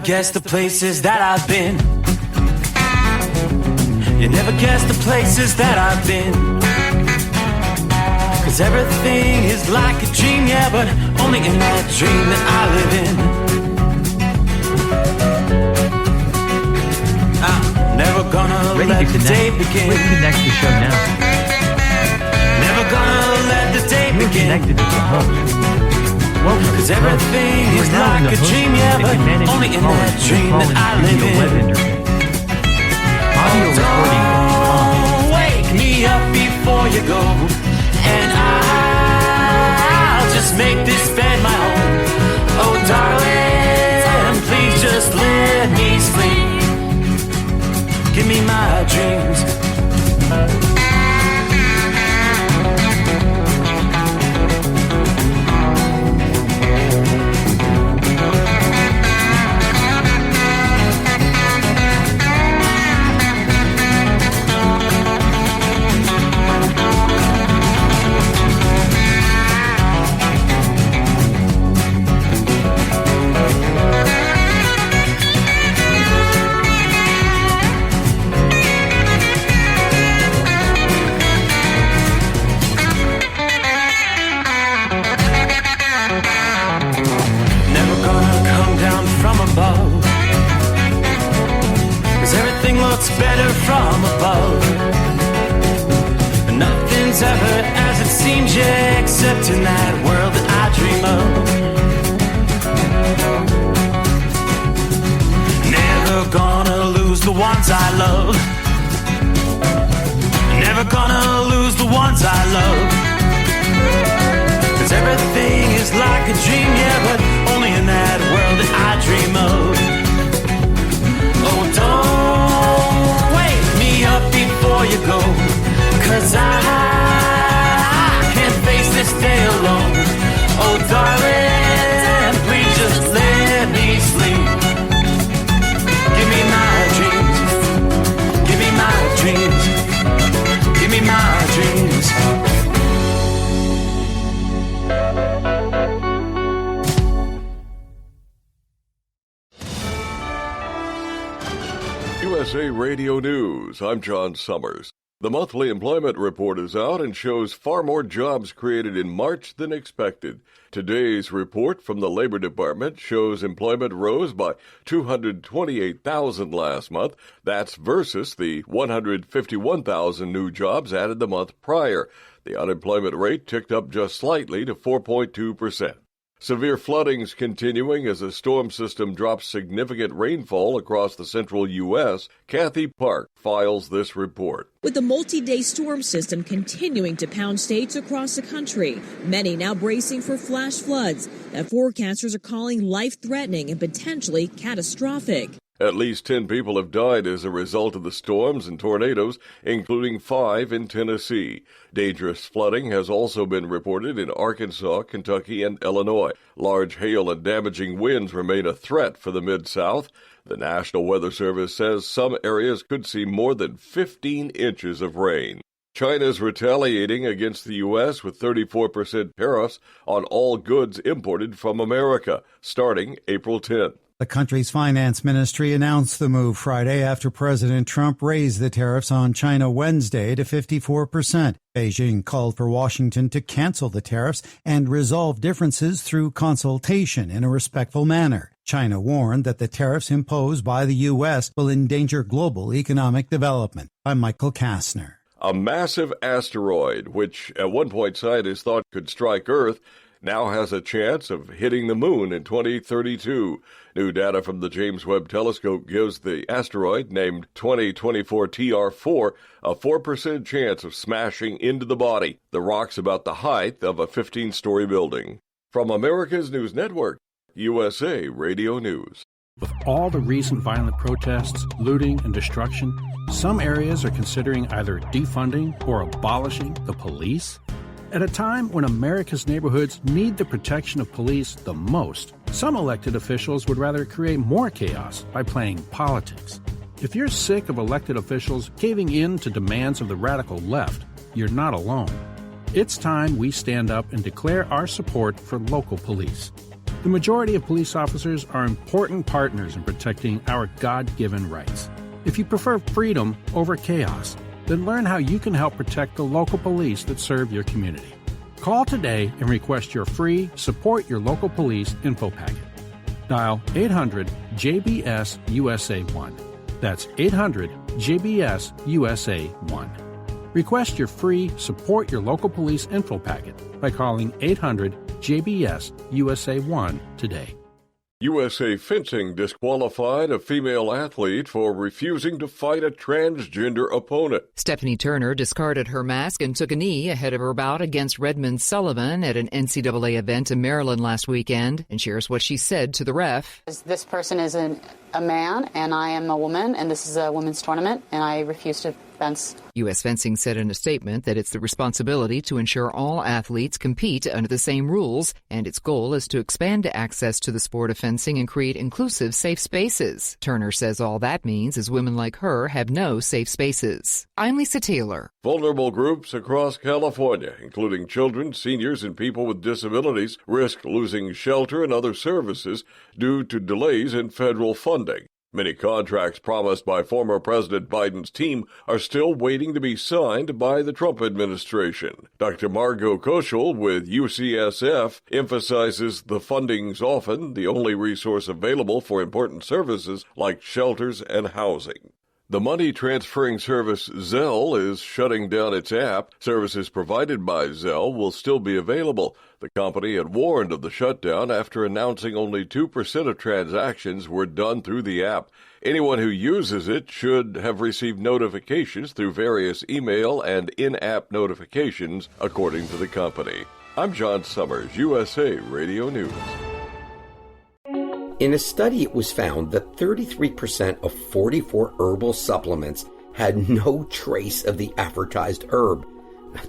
guess the places that I've been. You never guess the places that I've been. 'Cause everything is like a dream, yeah, but only in that dream that I live in. I'm never gonna let the day begin. Click connect the show now. Never gonna let the day You're begin. connected to the host. Welcome. 'Cause everything is like a dream, yeah, but only in that dream that I live in. Audio recording. Don't wake me up before you go, and I'll just make this bed my home. Oh, darling, please just let me sleep. Give me my dreams. Better from above. Nothing's ever as it seems, yeah, except in that world that I dream of. Never gonna lose the ones I love. Never gonna lose the ones I love. 'Cause everything is like a dream, yeah, but only in that world that I dream of. Oh, don't wake me up before you go, 'cause I can't face this day alone. Oh, darling, please just let me sleep. Give me my dreams. Give me my dreams. Give me my dreams. USA Radio News, I'm John Summers. The monthly employment report is out and shows far more jobs created in March than expected. Today's report from the Labor Department shows employment rose by 228,000 last month. That's versus the 151,000 new jobs added the month prior. The unemployment rate ticked up just slightly to 4.2%. Severe flooding's continuing as a storm system drops significant rainfall across the central U.S. Kathy Park files this report. With the multi-day storm system continuing to pound states across the country, many now bracing for flash floods that forecasters are calling life-threatening and potentially catastrophic. At least 10 people have died as a result of the storms and tornadoes, including 5 in Tennessee. Dangerous flooding has also been reported in Arkansas, Kentucky, and Illinois. Large hail and damaging winds remain a threat for the Mid-South. The National Weather Service says some areas could see more than 15 inches of rain. China's retaliating against the U.S. with 34% tariffs on all goods imported from America, starting April 10th. The country's finance ministry announced the move Friday after President Trump raised the tariffs on China Wednesday to 54%. Beijing called for Washington to cancel the tariffs and resolve differences through consultation in a respectful manner. China warned that the tariffs imposed by the U.S. will endanger global economic development. I'm Michael Kastner. A massive asteroid, which at one point scientists thought could strike Earth, now has a chance of hitting the moon in 2032. New data from the James Webb Telescope gives the asteroid, named 2024 TR4, a 4% chance of smashing into the body. The rock's about the height of a 15-story building. From America's News Network, USA Radio News. With all the recent violent protests, looting, and destruction, some areas are considering either defunding or abolishing the police. At a time when America's neighborhoods need the protection of police the most, some elected officials would rather create more chaos by playing politics. If you're sick of elected officials caving in to demands of the radical left, you're not alone. It's time we stand up and declare our support for local police. The majority of police officers are important partners in protecting our God-given rights. If you prefer freedom over chaos, then learn how you can help protect the local police that serve your community. Call today and request your free Support Your Local Police info packet. Dial 800-JBS-USA-1. That's 800-JBS-USA-1. Request your free Support Your Local Police info packet by calling 800-JBS-USA-1 today. USA Fencing disqualified a female athlete for refusing to fight a transgender opponent. Stephanie Turner discarded her mask and took a knee ahead of her bout against Redmond Sullivan at an NCAA event in Maryland last weekend, and shares what she said to the ref. This person is a man, and I am a woman, and this is a women's tournament, and I refuse to fence. U.S. Fencing said in a statement that it's the responsibility to ensure all athletes compete under the same rules, and its goal is to expand access to the sport of fencing and create inclusive, safe spaces. Turner says all that means is women like her have no safe spaces. I'm Lisa Taylor. Vulnerable groups across California, including children, seniors, and people with disabilities, risk losing shelter and other services due to delays in federal funding. Many contracts promised by former President Biden's team are still waiting to be signed by the Trump administration. Dr. Margot Koschel with UCSF emphasizes the funding's often the only resource available for important services like shelters and housing. The money transferring service Zelle is shutting down its app. Services provided by Zelle will still be available. The company had warned of the shutdown after announcing only 2% of transactions were done through the app. Anyone who uses it should have received notifications through various email and in-app notifications, according to the company. I'm John Summers, USA Radio News. In a study, it was found that 33% of 44 herbal supplements had no trace of the advertised herb.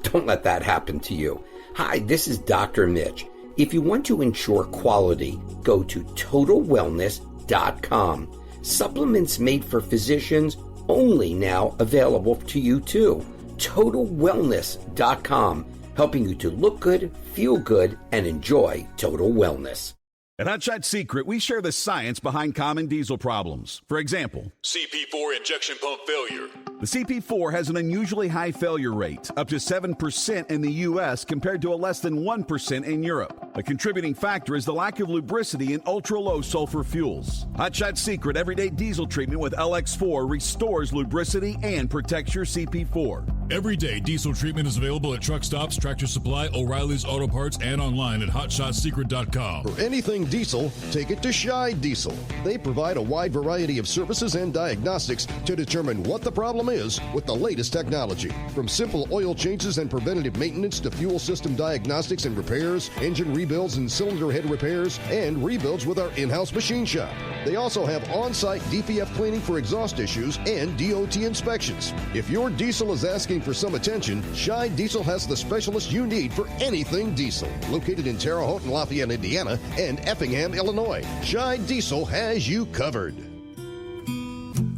Don't let that happen to you. Hi, this is Dr. Mitch. If you want to ensure quality, go to TotalWellness.com. Supplements made for physicians, only now available to you too. TotalWellness.com, helping you to look good, feel good, and enjoy total wellness. At Hot Shot Secret, we share the science behind common diesel problems. For example, CP4 injection pump failure. The CP4 has an unusually high failure rate, up to 7% in the U.S. compared to a less than 1% in Europe. A contributing factor is the lack of lubricity in ultra-low sulfur fuels. Hot Shot Secret Everyday Diesel Treatment with LX4 restores lubricity and protects your CP4. Everyday diesel treatment is available at truck stops, Tractor Supply, O'Reilly's Auto Parts, and online at HotShotSecret.com. For anything diesel, take it to Scheid Diesel. They provide a wide variety of services and diagnostics to determine what the problem is with the latest technology. From simple oil changes and preventative maintenance to fuel system diagnostics and repairs, engine rebuilds and cylinder head repairs, and rebuilds with our in-house machine shop. They also have on-site DPF cleaning for exhaust issues and DOT inspections. If your diesel is asking for some attention, Scheid Diesel has the specialist you need for anything diesel. Located in Terre Haute and Lafayette, Indiana, and Effingham, Illinois, Scheid Diesel has you covered.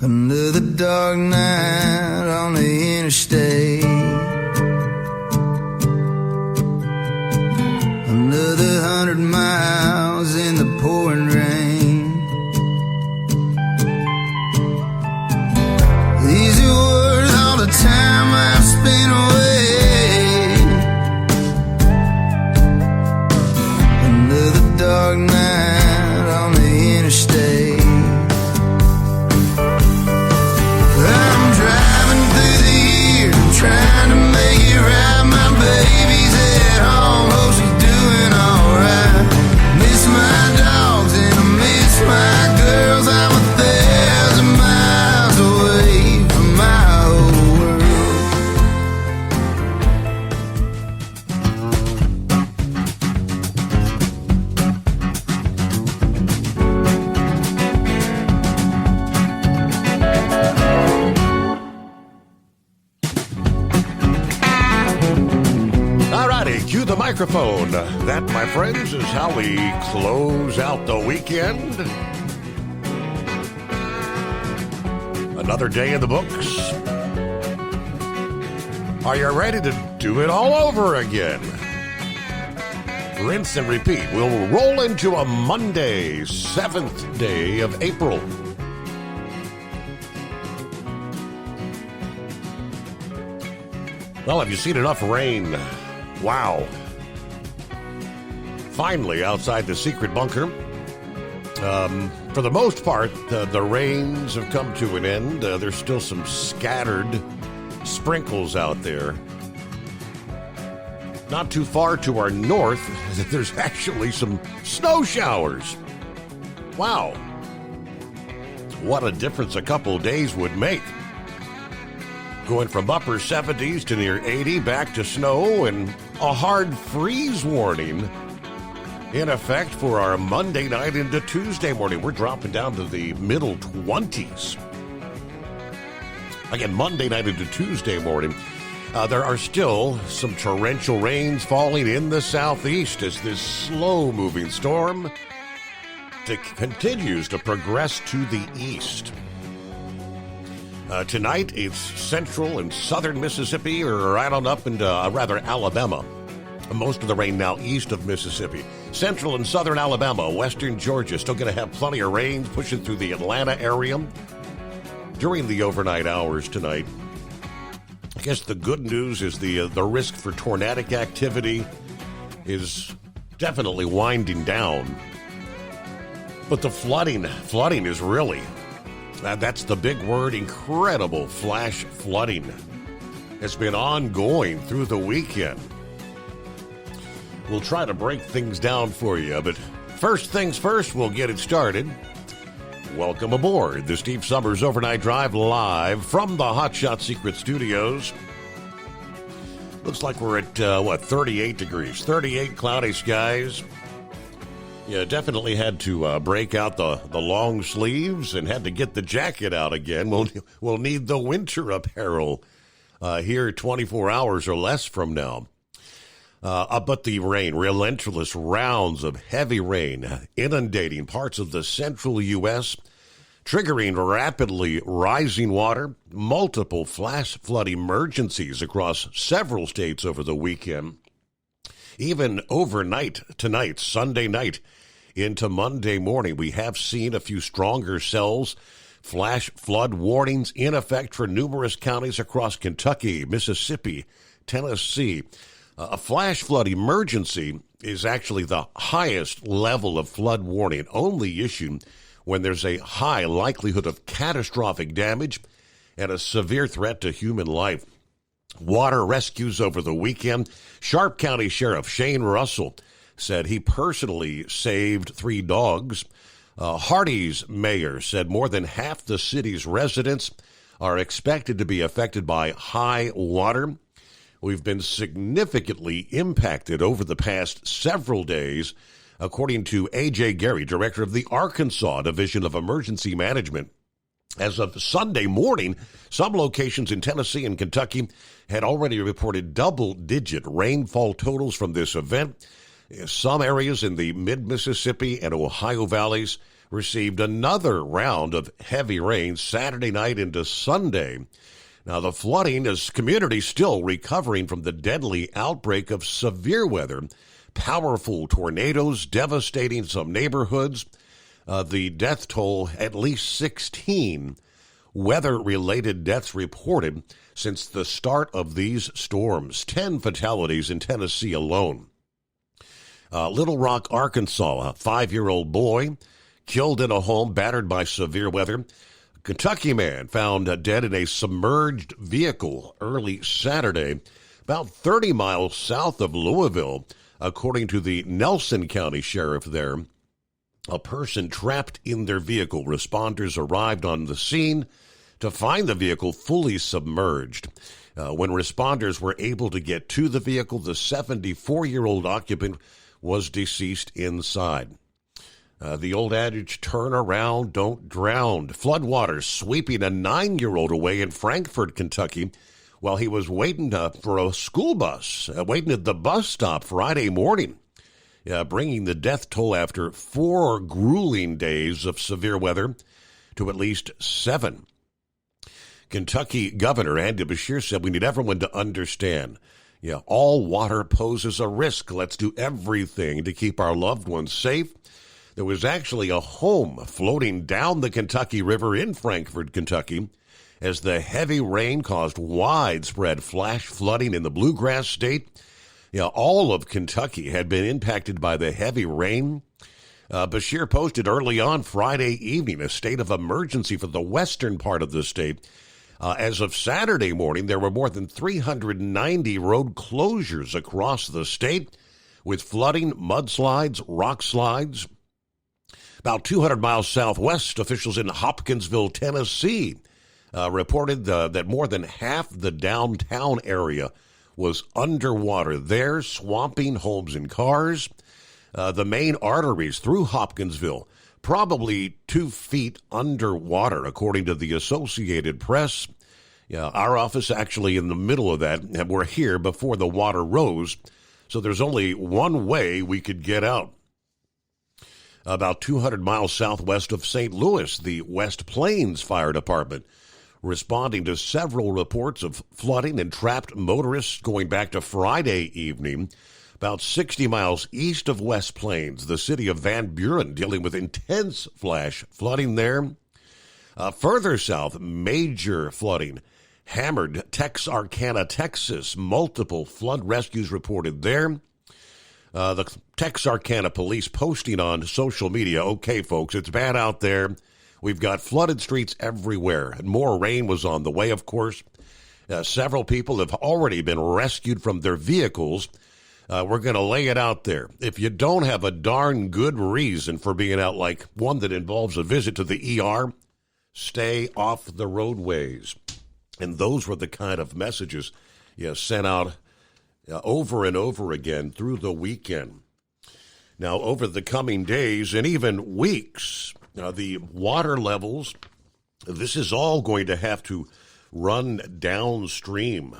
Another dark night on the interstate. Another 100 miles in the pouring rain. These are worth all the time I've spent away. Another dark night on the interstate. I'm driving through the year, trying to make it right. My baby's at home, hope she's doing alright. Miss my dogs and I miss my girls. I'm 1,000 miles away from my old Alrighty, cue the microphone. That, my friends, is how we close out the weekend. Another day in the books. Are you ready to do it all over again? rinse and repeat. We'll roll into a Monday, 7th day of April. Well, have you seen enough rain? Wow. Finally, outside the secret bunker. For the most part, the rains have come to an end. There's still some scattered sprinkles out there. Not too far to our north, there's actually some snow showers. Wow. What a difference a couple of days would make. Going from upper 70s to near 80, back to snow, and a hard freeze warning in effect for our Monday night into Tuesday morning. We're dropping down to the middle 20s. Again, Monday night into Tuesday morning. There are still some torrential rains falling in the southeast as this slow-moving storm continues to progress to the east. Tonight, it's central and southern Mississippi, or right on up into, Alabama. Most of the rain now east of Mississippi. Central and southern Alabama, western Georgia, still going to have plenty of rain pushing through the Atlanta area during the overnight hours tonight. I guess the good news is the risk for tornadic activity is definitely winding down. But the flooding is really, that's the big word, incredible flash flooding. It's been ongoing through the weekend. We'll try to break things down for you, but first things first, we'll get it started. Welcome aboard the Steve Summers Overnight Drive live from the Hot Shot Secret Studios. Looks like we're at, 38 degrees, 38 cloudy skies. Yeah, definitely had to break out the long sleeves and had to get the jacket out again. We'll need the winter apparel here 24 hours or less from now. But the rain, relentless rounds of heavy rain inundating parts of the central U.S., triggering rapidly rising water, multiple flash flood emergencies across several states over the weekend. Even overnight tonight, Sunday night, into Monday morning, we have seen a few stronger cells. Flash flood warnings in effect for numerous counties across Kentucky, Mississippi, Tennessee. A flash flood emergency is actually the highest level of flood warning, only issued when there's a high likelihood of catastrophic damage and a severe threat to human life. Water rescues over the weekend. Sharp County Sheriff Shane Russell said he personally saved 3 dogs. Hardee's mayor said more than half the city's residents are expected to be affected by high water. We've been significantly impacted over the past several days, according to A.J. Gary, director of the Arkansas Division of Emergency Management. As of Sunday morning, some locations in Tennessee and Kentucky had already reported double-digit rainfall totals from this event. Some areas in the mid-Mississippi and Ohio valleys received another round of heavy rain Saturday night into Sunday. Now, the flooding is communities still recovering from the deadly outbreak of severe weather, powerful tornadoes devastating some neighborhoods. The death toll, at least 16 weather-related deaths reported since the start of these storms. 10 fatalities in Tennessee alone. Little Rock, Arkansas, a 5-year-old boy killed in a home battered by severe weather. Kentucky man found dead in a submerged vehicle early Saturday, about 30 miles south of Louisville, according to the Nelson County Sheriff there. A person trapped in their vehicle. Responders arrived on the scene to find the vehicle fully submerged. When responders were able to get to the vehicle, the 74-year-old occupant was deceased inside. The old adage, turn around, don't drown. Floodwaters sweeping a 9-year-old away in Frankfort, Kentucky, while he was waiting for a school bus, waiting at the bus stop Friday morning, bringing the death toll after 4 grueling days of severe weather to at least 7. Kentucky Governor Andy Beshear said we need everyone to understand Yeah, all water poses a risk. Let's do everything to keep our loved ones safe. There was actually a home floating down the Kentucky River in Frankfort, Kentucky, as the heavy rain caused widespread flash flooding in the Bluegrass State. Yeah, all of Kentucky had been impacted by the heavy rain. Bashir posted early on Friday evening a state of emergency for the western part of the state. As of Saturday morning, there were more than 390 road closures across the state with flooding, mudslides, rock slides. About 200 miles southwest, officials in Hopkinsville, Tennessee, reported that more than half the downtown area was underwater there, swamping homes and cars. The main arteries through Hopkinsville probably 2 feet underwater, according to the Associated Press. Yeah, our office actually in the middle of that, and we're here before the water rose, so there's only one way we could get out. About 200 miles southwest of St. Louis, the West Plains Fire Department, responding to several reports of flooding and trapped motorists going back to Friday evening. About 60 miles east of West Plains, the city of Van Buren dealing with intense flash flooding there. Further south, major flooding hammered Texarkana, Texas. Multiple flood rescues reported there. The Texarkana police posting on social media, okay, folks, it's bad out there. We've got flooded streets everywhere. And more rain was on the way, of course. Several people have already been rescued from their vehicles. We're going to lay it out there. If you don't have a darn good reason for being out, like one that involves a visit to the ER, stay off the roadways. And those were the kind of messages sent out over and over again through the weekend. Now, over the coming days and even weeks, the water levels, this is all going to have to run downstream.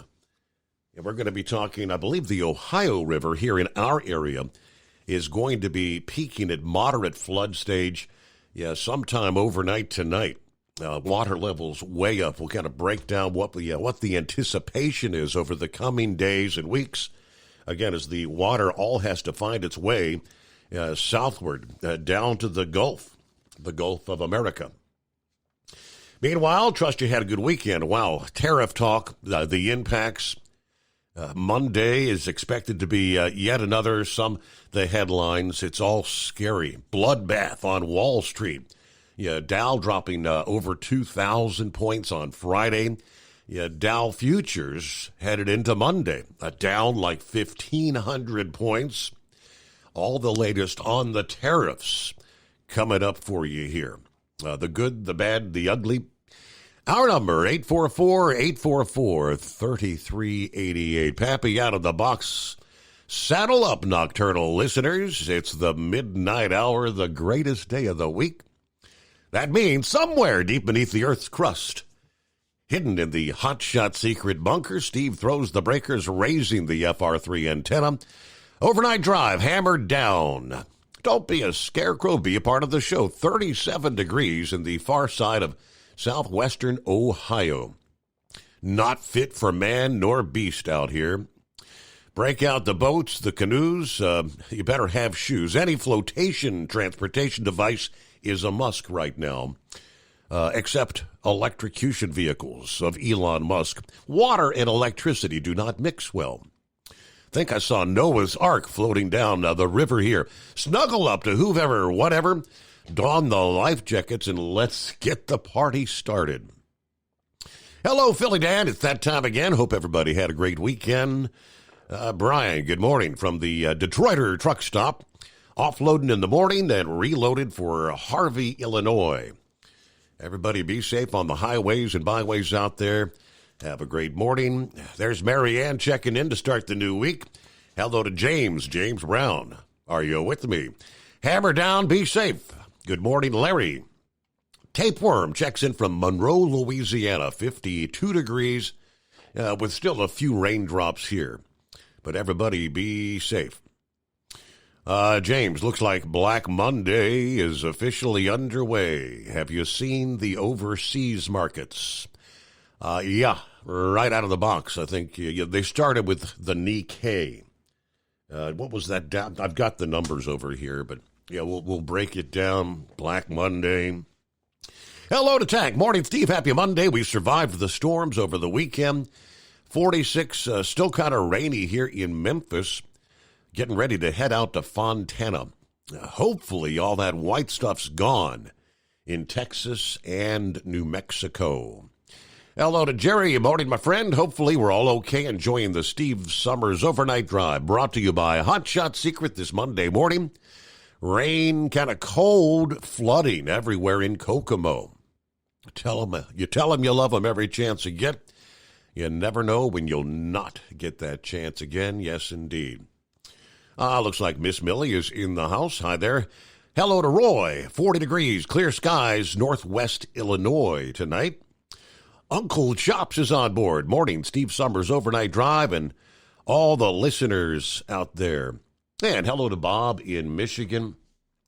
And we're going to be talking, I believe the Ohio River here in our area is going to be peaking at moderate flood stage, sometime overnight tonight. Water levels way up. We'll kind of break down what the anticipation is over the coming days and weeks. Again, as the water all has to find its way southward down to the Gulf of America. Meanwhile, trust you had a good weekend. Wow, tariff talk, the impacts. Monday is expected to be yet another, the headlines, it's all scary. Bloodbath on Wall Street. Dow dropping over 2,000 points on Friday. Dow futures headed into Monday, down like 1,500 points. All the latest on the tariffs coming up for you here. The good, the bad, the ugly. Our number, 844-844-3388. Pappy out of the box. Saddle up, nocturnal listeners. It's the midnight hour, the greatest day of the week. That means somewhere deep beneath the Earth's crust, hidden in the hotshot secret bunker, Steve throws the breakers, raising the FR3 antenna. Overnight drive hammered down. Don't be a scarecrow, be a part of the show. 37 degrees in the far side of southwestern Ohio. Not fit for man nor beast out here. Break out the boats, the canoes. You better have shoes. Any flotation transportation device is a must right now, except electrocution vehicles of Elon Musk. Water and electricity do not mix well. Think I saw Noah's Ark floating down the river here. Snuggle up to whoever, whatever. Don the life jackets and let's get the party started. Hello, Philly Dan. It's that time again. Hope everybody had a great weekend. Brian, good morning from the Detroiter truck stop. Offloading in the morning and reloaded for Harvey, Illinois. Everybody be safe on the highways and byways out there. Have a great morning. There's Mary Ann checking in to start the new week. Hello to James Brown. Are you with me? Hammer down, be safe. Good morning, Larry. Tapeworm checks in from Monroe, Louisiana, 52 degrees, with still a few raindrops here. But everybody be safe. James, looks like Black Monday is officially underway. Have you seen the overseas markets? Yeah, right out of the box. I think they started with the Nikkei. What was that down? I've got the numbers over here, but yeah, we'll break it down. Black Monday. Hello to Tag. Morning, Steve. Happy Monday. We survived the storms over the weekend. 46, still kind of rainy here in Memphis. Getting ready to head out to Fontana. Hopefully all that white stuff's gone in Texas and New Mexico. Hello to Jerry. Morning, my friend. Hopefully we're all okay enjoying the Steve Summers Overnight Drive, brought to you by Hot Shot Secret this Monday morning. Rain, kind of cold, flooding everywhere in Kokomo. You tell them you love them every chance you get. You never know when you'll not get that chance again. Yes, indeed. Looks like Miss Millie is in the house. Hi there. Hello to Roy. 40 degrees, clear skies, northwest Illinois tonight. Uncle Chops is on board. Morning, Steve Summers Overnight Drive, and all the listeners out there. And hello to Bob in Michigan.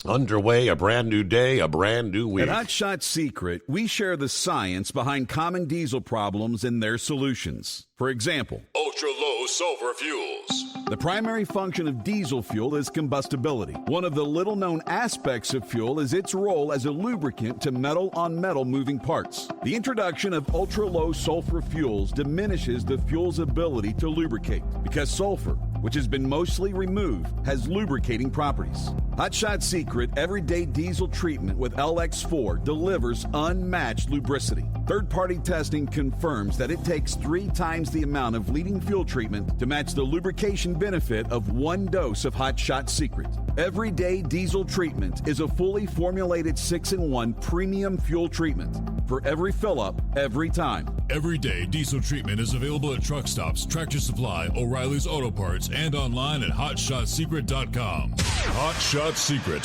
Underway, a brand new day, a brand new week. At Hot Shot Secret, we share the science behind common diesel problems and their solutions. For example, ultra-low sulfur fuels. The primary function of diesel fuel is combustibility. One of the little-known aspects of fuel is its role as a lubricant to metal-on-metal moving parts. The introduction of ultra-low sulfur fuels diminishes the fuel's ability to lubricate because sulfur, which has been mostly removed, has lubricating properties. Hot Shot Secret Everyday Diesel Treatment with LX4 delivers unmatched lubricity. Third-party testing confirms that it takes 3 times the amount of leading fuel treatment to match the lubrication benefit of 1 dose of Hot Shot Secret. Everyday Diesel Treatment is a fully formulated 6-in-1 premium fuel treatment for every fill-up, every time. Everyday Diesel Treatment is available at truck stops, Tractor Supply, O'Reilly's Auto Parts, and online at HotShotSecret.com. Hot Shot Secret,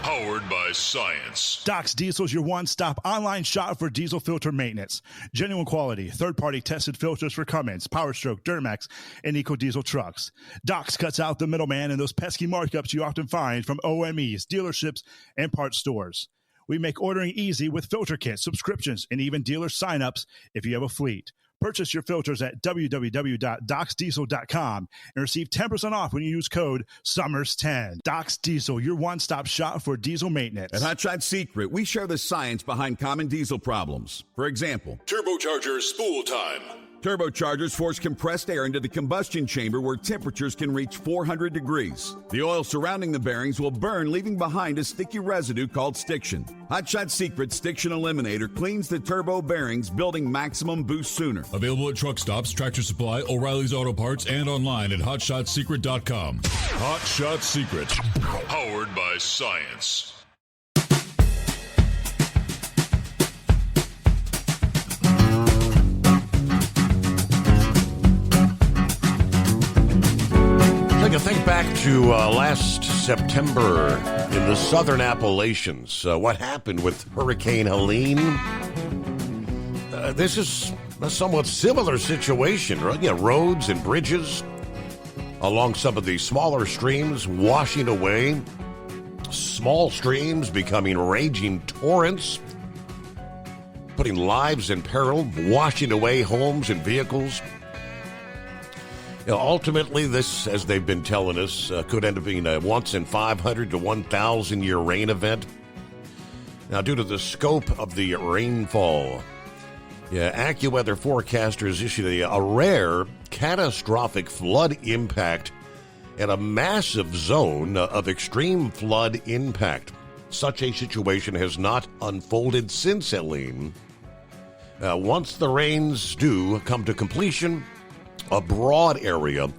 powered by science. Doc's Diesel is your one-stop online shop for diesel filter maintenance. Genuine quality, third-party tested filters for Cummins, Powerstroke, Duramax, and EcoDiesel trucks. Doc's cuts out the middleman and those pesky markups you often find from OMEs, dealerships, and parts stores. We make ordering easy with filter kits, subscriptions, and even dealer sign-ups if you have a fleet. Purchase your filters at www.docsdiesel.com and receive 10% off when you use code SUMMERS10. Doc's Diesel, your one-stop shop for diesel maintenance. At Hot Shot Secret, we share the science behind common diesel problems. For example, turbocharger spool time. Turbochargers force compressed air into the combustion chamber where temperatures can reach 400 degrees. The oil surrounding the bearings will burn, leaving behind a sticky residue called stiction. Hot Shot Secret Stiction Eliminator cleans the turbo bearings, building maximum boost sooner. Available at truck stops, Tractor Supply, O'Reilly's Auto Parts, and online at HotShotSecret.com. Hot Shot Secret, powered by science. Think back to last September in the southern Appalachians. What happened with Hurricane Helene? This is a somewhat similar situation, right? Yeah, roads and bridges along some of the smaller streams washing away. Small streams becoming raging torrents, putting lives in peril, washing away homes and vehicles. Ultimately, this, as they've been telling us, could end up being a once in 500 to 1,000 year rain event. Now, due to the scope of the rainfall, AccuWeather forecasters issued a rare catastrophic flood impact and a massive zone of extreme flood impact. Such a situation has not unfolded since Helene. Once the rains do come to completion, a broad area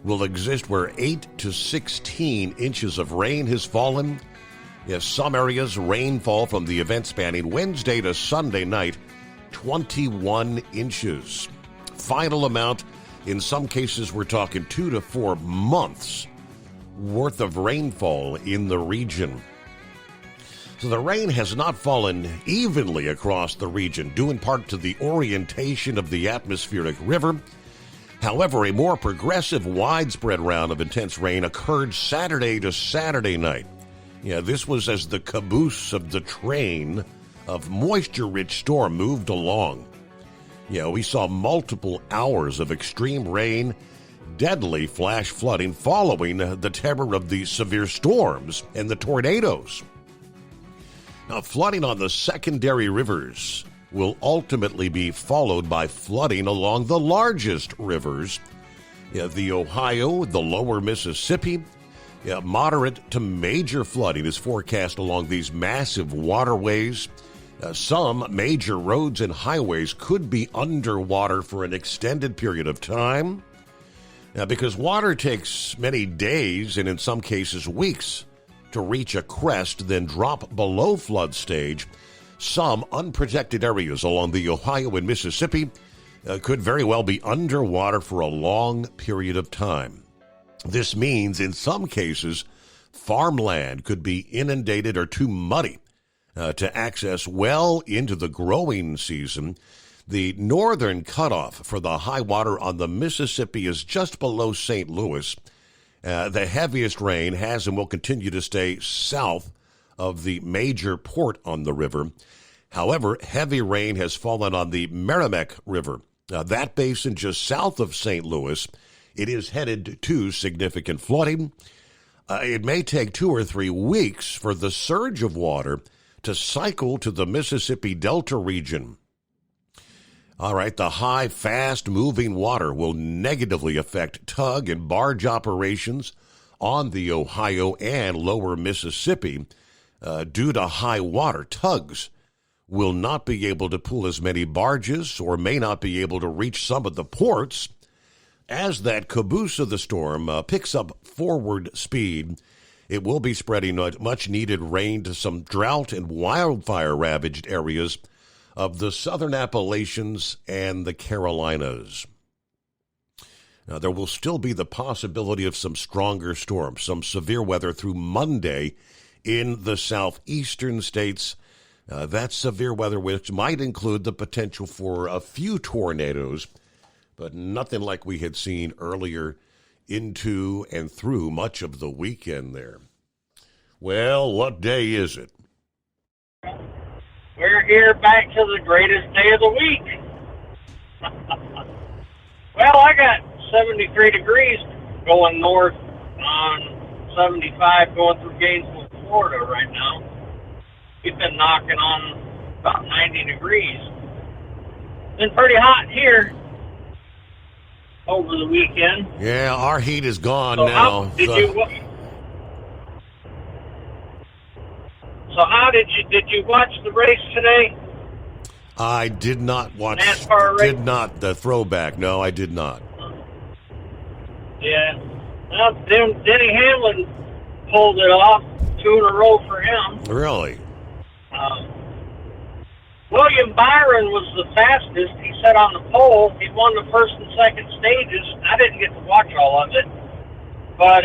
will exist where 8 to 16 inches of rain has fallen. Yes, some areas rainfall from the event spanning Wednesday to Sunday night, 21 inches. Final amount, in some cases we're talking 2 to 4 months worth of rainfall in the region. So the rain has not fallen evenly across the region, due in part to the orientation of the atmospheric river. However, a more progressive, widespread round of intense rain occurred Saturday to Saturday night. This was as the caboose of the train of moisture-rich storm moved along. Yeah, we saw multiple hours of extreme rain, deadly flash flooding following the terror of the severe storms and the tornadoes. Now, flooding on the secondary rivers will ultimately be followed by flooding along the largest rivers, the Ohio, the lower Mississippi. Moderate to major flooding is forecast along these massive waterways. Some major roads and highways could be underwater for an extended period of time. Because water takes many days and in some cases weeks to reach a crest, then drop below flood stage, some unprotected areas along the Ohio and Mississippi could very well be underwater for a long period of time. This means in some cases, farmland could be inundated or too muddy to access well into the growing season. The northern cutoff for the high water on the Mississippi is just below St. Louis. The heaviest rain has and will continue to stay south of the major port on the river. However, heavy rain has fallen on the Merrimack River. That basin just south of St. Louis, it is headed to significant flooding. It may take 2 or 3 weeks for the surge of water to cycle to the Mississippi Delta region. All right, the high, fast-moving water will negatively affect tug and barge operations on the Ohio and lower Mississippi. Due to high water, tugs will not be able to pull as many barges or may not be able to reach some of the ports. As that caboose of the storm picks up forward speed, it will be spreading much-needed rain to some drought and wildfire-ravaged areas of the southern Appalachians and the Carolinas. Now, there will still be the possibility of some stronger storms, some severe weather through Monday in the southeastern states. That severe weather, which might include the potential for a few tornadoes, but nothing like we had seen earlier into and through much of the weekend there. Well, what day is it? We're here back to the greatest day of the week. Well, I got 73 degrees going north on 75 going through Gainesville, Florida right now. We've been knocking on about 90 degrees. Been pretty hot here over the weekend. Yeah, our heat is gone So now. how did you watch the race today? I did not watch. NASCAR race? Did not the throwback. No, I did not. Yeah. Well, Denny Hamlin pulled it off 2 in a row for him. Really? William Byron was the fastest. He sat on the pole. He won the first and second stages. I didn't get to watch all of it, but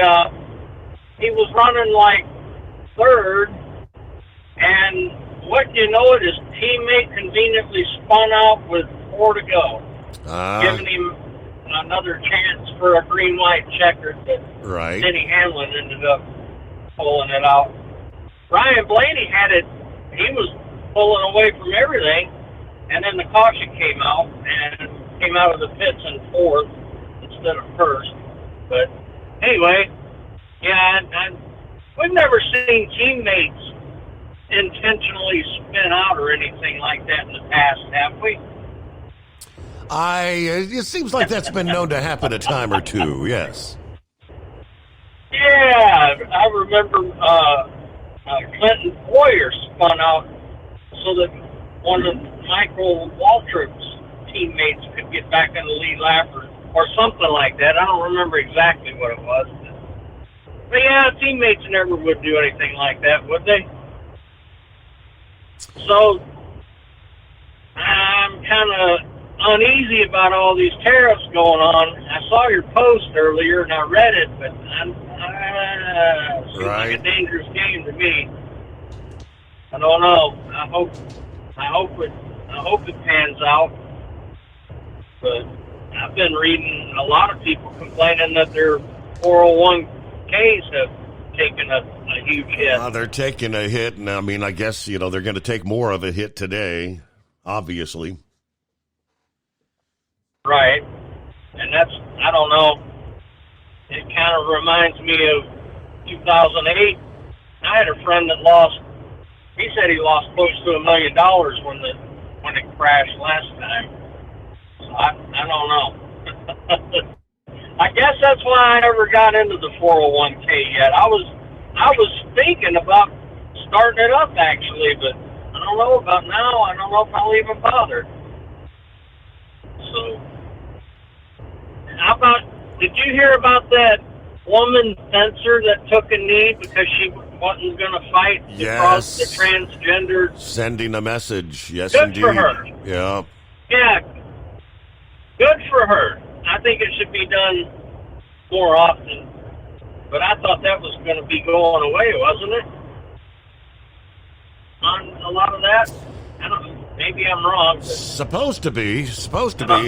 he was running like third. And wouldn't you know it, his teammate conveniently spun out with 4 to go, giving him another chance for a green-white checker. But right. Denny Hamlin ended up pulling it out. Ryan Blaney had it. He was pulling away from everything, and then the caution came out and came out of the pits in 4th instead of 1st. But anyway, yeah, we've never seen teammates intentionally spin out or anything like that in the past, have we? It seems like that's been known to happen a time or two, yes. Yeah, I remember Clinton Boyer spun out so that one of Michael Waltrip's teammates could get back in the lead lap or something like that. I don't remember exactly what it was. But yeah, teammates never would do anything like that, would they? So I'm kind of uneasy about all these tariffs going on. I saw your post earlier and I read it, but it seems like a dangerous game to me. I don't know. I hope it pans out. But I've been reading a lot of people complaining that their 401ks have taken a huge hit. They're taking a hit, and I mean, I guess, they're going to take more of a hit today, obviously. right. And that's, I don't know, it kind of reminds me of 2008. I had a friend that he said he lost close to $1 million when it crashed last time. So I don't know. I guess that's why I never got into the 401k yet. I was thinking about starting it up actually, but I don't know about now. I don't know if I'll even bother. So, how about, did you hear about that woman fencer that took a knee because she wasn't going to fight across the transgender? Sending a message. Yes, Good indeed. for her. Yeah. Yeah. Good for her. I think it should be done more often. But I thought that was going to be going away, wasn't it? On a lot of that? I don't know. Maybe I'm wrong. Supposed to be.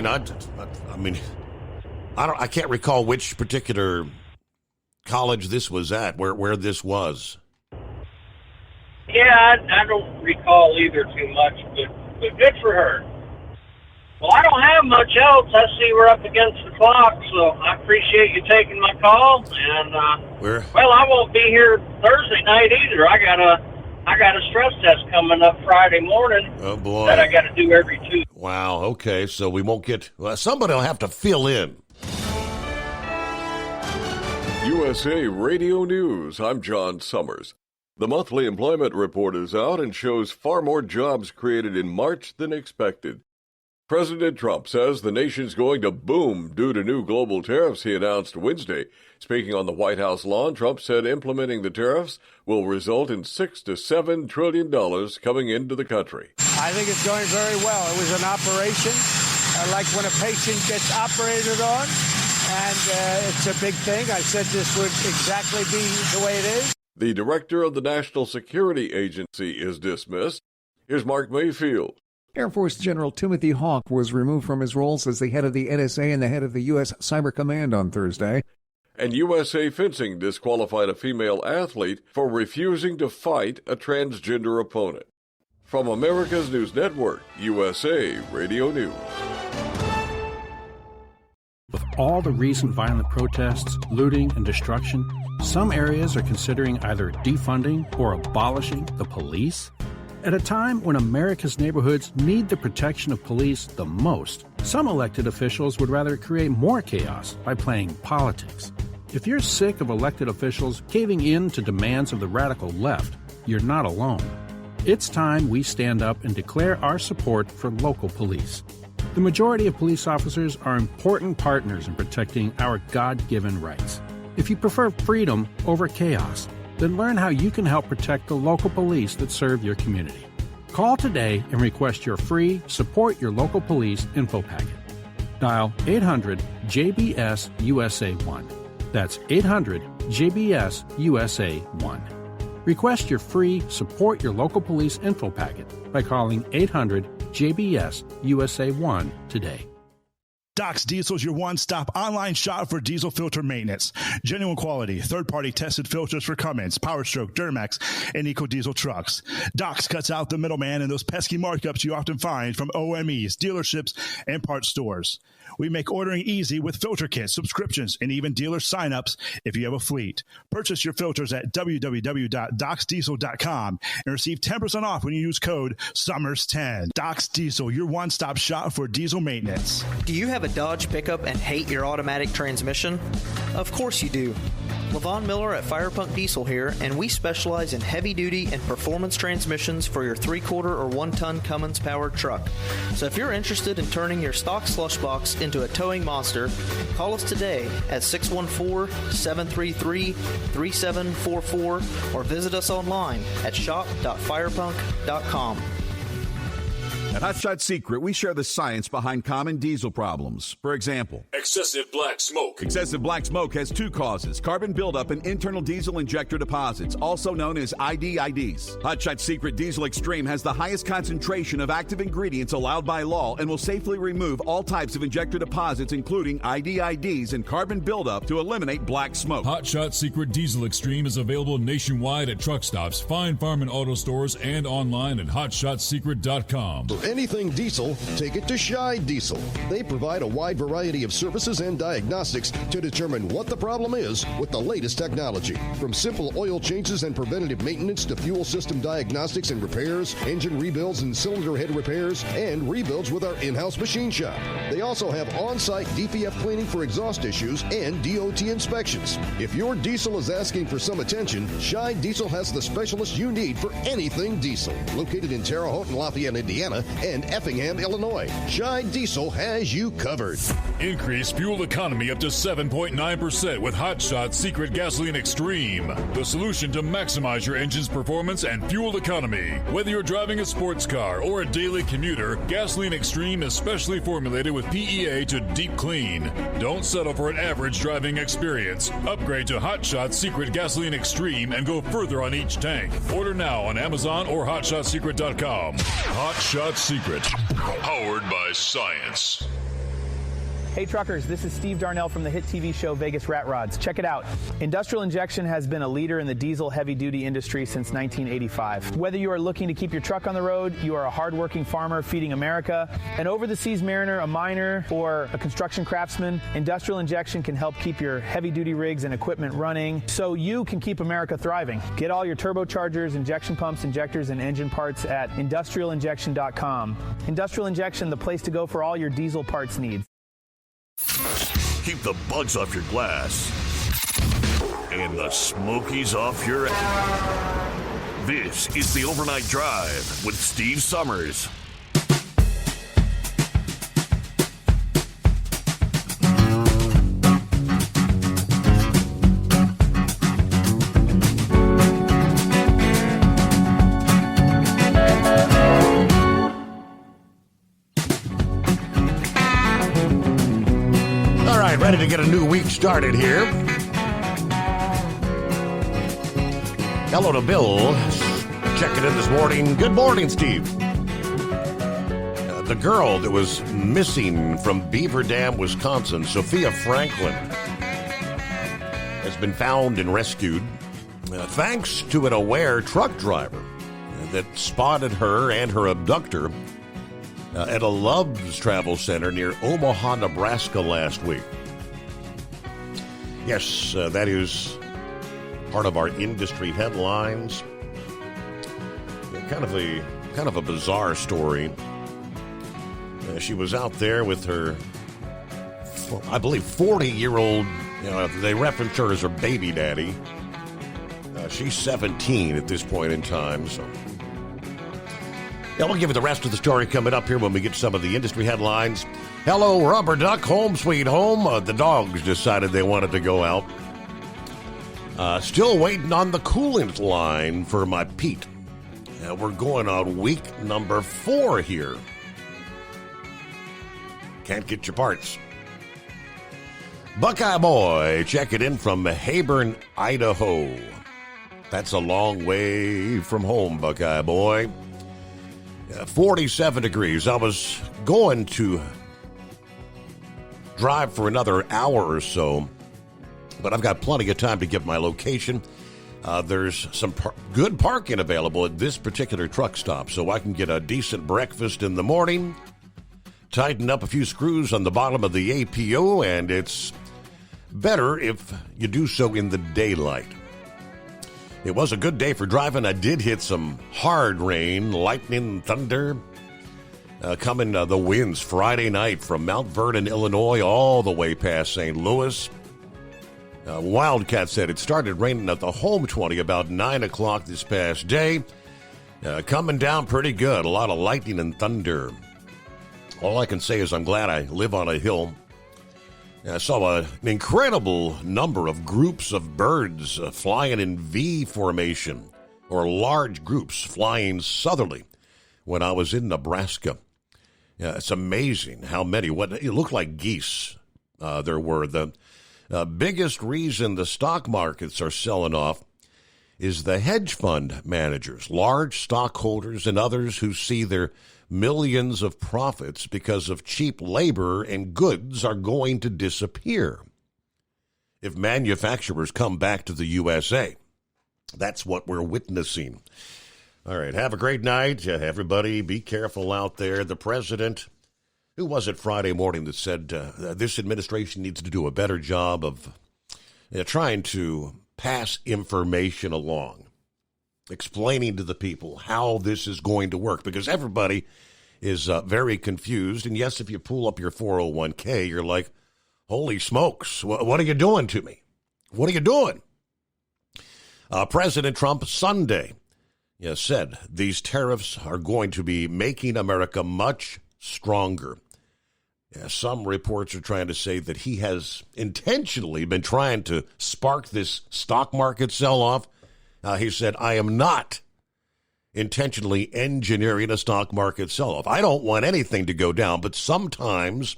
Not. I mean, I can't recall which particular college this was at. Where this was. Yeah, I don't recall either too much, but good for her. Well, I don't have much else. I see we're up against the clock, so I appreciate you taking my call. And well, I won't be here Thursday night either. I got a stress test coming up Friday morning. Oh boy, that I got to do every Tuesday. Wow. Okay, so we won't get. Well, somebody will have to fill in. USA Radio News. I'm John Summers. The monthly employment report is out and shows far more jobs created in March than expected. President Trump says the nation's going to boom due to new global tariffs he announced Wednesday. Speaking on the White House lawn, Trump said implementing the tariffs will result in $6 to $7 trillion coming into the country. I think it's going very well. It was an operation like when a patient gets operated on, and it's a big thing. I said this would exactly be the way it is. The director of the National Security Agency is dismissed. Here's Mark Mayfield. Air Force General Timothy Hawk was removed from his roles as the head of the NSA and the head of the U.S. Cyber Command on Thursday. And USA Fencing disqualified a female athlete for refusing to fight a transgender opponent. From America's News Network, USA Radio News. With all the recent violent protests, looting, and destruction, some areas are considering either defunding or abolishing the police. At a time when America's neighborhoods need the protection of police the most, some elected officials would rather create more chaos by playing politics. If you're sick of elected officials caving in to demands of the radical left, you're not alone. It's time we stand up and declare our support for local police. The majority of police officers are important partners in protecting our God-given rights. If you prefer freedom over chaos, then learn how you can help protect the local police that serve your community. Call today and request your free Support Your Local Police info packet. Dial 800-JBS-USA-1. That's 800-JBS-USA-1. Request your free Support Your Local Police info packet by calling 800-JBS-USA-1 today. Doc's Diesel is your one-stop online shop for diesel filter maintenance. Genuine quality, third-party tested filters for Cummins, PowerStroke, Duramax, and EcoDiesel trucks. Doc's cuts out the middleman and those pesky markups you often find from OMEs, dealerships, and parts stores. We make ordering easy with filter kits, subscriptions, and even dealer sign-ups if you have a fleet. Purchase your filters at www.docsdiesel.com and receive 10% off when you use code SUMMERS10. Doc's Diesel, your one-stop shop for diesel maintenance. Do you have a Dodge pickup and hate your automatic transmission? Of course you do. LaVon Miller at Firepunk Diesel here, and we specialize in heavy-duty and performance transmissions for your 3-quarter or 1-ton Cummins-powered truck. So if you're interested in turning your stock slush box into a towing monster, call us today at 614-733-3744 or visit us online at shop.firepunk.com. At Hot Shot Secret, we share the science behind common diesel problems. For example, excessive black smoke. Excessive black smoke has 2 causes: carbon buildup and internal diesel injector deposits, also known as IDIDs. Hot Shot Secret Diesel Extreme has the highest concentration of active ingredients allowed by law and will safely remove all types of injector deposits, including IDIDs and carbon buildup, to eliminate black smoke. Hot Shot Secret Diesel Extreme is available nationwide at truck stops, fine farm and auto stores, and online at hotshotsecret.com. anything diesel, take it to Scheid Diesel. They provide a wide variety of services and diagnostics to determine what the problem is with the latest technology. From simple oil changes and preventative maintenance to fuel system diagnostics and repairs, engine rebuilds and cylinder head repairs, and rebuilds with our in-house machine shop. They also have on-site DPF cleaning for exhaust issues and DOT inspections. If your diesel is asking for some attention, Scheid Diesel has the specialist you need for anything diesel. Located in Terre Haute and Lafayette, Indiana, and Effingham, Illinois, Scheid Diesel has you covered. Increase fuel economy up to 7.9% with Hot Shot Secret Gasoline Extreme. The solution to maximize your engine's performance and fuel economy. Whether you're driving a sports car or a daily commuter, Gasoline Extreme is specially formulated with PEA to deep clean. Don't settle for an average driving experience. Upgrade to Hot Shot Secret Gasoline Extreme and go further on each tank. Order now on Amazon or HotShotSecret.com. Hot Shot Secret, powered by science. Hey truckers, this is Steve Darnell from the hit TV show Vegas Rat Rods. Check it out. Industrial Injection has been a leader in the diesel heavy-duty industry since 1985. Whether you are looking to keep your truck on the road, you are a hard-working farmer feeding America, an over-the-seas mariner, a miner, or a construction craftsman, Industrial Injection can help keep your heavy-duty rigs and equipment running so you can keep America thriving. Get all your turbochargers, injection pumps, injectors, and engine parts at industrialinjection.com. Industrial Injection, the place to go for all your diesel parts needs. Keep the bugs off your glass and the smokies off your ass. This is the Overnight Drive with Steve Summers. Ready to get a new week started here. Hello to Bill. Checking in this morning. Good morning, Steve. The girl that was missing from Beaver Dam, Wisconsin, Sophia Franklin, has been found and rescued thanks to an aware truck driver that spotted her and her abductor at a Love's Travel Center near Omaha, Nebraska last week. Yes, that is part of our industry headlines. Kind of a bizarre story. She was out there with her, I believe, 40-year-old. They reference her as her baby daddy. She's 17 at this point in time. So, we'll give you the rest of the story coming up here when we get some of the industry headlines. Hello, Rubber Duck, home sweet home. The dogs decided they wanted to go out. Still waiting on the coolant line for my Pete. We're going on week number 4 here. Can't get your parts. Buckeye Boy checking in from Hayburn, Idaho. That's a long way from home, Buckeye Boy. 47 degrees. I was going to drive for another hour or so, but I've got plenty of time to get my location. There's some good parking available at this particular truck stop, so I can get a decent breakfast in the morning, tighten up a few screws on the bottom of the APO, and it's better if you do so in the daylight. It was a good day for driving. I did hit some hard rain, lightning, thunder. Coming the winds Friday night from Mount Vernon, Illinois, all the way past St. Louis. Wildcat said it started raining at the home 20 about 9 o'clock this past day. Coming down pretty good. A lot of lightning and thunder. All I can say is I'm glad I live on a hill. I saw an incredible number of groups of birds flying in V formation, or large groups flying southerly when I was in Nebraska. It's amazing how many. It looked like geese there were. The biggest reason the stock markets are selling off is the hedge fund managers, large stockholders and others who see their millions of profits because of cheap labor and goods are going to disappear if manufacturers come back to the USA. That's what we're witnessing. All right, have a great night, everybody. Be careful out there. The president, who was it Friday morning that said this administration needs to do a better job of trying to pass information along, explaining to the people how this is going to work, because everybody is very confused. And yes, if you pull up your 401k, you're like, holy smokes, what are you doing to me? What are you doing? President Trump Sunday said these tariffs are going to be making America much stronger. Some reports are trying to say that he has intentionally been trying to spark this stock market sell-off. He said, I am not intentionally engineering a stock market sell-off. I don't want anything to go down, but sometimes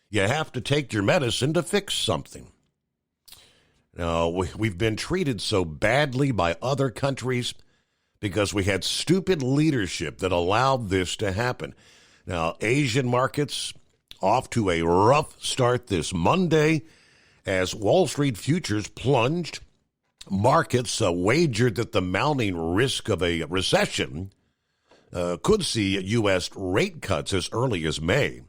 you have to take your medicine to fix something. Now, we've been treated so badly by other countries because we had stupid leadership that allowed this to happen. Now, Asian markets off to a rough start this Monday as Wall Street futures plunged. Markets wagered that the mounting risk of a recession could see U.S. rate cuts as early as May.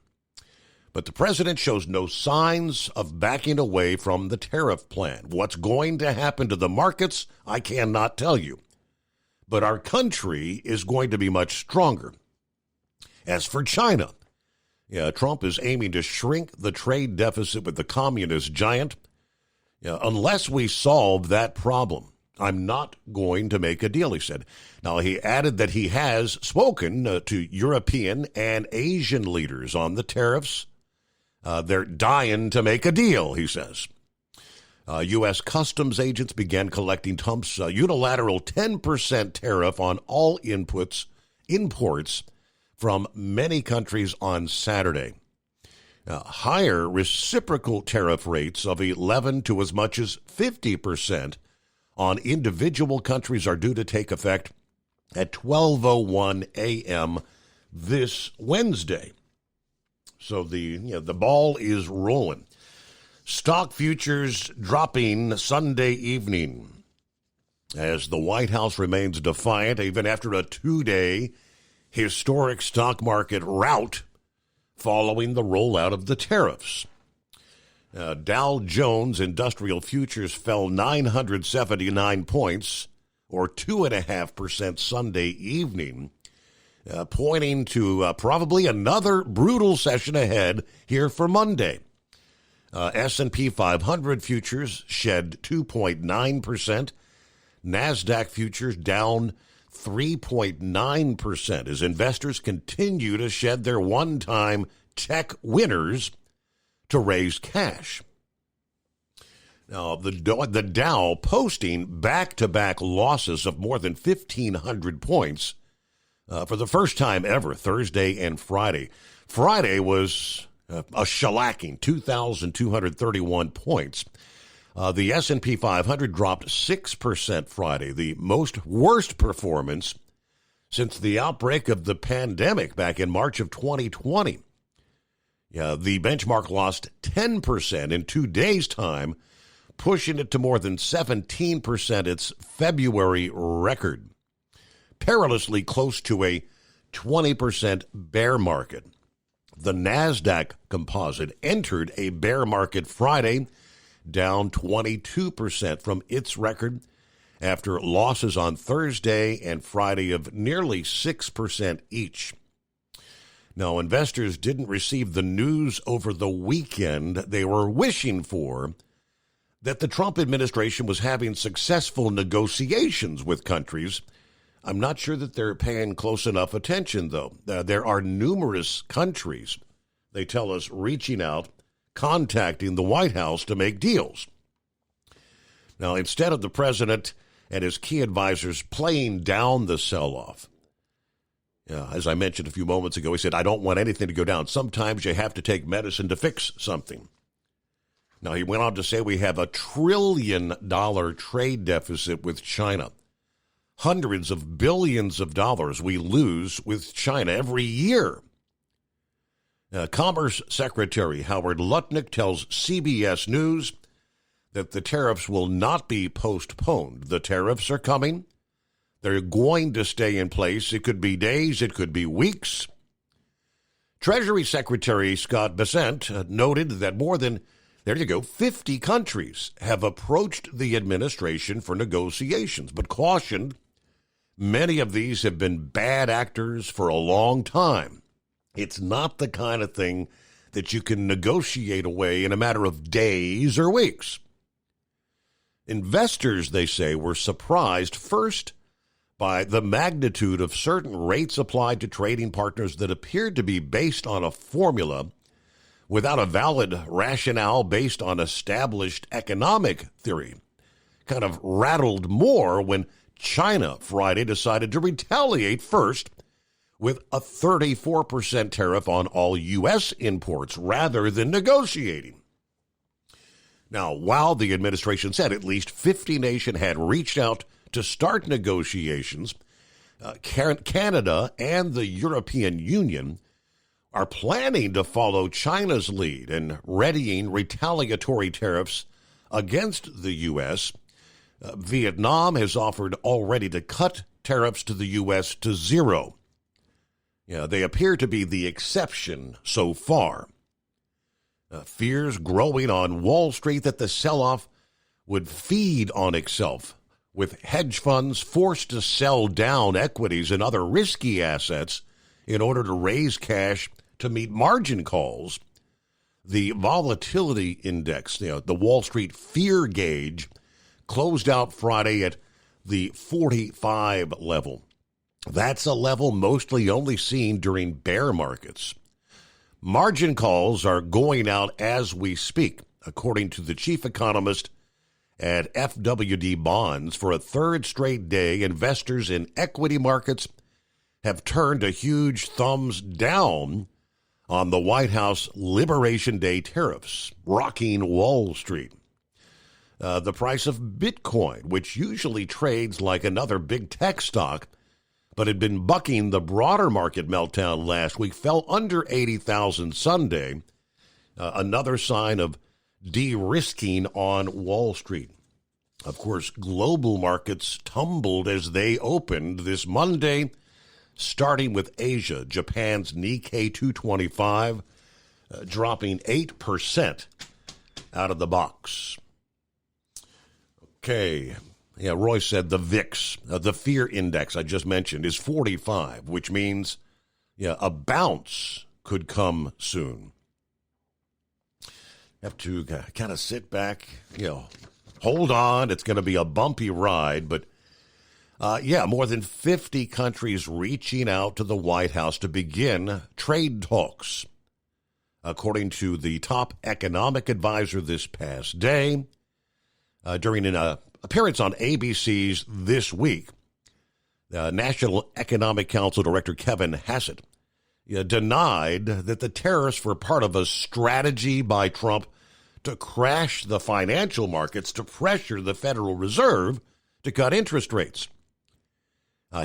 But the president shows no signs of backing away from the tariff plan. What's going to happen to the markets, I cannot tell you. But our country is going to be much stronger. As for China, Trump is aiming to shrink the trade deficit with the communist giant. Unless we solve that problem, I'm not going to make a deal, he said. Now, he added that he has spoken to European and Asian leaders on the tariffs. They're dying to make a deal, he says. U.S. customs agents began collecting Trump's unilateral 10% tariff on all imports from many countries on Saturday. Higher reciprocal tariff rates of 11 to as much as 50% on individual countries are due to take effect at 12:01 a.m. this Wednesday. So the ball is rolling. Stock futures dropping Sunday evening as the White House remains defiant even after a 2-day historic stock market rout following the rollout of the tariffs. Dow Jones Industrial Futures fell 979 points, or 2.5% Sunday evening, pointing to probably another brutal session ahead here for Monday. S&P 500 futures shed 2.9%. NASDAQ futures down 3.9% as investors continue to shed their one-time tech winners to raise cash. Now, the Dow posting back-to-back losses of more than 1,500 points for the first time ever, Thursday and Friday. Friday was a shellacking, 2,231 points. The S&P 500 dropped 6% Friday, the worst performance since the outbreak of the pandemic back in March of 2020. The benchmark lost 10% in 2 days' time, pushing it to more than 17% its February record, perilously close to a 20% bear market. The NASDAQ composite entered a bear market Friday, down 22% from its record after losses on Thursday and Friday of nearly 6% each. Now, investors didn't receive the news over the weekend they were wishing for, that the Trump administration was having successful negotiations with countries. I'm not sure that they're paying close enough attention, though. There are numerous countries, they tell us, reaching out, contacting the White House to make deals. Now, instead of the president and his key advisors playing down the sell-off, as I mentioned a few moments ago, he said, I don't want anything to go down. Sometimes you have to take medicine to fix something. Now, he went on to say we have $1 trillion trade deficit with China. Hundreds of billions of dollars we lose with China every year. Commerce Secretary Howard Lutnick tells CBS News that the tariffs will not be postponed. The tariffs are coming. They're going to stay in place. It could be days, it could be weeks. Treasury Secretary Scott Bessent noted that more than 50 countries have approached the administration for negotiations, but cautioned many of these have been bad actors for a long time. It's not the kind of thing that you can negotiate away in a matter of days or weeks. Investors, they say, were surprised first by the magnitude of certain rates applied to trading partners that appeared to be based on a formula without a valid rationale based on established economic theory. Kind of rattled more when China Friday decided to retaliate first with a 34% tariff on all U.S. imports rather than negotiating. Now, while the administration said at least 50 nations had reached out to start negotiations, Canada and the European Union are planning to follow China's lead and readying retaliatory tariffs against the U.S. Vietnam has offered already to cut tariffs to the U.S. to zero. They appear to be the exception so far. Fears growing on Wall Street that the sell-off would feed on itself, with hedge funds forced to sell down equities and other risky assets in order to raise cash to meet margin calls. The volatility index, the Wall Street fear gauge, closed out Friday at the 45 level. That's a level mostly only seen during bear markets. Margin calls are going out as we speak, according to the chief economist at FWD Bonds. For a third straight day, investors in equity markets have turned a huge thumbs down on the White House Liberation Day tariffs, rocking Wall Street. The price of Bitcoin, which usually trades like another big tech stock, but had been bucking the broader market meltdown last week, fell under 80,000 Sunday, another sign of de-risking on Wall Street. Of course, global markets tumbled as they opened this Monday, starting with Asia. Japan's Nikkei 225 dropping 8% out of the box. Okay. Yeah, Roy said the VIX, the fear index I just mentioned, is 45, which means a bounce could come soon. Have to kind of sit back, hold on. It's going to be a bumpy ride, but more than 50 countries reaching out to the White House to begin trade talks. According to the top economic advisor this past day, during an appearance on ABC's This Week, National Economic Council Director Kevin Hassett denied that the tariffs were part of a strategy by Trump to crash the financial markets to pressure the Federal Reserve to cut interest rates.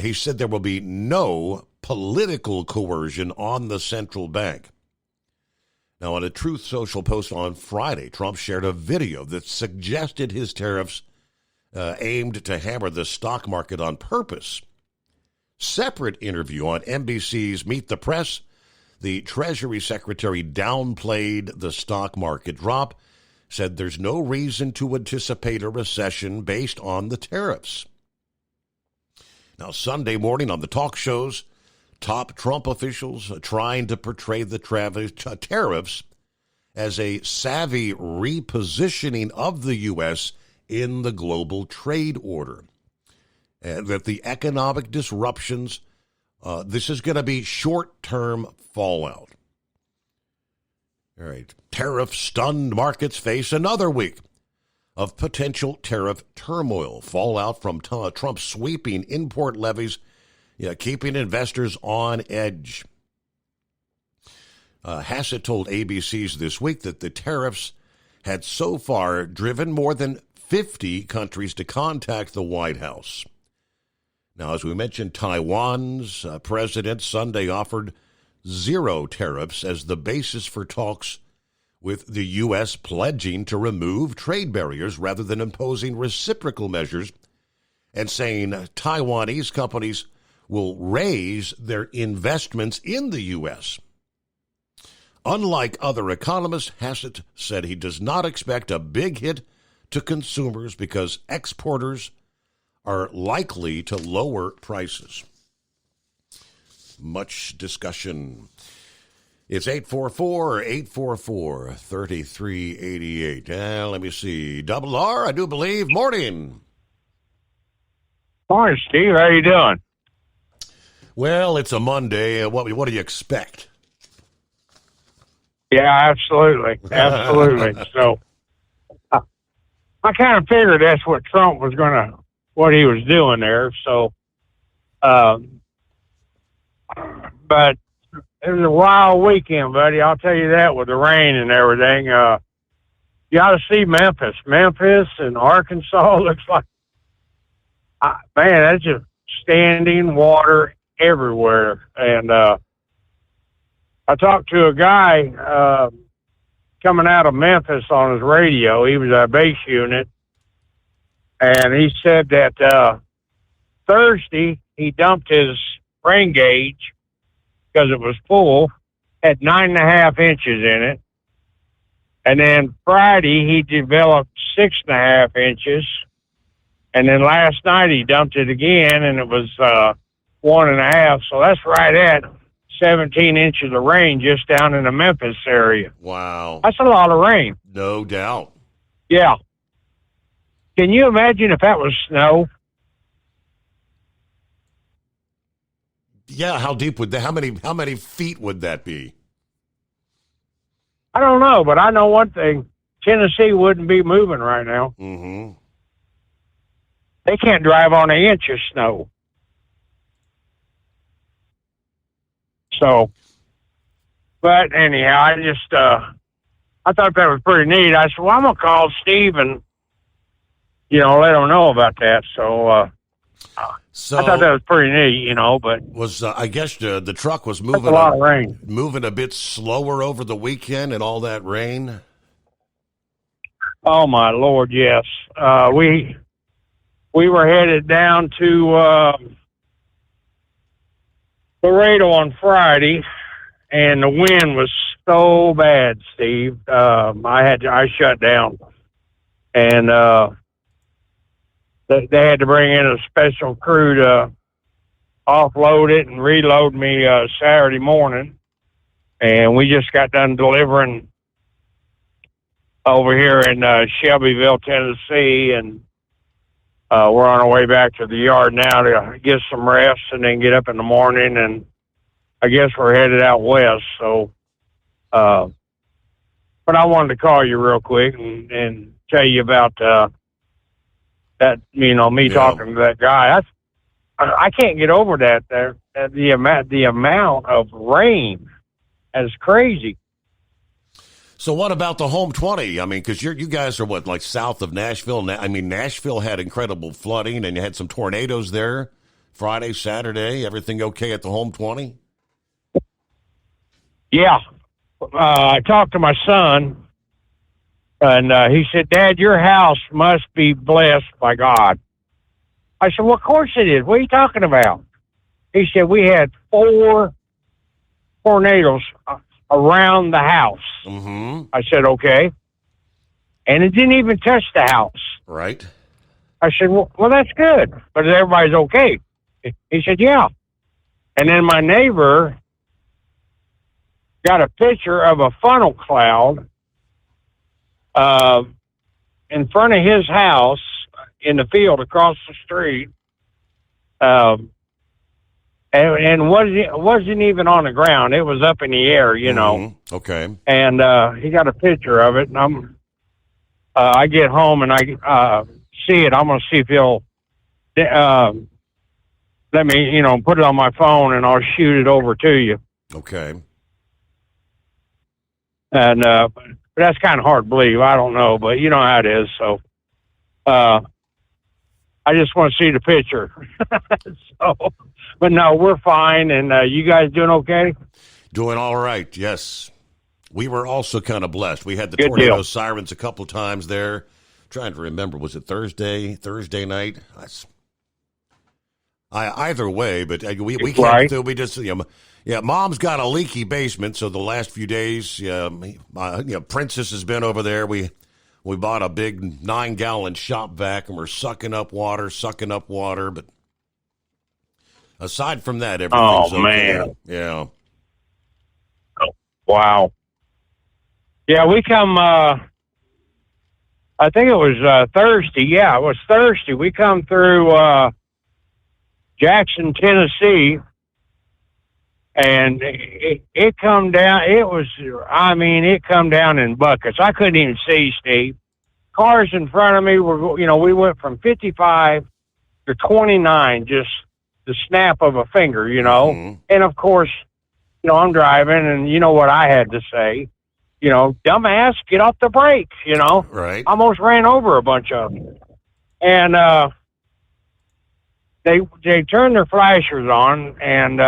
He said there will be no political coercion on the central bank. Now, on a Truth Social post on Friday, Trump shared a video that suggested his tariffs aimed to hammer the stock market on purpose. Separate interview on NBC's Meet the Press, the Treasury Secretary downplayed the stock market drop, said there's no reason to anticipate a recession based on the tariffs. Now, Sunday morning on the talk shows, top Trump officials trying to portray the tariffs as a savvy repositioning of the U.S. in the global trade order. And that the economic disruptions, this is going to be short-term fallout. All right, tariff-stunned markets face another week of potential tariff turmoil. Fallout from Trump's sweeping import levies, keeping investors on edge. Hassett told ABC's This Week that the tariffs had so far driven more than 50 countries to contact the White House. Now, as we mentioned, Taiwan's president Sunday offered zero tariffs as the basis for talks, with the U.S. pledging to remove trade barriers rather than imposing reciprocal measures and saying Taiwanese companies will raise their investments in the U.S. Unlike other economists, Hassett said he does not expect a big hit to consumers because exporters are likely to lower prices. Much discussion. It's 844-844-3388. Let me see. Double R, I do believe. Morning. Morning, Steve. How you doing? Well, it's a Monday. What do you expect? Yeah, absolutely. Absolutely. So I kind of figured that's what Trump was what he was doing there. So, but it was a wild weekend, buddy. I'll tell you that, with the rain and everything. You got to see Memphis. Memphis and Arkansas looks like, man, that's just standing water everywhere. And I talked to a guy coming out of Memphis on his radio. He was a base unit, and he said that Thursday he dumped his rain gauge because it was full, had 9.5 inches in it. And then Friday he developed 6.5 inches. And then last night he dumped it again, and it was 1.5. So that's right at 17 inches of rain just down in the Memphis area. Wow. That's a lot of rain. No doubt. Yeah. Can you imagine if that was snow? Yeah, how deep would that? How many feet would that be? I don't know, but I know one thing. Tennessee wouldn't be moving right now. Mm-hmm. They can't drive on an inch of snow. So, but anyhow, I just, I thought that was pretty neat. I said, well, I'm going to call Steve and, let him know about that. So, I thought that was pretty neat, but. Was, I guess the truck was moving a lot of rain. Moving a bit slower over the weekend and all that rain? Oh, my Lord, yes. We were headed down to, Laredo on Friday, and the wind was so bad, Steve. I shut down, and they had to bring in a special crew to offload it and reload me Saturday morning. And we just got done delivering over here in Shelbyville, Tennessee, and we're on our way back to the yard now to get some rest and then get up in the morning, and I guess we're headed out west. So, but I wanted to call you real quick and tell you about that. Me talking to that guy. I can't get over that. The amount of rain is crazy. So what about the home 20? I mean, because you guys are like south of Nashville. Nashville had incredible flooding, and you had some tornadoes there Friday, Saturday. Everything okay at the home 20? Yeah. I talked to my son, and he said, Dad, your house must be blessed by God. I said, well, of course it is. What are you talking about? He said, we had 4 tornadoes around the house. Mm-hmm. I said, okay. And it didn't even touch the house. Right. I said, well, that's good. But everybody's okay. He said, yeah. And then my neighbor got a picture of a funnel cloud in front of his house in the field across the street. And wasn't even on the ground. It was up in the air, Mm-hmm. Okay. And he got a picture of it, and I get home and I see it. I'm going to see if he'll let me, put it on my phone, and I'll shoot it over to you. Okay. And but that's kind of hard to believe. I don't know, but you know how it is. So I just want to see the picture. But no, we're fine. And you guys doing okay? Doing all right, yes. We were also kind of blessed. We had the Good tornado deal. sirens a couple times there. Trying to remember, was it Thursday night? Either way, but we can't Right. do. We just Mom's got a leaky basement, so the last few days, Princess has been over there. We bought a big 9-gallon shop vac, and we're sucking up water. But aside from that, everything's okay. Man. Yeah. Wow. Yeah, we come, I think it was Thursday. Yeah, it was Thursday. We come through Jackson, Tennessee, and it come down. It come down in buckets. I couldn't even see, Steve. Cars in front of me were, we went from 55 to 29, just the snap of a finger, And of course, I'm driving, and you know what I had to say. Dumbass, get off the brakes, Right. Almost ran over a bunch of them. And they turned their flashers on, and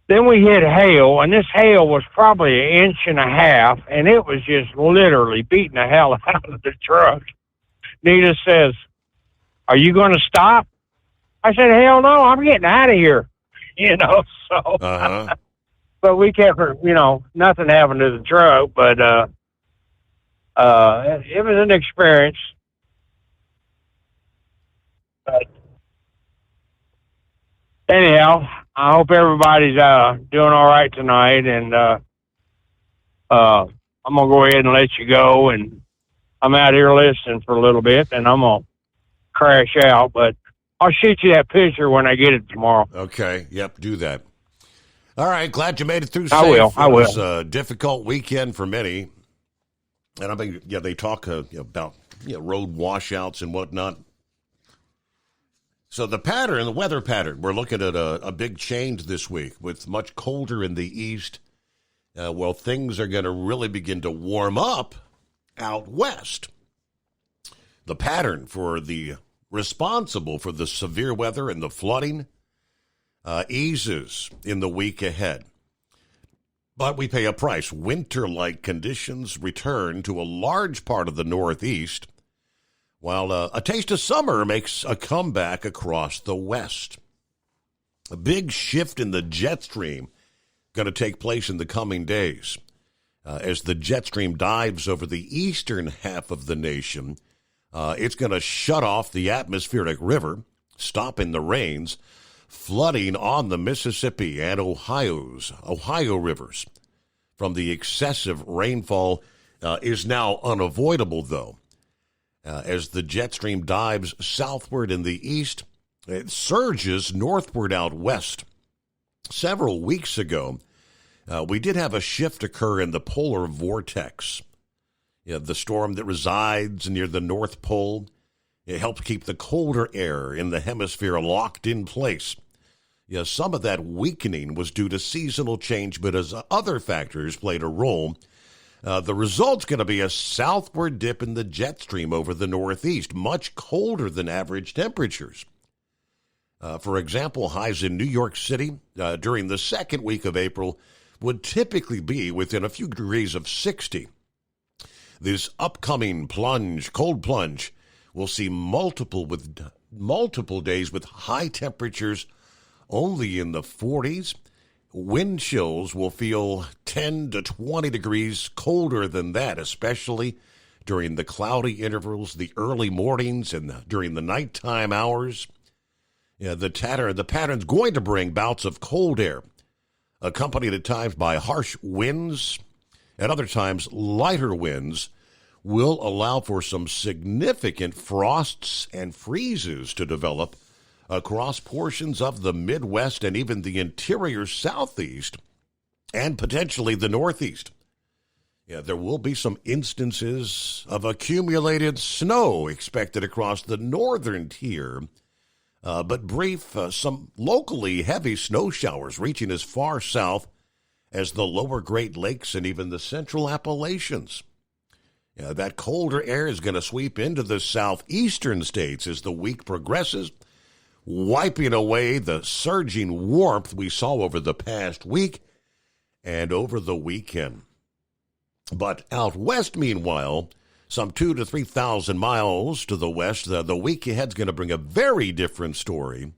then we hit hail, and this hail was probably 1.5 inches, and it was just literally beating the hell out of the truck. Nita says, "Are you going to stop?" I said, "Hell no, I'm getting out of here." So, but we kept, nothing happened to the truck, but it was an experience. But anyhow, I hope everybody's doing all right tonight, and I'm gonna go ahead and let you go, and I'm out here listening for a little bit, and I'm gonna crash out, but I'll shoot you that picture when I get it tomorrow. Okay. Yep. Do that. All right. Glad you made it through safe. I will. It was a difficult weekend for many. And I mean, they talk about road washouts and whatnot. So the weather pattern, we're looking at a big change this week with much colder in the east. Things are going to really begin to warm up out west. The pattern for the responsible for the severe weather and the flooding eases in the week ahead. But we pay a price. Winter-like conditions return to a large part of the Northeast, while a taste of summer makes a comeback across the West. A big shift in the jet stream going to take place in the coming days. As the jet stream dives over the eastern half of the nation, it's going to shut off the atmospheric river, stopping the rains, flooding on the Mississippi and Ohio rivers. From the excessive rainfall is now unavoidable, though. As the jet stream dives southward in the east, it surges northward out west. Several weeks ago, we did have a shift occur in the polar vortex. The storm that resides near the North Pole, it helps keep the colder air in the hemisphere locked in place. Some of that weakening was due to seasonal change, but as other factors played a role, the result's going to be a southward dip in the jet stream over the Northeast, much colder than average temperatures. For example, highs in New York City during the second week of April would typically be within a few degrees of 60. This upcoming cold plunge, will see multiple days with high temperatures only in the 40s. Wind chills will feel 10 to 20 degrees colder than that, especially during the cloudy intervals, the early mornings, and during the nighttime hours. The pattern's going to bring bouts of cold air, accompanied at times by harsh winds. At other times, lighter winds will allow for some significant frosts and freezes to develop across portions of the Midwest and even the interior Southeast and potentially the Northeast. There will be some instances of accumulated snow expected across the northern tier, but brief, some locally heavy snow showers reaching as far south as the lower Great Lakes and even the central Appalachians. That colder air is going to sweep into the southeastern states as the week progresses, wiping away the surging warmth we saw over the past week and over the weekend. But out west, meanwhile, some 2,000 to 3,000 miles to the west. The week ahead's going to bring a very different story.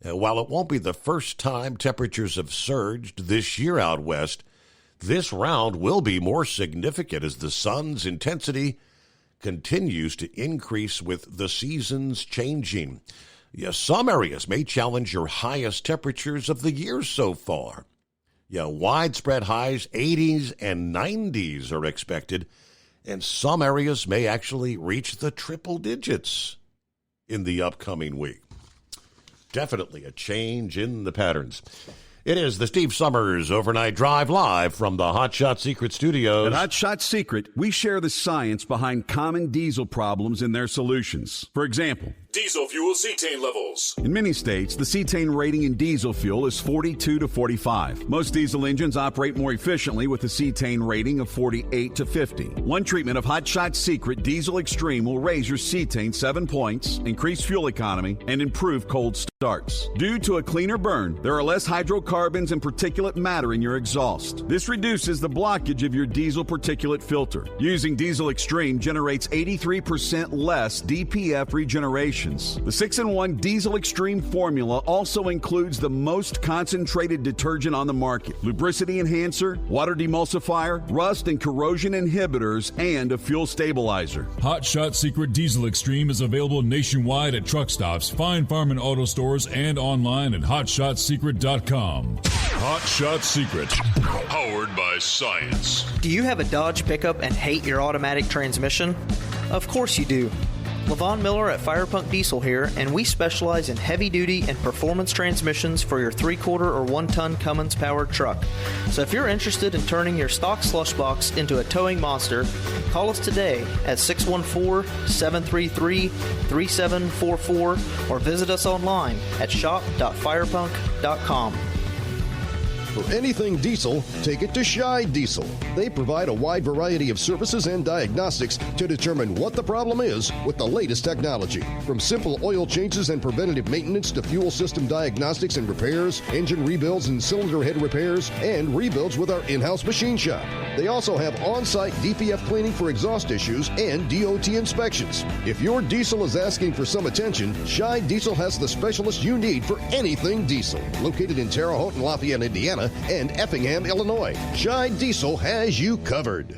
While it won't be the first time temperatures have surged this year out west, this round will be more significant as the sun's intensity continues to increase with the seasons changing. Yes, some areas may challenge your highest temperatures of the year so far. Widespread highs, 80s and 90s are expected, and some areas may actually reach the triple digits in the upcoming week. Definitely a change in the patterns. It is the Steve Summers Overnight Drive live from the Hot Shot Secret Studios. At Hot Shot Secret, we share the science behind common diesel problems and their solutions. For example, diesel fuel cetane levels. In many states, the cetane rating in diesel fuel is 42 to 45. Most diesel engines operate more efficiently with a cetane rating of 48 to 50. One treatment of Hot Shot Secret Diesel Extreme will raise your cetane 7 points, increase fuel economy, and improve cold starts. Due to a cleaner burn, there are less hydrocarbons and particulate matter in your exhaust. This reduces the blockage of your diesel particulate filter. Using Diesel Extreme generates 83% less DPF regeneration. The 6-in-1 Diesel Extreme formula also includes the most concentrated detergent on the market, lubricity enhancer, water demulsifier, rust and corrosion inhibitors, and a fuel stabilizer. Hot Shot Secret Diesel Extreme is available nationwide at truck stops, fine farm and auto stores, and online at hotshotsecret.com. Hot Shot Secret, powered by science. Do you have a Dodge pickup and hate your automatic transmission? Of course you do. Levon Miller at Firepunk Diesel here, and we specialize in heavy-duty and performance transmissions for your 3-quarter or 1-ton Cummins-powered truck. So if you're interested in turning your stock slush box into a towing monster, call us today at 614-733-3744 or visit us online at shop.firepunk.com. For anything diesel, take it to Scheid Diesel. They provide a wide variety of services and diagnostics to determine what the problem is with the latest technology. From simple oil changes and preventative maintenance to fuel system diagnostics and repairs, engine rebuilds and cylinder head repairs, and rebuilds with our in-house machine shop. They also have on-site DPF cleaning for exhaust issues and DOT inspections. If your diesel is asking for some attention, Scheid Diesel has the specialist you need for anything diesel. Located in Terre Haute and Lafayette, Indiana, and Effingham, Illinois, Scheid Diesel has you covered.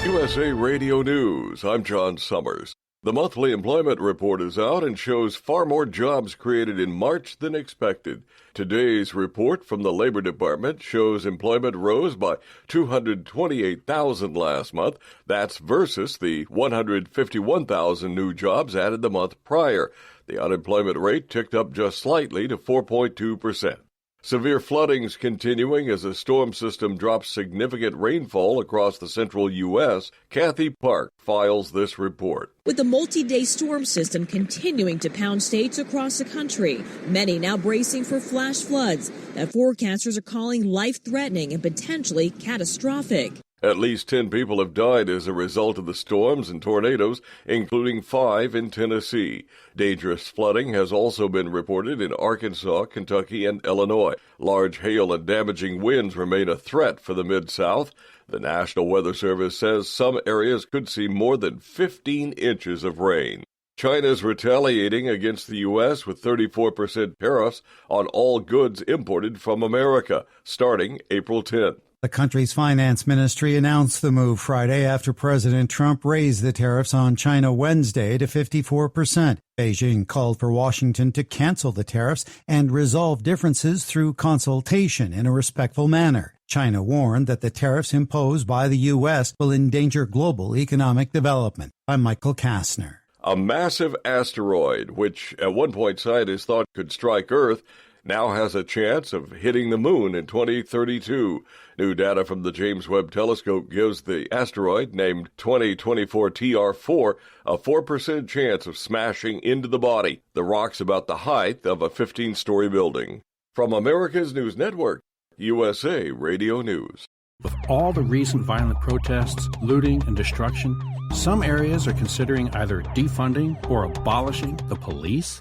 USA Radio News, I'm John Summers. The monthly employment report is out and shows far more jobs created in March than expected. Today's report from the Labor Department shows employment rose by 228,000 last month. That's versus the 151,000 new jobs added the month prior. The unemployment rate ticked up just slightly to 4.2%. Severe flooding's continuing as a storm system drops significant rainfall across the central U.S. Kathy Park files this report. With the multi-day storm system continuing to pound states across the country, many now bracing for flash floods that forecasters are calling life-threatening and potentially catastrophic. At least 10 people have died as a result of the storms and tornadoes, including 5 in Tennessee. Dangerous flooding has also been reported in Arkansas, Kentucky, and Illinois. Large hail and damaging winds remain a threat for the Mid-South. The National Weather Service says some areas could see more than 15 inches of rain. China's retaliating against the U.S. with 34% tariffs on all goods imported from America, starting April 10th. The country's finance ministry announced the move Friday after President Trump raised the tariffs on China Wednesday to 54%. Beijing called for Washington to cancel the tariffs and resolve differences through consultation in a respectful manner. China warned that the tariffs imposed by the U.S. will endanger global economic development. I'm Michael Kastner. A massive asteroid, which at one point scientists thought could strike Earth, now has a chance of hitting the moon in 2032. New data from the James Webb Telescope gives the asteroid, named 2024 TR4, a 4% chance of smashing into the body. The rock's about the height of a 15-story building. From America's News Network, USA Radio News. With all the recent violent protests, looting, and destruction, some areas are considering either defunding or abolishing the police.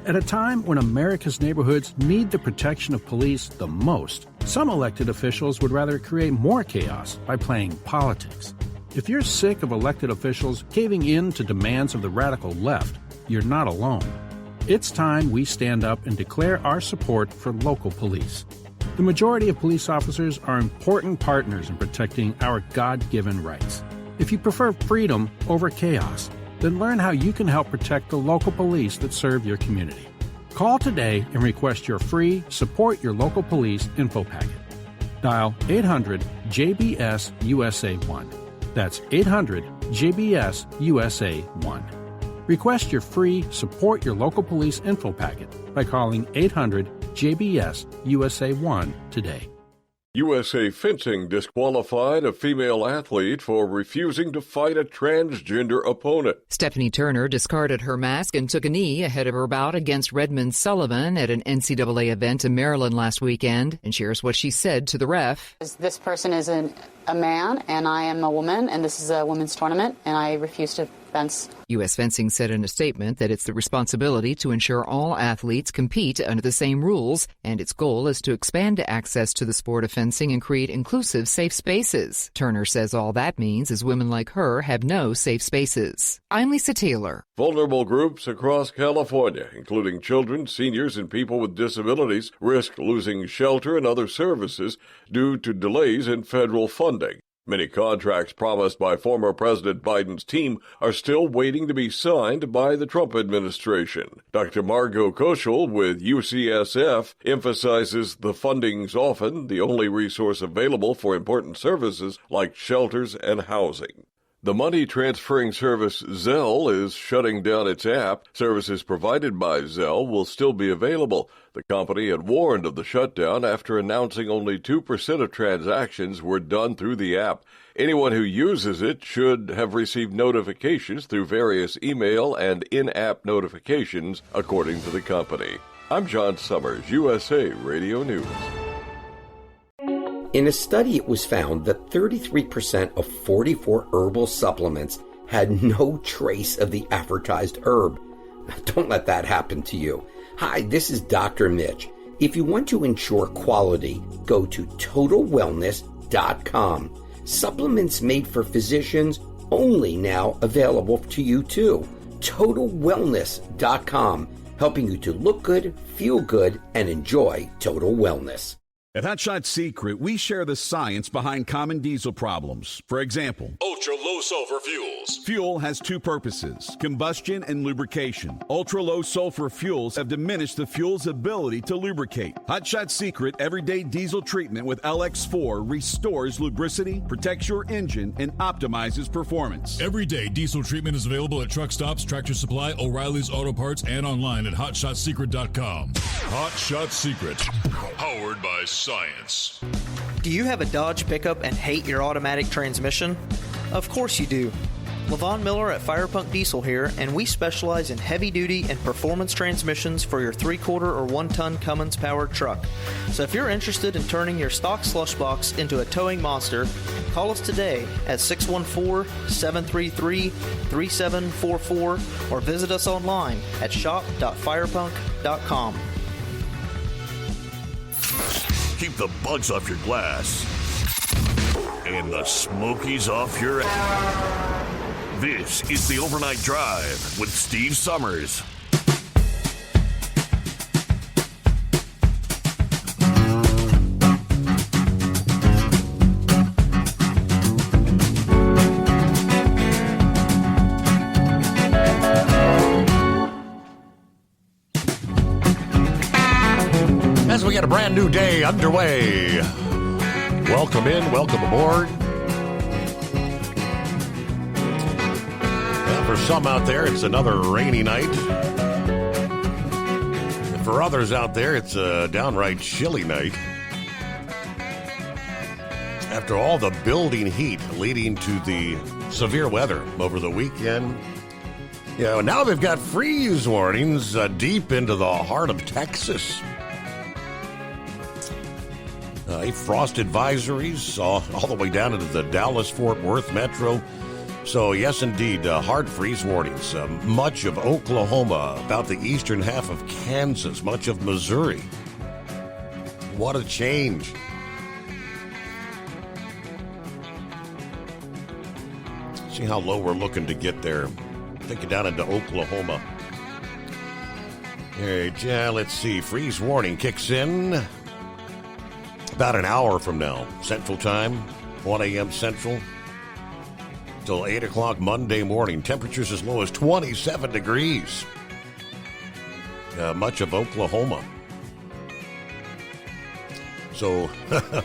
At a time when America's neighborhoods need the protection of police the most, some elected officials would rather create more chaos by playing politics. If you're sick of elected officials caving in to demands of the radical left, you're not alone. It's time we stand up and declare our support for local police. The majority of police officers are important partners in protecting our God-given rights. If you prefer freedom over chaos, then learn how you can help protect the local police that serve your community. Call today and request your free Support Your Local Police info packet. Dial 800-JBS-USA-1. That's 800-JBS-USA-1. Request your free Support Your Local Police info packet by calling 800-JBS-USA-1 today. USA Fencing disqualified a female athlete for refusing to fight a transgender opponent. Stephanie Turner discarded her mask and took a knee ahead of her bout against Redmond Sullivan at an NCAA event in Maryland last weekend, and shares what she said to the ref. This person is a man, and I am a woman, and this is a women's tournament, and I refuse to fence. U.S. Fencing said in a statement that it's the responsibility to ensure all athletes compete under the same rules, and its goal is to expand access to the sport of fencing and create inclusive, safe spaces. Turner says all that means is women like her have no safe spaces. I'm Lisa Taylor. Vulnerable groups across California, including children, seniors, and people with disabilities, risk losing shelter and other services due to delays in federal funding. Many contracts promised by former President Biden's team are still waiting to be signed by the Trump administration. Dr. Margot Koschel with UCSF emphasizes the funding's often the only resource available for important services like shelters and housing. The money transferring service Zelle is shutting down its app. Services provided by Zelle will still be available. The company had warned of the shutdown after announcing only 2% of transactions were done through the app. Anyone who uses it should have received notifications through various email and in-app notifications, according to the company. I'm John Summers, USA Radio News. In a study, it was found that 33% of 44 herbal supplements had no trace of the advertised herb. Don't let that happen to you. Hi, this is Dr. Mitch. If you want to ensure quality, go to TotalWellness.com. Supplements made for physicians only now available to you too. TotalWellness.com, helping you to look good, feel good, and enjoy total wellness. At Hot Shot Secret, we share the science behind common diesel problems. For example, ultra-low sulfur fuels. Fuel has two purposes, combustion and lubrication. Ultra-low sulfur fuels have diminished the fuel's ability to lubricate. Hot Shot Secret Everyday Diesel Treatment with LX4 restores lubricity, protects your engine, and optimizes performance. Everyday Diesel Treatment is available at truck stops, Tractor Supply, O'Reilly's Auto Parts, and online at HotShotSecret.com. Hot Shot Secret, powered by science. Do you have a Dodge pickup and hate your automatic transmission? Of course you do. Levon Miller at Firepunk Diesel here, and we specialize in heavy-duty and performance transmissions for your 3-quarter or 1-ton Cummins-powered truck. So if you're interested in turning your stock slush box into a towing monster, call us today at 614-733-3744 or visit us online at shop.firepunk.com. Keep the bugs off your glass and the smokies off your ass. This is the Overnight Drive with Steve Summers. As we get a brand new day underway, welcome in, welcome aboard. Well, for some out there, it's another rainy night. And for others out there, it's a downright chilly night. After all the building heat leading to the severe weather over the weekend, you know, now they've got freeze warnings deep into the heart of Texas. Frost advisories all the way down into the Dallas-Fort Worth metro So, yes, indeed, hard freeze warnings. Much of Oklahoma, about the eastern half of Kansas, much of Missouri. What a change. See how low we're looking to get there. Take it down into Oklahoma. All right, let's see. Freeze warning kicks in about an hour from now. Central Time, 1 a.m. Central. Till 8 o'clock Monday morning. Temperatures as low as 27 degrees. Much of Oklahoma. So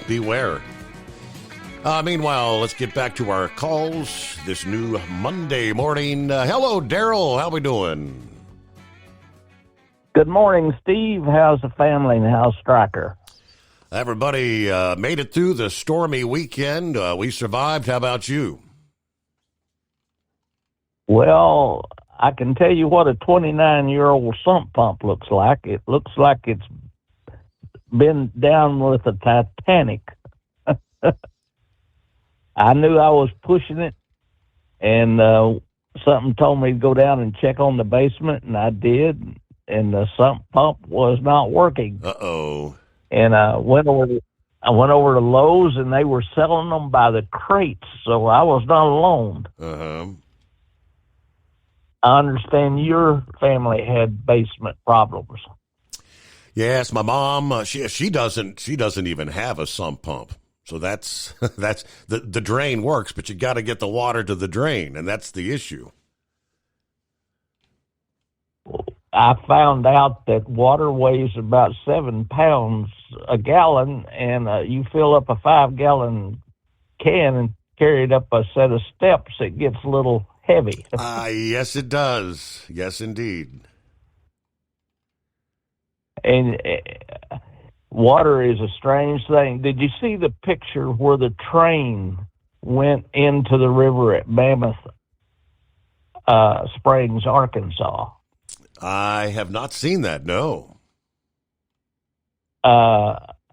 beware. Meanwhile, let's get back to our calls this new Monday morning. Hello, Daryl. How we doing? Good morning, Steve. How's the family and how's Stryker? Everybody made it through the stormy weekend. We survived. How about you? Well, I can tell you what a 29-year-old sump pump looks like. It looks like it's been down with the Titanic. I knew I was pushing it, and something told me to go down and check on the basement, and I did, and the sump pump was not working. Uh-oh. And I went over to Lowe's, and they were selling them by the crates, so I was not alone. Uh-huh. I understand your family had basement problems. Yes, my mom, she doesn't even have a sump pump. So that's the drain works, but you got to get the water to the drain, and that's the issue. I found out that water weighs about 7 pounds a gallon, and you fill up a 5-gallon can and carry it up a set of steps, it gets a little heavy. Yes, it does. Yes, indeed. And water is a strange thing. Did you see the picture where the train went into the river at Mammoth Springs, Arkansas? I have not seen that, no.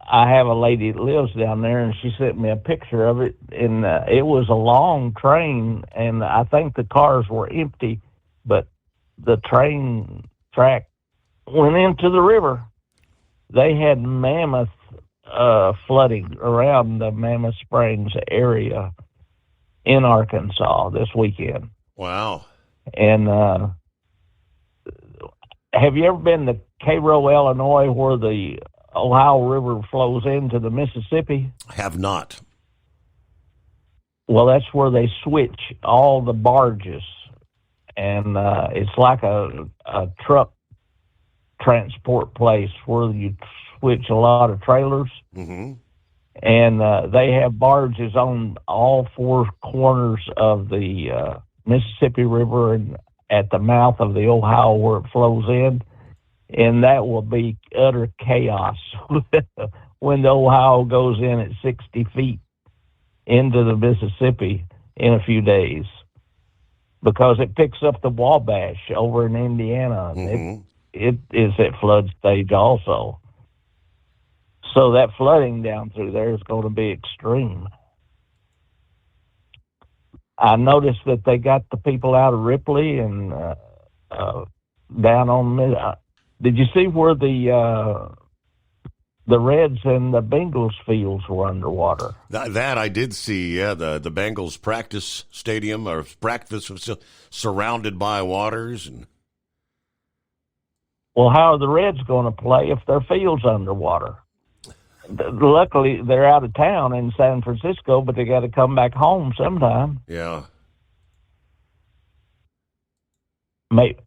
I have a lady that lives down there, and she sent me a picture of it, and it was a long train, and I think the cars were empty, but the train track went into the river. They had mammoth flooding around the Mammoth Springs area in Arkansas this weekend. Wow. And have you ever been to Cairo, Illinois, where the Ohio River flows into the Mississippi? Have not. Well, that's where they switch all the barges, and it's like a truck transport place where you switch a lot of trailers. Mm-hmm. And they have barges on all four corners of the Mississippi River and at the mouth of the Ohio where it flows in. And that will be utter chaos when the Ohio goes in at 60 feet into the Mississippi in a few days, because it picks up the Wabash over in Indiana. Mm-hmm. It is at flood stage also. So that flooding down through there is going to be extreme. I noticed that they got the people out of Ripley and down on. Did you see where the Reds and the Bengals fields were underwater? That I did see. Yeah, the Bengals practice stadium or practice was surrounded by waters. And well, how are the Reds going to play if their field's underwater? Luckily, they're out of town in San Francisco, but they got to come back home sometime. Yeah.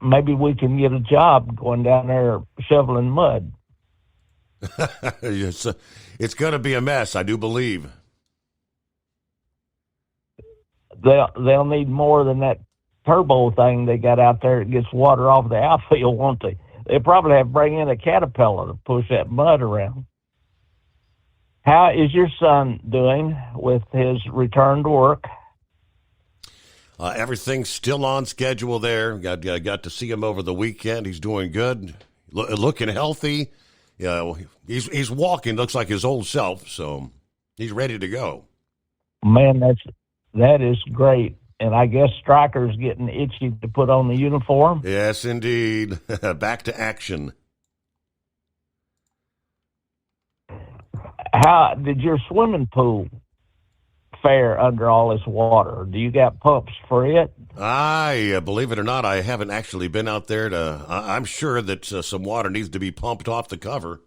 Maybe we can get a job going down there shoveling mud. It's going to be a mess, I do believe. They'll need more than that turbo thing they got out there that gets water off the outfield, won't they? They'll probably have to bring in a Caterpillar to push that mud around. How is your son doing with his return to work? Everything's still on schedule there. Got to see him over the weekend. He's doing good, looking healthy. Yeah, he's walking. Looks like his old self. So he's ready to go. Man, that is great. And I guess Stryker's getting itchy to put on the uniform. Yes, indeed. Back to action. How did your swimming pool fare under all this water? Do you got pumps for it? Believe it or not, I haven't actually been out there to. I'm sure that some water needs to be pumped off the cover.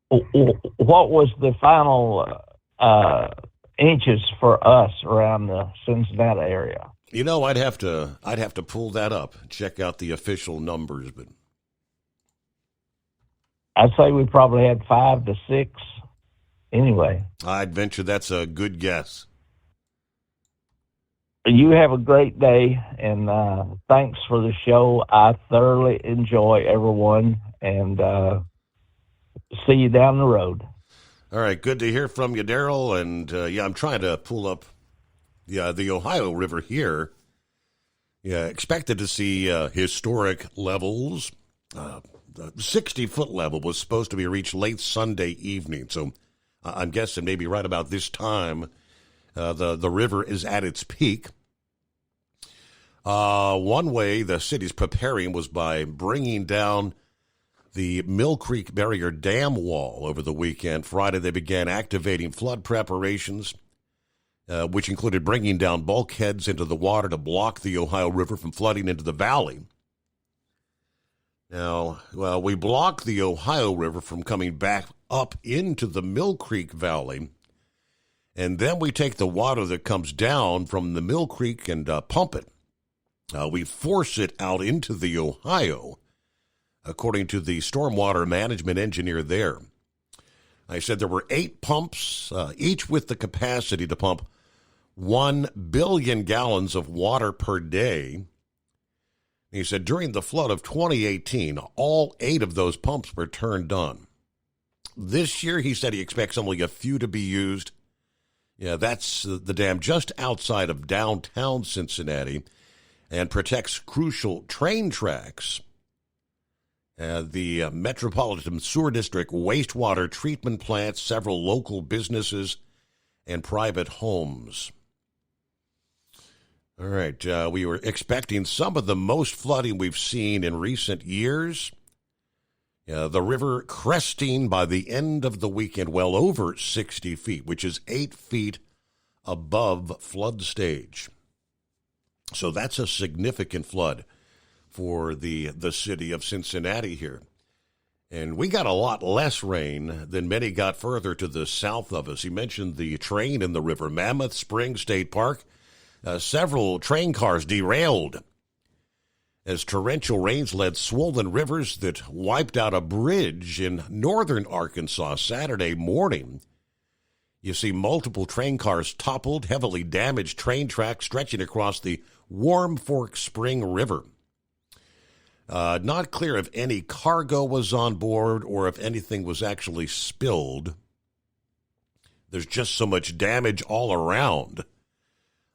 What was the final inches for us around the Cincinnati area? You know, I'd have to pull that up, check out the official numbers, but I'd say we probably had 5 to 6. Anyway, I'd venture that's a good guess. You have a great day, and thanks for the show. I thoroughly enjoy everyone, and see you down the road. All right, good to hear from you, Daryl. And I'm trying to pull up the Ohio River here. Yeah, expected to see historic levels. The 60-foot level was supposed to be reached late Sunday evening, so I'm guessing maybe right about this time the river is at its peak. One way the city's preparing was by bringing down the Mill Creek Barrier Dam wall over the weekend. Friday, they began activating flood preparations, which included bringing down bulkheads into the water to block the Ohio River from flooding into the valley. Now, we block the Ohio River from coming back up into the Mill Creek Valley, and then we take the water that comes down from the Mill Creek and pump it. We force it out into the Ohio, according to the stormwater management engineer there. I said there were 8 pumps, each with the capacity to pump 1 billion gallons of water per day. He said during the flood of 2018, all 8 of those pumps were turned on. This year, he said he expects only a few to be used. Yeah, that's the dam just outside of downtown Cincinnati and protects crucial train tracks. The Metropolitan Sewer District wastewater treatment plants, several local businesses, and private homes. All right, we were expecting some of the most flooding we've seen in recent years. The river cresting by the end of the weekend well over 60 feet, which is 8 feet above flood stage. So that's a significant flood for the city of Cincinnati here. And we got a lot less rain than many got further to the south of us. He mentioned the train in the river, Mammoth Spring State Park. Several train cars derailed as torrential rains led swollen rivers that wiped out a bridge in northern Arkansas Saturday morning. You see multiple train cars toppled, heavily damaged train tracks stretching across the Warm Fork Spring River. Not clear if any cargo was on board or if anything was actually spilled. There's just so much damage all around,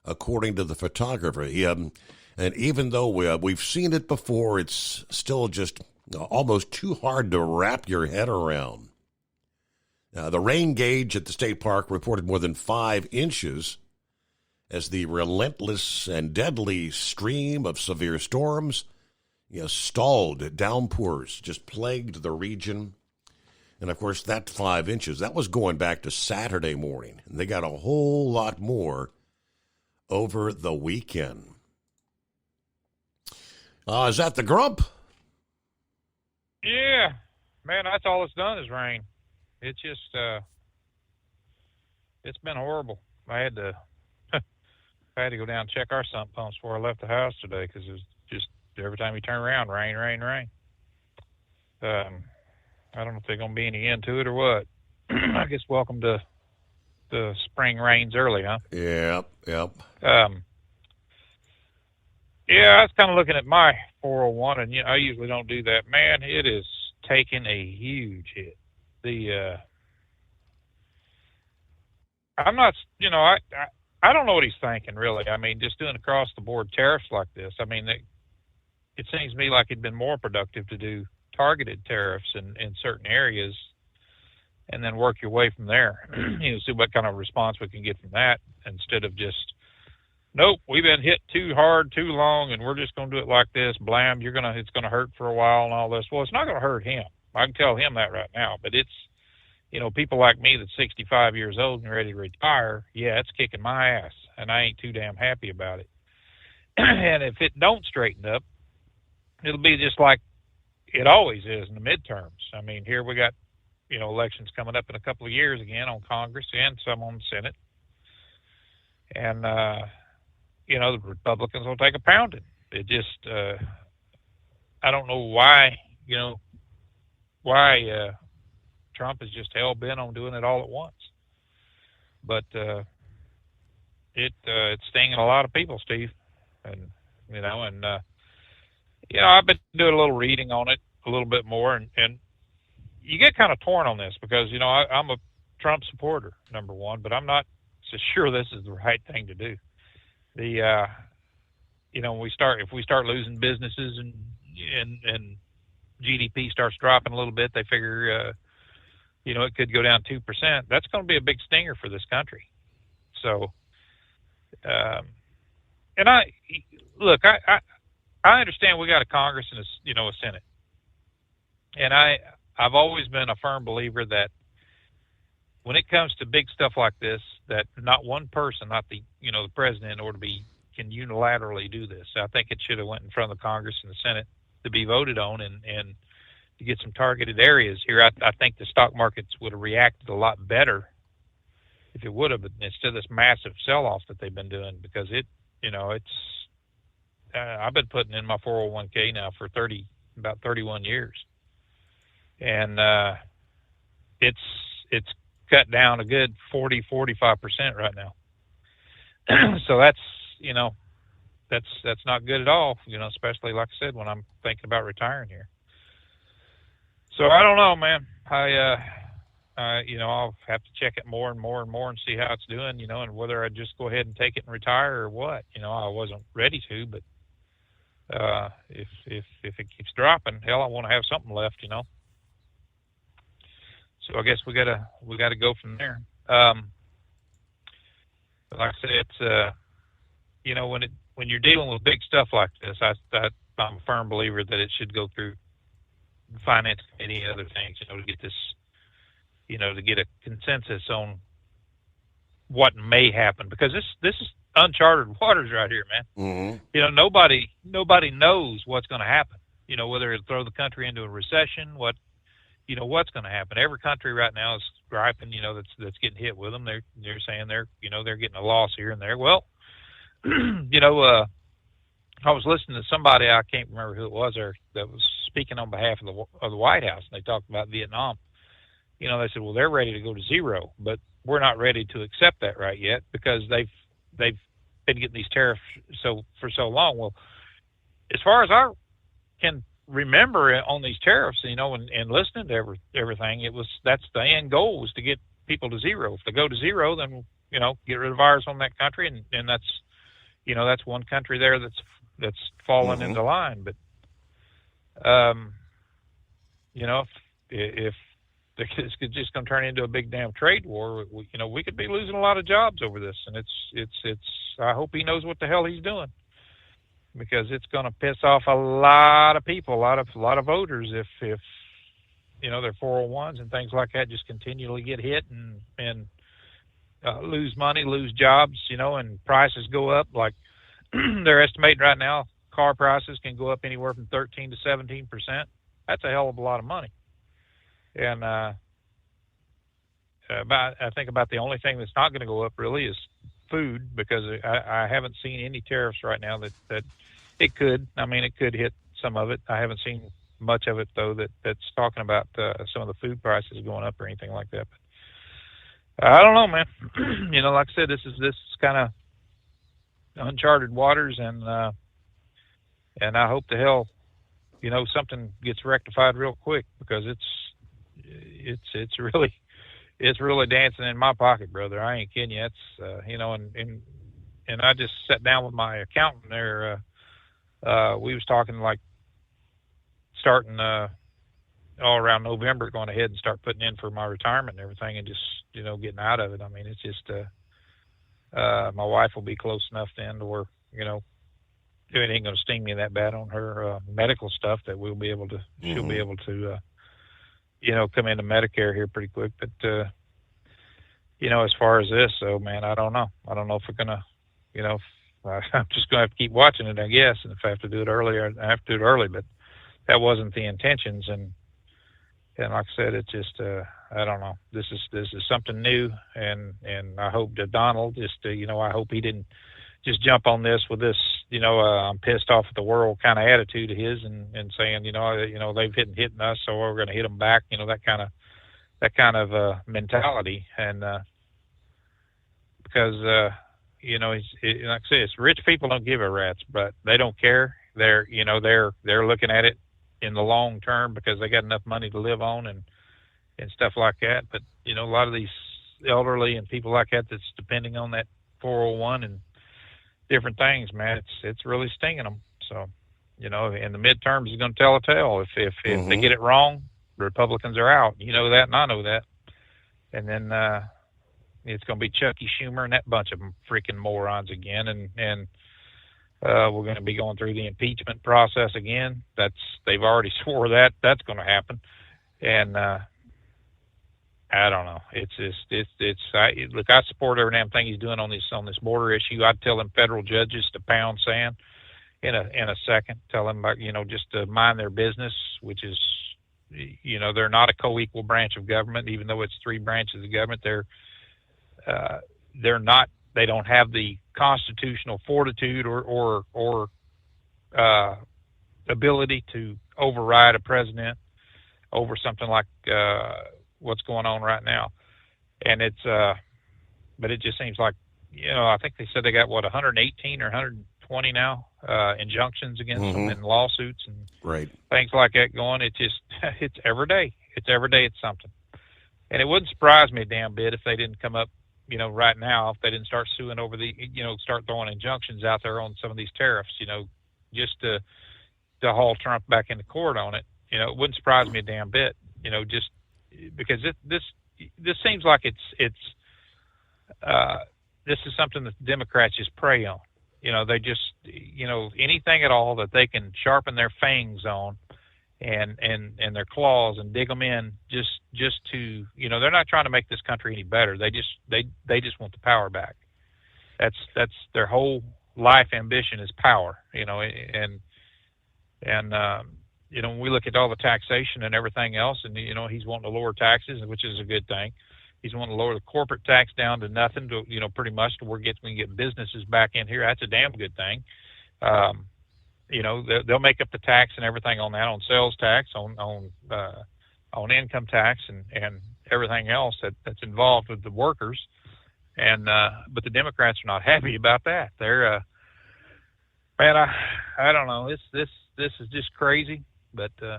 according to the photographer. And even though we've seen it before, it's still just almost too hard to wrap your head around. The rain gauge at the state park reported more than 5 inches as the relentless and deadly stream of severe storms, stalled downpours just plagued the region. And, of course, that 5 inches, that was going back to Saturday morning. And they got a whole lot more over the weekend. Is that the grump? Yeah. Man, that's all it's done is rain. It's just, it's been horrible. I had to go down and check our sump pumps before I left the house today because it was just every time you turn around, rain. I don't know if there's going to be any end to it or what. I guess welcome to the spring rains early, huh? Yep. Yeah, I was kind of looking at my 401, and I usually don't do that. Man, it is taking a huge hit. I'm not, I don't know what he's thinking, really. I mean, just doing across-the-board tariffs like this, I mean, it seems to me like it'd been more productive to do targeted tariffs in certain areas and then work your way from there. See what kind of response we can get from that, instead of just, nope, we've been hit too hard, too long, and we're just going to do it like this. Blam, it's going to hurt for a while and all this. Well, it's not going to hurt him. I can tell him that right now. But it's, people like me that's 65 years old and ready to retire, yeah, it's kicking my ass, and I ain't too damn happy about it. And if it don't straighten up, it'll be just like it always is in the midterms. I mean, here we got, elections coming up in a couple of years again on Congress and some on the Senate. And, the Republicans will take a pounding. It just, I don't know why, Trump is just hell-bent on doing it all at once. But it's stinging a lot of people, Steve. And, I've been doing a little reading on it a little bit more, and you get kind of torn on this because, I'm a Trump supporter, number one, but I'm not so sure this is the right thing to do. If we start losing businesses and GDP starts dropping a little bit, they figure, it could go down 2%. That's going to be a big stinger for this country. So, and I understand we got a Congress and a Senate, and I've always been a firm believer that when it comes to big stuff like this, that not one person, not the president, can unilaterally do this. I think it should have went in front of the Congress and the Senate to be voted on and to get some targeted areas here. I think the stock markets would have reacted a lot better if it would have, instead of this massive sell-off that they've been doing, because I've been putting in my 401k now for about 31 years. And it's cut down a good 40-45% right now. So that's not good at all, especially like I said, when I'm thinking about retiring here. So I don't know, man. I'll have to check it more and more and more and see how it's doing, and whether I just go ahead and take it and retire or what. I wasn't ready to, but if it keeps dropping, hell, I want to have something left, So I guess we gotta go from there. But like I said, it's when you're dealing with big stuff like this, I'm a firm believer that it should go through the finance committee and other things, to get this, to get a consensus on what may happen, because this is uncharted waters right here, man. Mm-hmm. Nobody knows what's going to happen. Whether it'll throw the country into a recession, what's going to happen. Every country right now is griping, that's getting hit with them. They're saying they're getting a loss here and there. Well, I was listening to somebody, I can't remember who it was, that was speaking on behalf of the White House, and they talked about Vietnam. They said, well, they're ready to go to zero, but we're not ready to accept that right yet because they've been getting these tariffs for so long. Well, as far as I can remember on these tariffs, and listening to everything, that's the end goal, was to get people to zero. If they go to zero, then get rid of ours on that country, and that's one country there that's fallen into line. But if this could just come turn into a big damn trade war, we could be losing a lot of jobs over this, and it's I hope he knows what the hell he's doing, because it's going to piss off a lot of people, a lot of voters if their 401s and things like that just continually get hit and lose money, lose jobs, and prices go up. Like they're estimating right now, car prices can go up anywhere from 13 to 17%. That's a hell of a lot of money. And I think about the only thing that's not going to go up really is food, because I haven't seen any tariffs right now that it could. I mean, it could hit some of it. I haven't seen much of it, though, that's talking about some of the food prices going up or anything like that. But I don't know, man. Like I said, this is kind of uncharted waters, and I hope to hell, something gets rectified real quick, because it's really dancing in my pocket, brother. I ain't kidding you. It's and I just sat down with my accountant there. We was talking like starting all around November going ahead and start putting in for my retirement and everything, and just getting out of it. I mean, it's just my wife will be close enough then to where it ain't going to sting me that bad on her medical stuff that we'll be able to. Mm-hmm. She'll be able to come into Medicare here pretty quick. But as far as this, so man, I don't know if we're gonna I'm just gonna have to keep watching it, I guess, and if I have to do it earlier, I have to do it early. But that wasn't the intentions, and like I said, it's just I don't know. This is something new, and I hope that Donald I hope he didn't just jump on this with this I'm pissed off at the world kind of attitude of his, and saying they've hitting us, so we're going to hit them back. That kind of mentality, and because like I say, it's rich people don't give a rat's, but they don't care. They're looking at it in the long term because they got enough money to live on and stuff like that. But a lot of these elderly and people like that that's depending on that 401 and different things, man, it's really stinging them. So and the midterms is going to tell a tale. If they get it wrong, the Republicans are out. You know that, and I know that. And then it's going to be Chucky Schumer and that bunch of freaking morons again, and we're going to be going through the impeachment process again. They've already swore that's going to happen, and I don't know. Look, I support every damn thing he's doing on this border issue. I'd tell them federal judges to pound sand in a second. Tell them about just to mind their business, which is they're not a co-equal branch of government, even though it's three branches of government. They're not. They don't have the constitutional fortitude or ability to override a president over something like what's going on right now. And it's but it just seems like I think they said they got 118 or 120 now injunctions against them and lawsuits and things like that going. It's every day. It's something. And it wouldn't surprise me a damn bit if they didn't come up right now, if they didn't start suing over start throwing injunctions out there on some of these tariffs, just to haul Trump back into court on it. It wouldn't surprise me a damn bit, just because this seems like it's this is something that the Democrats just prey on. They just, anything at all that they can sharpen their fangs on and their claws and dig them in just to, they're not trying to make this country any better. They just want the power back. That's their whole life ambition is power, and when we look at all the taxation and everything else, and he's wanting to lower taxes, which is a good thing. He's wanting to lower the corporate tax down to nothing, to pretty much to where we can get businesses back in here. That's a damn good thing. They'll make up the tax and everything on that, on sales tax, on income tax, and everything else that's involved with the workers. And but the Democrats are not happy about that. They're man, I don't know. This is just crazy. But I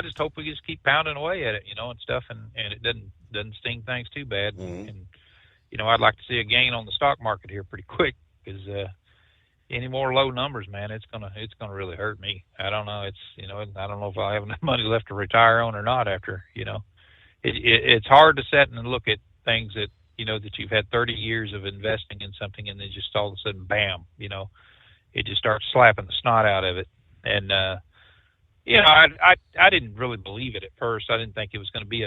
just hope we just keep pounding away at it, and stuff, and it doesn't sting things too bad. And I'd like to see a gain on the stock market here pretty quick, because any more low numbers, man, it's gonna really hurt me. I don't know. I don't know if I have enough money left to retire on or not after. It's hard to sit and look at things that that you've had 30 years of investing in something, and then just all of a sudden, bam, it just starts slapping the snot out of it. And I didn't really believe it at first. I didn't think it was going to be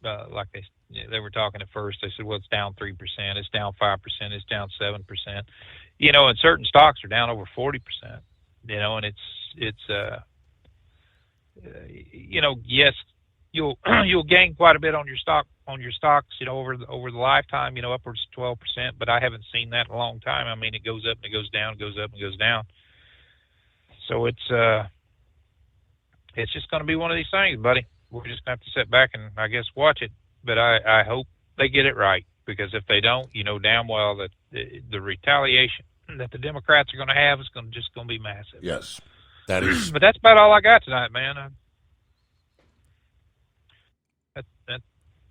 like they were talking at first. They said, well, it's down 3%, it's down 5%, it's down 7%. And certain stocks are down over 40%. And it's yes, you'll gain quite a bit on your stocks, over the lifetime, upwards of 12%. But I haven't seen that in a long time. I mean, it goes up and it goes down, goes up and goes down. So it's just going to be one of these things, buddy. We're just going to have to sit back and, I guess, watch it. But I hope they get it right, because if they don't, damn well that the retaliation that the Democrats are going to have is going to be massive. Yes, that is. But that's about all I got tonight, man.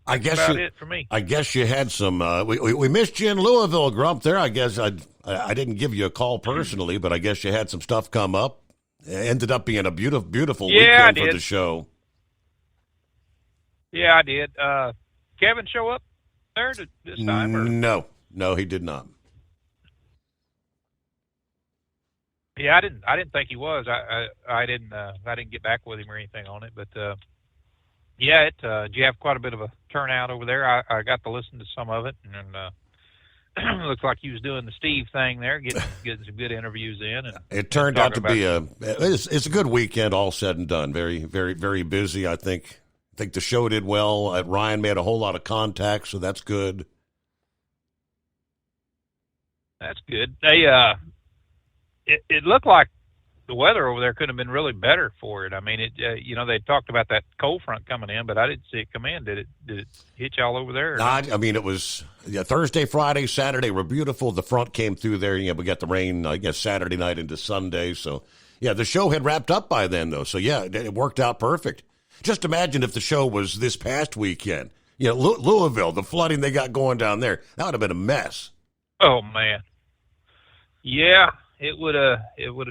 I guess about it for me. I guess you had some. We missed you in Louisville, Grump. There, I guess I didn't give you a call personally, but I guess you had some stuff come up. It ended up being a beautiful Yeah, weekend for the show. Yeah, I did. Kevin show up there this time? Or? No, he did not. Yeah, I didn't think he was. I didn't get back with him or anything on it, but yeah, did you have quite a bit of a turnout over there? I got to listen to some of it, and looks like he was doing the Steve thing there, getting some good interviews in. And it turned out to be it's a good weekend, all said and done. Very, very, very busy. I think the show did well. Ryan made a whole lot of contacts, so that's good. That's good. They it looked like the weather over there could have been really better for it. I mean, they talked about that cold front coming in, but I didn't see it come in. Did it hit y'all over there? I mean, it was Thursday, Friday, Saturday were beautiful. The front came through there. We got the rain, I guess, Saturday night into Sunday. So, yeah, the show had wrapped up by then, though. So, yeah, it worked out perfect. Just imagine if the show was this past weekend. Louisville, the flooding they got going down there, that would have been a mess. Oh, man. Yeah. It would have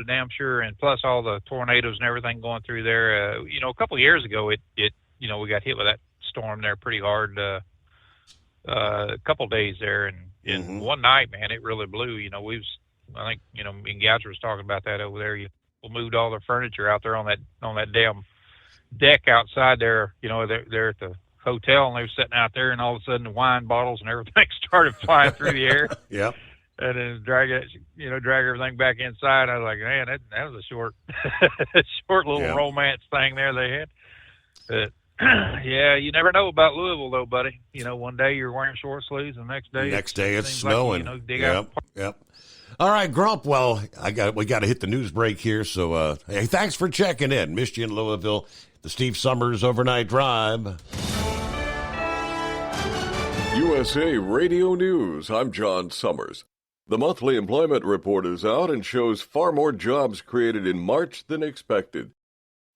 damn sure, and plus all the tornadoes and everything going through there. A couple of years ago, we got hit with that storm there pretty hard. A couple of days there, and one night, man, it really blew. I think me and Goucher was talking about that over there. We moved all their furniture out there on that damn deck outside there. They're at the hotel, and they were sitting out there, and all of a sudden the wine bottles and everything started flying through the air. Yep. And then drag everything back inside. I was like, man, that was a short little romance thing there they had. But yeah, you never know about Louisville though, buddy. One day you're wearing short sleeves, and the next day it's snowing. Like, Yep. All right, Grump. Well, we got to hit the news break here. So, hey, thanks for checking in. Missed you in Louisville. The Steve Summers Overnight Drive. USA Radio News. I'm John Summers. The monthly employment report is out and shows far more jobs created in March than expected.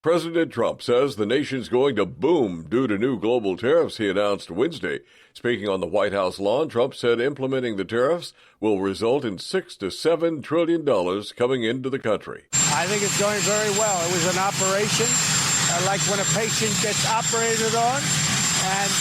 President Trump says the nation's going to boom due to new global tariffs he announced Wednesday. Speaking on the White House lawn, Trump said implementing the tariffs will result in $6 to $7 trillion coming into the country. I think it's going very well. It was an operation like when a patient gets operated on, and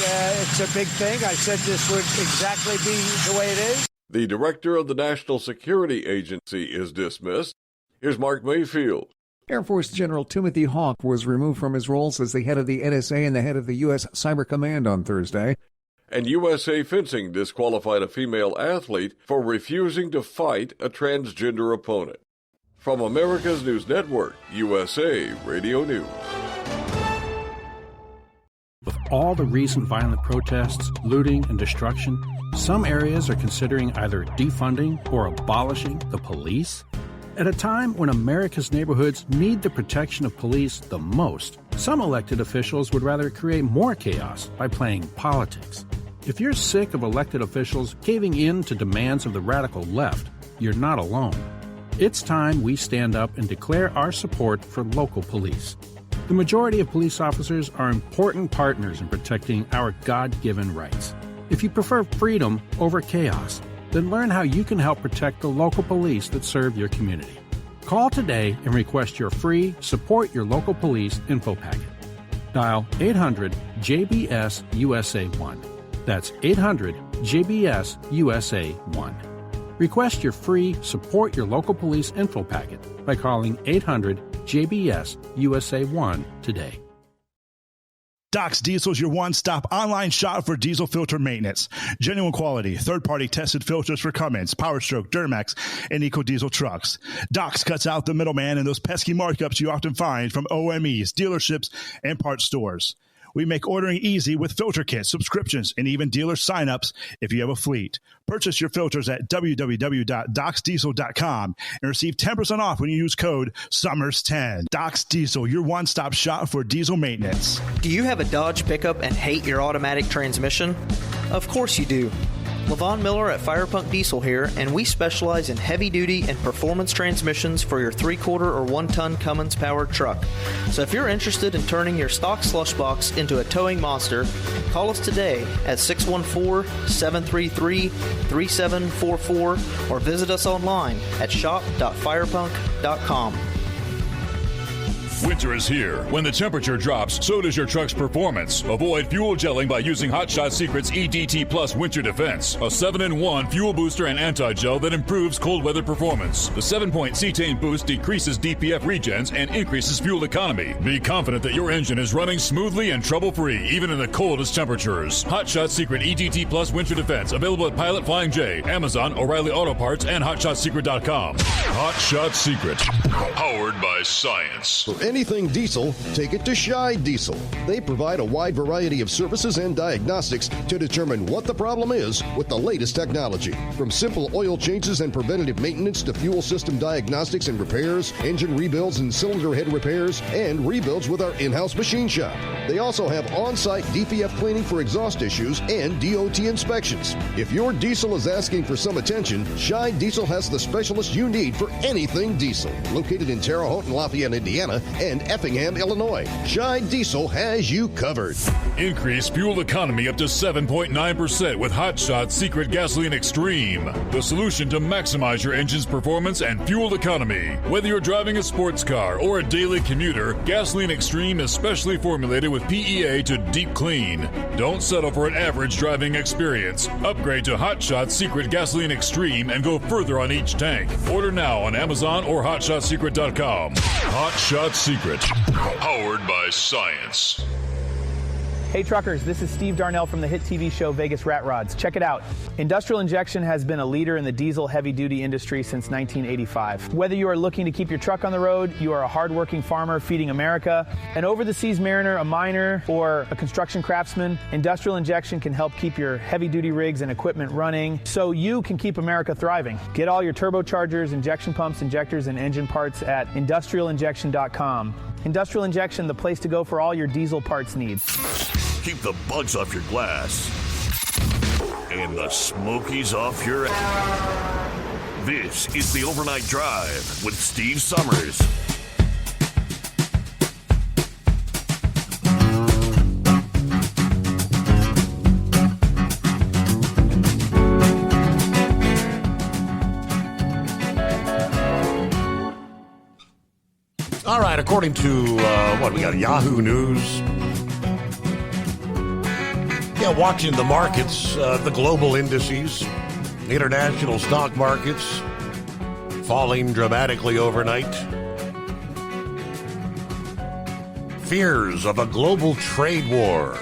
it's a big thing. I said this would exactly be the way it is. The director of the National Security Agency is dismissed. Here's Mark Mayfield. Air Force General Timothy Hawk was removed from his roles as the head of the NSA and the head of the U.S. Cyber Command on Thursday. And USA Fencing disqualified a female athlete for refusing to fight a transgender opponent. From America's News Network, USA Radio News. With all the recent violent protests, looting, and destruction, some areas are considering either defunding or abolishing the police. At a time when America's neighborhoods need the protection of police the most, some elected officials would rather create more chaos by playing politics. If you're sick of elected officials caving in to demands of the radical left, you're not alone. It's time we stand up and declare our support for local police. The majority of police officers are important partners in protecting our God-given rights. If you prefer freedom over chaos, then learn how you can help protect the local police that serve your community. Call today and request your free Support Your Local Police info packet. Dial 800-JBS-USA-1. That's 800-JBS-USA-1. Request your free Support Your Local Police info packet by calling 800-JBS-USA-1 today. Doc's Diesel is your one-stop online shop for diesel filter maintenance. Genuine quality, third-party tested filters for Cummins, PowerStroke, Duramax, and EcoDiesel trucks. Doc's cuts out the middleman and those pesky markups you often find from OMEs, dealerships, and parts stores. We make ordering easy with filter kits, subscriptions, and even dealer sign-ups if you have a fleet. Purchase your filters at www.docsdiesel.com and receive 10% off when you use code SUMMERS10. Doc's Diesel, your one-stop shop for diesel maintenance. Do you have a Dodge pickup and hate your automatic transmission? Of course you do. Levon Miller at Firepunk Diesel here, and we specialize in heavy-duty and performance transmissions for your 3-quarter or 1-ton Cummins-powered truck. So if you're interested in turning your stock slush box into a towing monster, call us today at 614-733-3744 or visit us online at shop.firepunk.com. Winter is here. When the temperature drops, so does your truck's performance. Avoid fuel gelling by using Hot Shot Secret's EDT Plus Winter Defense, a 7-in-1 fuel booster and anti-gel that improves cold weather performance. The 7-point cetane boost decreases DPF regens and increases fuel economy. Be confident that your engine is running smoothly and trouble-free, even in the coldest temperatures. Hot Shot Secret EDT Plus Winter Defense, available at Pilot Flying J, Amazon, O'Reilly Auto Parts, and HotShotSecret.com. Hot Shot Secret, powered by science. For anything diesel, take it to Shy Diesel. They provide a wide variety of services and diagnostics to determine what the problem is with the latest technology. From simple oil changes and preventative maintenance to fuel system diagnostics and repairs, engine rebuilds and cylinder head repairs, and rebuilds with our in-house machine shop. They also have on-site DPF cleaning for exhaust issues and DOT inspections. If your diesel is asking for some attention, Shy Diesel has the specialist you need for anything diesel. Located in Terre Haute and Lafayette, Indiana, and Effingham, Illinois, Shy Diesel has you covered. Increase fuel economy up to 7.9% with Hot Shot Secret Gasoline Extreme, the solution to maximize your engine's performance and fuel economy. Whether you're driving a sports car or a daily commuter, Gasoline Extreme is specially formulated with PEA to deep clean. Don't settle for an average driving experience. Upgrade to Hot Shot Secret Gasoline Extreme and go further on each tank. Order now on Amazon or HotShotSecret.com. Hot Shot Secret, powered by science. Hey truckers, this is Steve Darnell from the hit TV show Vegas Rat Rods. Check it out. Industrial Injection has been a leader in the diesel heavy-duty industry since 1985. Whether you are looking to keep your truck on the road, you are a hard-working farmer feeding America, an over-the-seas mariner, a miner, or a construction craftsman, Industrial Injection can help keep your heavy-duty rigs and equipment running so you can keep America thriving. Get all your turbochargers, injection pumps, injectors, and engine parts at industrialinjection.com. Industrial Injection, the place to go for all your diesel parts needs. Keep the bugs off your glass and the smokies off your ass. This is the Overnight Drive with Steve Summers. All right, according to, we got Yahoo News. Yeah, watching the markets, the global indices, international stock markets falling dramatically overnight. Fears of a global trade war.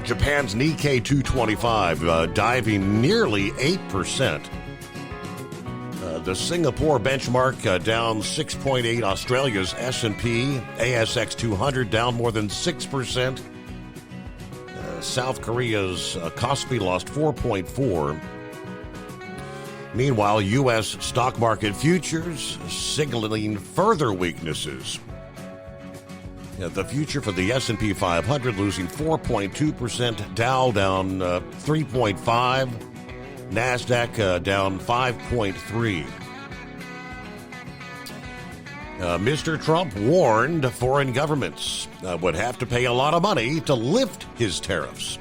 Japan's Nikkei 225 diving nearly 8%. The Singapore benchmark down 6.8%. Australia's S&P, ASX 200 down more than 6%. South Korea's Kospi lost 4.4%. Meanwhile, U.S. stock market futures signaling further weaknesses. The future for the S&P 500 losing 4.2%. Dow down 3.5%. NASDAQ down 5.3%. Mr. Trump warned foreign governments would have to pay a lot of money to lift his tariffs,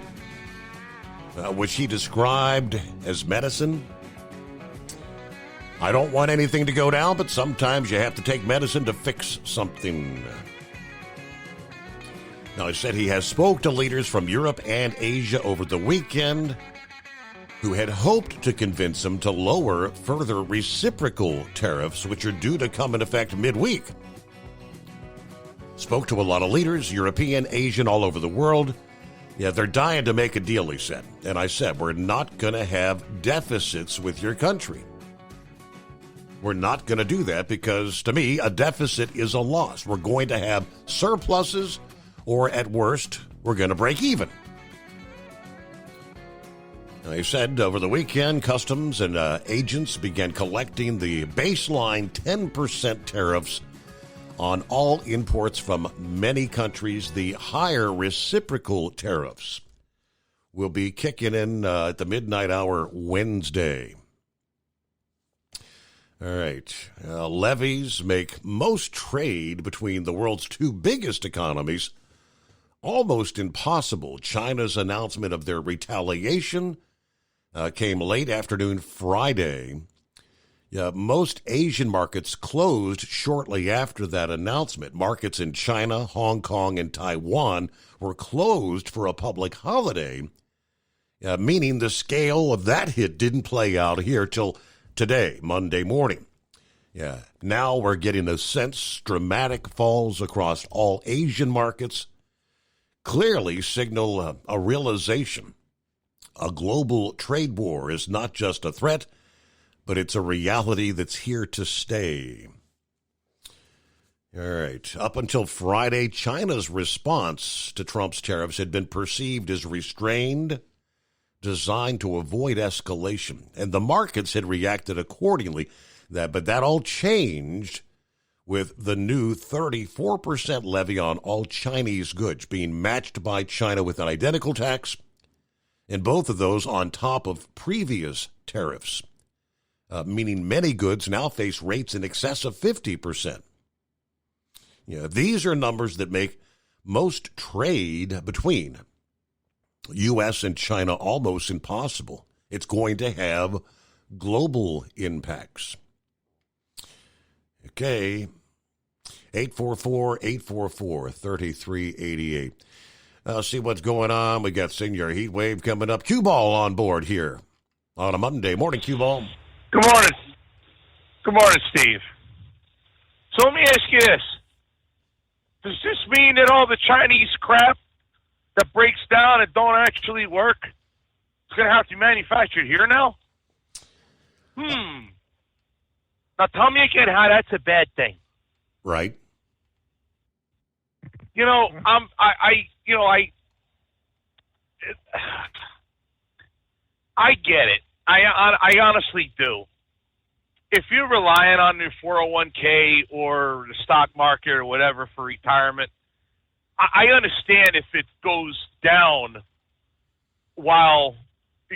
which he described as medicine. I don't want anything to go down, but sometimes you have to take medicine to fix something. Now, he said he has spoke to leaders from Europe and Asia over the weekend who had hoped to convince him to lower further reciprocal tariffs, which are due to come in effect midweek. Spoke to a lot of leaders, European, Asian, all over the world. Yeah, they're dying to make a deal, he said. And I said, we're not going to have deficits with your country. We're not going to do that because, to me, a deficit is a loss. We're going to have surpluses, or at worst, we're going to break even. He said over the weekend, customs and agents began collecting the baseline 10% tariffs on all imports from many countries. The higher reciprocal tariffs will be kicking in at the midnight hour Wednesday. All right. Levies make most trade between the world's two biggest economies almost impossible. China's announcement of their retaliation came late afternoon Friday. Most Asian markets closed shortly after that announcement. Markets in China, Hong Kong, and Taiwan were closed for a public holiday, meaning the scale of that hit didn't play out here till today, Monday morning. Now we're getting a sense dramatic falls across all Asian markets clearly signal a realization. A global trade war is not just a threat, but it's a reality that's here to stay. All right. Up until Friday, China's response to Trump's tariffs had been perceived as restrained, designed to avoid escalation, and the markets had reacted accordingly. But that all changed with the new 34% levy on all Chinese goods being matched by China with an identical tax, and both of those on top of previous tariffs, meaning many goods now face rates in excess of 50%. These are numbers that make most trade between U.S. and China almost impossible. It's going to have global impacts. Okay, 844-844-3388. See what's going on. We got Senior Heat Wave coming up. Cue Ball on board here on a Monday morning. Cue Ball. Good morning. Good morning, Steve. So let me ask you this. Does this mean that all the Chinese crap that breaks down and don't actually work is going to have to be manufactured here now? Now tell me again how that's a bad thing. Right. I get it. I honestly do. If you're relying on your 401k or the stock market or whatever for retirement, I understand if it goes down while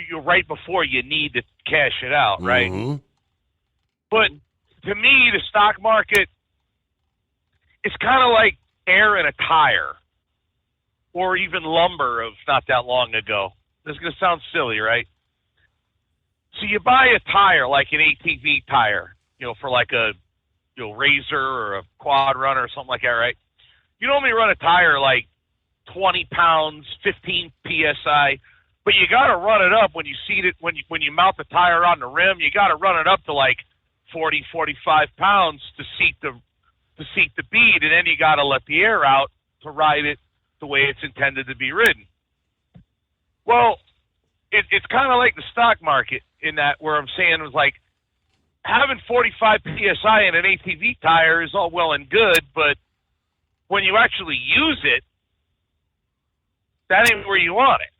you're right before you need to cash it out, right? Mm-hmm. But to me, the stock market is kind of like air in a tire or even lumber of not that long ago. This is going to sound silly, right? So you buy a tire, like an ATV tire, for like a Razor or a Quad Runner or something like that, right? You normally run a tire like 20 pounds, 15 PSI, but you got to run it up when you seat it, when you mount the tire on the rim, you got to run it up to like 40, 45 pounds to seat the bead, and then you got to let the air out to ride it the way it's intended to be ridden. Well, it's kind of like the stock market in that, where I'm saying was like having 45 PSI in an ATV tire is all well and good, but when you actually use it, that ain't where you want it.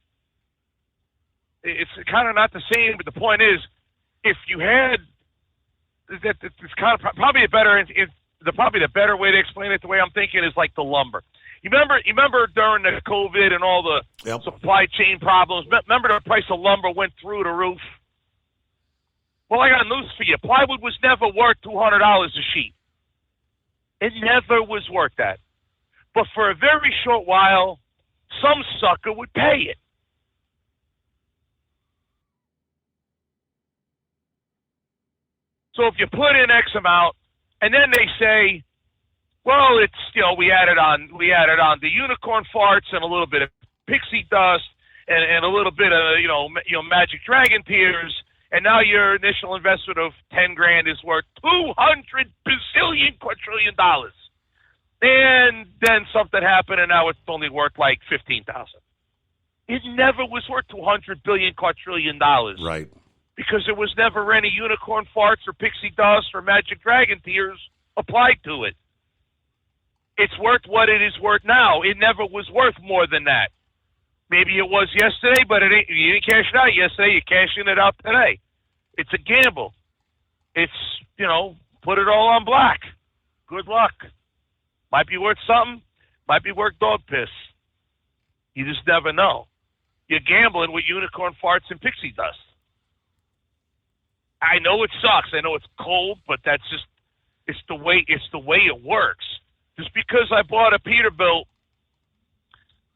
It's kind of not the same, but the point is, if you had that, it's kind of probably the better way to explain it. The way I'm thinking is like the lumber. You remember during the COVID and all the supply chain problems. Remember the price of lumber went through the roof. Well, I got news for you. Plywood was never worth $200 a sheet. It never was worth that. But for a very short while, some sucker would pay it. So if you put in X amount, and then they say, well, it's, we added on the unicorn farts and a little bit of pixie dust and a little bit of, magic dragon tears, and now your initial investment of $10,000 is worth $200 bazillion quadrillion dollars. And then something happened, and now it's only worth like $15,000. It never was worth $200 billion quadrillion dollars. Right. Because there was never any unicorn farts or pixie dust or magic dragon tears applied to it. It's worth what it is worth now. It never was worth more than that. Maybe it was yesterday, but you didn't cash it out yesterday. You're cashing it out today. It's a gamble. It's, put it all on black. Good luck. Might be worth something. Might be worth dog piss. You just never know. You're gambling with unicorn farts and pixie dust. I know it sucks. I know it's cold, but that's just, it's the way it works. Just because I bought a Peterbilt,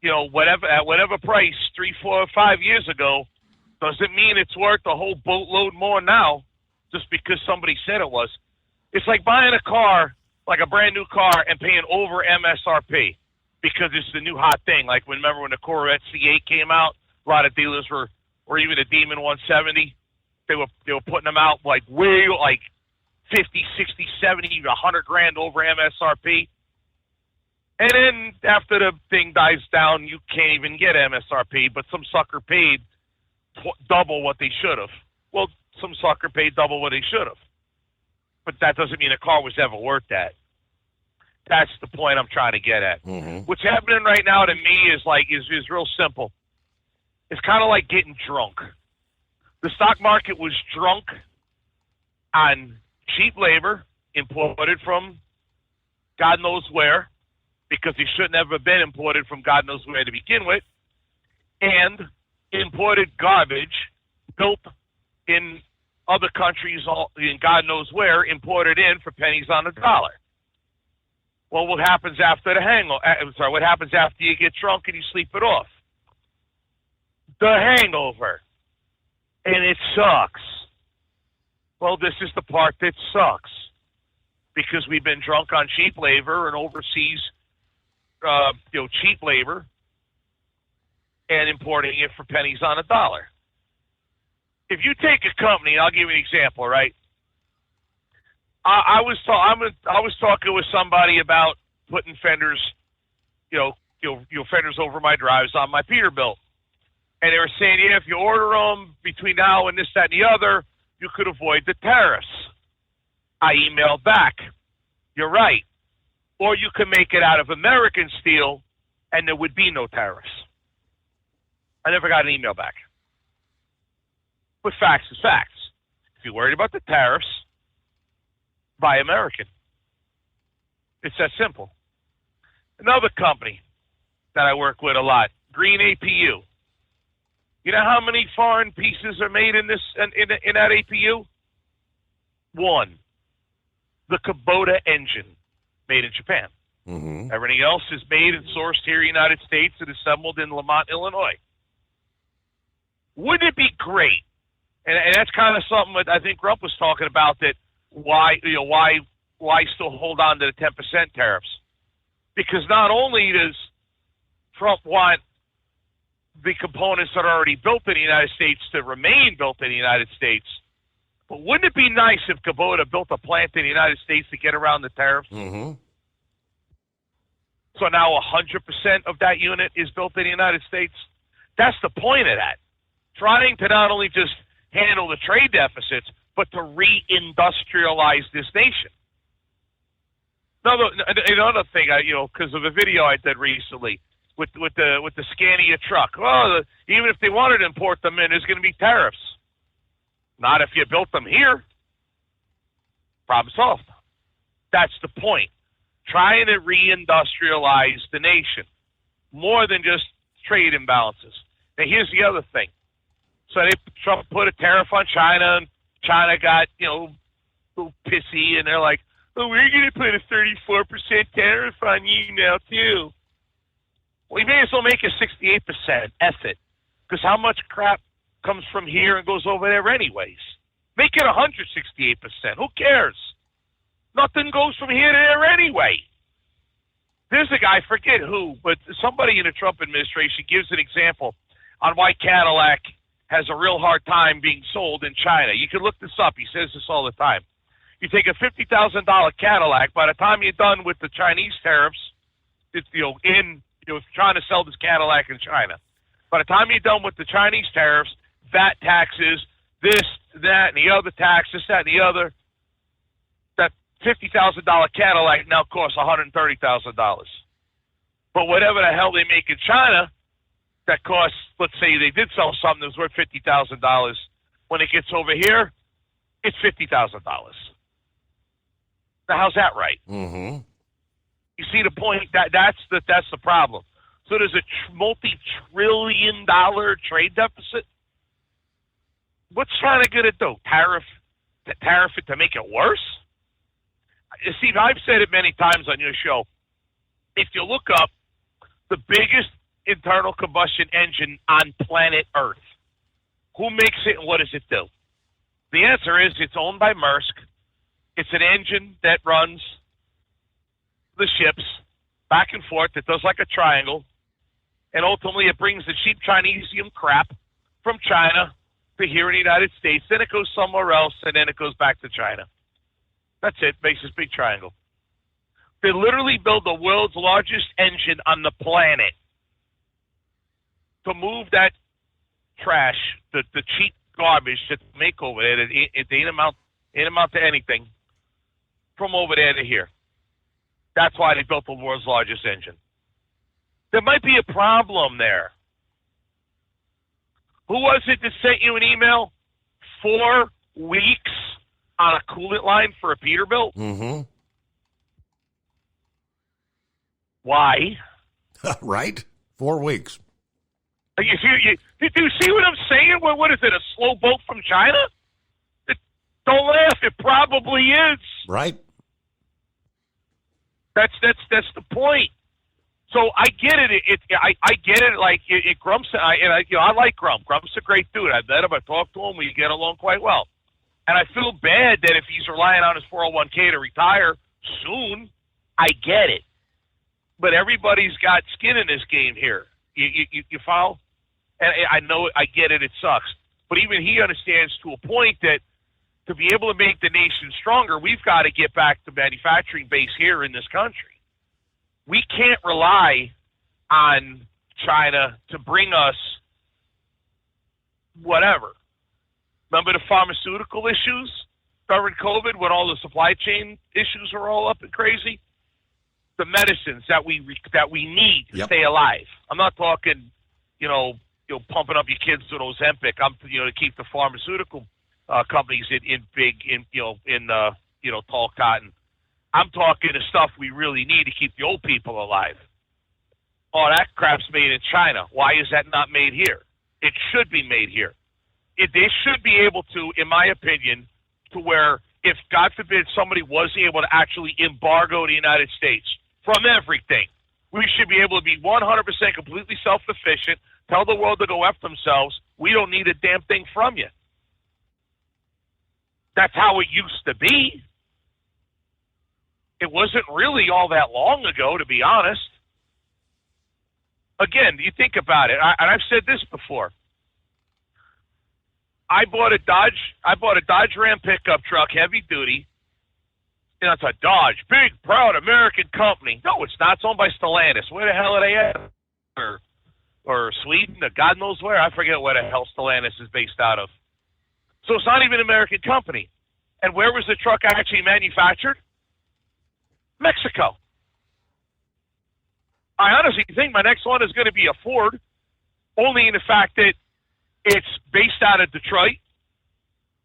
at whatever price 3, 4, or 5 years ago, doesn't mean it's worth a whole boatload more now. just because somebody said it was. It's like buying a car, like a brand new car, and paying over MSRP because it's the new hot thing. Like remember when the Corvette C8 came out, a lot of dealers were, or even the Demon 170, they were putting them out like way like 50, 60, 70, even 100 grand over MSRP. And then after the thing dies down, you can't even get MSRP, but some sucker paid double what they should have. Well, some sucker paid double what they should have. But that doesn't mean a car was ever worth that. That's the point I'm trying to get at. Mm-hmm. What's happening right now to me is real simple. It's kind of like getting drunk. The stock market was drunk on cheap labor imported from God knows where, because they shouldn't have been imported from God knows where to begin with, and imported garbage built in other countries in God knows where, imported in for pennies on the dollar. Well, what happens after the hangover? What happens after you get drunk and you sleep it off? The hangover. And it sucks. Well, this is the part that sucks. Because we've been drunk on cheap labor and overseas, cheap labor and importing it for pennies on a dollar. If you take a company, I'll give you an example, right? I was talking with somebody about putting fenders, fenders over my drives on my Peterbilt. And they were saying, yeah, if you order them between now and this, that, and the other, you could avoid the tariffs. I emailed back, you're right. Or you can make it out of American steel and there would be no tariffs. I never got an email back. But facts is facts. If you're worried about the tariffs, buy American. It's that simple. Another company that I work with a lot, Green APU. You know how many foreign pieces are made in that APU? One. The Kubota engine, made in Japan. Mm-hmm. Everything else is made and sourced here in the United States and assembled in Lamont, Illinois. Wouldn't it be great? And that's kind of something that I think Rump was talking about, that why still hold on to the 10% tariffs? Because not only does Trump want the components that are already built in the United States to remain built in the United States, but wouldn't it be nice if Kubota built a plant in the United States to get around the tariffs? Mm-hmm. So now 100% of that unit is built in the United States? That's the point of that. Trying to not only just handle the trade deficits, but to reindustrialize this nation. Another thing, because of a video I did recently with the Scania truck. Well, even if they wanted to import them in, there's going to be tariffs. Not if you built them here. Problem solved. That's the point. Trying to reindustrialize the nation more than just trade imbalances. Now, here's the other thing. So Trump put a tariff on China, and China got, a little pissy, and they're like, oh, we're going to put a 34% tariff on you now, too. Well, you may as well make it 68%. F it. Because how much crap comes from here and goes over there anyways? Make it 168%. Who cares? Nothing goes from here to there anyway. There's a guy, forget who, but somebody in the Trump administration gives an example on why Cadillac has a real hard time being sold in China. You can look this up. He says this all the time. You take a $50,000 Cadillac, by the time you're done with the Chinese tariffs, it's, trying to sell this Cadillac in China. By the time you're done with the Chinese tariffs, VAT taxes, this, that, and the other tax, this, that, and the other, that $50,000 Cadillac now costs $130,000. But whatever the hell they make in China, that costs, let's say they did sell something that was worth $50,000. When it gets over here, it's $50,000. Now, how's that right? Mm-hmm. You see the point? That's the problem. So there's a multi-trillion-dollar trade deficit. What's China going to do? Tariff it to make it worse? Steve, I've said it many times on your show. If you look up the biggest internal combustion engine on planet Earth, who makes it and what does it do? The answer is it's owned by Maersk. It's an engine that runs the ships back and forth. It does like a triangle. And ultimately it brings the cheap Chinesium crap from China to here in the United States. Then it goes somewhere else, and then it goes back to China. That's it. Makes this big triangle. They literally build the world's largest engine on the planet to move that trash, the cheap garbage that they make over there, it ain't amount to anything, from over there to here. That's why they built the world's largest engine. There might be a problem there. Who was it that sent you an email? 4 weeks on a coolant line for a Peterbilt? Mm-hmm. Why? Right? 4 weeks. Do you see what I'm saying? What is it, a slow boat from China? Don't laugh. It probably is. Right. That's the point. So I get it. I get it. Like Grump's, I like Grump. Grump's a great dude. I've met him. I talked to him. We get along quite well. And I feel bad that if he's relying on his 401k to retire soon, I get it. But everybody's got skin in this game here. You follow? And I know, I get it. It sucks. But even he understands to a point that to be able to make the nation stronger, we've got to get back to manufacturing base here in this country. We can't rely on China to bring us whatever. Remember the pharmaceutical issues during COVID when all the supply chain issues were all up and crazy? The medicines that we need to stay alive. I'm not talking, pumping up your kids with Ozempic. I'm, to keep the pharmaceutical companies in tall cotton. I'm talking the stuff we really need to keep the old people alive. Oh, that crap's made in China. Why is that not made here? It should be made here. They should be able to, in my opinion, to where if, God forbid, somebody was able to actually embargo the United States from everything, we should be able to be 100% completely self-sufficient, tell the world to go F themselves. We don't need a damn thing from you. That's how it used to be. It wasn't really all that long ago, to be honest. Again, you think about it, and I've said this before. I bought a Dodge Ram pickup truck, heavy duty. It's a Dodge, big, proud American company. No, it's not. It's owned by Stellantis. Where the hell are they at? Or Sweden, or God knows where. I forget where the hell Stellantis is based out of. So it's not even an American company. And where was the truck actually manufactured? Mexico. I honestly think my next one is going to be a Ford, only in the fact that it's based out of Detroit,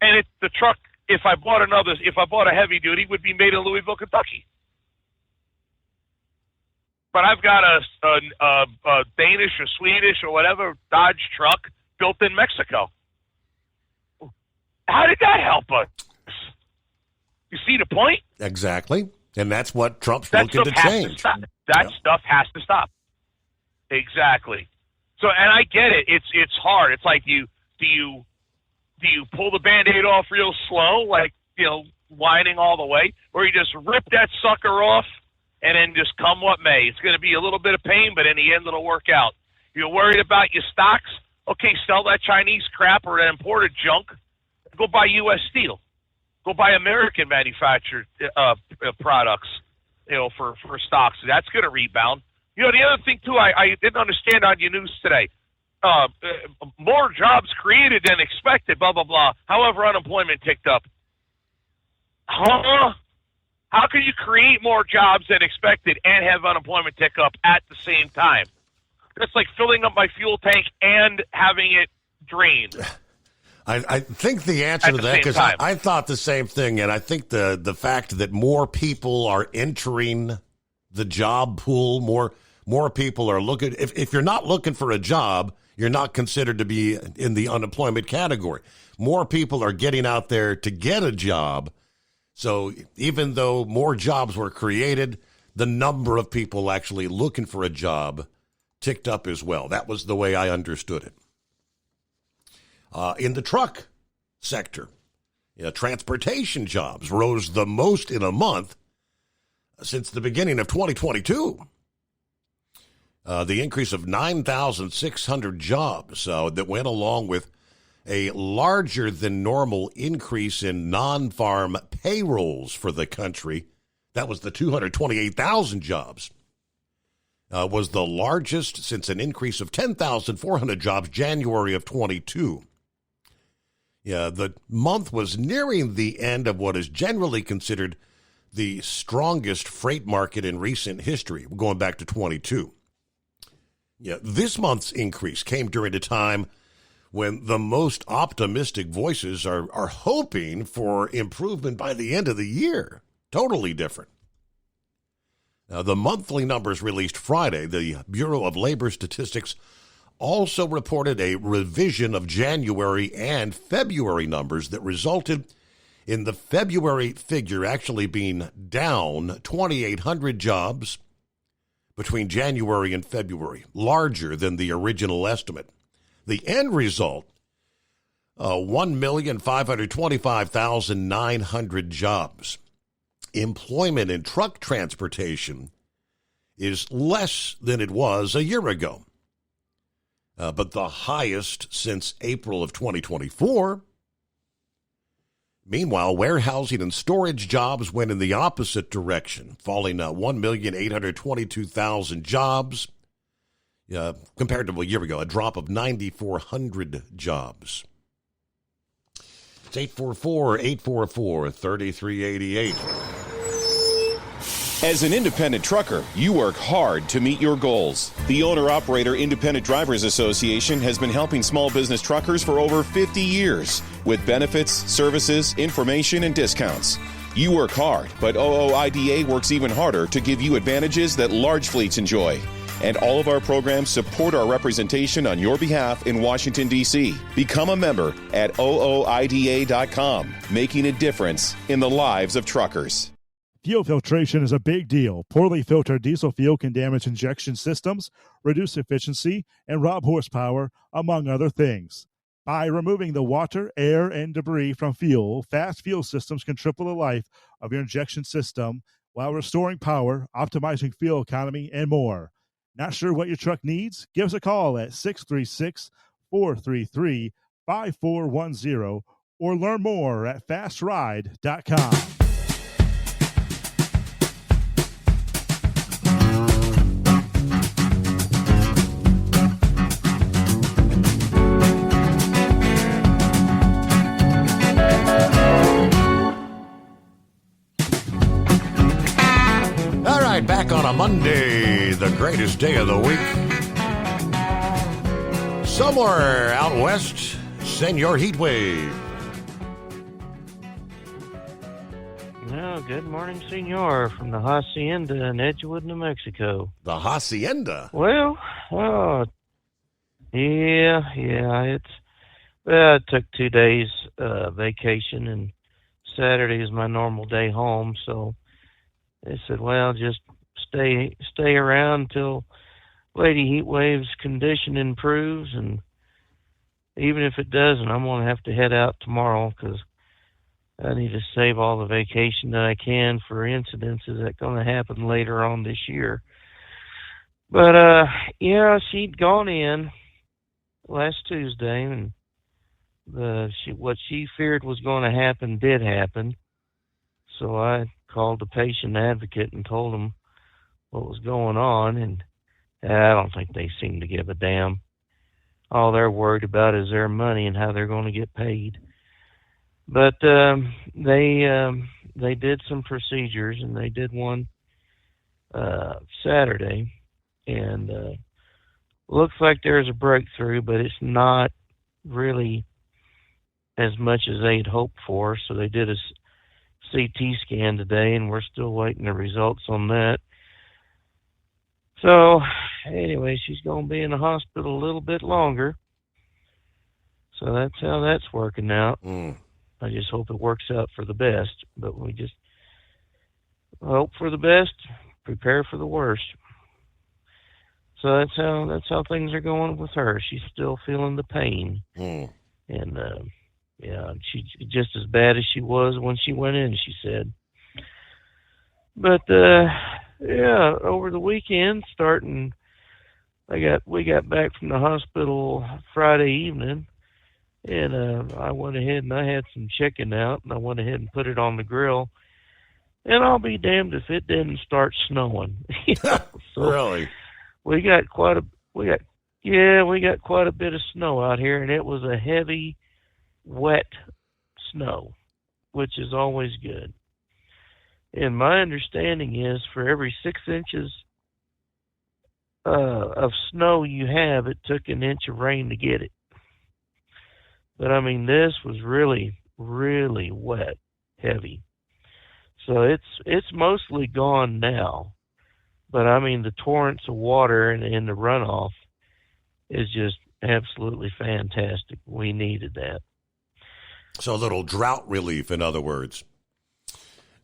and the truck, if I bought a heavy duty, would be made in Louisville, Kentucky. But I've got a Danish or Swedish or whatever Dodge truck built in Mexico. How did that help us? You see the point? Exactly. And that's what Trump's looking to change. That stuff has to stop. Exactly. So, and I get it. It's hard. It's like do you pull the Band-Aid off real slow, like, whining all the way, or you just rip that sucker off and then just come what may. It's going to be a little bit of pain, but in the end it'll work out. You're worried about your stocks? Okay, sell that Chinese crap or that imported junk. Go buy U.S. steel. Go buy American manufactured products, for stocks. That's going to rebound. The other thing, too, I didn't understand on your news today. More jobs created than expected, blah, blah, blah. However, unemployment ticked up. Huh? How can you create more jobs than expected and have unemployment tick up at the same time? That's like filling up my fuel tank and having it drained. I think the answer to that, because I thought the same thing, and I think the fact that more people are entering the job pool, more people are looking. If you're not looking for a job, you're not considered to be in the unemployment category. More people are getting out there to get a job. So even though more jobs were created, the number of people actually looking for a job ticked up as well. That was the way I understood it. In the truck sector, Transportation jobs rose the most in a month since the beginning of 2022. The increase of 9,600 jobs that went along with a larger than normal increase in non-farm payrolls for the country. That was the 228,000 jobs. Was the largest since an increase of 10,400 jobs January of 22. Yeah, the month was nearing the end of what is generally considered the strongest freight market in recent history, going back to 22. Yeah, this month's increase came during a time when the most optimistic voices are hoping for improvement by the end of the year. Totally different. Now, the monthly numbers released Friday, the Bureau of Labor Statistics also reported a revision of January and February numbers that resulted in the February figure actually being down 2,800 jobs between January and February, larger than the original estimate. The end result, 1,525,900 jobs. Employment in truck transportation is less than it was a year ago, but the highest since April of 2024. Meanwhile, warehousing and storage jobs went in the opposite direction, falling 1,822,000 jobs compared to a year ago, a drop of 9,400 jobs. It's 844-844-3388. As an independent trucker, you work hard to meet your goals. The Owner-Operator Independent Drivers Association has been helping small business truckers for over 50 years with benefits, services, information, and discounts. You work hard, but OOIDA works even harder to give you advantages that large fleets enjoy. And all of our programs support our representation on your behalf in Washington, D.C. Become a member at OOIDA.com, making a difference in the lives of truckers. Fuel filtration is a big deal. Poorly filtered diesel fuel can damage injection systems, reduce efficiency, and rob horsepower, among other things. By removing the water, air, and debris from fuel, fast fuel systems can triple the life of your injection system while restoring power, optimizing fuel economy, and more. Not sure what your truck needs? Give us a call at 636-433-5410 or learn more at fastride.com. Back on a Monday, the greatest day of the week. Somewhere out west, Senor Heatwave. Well, good morning, Senor, from the Hacienda in Edgewood, New Mexico. The Hacienda? Well, I took 2 days vacation, and Saturday is my normal day home, so they said, well, just stay around until Lady Heatwave's condition improves, and even if it doesn't, I'm going to have to head out tomorrow because I need to save all the vacation that I can for incidences that are going to happen later on this year. But, she'd gone in last Tuesday, and what she feared was going to happen did happen. So I called the patient advocate and told them what was going on, and I don't think they seem to give a damn. All they're worried about is their money and how they're going to get paid. But they did some procedures, and they did one Saturday, and looks like there's a breakthrough, but it's not really as much as they'd hoped for. So they did a CT scan today, and we're still waiting the results on that. So anyway, she's going to be in the hospital a little bit longer. So that's how that's working out. I just hope it works out for the best, but we just hope for the best, prepare for the worst. So that's how things are going with her. She's still feeling the pain. And Yeah, she's just as bad as she was when she went in, she said. But, yeah, over the weekend, we got back from the hospital Friday evening, and I went ahead and I had some chicken out, and I went ahead and put it on the grill. And I'll be damned if it didn't start snowing. So really? We got quite a bit of snow out here, and it was a heavy, wet snow, which is always good. And my understanding is for every 6 inches of snow you have, it took an inch of rain to get it. But I mean, this was really, really wet, heavy. So it's mostly gone now. But I mean, the torrents of water and the runoff is just absolutely fantastic. We needed that. So a little drought relief, in other words.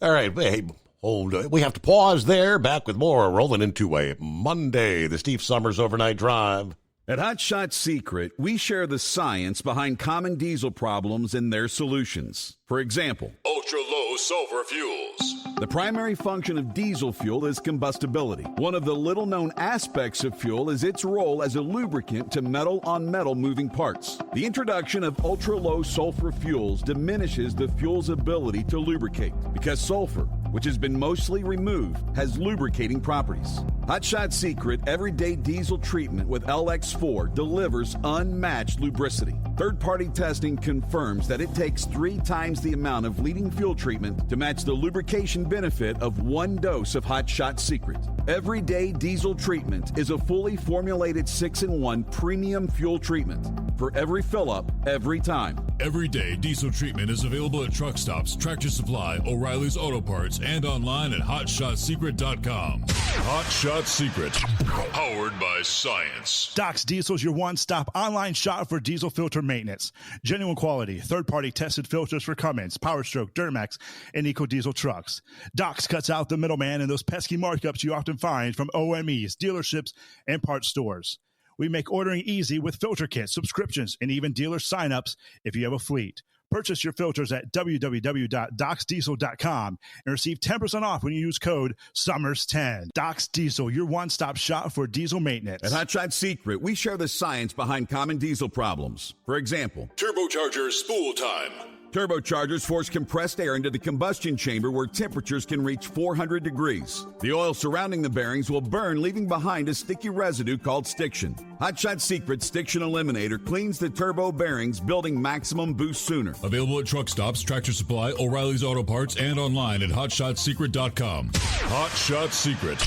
All right, hey, we have to pause there. Back with more, rolling into a Monday, the Steve Summers Overnight Drive. At Hot Shot Secret, we share the science behind common diesel problems and their solutions. For example, ultra-low sulfur fuels. The primary function of diesel fuel is combustibility. One of the little-known aspects of fuel is its role as a lubricant to metal-on-metal moving parts. The introduction of ultra-low sulfur fuels diminishes the fuel's ability to lubricate because sulfur, which has been mostly removed, has lubricating properties. Hot Shot Secret Everyday Diesel Treatment with LX4 delivers unmatched lubricity. Third-party testing confirms that it takes 3 times the amount of leading fuel treatment to match the lubrication benefit of 1 dose of Hot Shot Secret. Everyday Diesel Treatment is a fully formulated 6-in-1 premium fuel treatment for every fill-up, every time. Everyday Diesel Treatment is available at truck stops, Tractor Supply, O'Reilly's Auto Parts, and online at HotShotSecret.com. Hot Shot Secret, powered by science. Doc's Diesel is your one-stop online shop for diesel filter maintenance. Genuine quality, third-party tested filters for Cummins, PowerStroke, Duramax, and EcoDiesel trucks. Doc's cuts out the middleman and those pesky markups you often find from OMEs, dealerships, and parts stores. We make ordering easy with filter kits, subscriptions, and even dealer sign-ups if you have a fleet. Purchase your filters at www.docsdiesel.com and receive 10% off when you use code SUMMERS10. Doc's Diesel, your one-stop shop for diesel maintenance. At Hot Shot Secret, we share the science behind common diesel problems. For example, turbocharger spool time. Turbochargers force compressed air into the combustion chamber where temperatures can reach 400 degrees. The oil surrounding the bearings will burn, leaving behind a sticky residue called stiction. Hot Shot Secret Stiction Eliminator cleans the turbo bearings, building maximum boost sooner. Available at truck stops, Tractor Supply, O'Reilly's Auto Parts, and online at HotShotSecret.com. Hot Shot Secret,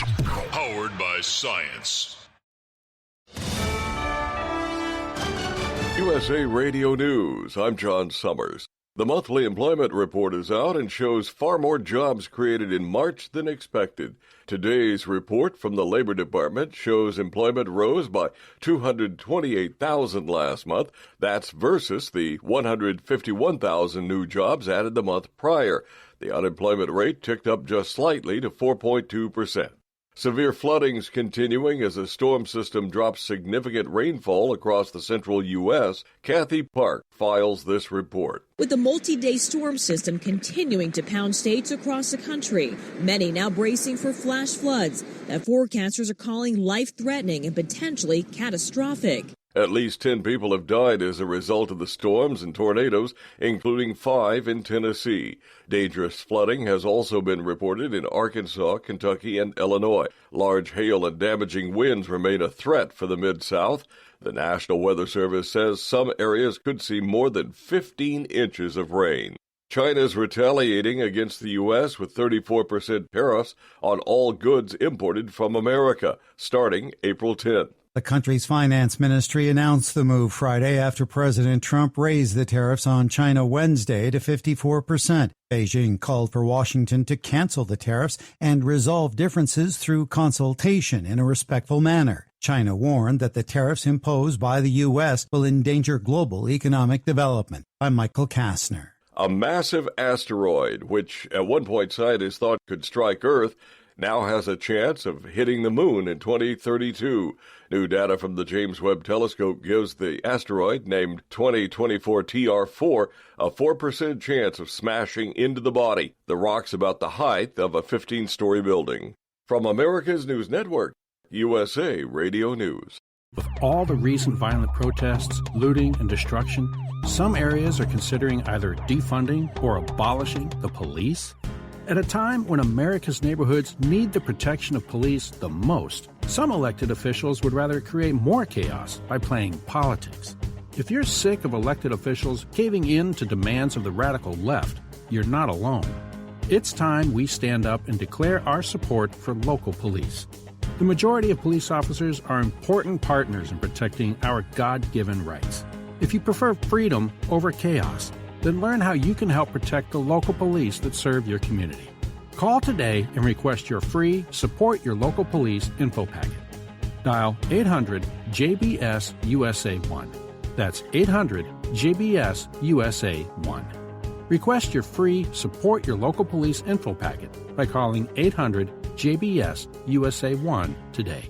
powered by science. USA Radio News, I'm John Summers. The monthly employment report is out and shows far more jobs created in March than expected. Today's report from the Labor Department shows employment rose by 228,000 last month. That's versus the 151,000 new jobs added the month prior. The unemployment rate ticked up just slightly to 4.2%. Severe flooding's continuing as a storm system drops significant rainfall across the central U.S. Kathy Park files this report. With the multi-day storm system continuing to pound states across the country, many now bracing for flash floods that forecasters are calling life-threatening and potentially catastrophic. At least 10 people have died as a result of the storms and tornadoes, including 5 in Tennessee. Dangerous flooding has also been reported in Arkansas, Kentucky, and Illinois. Large hail and damaging winds remain a threat for the Mid-South. The National Weather Service says some areas could see more than 15 inches of rain. China's retaliating against the U.S. with 34% tariffs on all goods imported from America, starting April 10th. The country's finance ministry announced the move Friday after President Trump raised the tariffs on China Wednesday to 54%. Beijing called for Washington to cancel the tariffs and resolve differences through consultation in a respectful manner. China warned that the tariffs imposed by the U.S. will endanger global economic development. I'm Michael Kastner. A massive asteroid, which at one point scientists thought could strike Earth, now has a chance of hitting the moon in 2032. New data from the James Webb Telescope gives the asteroid, named 2024 TR4, a 4% chance of smashing into the body. The rock's about the height of a 15-story building. From America's News Network, USA Radio News. With all the recent violent protests, looting, and destruction, some areas are considering either defunding or abolishing the police. At a time when America's neighborhoods need the protection of police the most, some elected officials would rather create more chaos by playing politics. If you're sick of elected officials caving in to demands of the radical left, you're not alone. It's time we stand up and declare our support for local police. The majority of police officers are important partners in protecting our God-given rights. If you prefer freedom over chaos, then learn how you can help protect the local police that serve your community. Call today and request your free Support Your Local Police info packet. Dial 800-JBS-USA-1. That's 800-JBS-USA-1. Request your free Support Your Local Police info packet by calling 800-JBS-USA-1 today.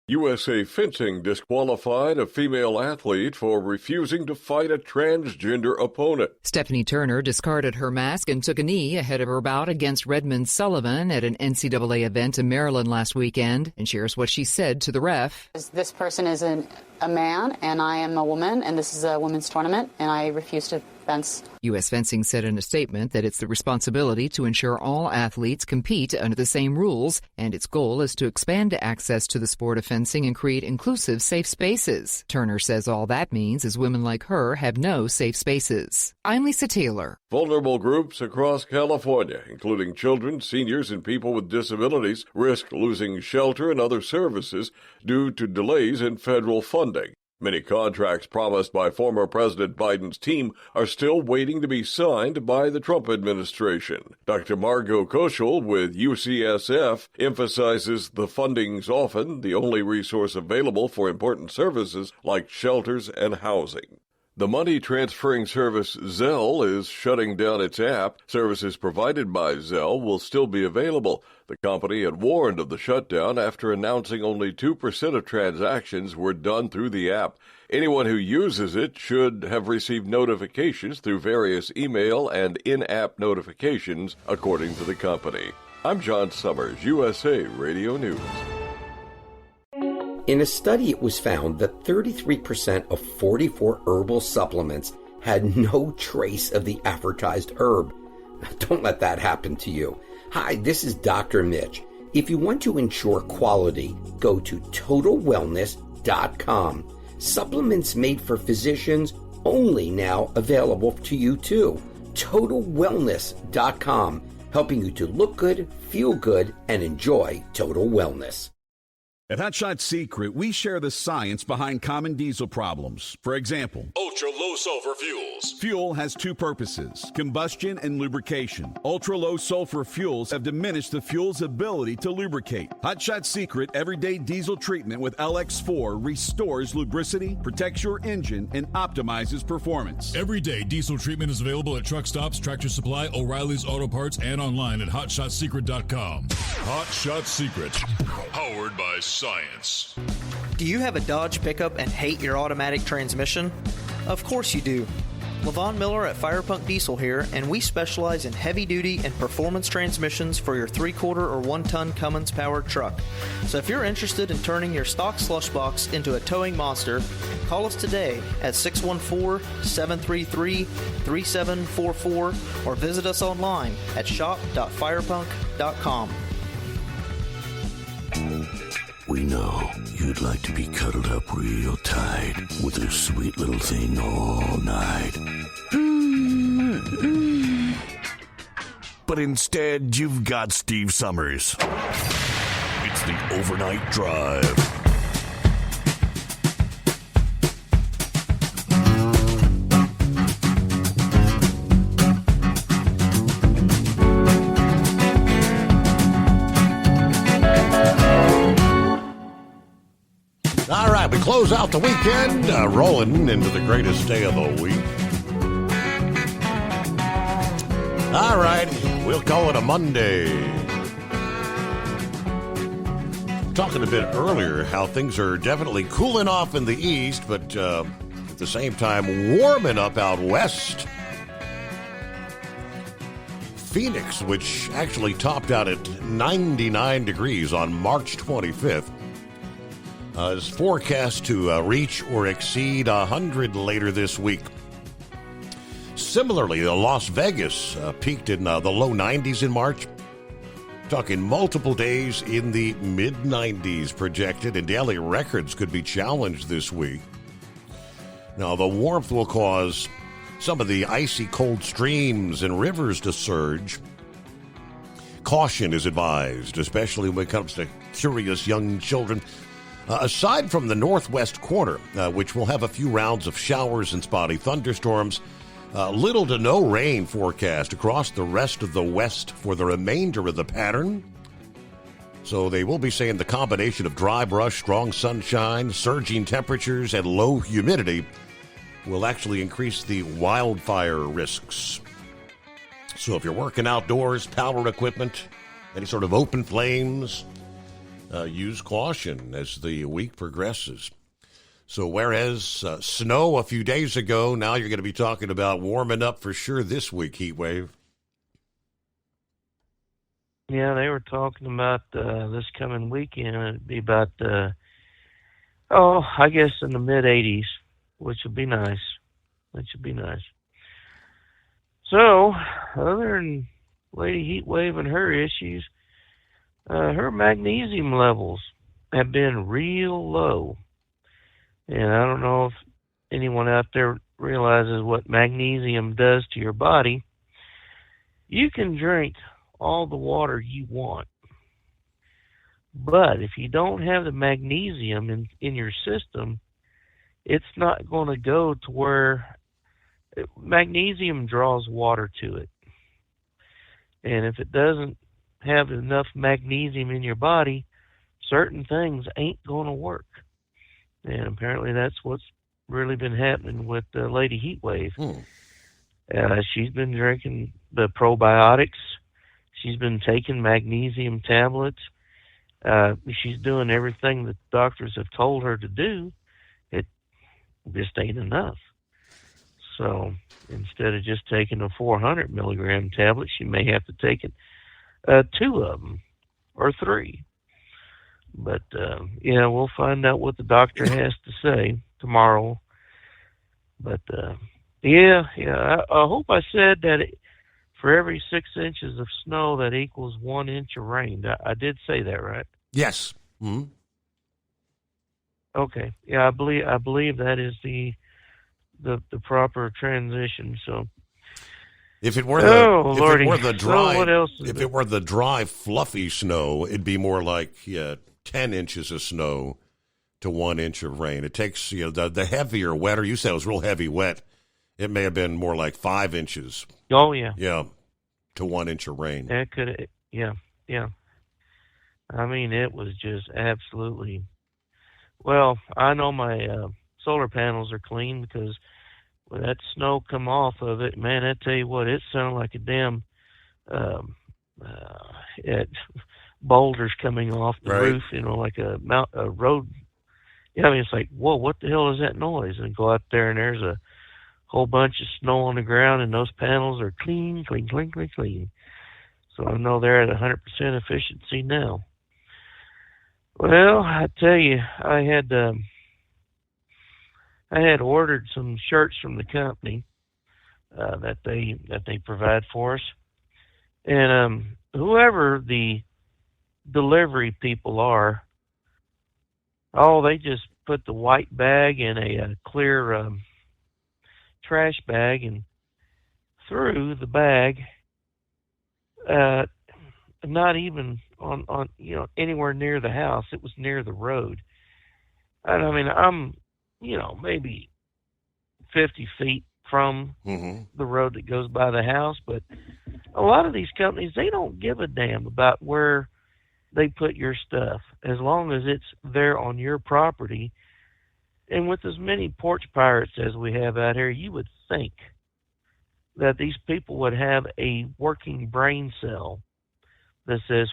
USA Fencing disqualified a female athlete for refusing to fight a transgender opponent. Stephanie Turner discarded her mask and took a knee ahead of her bout against Redmond Sullivan at an NCAA event in Maryland last weekend, and shares what she said to the ref. This person is a man, and I am a woman, and this is a women's tournament, and I refuse to fence. U.S. Fencing said in a statement that it's the responsibility to ensure all athletes compete under the same rules, and its goal is to expand access to the sport of fencing and create inclusive, safe spaces. Turner says all that means is women like her have no safe spaces. I'm Lisa Taylor. Vulnerable groups across California, including children, seniors, and people with disabilities, risk losing shelter and other services due to delays in federal funding. Many contracts promised by former President Biden's team are still waiting to be signed by the Trump administration. Dr. Margot Koschel with UCSF emphasizes the funding's often the only resource available for important services like shelters and housing. The money transferring service Zelle is shutting down its app. Services provided by Zelle will still be available. The company had warned of the shutdown after announcing only 2% of transactions were done through the app. Anyone who uses it should have received notifications through various email and in-app notifications, according to the company. I'm John Summers, USA Radio News. In a study, it was found that 33% of 44 herbal supplements had no trace of the advertised herb. Don't let that happen to you. Hi, this is Dr. Mitch. If you want to ensure quality, go to TotalWellness.com. Supplements made for physicians, only now available to you too. TotalWellness.com, helping you to look good, feel good, and enjoy total wellness. At Hot Shot Secret, we share the science behind common diesel problems. For example, ultra-low sulfur fuels. Fuel has two purposes, combustion and lubrication. Ultra-low sulfur fuels have diminished the fuel's ability to lubricate. Hot Shot Secret Everyday Diesel Treatment with LX4 restores lubricity, protects your engine, and optimizes performance. Everyday diesel treatment is available at truck stops, Tractor Supply, O'Reilly's Auto Parts, and online at HotShotSecret.com. Hot Shot Secret, powered by science. Do you have a Dodge pickup and hate your automatic transmission? Of course you do. Levon Miller at Firepunk Diesel here, and we specialize in heavy-duty and performance transmissions for your 3-quarter or 1-ton Cummins-powered truck. So if you're interested in turning your stock slush box into a towing monster, call us today at 614-733-3744 or visit us online at shop.firepunk.com. We know you'd like to be cuddled up real tight with a sweet little thing all night. But instead, you've got Steve Summers. It's the Overnight Drive. All right, we close out the weekend, rolling into the greatest day of the week. All right, we'll call it a Monday. Talking a bit earlier how things are definitely cooling off in the east, but at the same time warming up out west. Phoenix, which actually topped out at 99 degrees on March 25th, is forecast to reach or exceed 100 later this week. Similarly, Las Vegas peaked in the low 90s in March. Talking multiple days in the mid-90s projected, and daily records could be challenged this week. Now, the warmth will cause some of the icy cold streams and rivers to surge. Caution is advised, especially when it comes to curious young children. Aside from the northwest corner, which will have a few rounds of showers and spotty thunderstorms, little to no rain forecast across the rest of the west for the remainder of the pattern. So they will be saying the combination of dry brush, strong sunshine, surging temperatures, and low humidity will actually increase the wildfire risks. So if you're working outdoors, power equipment, any sort of open flames, use caution as the week progresses. So whereas snow a few days ago, now you're going to be talking about warming up for sure this week, heat wave. Yeah, they were talking about this coming weekend. It'd be about, I guess in the mid-80s, which would be nice. So, other than Lady Heatwave and her issues, her magnesium levels have been real low. And I don't know if anyone out there realizes what magnesium does to your body. You can drink all the water you want, but if you don't have the magnesium in your system, it's not going to go to where magnesium draws water to it. And if it doesn't have enough magnesium in your body, certain things ain't going to work. And apparently that's what's really been happening with Lady Heatwave. She's been drinking the probiotics. She's been taking magnesium tablets. She's doing everything the doctors have told her to do. It just ain't enough. So instead of just taking a 400 milligram tablet, she may have to take it, 2 of them or 3. But, we'll find out what the doctor has to say tomorrow. But, I hope I said that for every 6 inches of snow, that equals 1 inch of rain. I did say that, right? Yes. Mm-hmm. Okay. Yeah, I believe that is the proper transition. So, If it were the dry, fluffy snow, it'd be more like 10 inches of snow to 1 inch of rain. It takes the heavier, wetter. You said it was real heavy, wet. It may have been more like 5 inches. Oh yeah. Yeah, to 1 inch of rain. That could. Yeah. I mean, it was just absolutely. Well, I know my solar panels are clean because when that snow come off of it, man, I tell you what, it sounded like a damn boulders coming off the roof, like a road. Yeah, I mean, it's like, whoa, what the hell is that noise? And go out there, and there's a whole bunch of snow on the ground, and those panels are clean. So I know they're at 100% efficiency now. Well, I tell you, I had ordered some shirts from the company that they provide for us, and whoever the delivery people are, they just put the white bag in a clear trash bag and threw the bag, not even on anywhere near the house. It was near the road. And I mean, I'm maybe 50 feet from the road that goes by the house, but a lot of these companies, they don't give a damn about where they put your stuff as long as it's there on your property. And with as many porch pirates as we have out here, you would think that these people would have a working brain cell that says,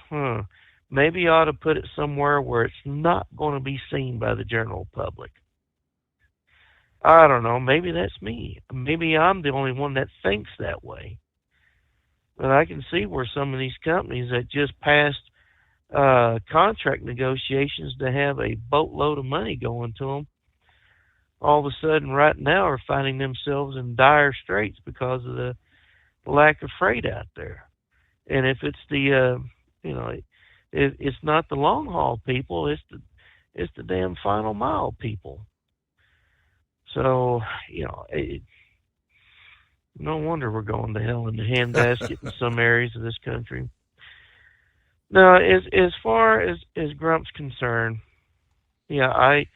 maybe you ought to put it somewhere where it's not going to be seen by the general public. I don't know. Maybe that's me. Maybe I'm the only one that thinks that way. But I can see where some of these companies that just passed contract negotiations to have a boatload of money going to them, all of a sudden right now are finding themselves in dire straits because of the lack of freight out there. And if it's the, it's not the long haul people, it's the damn final mile people. So, no wonder we're going to hell in the handbasket in some areas of this country. Now, as far as Grump's concerned, yeah, I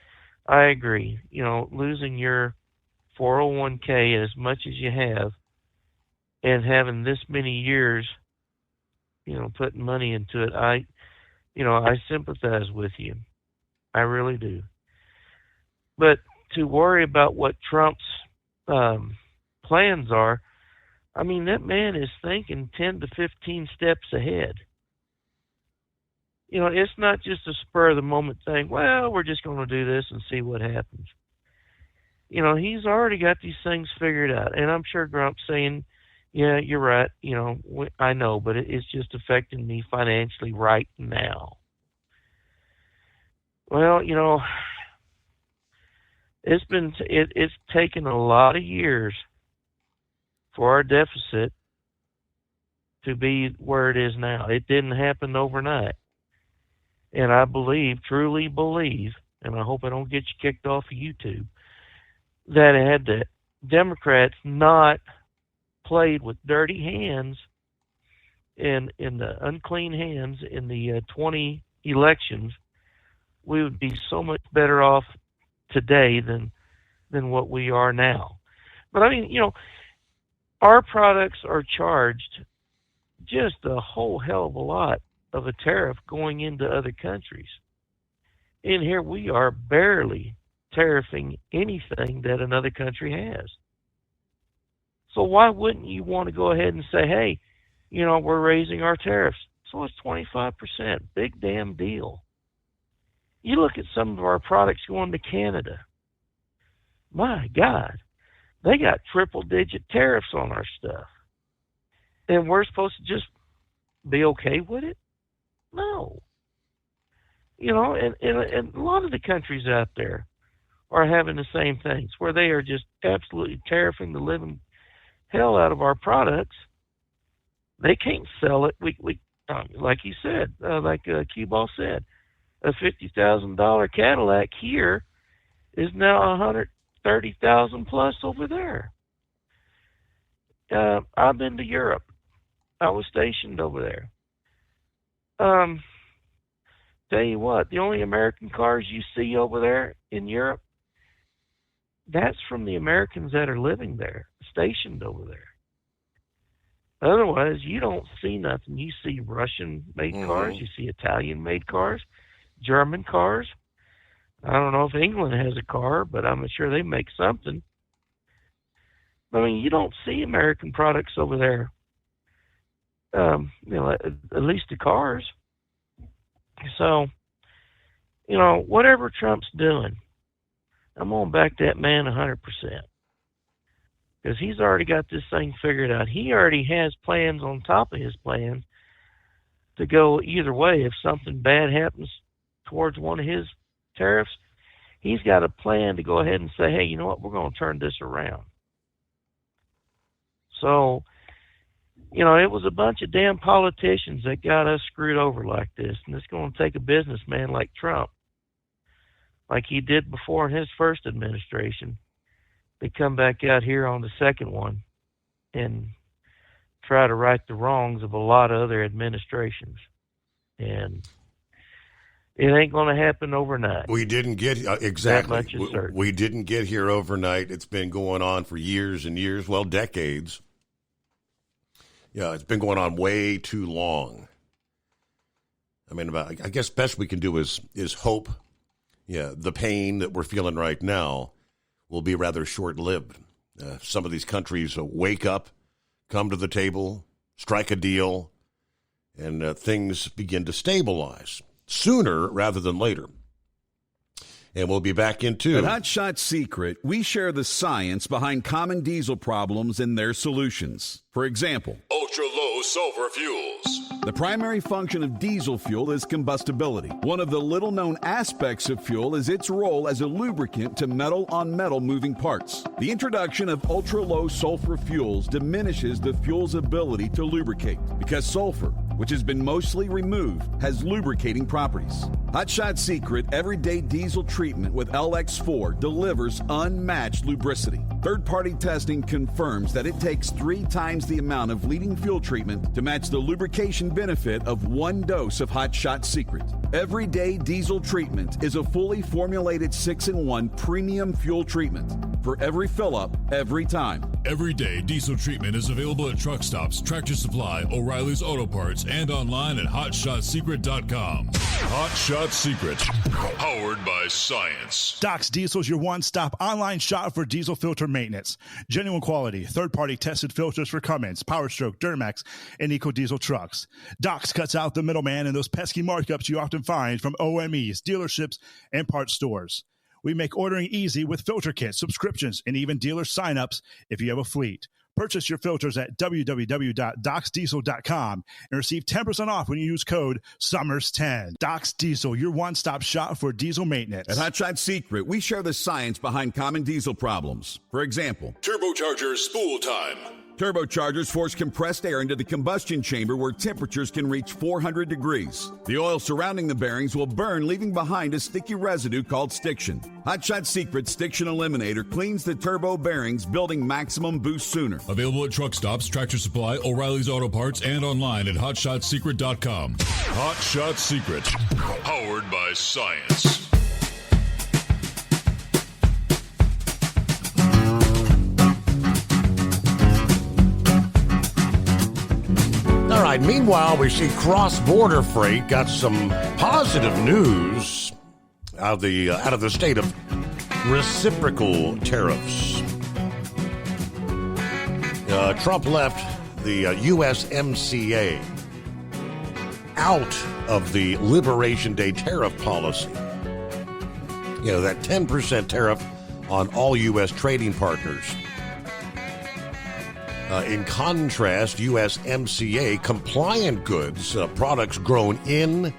agree. Losing your 401k as much as you have and having this many years, putting money into it, I sympathize with you. I really do. But to worry about what Trump's plans are, I mean, that man is thinking 10 to 15 steps ahead. It's not just a spur of the moment thing, well, we're just going to do this and see what happens. He's already got these things figured out. And I'm sure Grump's saying, yeah, you're right. I know, but it's just affecting me financially right now. Well, it's taken a lot of years for our deficit to be where it is now. It didn't happen overnight. And I truly believe, and I hope I don't get you kicked off of YouTube, that had the Democrats not played with dirty hands in the unclean hands in the 20 elections, we would be so much better off today than what we are now. But I mean, our products are charged just a whole hell of a lot of a tariff going into other countries. And here we are barely tariffing anything that another country has. So why wouldn't you want to go ahead and say, hey, we're raising our tariffs? So it's 25%. Big damn deal. You look at some of our products going to Canada. My God, they got triple-digit tariffs on our stuff. And we're supposed to just be okay with it? No. And a lot of the countries out there are having the same things, where they are just absolutely tariffing the living hell out of our products. They can't sell it. We like you said, like Q-Ball said, a $50,000 Cadillac here is now $130,000 plus over there. I've been to Europe. I was stationed over there. Tell you what, the only American cars you see over there in Europe, that's from the Americans that are living there, stationed over there. Otherwise, you don't see nothing. You see Russian-made cars, you see Italian-made cars, German cars. I don't know if England has a car, but I'm sure they make something. I mean, you don't see American products over there. At least the cars. So, whatever Trump's doing, I'm going to back that man 100%. Because he's already got this thing figured out. He already has plans on top of his plans to go either way. If something bad happens towards one of his tariffs, he's got a plan to go ahead and say, hey, you know what, we're going to turn this around. So, it was a bunch of damn politicians that got us screwed over like this. And it's going to take a businessman like Trump, like he did before in his first administration, to come back out here on the second one and try to right the wrongs of a lot of other administrations. And it ain't going to happen overnight. We didn't get exactly. That much is certain. We didn't get here overnight. It's been going on for years and years, well, decades. Yeah, it's been going on way too long. I mean, I guess best we can do is hope. Yeah, the pain that we're feeling right now will be rather short-lived. Some of these countries wake up, come to the table, strike a deal, and things begin to stabilize sooner rather than later. And we'll be back into At Hot Shot Secret, we share the science behind common diesel problems and their solutions. For example, ultra-low sulfur fuels. The primary function of diesel fuel is combustibility. One of the little-known aspects of fuel is its role as a lubricant to metal-on-metal moving parts. The introduction of ultra-low sulfur fuels diminishes the fuel's ability to lubricate because sulfur, which has been mostly removed, has lubricating properties. Hot Shot Secret Everyday Diesel Treatment with LX4 delivers unmatched lubricity. Third-party testing confirms that it takes 3 times the amount of leading fuel treatment to match the lubrication benefit of 1 dose of Hot Shot Secret. Everyday Diesel Treatment is a fully formulated 6-in-1 premium fuel treatment for every fill-up, every time. Everyday Diesel Treatment is available at truck stops, Tractor Supply, O'Reilly's Auto Parts, and online at HotShotSecret.com. Hot Shot Secret, powered by science. Doc's Diesel is your one-stop online shop for diesel filter maintenance. Genuine quality, third-party tested filters for Cummins, PowerStroke, Duramax, and EcoDiesel trucks. Doc's cuts out the middleman and those pesky markups you often find from OMEs, dealerships, and parts stores. We make ordering easy with filter kits, subscriptions, and even dealer sign-ups if you have a fleet. Purchase your filters at www.docsdiesel.com and receive 10% off when you use code SUMMERS10. Doc's Diesel, your one-stop shop for diesel maintenance. At Hot Shot Secret, we share the science behind common diesel problems. For example, Turbocharger spool time. Turbochargers force compressed air into the combustion chamber where temperatures can reach 400 degrees. The oil surrounding the bearings will burn, leaving behind a sticky residue called stiction. Hot Shot Secret Stiction Eliminator cleans the turbo bearings, building maximum boost sooner. Available at truck stops, Tractor Supply, O'Reilly's Auto Parts, and online at HotShotSecret.com. Hot Shot Secret, powered by science. All right, meanwhile, we see cross-border freight got some positive news out of the state of reciprocal tariffs. Trump left the USMCA out of the Liberation Day tariff policy. You know, that 10% tariff on all U.S. trading partners. In contrast, USMCA compliant goods, products grown in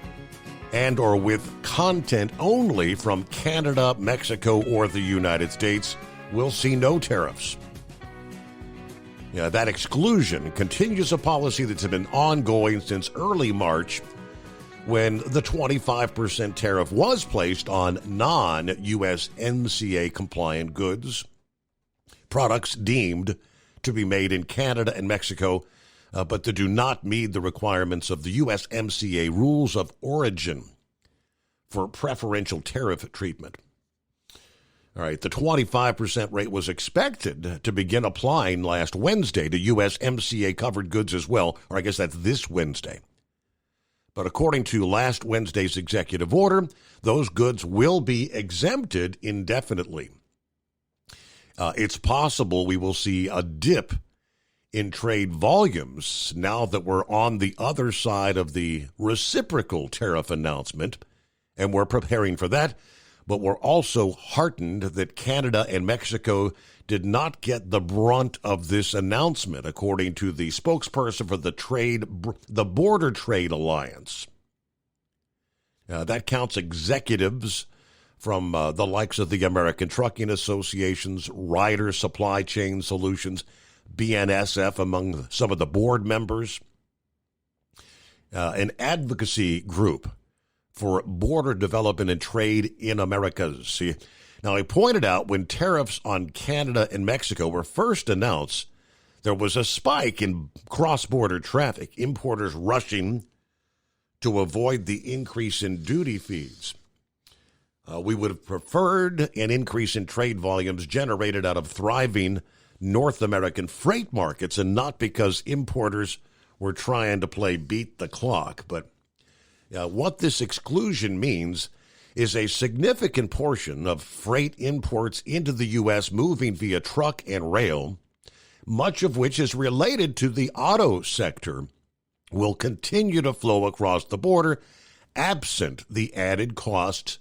and or with content only from Canada, Mexico, or the United States will see no tariffs. That exclusion continues a policy that's been ongoing since early March, when the 25% tariff was placed on non-USMCA compliant goods, products deemed to be made in Canada and Mexico, but that do not meet the requirements of the USMCA rules of origin for preferential tariff treatment. All right, the 25% rate was expected to begin applying last Wednesday to USMCA-covered goods as well, or I guess that's this Wednesday. But according to last Wednesday's executive order, those goods will be exempted indefinitely. It's possible we will see a dip in trade volumes now that we're on the other side of the reciprocal tariff announcement, and we're preparing for that. But we're also heartened that Canada and Mexico did not get the brunt of this announcement, according to the spokesperson for the Border Trade Alliance. That counts executives from the likes of the American Trucking Associations, Ryder Supply Chain Solutions, BNSF, among some of the board members, an advocacy group for border development and trade in Americas. Now, he pointed out when tariffs on Canada and Mexico were first announced, there was a spike in cross-border traffic, importers rushing to avoid the increase in duty fees. We would have preferred an increase in trade volumes generated out of thriving North American freight markets, and not because importers were trying to play beat the clock. But what this exclusion means is a significant portion of freight imports into the U.S. moving via truck and rail, much of which is related to the auto sector, will continue to flow across the border, absent the added costs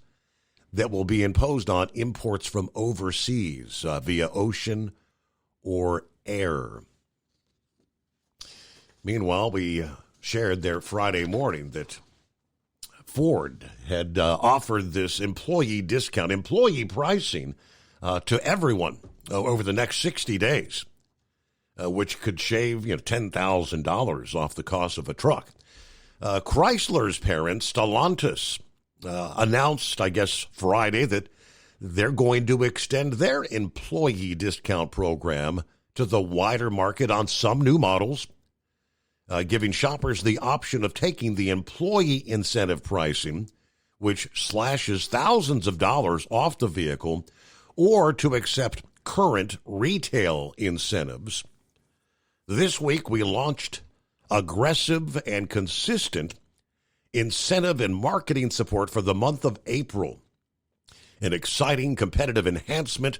that will be imposed on imports from overseas via ocean or air. Meanwhile, we shared there Friday morning that Ford had offered this employee discount, employee pricing to everyone over the next 60 days, which could shave $10,000 off the cost of a truck. Chrysler's parent, Stellantis, announced, I guess, Friday that they're going to extend their employee discount program to the wider market on some new models, giving shoppers the option of taking the employee incentive pricing, which slashes thousands of dollars off the vehicle, or to accept current retail incentives. This week, we launched aggressive and consistent incentive and marketing support for the month of April, an exciting competitive enhancement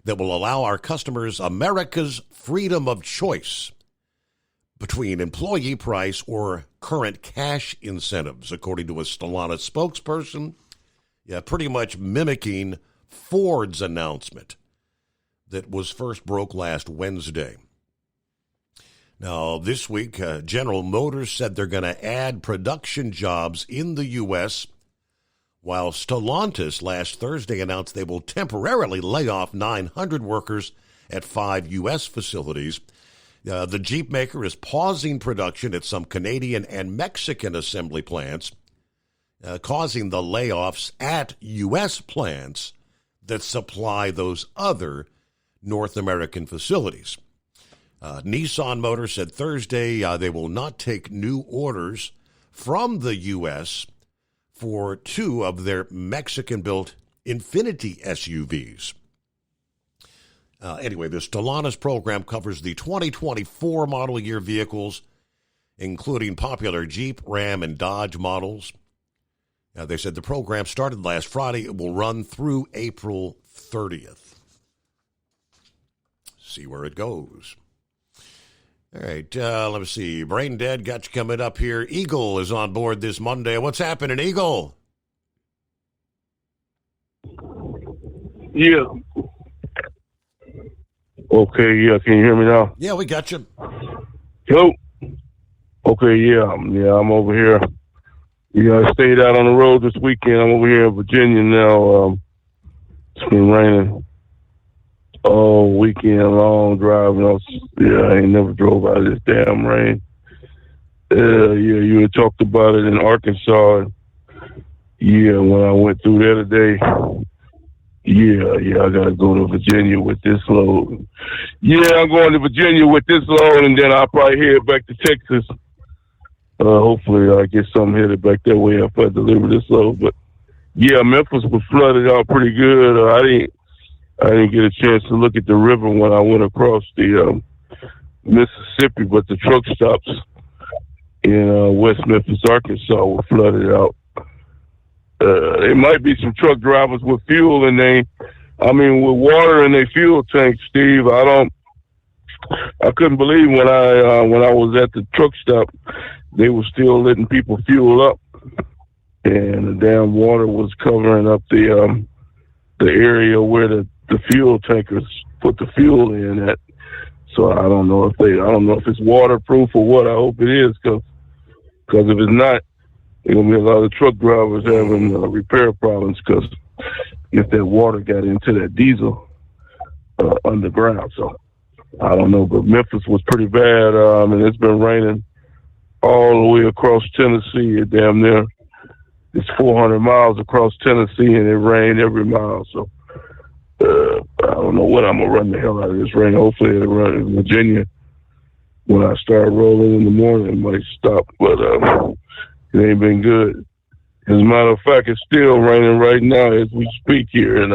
that will allow our customers America's freedom of choice between employee price or current cash incentives, according to a Stellantis spokesperson. Yeah, pretty much mimicking Ford's announcement that was first broke last Wednesday. Now, this week, General Motors said they're going to add production jobs in the U.S., while Stellantis last Thursday announced they will temporarily lay off 900 workers at 5 U.S. facilities. The Jeep maker is pausing production at some Canadian and Mexican assembly plants, causing the layoffs at U.S. plants that supply those other North American facilities. Nissan Motor said Thursday they will not take new orders from the U.S. for 2 of their Mexican-built Infiniti SUVs. Anyway, the Stellantis program covers the 2024 model year vehicles, including popular Jeep, Ram, and Dodge models. They said the program started last Friday. It will run through April 30th. See where it goes. All right, let me see. Brain Dead got you coming up here. Eagle is on board this Monday. What's happening, Eagle? Yeah. Okay, yeah. Can you hear me now? Yeah, we got you. Yo. Okay, yeah. I'm over here. Yeah, I stayed out on the road this weekend. I'm over here in Virginia now. It's been raining all weekend long driving. I ain't never drove out of this damn rain. Yeah, you had talked about it in Arkansas. Yeah, when I went through there today. Yeah, I gotta go to Virginia with this load. Yeah, I'm going to Virginia with this load, and then I'll probably head back to Texas. Hopefully I get something headed back that way after I deliver this load. But yeah, Memphis was flooded out pretty good. I didn't get a chance to look at the river when I went across the Mississippi, but the truck stops in West Memphis, Arkansas were flooded out. There might be some truck drivers with fuel with water in their fuel tanks, Steve. I couldn't believe when I was at the truck stop, they were still letting people fuel up, and the damn water was covering up the area where the fuel tankers put the fuel in at. So I don't know if it's waterproof or what. I hope it is, because if it's not, there's going to be a lot of truck drivers having repair problems, because if that water got into that diesel underground. So I don't know, but Memphis was pretty bad, and it's been raining all the way across Tennessee. Damn near, it's 400 miles across Tennessee, and it rained every mile. So I don't know when I'm going to run the hell out of this rain. Hopefully it'll run in Virginia. When I start rolling in the morning, it might stop, but it ain't been good. As a matter of fact, it's still raining right now as we speak here, and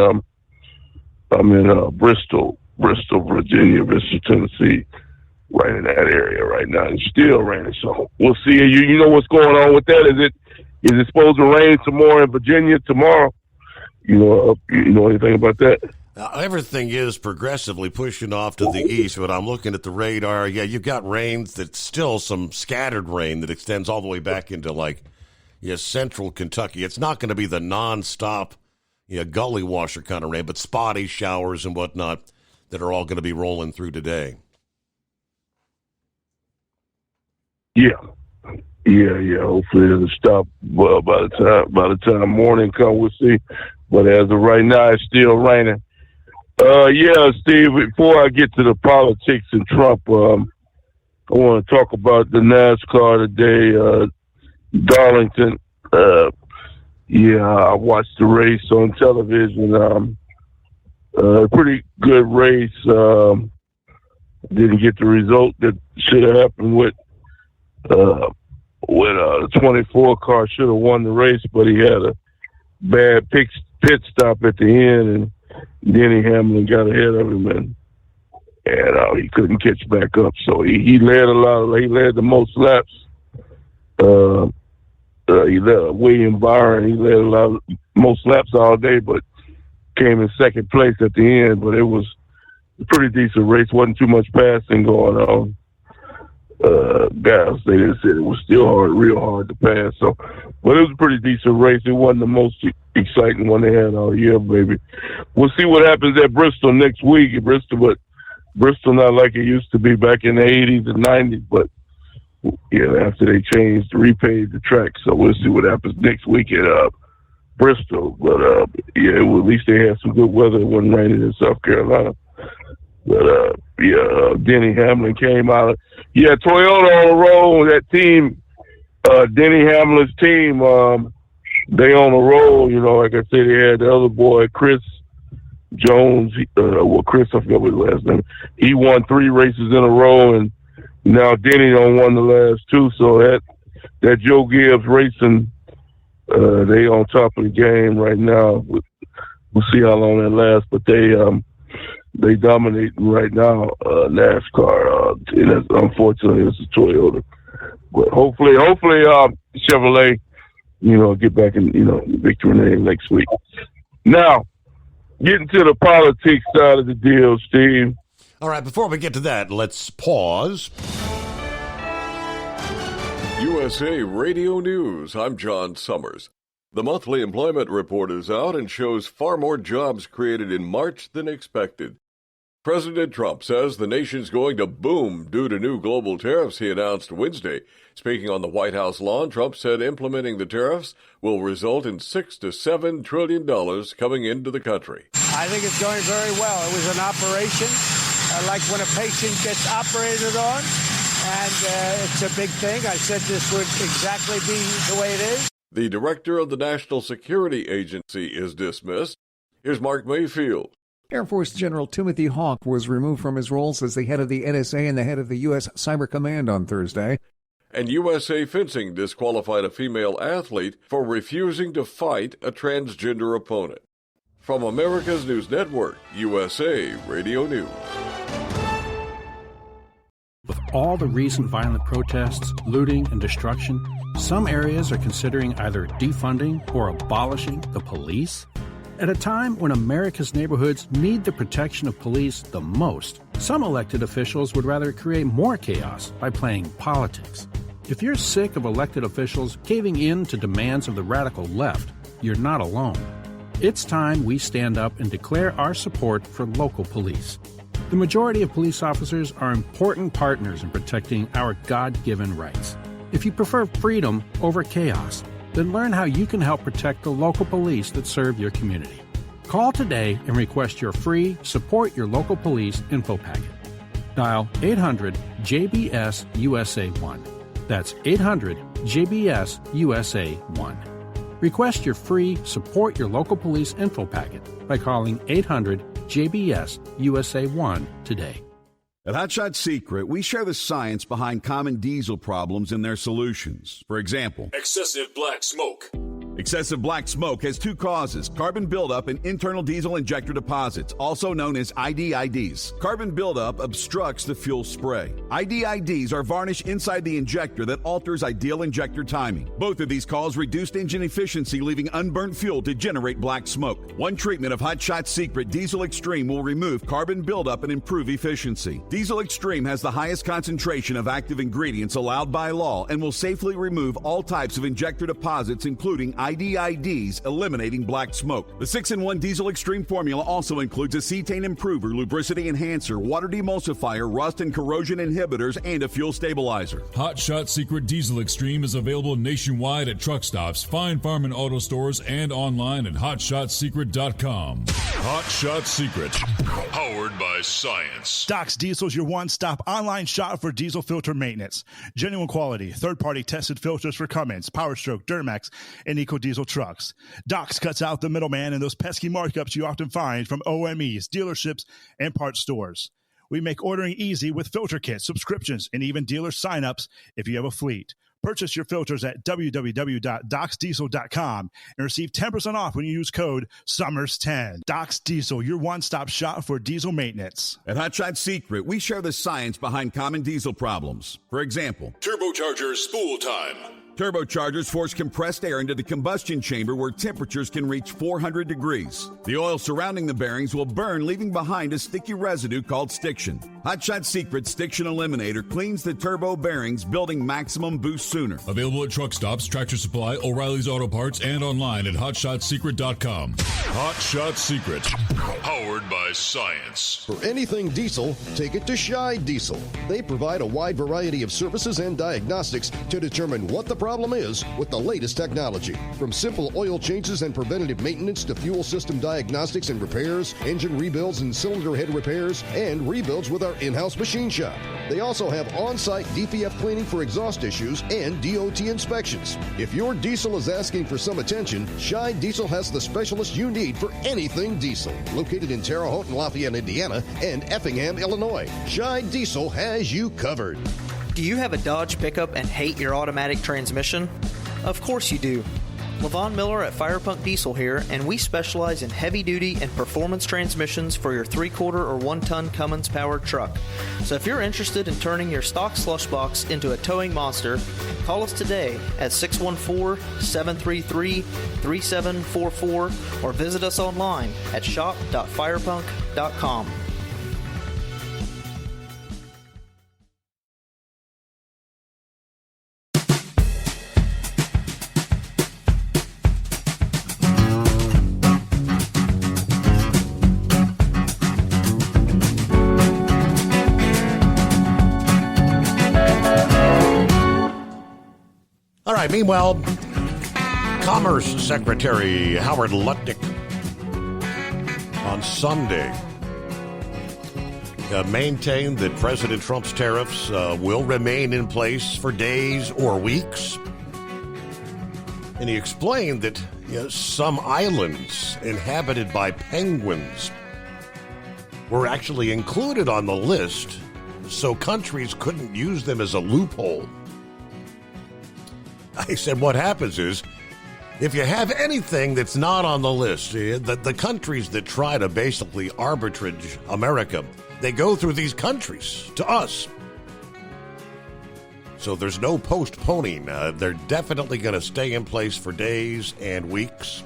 I'm in Bristol, Virginia, Bristol, Tennessee, right in that area right now. It's still raining, so we'll see. You know what's going on with that? Is it supposed to rain some more in Virginia tomorrow? You know anything about that? Everything is progressively pushing off to the east, but I'm looking at the radar. Yeah, you've got rain that's still some scattered rain that extends all the way back into, central Kentucky. It's not going to be the nonstop, gully washer kind of rain, but spotty showers and whatnot that are all going to be rolling through today. Yeah. Hopefully it'll stop by the time morning comes, we'll see. But as of right now, it's still raining. Steve, before I get to the politics and Trump, I want to talk about the NASCAR today, Darlington. I watched the race on television. Pretty good race. Didn't get the result that should have happened with the 24 car should have won the race, but he had a bad pit stop at the end, and Denny Hamlin got ahead of him, and he couldn't catch back up. So he led the most laps. He led William Byron. He led most laps all day, but came in second place at the end. But it was a pretty decent race. Wasn't too much passing going on. Guys, they just said it was still real hard to pass. So, but it was a pretty decent race. It wasn't the most exciting one they had all year, baby. We'll see what happens at Bristol next week. Bristol not like it used to be back in the 80s and 90s, but after they repaved the track. So we'll see what happens next week at Bristol. But at least they had some good weather. It wasn't raining in South Carolina. But Denny Hamlin came out. Toyota on the roll. That team, Denny Hamlin's team, they on the roll. Like I said, they had the other boy, Chris Jones. Chris, I forgot what his last name. He won 3 races in a row, and now Denny won the last 2. So that Joe Gibbs Racing, they on top of the game right now. We'll see how long that lasts, but they dominate right now, NASCAR. And unfortunately, it's a Toyota. But hopefully, Chevrolet, get back in, victory lane next week. Now, getting to the politics side of the deal, Steve. All right, before we get to that, let's pause. USA Radio News. I'm John Summers. The monthly employment report is out and shows far more jobs created in March than expected. President Trump says the nation's going to boom due to new global tariffs he announced Wednesday. Speaking on the White House lawn, Trump said implementing the tariffs will result in $6 to $7 trillion coming into the country. I think it's going very well. It was an operation like when a patient gets operated on, and it's a big thing. I said this would exactly be the way it is. The director of the National Security Agency is dismissed. Here's Mark Mayfield. Air Force General Timothy Hawk was removed from his roles as the head of the NSA and the head of the U.S. Cyber Command on Thursday. And USA Fencing disqualified a female athlete for refusing to fight a transgender opponent. From America's News Network, USA Radio News. With all the recent violent protests, looting, and destruction, some areas are considering either defunding or abolishing the police. At a time when America's neighborhoods need the protection of police the most, some elected officials would rather create more chaos by playing politics. If you're sick of elected officials caving in to demands of the radical left, you're not alone. It's time we stand up and declare our support for local police. The majority of police officers are important partners in protecting our God-given rights. If you prefer freedom over chaos, then learn how you can help protect the local police that serve your community. Call today and request your free Support Your Local Police info packet. Dial 800-JBS-USA-1. That's 800-JBS-USA-1. Request your free Support Your Local Police info packet by calling 800-JBS-USA-1 today. At Hot Shot Secret, we share the science behind common diesel problems and their solutions. For example, excessive black smoke. Excessive black smoke has two causes: carbon buildup and internal diesel injector deposits, also known as IDIDs. Carbon buildup obstructs the fuel spray. IDIDs are varnish inside the injector that alters ideal injector timing. Both of these cause reduced engine efficiency, leaving unburnt fuel to generate black smoke. One treatment of Hot Shot Secret Diesel Extreme will remove carbon buildup and improve efficiency. Diesel Extreme has the highest concentration of active ingredients allowed by law and will safely remove all types of injector deposits, including IDIDs, eliminating black smoke. The 6-in-1 Diesel Extreme formula also includes a cetane improver, lubricity enhancer, water demulsifier, rust and corrosion inhibitors, and a fuel stabilizer. Hot Shot Secret Diesel Extreme is available nationwide at truck stops, fine farm and auto stores, and online at hotshotsecret.com. Hot Shot Secret, powered by science. Doc's Diesel is your one-stop online shop for diesel filter maintenance. Genuine quality, third-party tested filters for Cummins, PowerStroke, Duramax, and EcoDiesel trucks. Doc's cuts out the middleman and those pesky markups you often find from OMEs, dealerships, and parts stores. We make ordering easy with filter kits, subscriptions, and even dealer sign-ups if you have a fleet. Purchase your filters at www.docsdiesel.com and receive 10% off when you use code SUMMERS10. Doc's Diesel, your one-stop shop for diesel maintenance. At Hot Shot Secret, we share the science behind common diesel problems. For example, Turbocharger spool time. Turbochargers force compressed air into the combustion chamber where temperatures can reach 400 degrees. The oil surrounding the bearings will burn, leaving behind a sticky residue called stiction. Hot Shot Secret Stiction Eliminator cleans the turbo bearings, building maximum boost sooner. Available at truck stops, Tractor Supply, O'Reilly's Auto Parts, and online at hotshotsecret.com. Hot Shot Secret, powered by science. For anything diesel, take it to Scheid Diesel. They provide a wide variety of services and diagnostics to determine what the problem is with the latest technology. From simple oil changes and preventative maintenance to fuel system diagnostics and repairs, engine rebuilds and cylinder head repairs, and rebuilds with our in-house machine shop. They also have on-site DPF cleaning for exhaust issues and DOT inspections. If your diesel is asking for some attention, Scheid Diesel has the specialist you need for anything diesel. Located in Terre Haute and Lafayette, Indiana, and Effingham, Illinois, Scheid Diesel has you covered. Do you have a Dodge pickup and hate your automatic transmission? Of course you do. Levon Miller at Firepunk Diesel here, and we specialize in heavy-duty and performance transmissions for your 3-quarter or 1-ton Cummins-powered truck. So if you're interested in turning your stock slush box into a towing monster, call us today at 614-733-3744 or visit us online at shop.firepunk.com. All right, meanwhile, Commerce Secretary Howard Lutnick on Sunday maintained that President Trump's tariffs will remain in place for days or weeks. And he explained that some islands inhabited by penguins were actually included on the list, so countries couldn't use them as a loophole. I said, what happens is, if you have anything that's not on the list, the countries that try to basically arbitrage America, they go through these countries to us. So there's no postponing. They're definitely going to stay in place for days and weeks.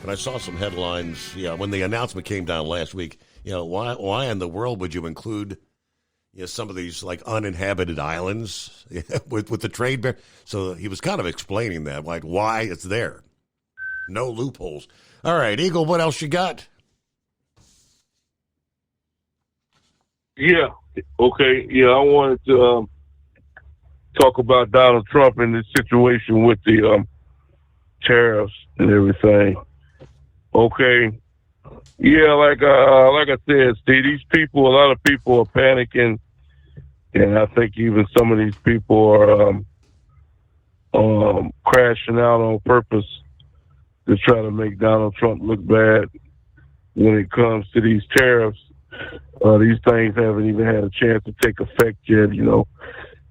And I saw some headlines, when the announcement came down last week, why in the world would you include some of these like uninhabited islands with the trade bear? So he was kind of explaining that, like why it's there. No loopholes. All right, Eagle, what else you got? Yeah. Okay. Yeah, I wanted to talk about Donald Trump and the situation with the tariffs and everything. Okay. Yeah, like I said, Steve, these people, a lot of people are panicking, and I think even some of these people are crashing out on purpose to try to make Donald Trump look bad when it comes to these tariffs. These things haven't even had a chance to take effect yet.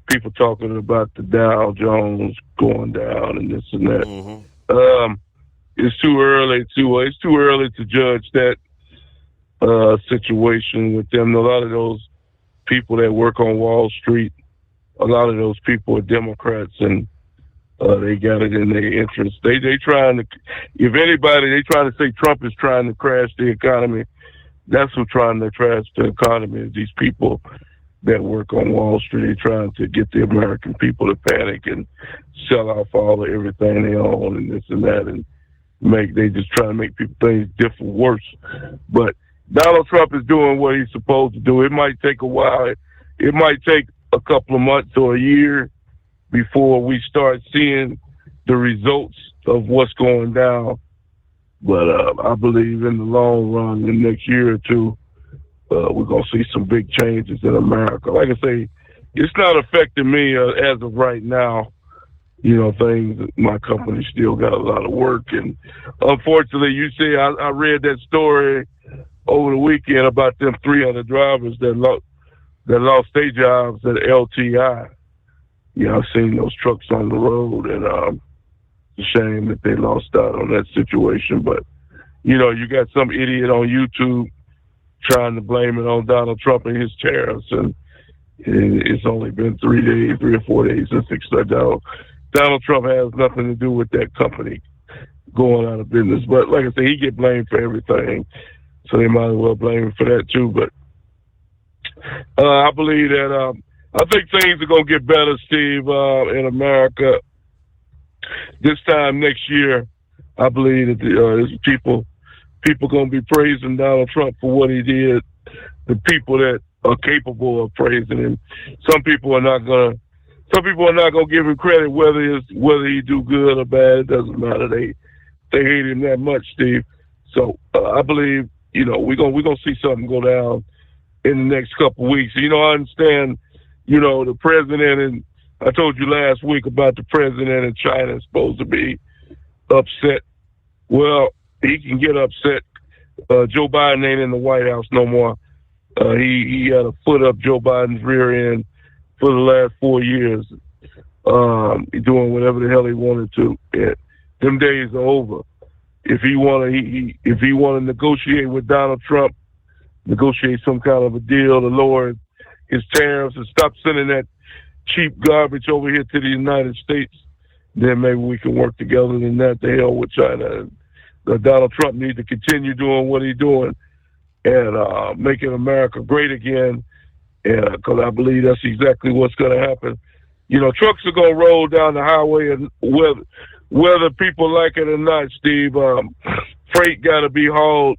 People talking about the Dow Jones going down and this and that. Mm-hmm. It's too early to judge that situation with them. A lot of those people that work on Wall Street, a lot of those people are Democrats, and they got it in their interest. They trying to, if anybody, they trying to say Trump is trying to crash the economy. That's who's trying to crash the economy, is these people that work on Wall Street. They're trying to get the American people to panic and sell off all of everything they own and this and that, and they just trying to make people things different worse. But Donald Trump is doing what he's supposed to do. It might take a while. It might take a couple of months or a year before we start seeing the results of what's going down. But I believe in the long run, in the next year or two, we're going to see some big changes in America. Like I say, it's not affecting me as of right now. You know, things, my company still got a lot of work. And unfortunately, you see, I read that story over the weekend about them 300 drivers that lost their jobs at LTI. Yeah, I've seen those trucks on the road, and it's a shame that they lost out on that situation. But, you know, you got some idiot on YouTube trying to blame it on Donald Trump and his tariffs, and it's only been 3 or 4 days since they started out. Donald Trump has nothing to do with that company going out of business. But like I said, he get blamed for everything, so they might as well blame him for that too. But I believe that I think things are going to get better, Steve, in America. This time next year, I believe that there's people going to be praising Donald Trump for what he did. The people that are capable of praising him. Some people are not going to give him credit whether he do good or bad. It doesn't matter. They hate him that much, Steve. So I believe, you know, we're gonna see something go down in the next couple of weeks. You know, I understand, you know, the president, and I told you last week about the president in China is supposed to be upset. Well, he can get upset. Joe Biden ain't in the White House no more. He had a foot up Joe Biden's rear end for the last 4 years, doing whatever the hell he wanted to. And them days are over. If he want to negotiate with Donald Trump, negotiate some kind of a deal to lower his tariffs and stop sending that cheap garbage over here to the United States, then maybe we can work together. Than that, the hell with China. Donald Trump needs to continue doing what he's doing and making America great again. And because I believe that's exactly what's going to happen. You know, trucks are going to roll down the highway, and whether people like it or not, Steve, freight got to be hauled.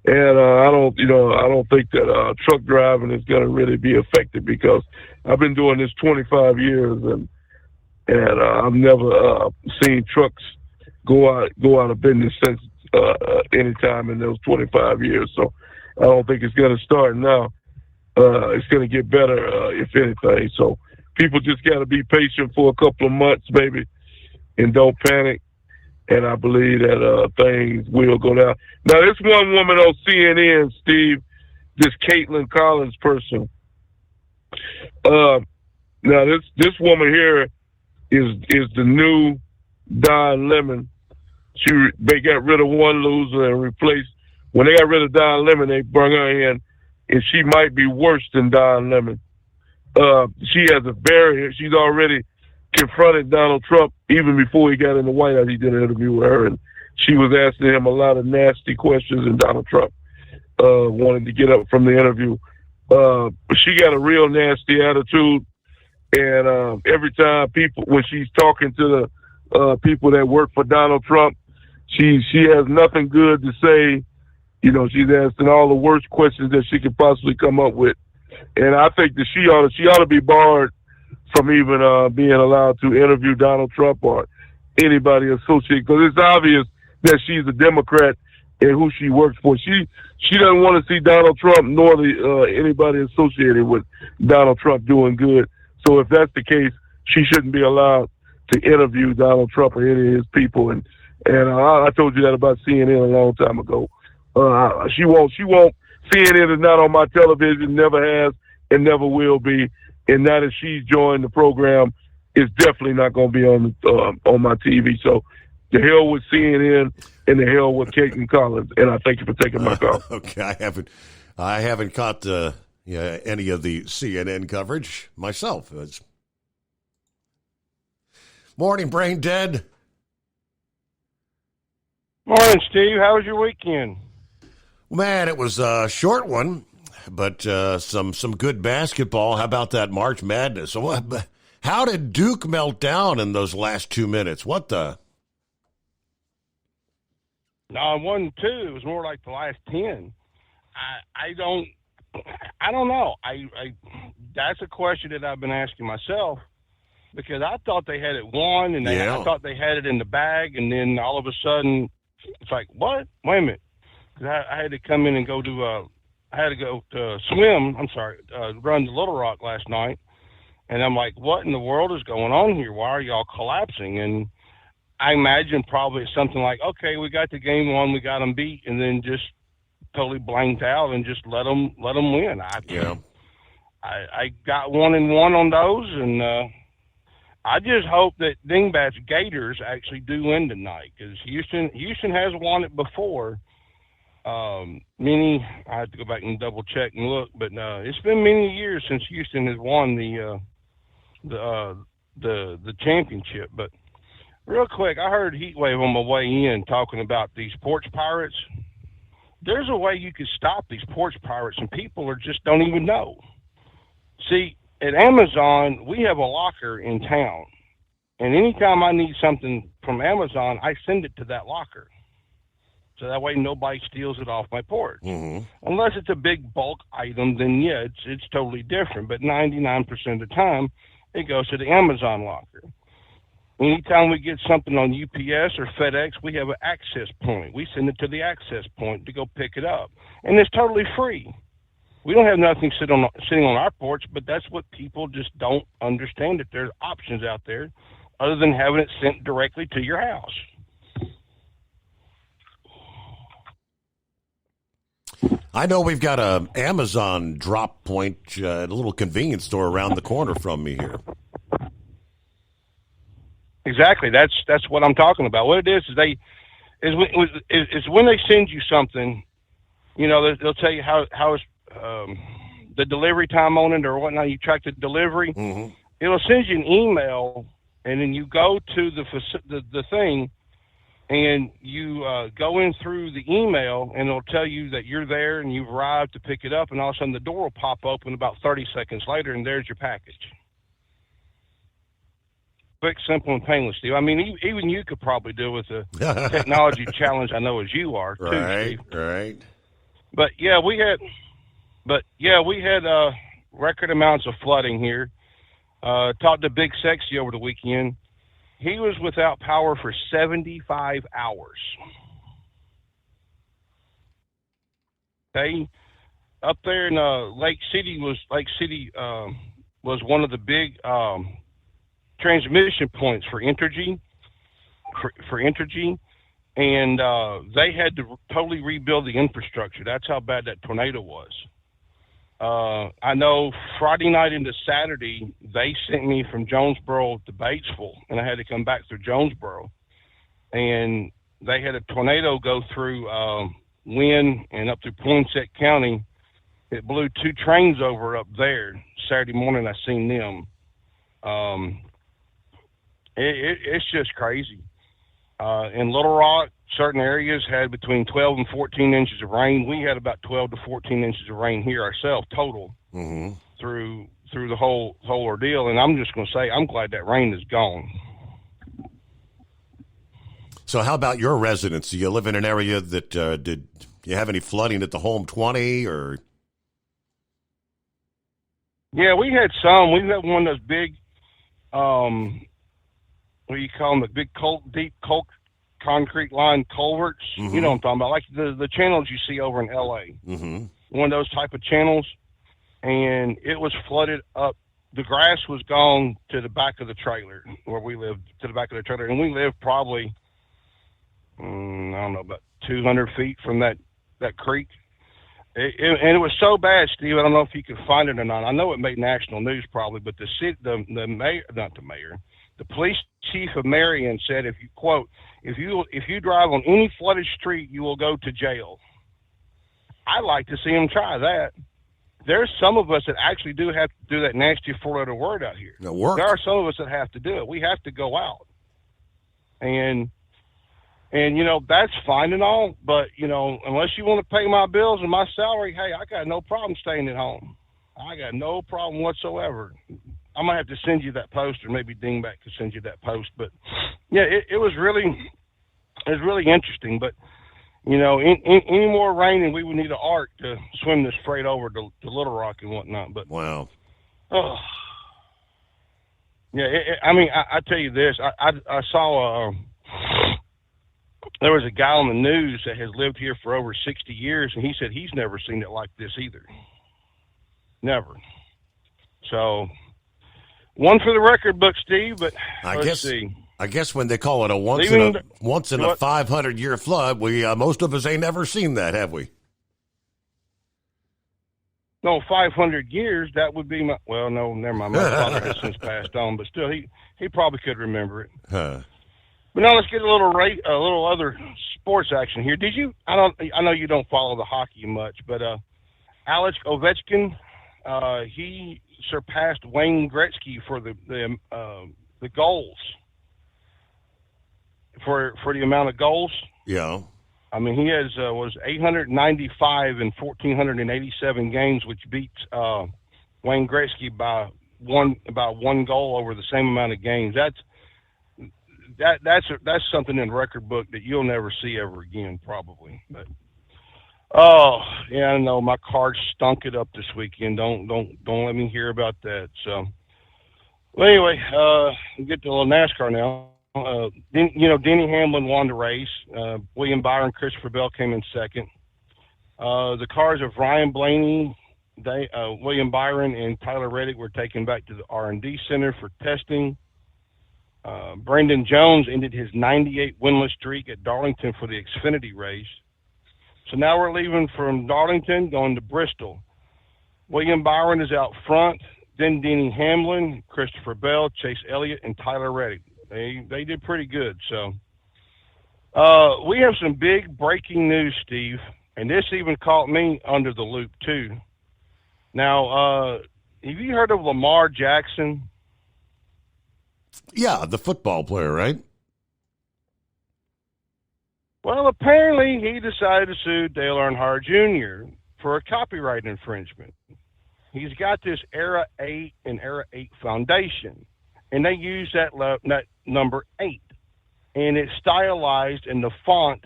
And I don't think that truck driving is going to really be affected, because I've been doing this 25 years, and I've never seen trucks go out of business since any time in those 25 years. So I don't think it's going to start now. It's going to get better, if anything. So people just got to be patient for a couple of months, baby, and don't panic. And I believe that things will go down. Now, this one woman on CNN, Steve, this Caitlin Collins person. Now, this woman here is the new Don Lemon. They got rid of one loser and replaced. When they got rid of Don Lemon, they brought her in, and she might be worse than Don Lemon. She has a barrier. She's already confronted Donald Trump even before he got in the White House. He did an interview with her, and she was asking him a lot of nasty questions, and Donald Trump wanted to get up from the interview. She got a real nasty attitude, and every time when she's talking to the people that work for Donald Trump, she has nothing good to say. You know, she's asking all the worst questions that she could possibly come up with. And I think that she ought to be barred from even being allowed to interview Donald Trump or anybody associated, because it's obvious that she's a Democrat and who she works for. She doesn't want to see Donald Trump nor anybody associated with Donald Trump doing good. So if that's the case, she shouldn't be allowed to interview Donald Trump or any of his people. And I told you that about CNN a long time ago. She won't. CNN is not on my television, never has, and never will be. And now that she's joined the program, it's definitely not going to be on my TV. So The hell with CNN and the hell with Kaitlan Collins. And I thank you for taking my call. Okay, I haven't caught any of the CNN coverage myself. Morning, Brain Dead. Morning, Steve. How was your weekend? Man, it was a short one, but some good basketball. How about that March Madness? So, how did Duke melt down in those last 2 minutes? What the? No, it wasn't 2. It was more like the last 10. I don't know. I that's a question that I've been asking myself, because I thought they had it won, and I thought they had it in the bag, and then all of a sudden it's like, what? Wait a minute. I had to come in and go to run to Little Rock last night, and I'm like, what in the world is going on here? Why are y'all collapsing? And I imagine probably it's something like, okay, we got the game won, we got them beat, and then just totally blanked out and just let them win. I got 1-1 on those, and I just hope that Dingbats Gators actually do win tonight, because Houston has won it before. I have to go back and double check and look, but it's been many years since Houston has won the championship. But real quick, I heard Heatwave on my way in talking about these porch pirates. There's a way you could stop these porch pirates, and people just don't even know. See, at Amazon, we have a locker in town, and anytime I need something from Amazon, I send it to that locker. So that way nobody steals it off my porch. Mm-hmm. Unless it's a big bulk item, then yeah, it's totally different. But 99% of the time, it goes to the Amazon locker. Anytime we get something on UPS or FedEx, we have an access point. We send it to the access point to go pick it up. And it's totally free. We don't have nothing sitting on our porch, but that's what people just don't understand, that there's options out there other than having it sent directly to your house. I know we've got a Amazon drop point at a little convenience store around the corner from me here. Exactly. That's what I'm talking about. What it is when they send you something, they'll tell you how is the delivery time on it or whatnot. You track the delivery. Mm-hmm. It'll send you an email, and then you go to the thing, and you go in through the email, and it'll tell you that you're there and you've arrived to pick it up, and all of a sudden the door will pop open about 30 seconds later, and there's your package. Quick, simple, and painless, Steve. I mean, even you could probably deal with the technology challenge I know as you are, too, right, Steve. Right. But we had record amounts of flooding here. Talked to Big Sexy over the weekend. He was without power for 75 hours. Okay, up there in Lake City was one of the big transmission points for Entergy. And they had to totally rebuild the infrastructure. That's how bad that tornado was. I know Friday night into Saturday, they sent me from Jonesboro to Batesville, and I had to come back through Jonesboro. And they had a tornado go through Wynn and up through Poinsett County. It blew 2 trains over up there. Saturday morning, I seen them. It's just crazy. In Little Rock, certain areas had between 12 and 14 inches of rain. We had about 12 to 14 inches of rain here ourselves total through the whole ordeal. And I'm just going to say, I'm glad that rain is gone. So how about your residents? Do you live in an area that did you have any flooding at the Home 20 or? Yeah, we had some. We had one of those big, what do you call them, the big deep concrete line culverts. Mm-hmm. You know what I'm talking about, like the channels you see over in L.A. Mm-hmm. One of those type of channels, and it was flooded up. The grass was gone to the back of the trailer where we lived, to the back of the trailer, and we lived probably, I don't know, about 200 feet from that creek. And it was so bad, Steve, I don't know if you could find it or not. I know it made national news probably, but the The police chief of Marion said, if you drive on any flooded street, you will go to jail. I'd like to see them try that. There's some of us that actually do have to do that nasty four-letter word out here. It worked. There are some of us that have to do it. We have to go out. And that's fine and all, but, unless you want to pay my bills and my salary, hey, I got no problem staying at home. I got no problem whatsoever. I'm going to have to send you that post, or maybe Dingback could send you that post. But, yeah, it was really interesting. But, any more rain, and we would need an ark to swim this freight over to Little Rock and whatnot. But wow. Oh. Yeah, I tell you this. I saw there was a guy on the news that has lived here for over 60 years, and he said he's never seen it like this either. Never. So, one for the record book, Steve, but let's see. I guess when they call it a once in a 500-year flood, we most of us ain't never seen that, have we? No, 500 years, that would be no, never mind. My father has since passed on, but still, he probably could remember it. Huh. But now let's get a little other sports action here. I know you don't follow the hockey much, but Alex Ovechkin, he surpassed Wayne Gretzky for the goals. For the amount of goals. Yeah. I mean, he has was 895 in 1,487 games, which beats Wayne Gretzky by one goal over the same amount of games. That's something in the record book that you'll never see ever again, probably. But I know my Cards stunk it up this weekend. Don't let me hear about that. So, well, anyway, we'll get to a little NASCAR now. Denny Hamlin won the race. William Byron, Christopher Bell came in second. The cars of Ryan Blaney, William Byron, and Tyler Reddick were taken back to the R&D Center for testing. Brandon Jones ended his 98 winless streak at Darlington for the Xfinity race. So now we're leaving from Darlington, going to Bristol. William Byron is out front, then Denny Hamlin, Christopher Bell, Chase Elliott, and Tyler Reddick. They did pretty good. So we have some big breaking news, Steve, and this even caught me under the loop too. Now, have you heard of Lamar Jackson? Yeah, the football player, right? Well, apparently he decided to sue Dale Earnhardt Jr. for a copyright infringement. He's got this Era 8 and Era 8 foundation, and they use that number 8, and it's stylized in the font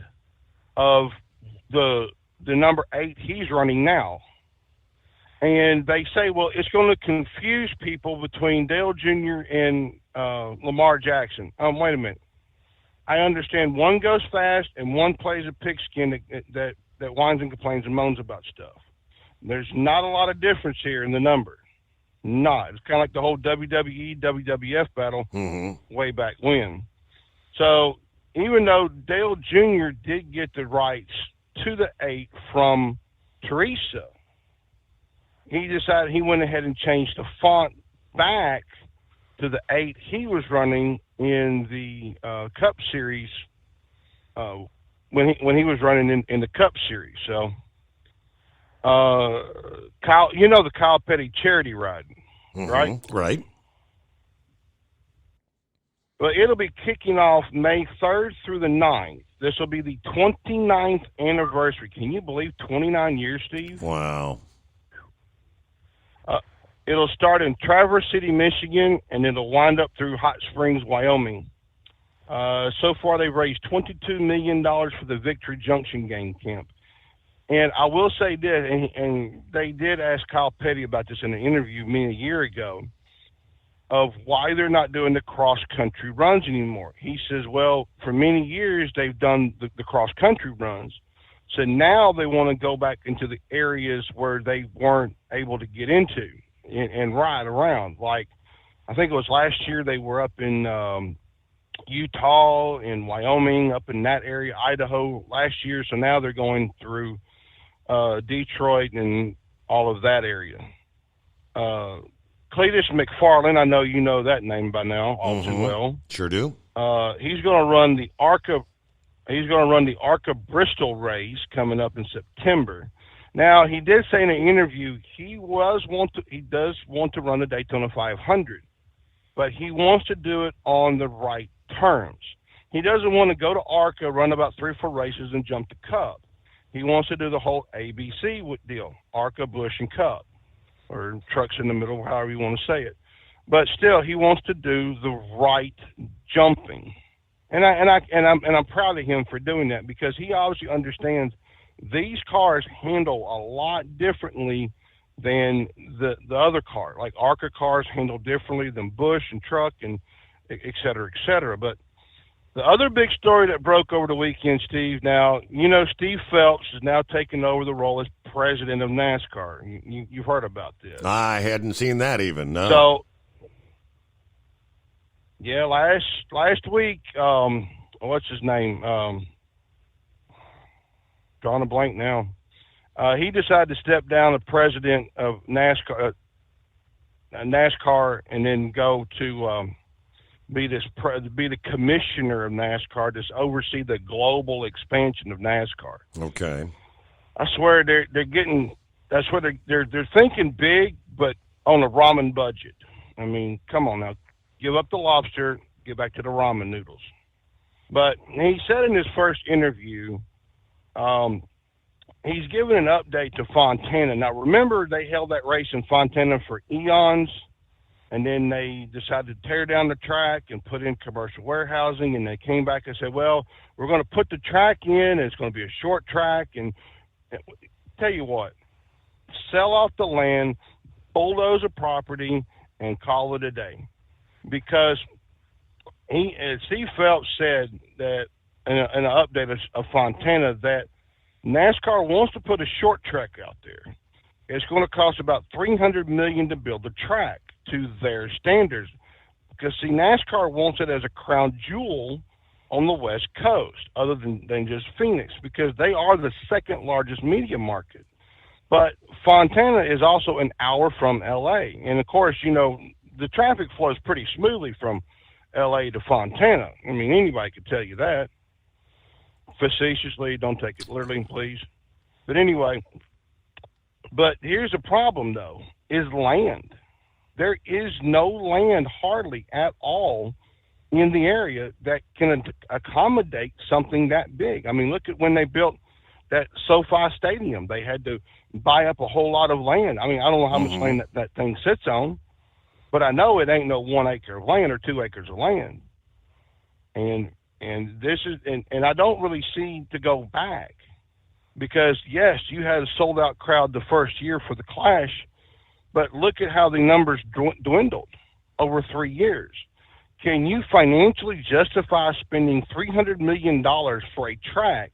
of the number 8 he's running now. And they say, well, it's going to confuse people between Dale Jr. and Lamar Jackson. Wait a minute. I understand one goes fast and one plays a pigskin that whines and complains and moans about stuff. There's not a lot of difference here in the number. Not. It's kind of like the whole WWE, WWF battle way back when. So even though Dale Jr. did get the rights to the 8 from Teresa, he decided he went ahead and changed the font back to the 8 he was running in the Cup Series when he was running in the Cup Series. So, Kyle, the Kyle Petty charity ride, right? Right. Well, it'll be kicking off May 3rd through the 9th. This will be the 29th anniversary. Can you believe 29 years, Steve? Wow. It'll start in Traverse City, Michigan, and it'll wind up through Hot Springs, Wyoming. So far, they've raised $22 million for the Victory Junction game camp. And I will say this, and they did ask Kyle Petty about this in an interview a year ago, of why they're not doing the cross-country runs anymore. He says, well, for many years, they've done the cross-country runs. So now they want to go back into the areas where they weren't able to get into and ride around. Like, I think it was last year they were up in Utah, in Wyoming, up in that area, Idaho last year. So now they're going through Detroit and all of that area. Cletus McFarland, I know you know that name by now all too well. Sure do. He's going to run the ARCA. He's going to run the ARCA Bristol race coming up in September. Now, he did say in an interview he does want to run the Daytona 500, but he wants to do it on the right terms. He doesn't want to go to ARCA, run about 3 or 4 races, and jump the Cup. He wants to do the whole ABC deal: ARCA, Busch, and Cup, or trucks in the middle, however you want to say it. But still, he wants to do the right jumping, and I'm proud of him for doing that, because he obviously understands these cars handle a lot differently than the other car. Like ARCA cars handle differently than Busch and truck and et cetera, et cetera. But the other big story that broke over the weekend, Steve, now, you know, Steve Phelps is now taking over the role as president of NASCAR. You've heard about this. I hadn't seen that even, no. So, yeah, last week, what's his name? Drawing a blank now. He decided to step down as president of NASCAR, and then go to be the commissioner of NASCAR, to oversee the global expansion of NASCAR. Okay. I swear they're thinking big, but on a ramen budget. I mean, come on now, give up the lobster, get back to the ramen noodles. But he said in his first interview, he's giving an update to Fontana. Now, remember, they held that race in Fontana for eons, and then they decided to tear down the track and put in commercial warehousing, and they came back and said, well, we're going to put the track in, and it's going to be a short track. And tell you what, sell off the land, bulldoze a property, and call it a day. Because Steve Phelps said that in an update of Fontana, that NASCAR wants to put a short track out there. It's going to cost about $300 million to build the track to their standards, because see, NASCAR wants it as a crown jewel on the West Coast, other than just Phoenix, because they are the second largest media market. But Fontana is also an hour from LA, and of course, you know, the traffic flows pretty smoothly from LA to Fontana. I mean, anybody could tell you that. Facetiously, don't take it literally, please. But anyway, but here's the problem, though, is land. There is no land hardly at all in the area that can accommodate something that big. I mean, look at when they built that SoFi Stadium. They had to buy up a whole lot of land. I mean, I don't know how much land that thing sits on, but I know it ain't no 1 acre of land or 2 acres of land. And this is, and I don't really see to go back, because yes, you had a sold out crowd the first year for the Clash, but look at how the numbers dwindled over 3 years. Can you financially justify spending $300 million for a track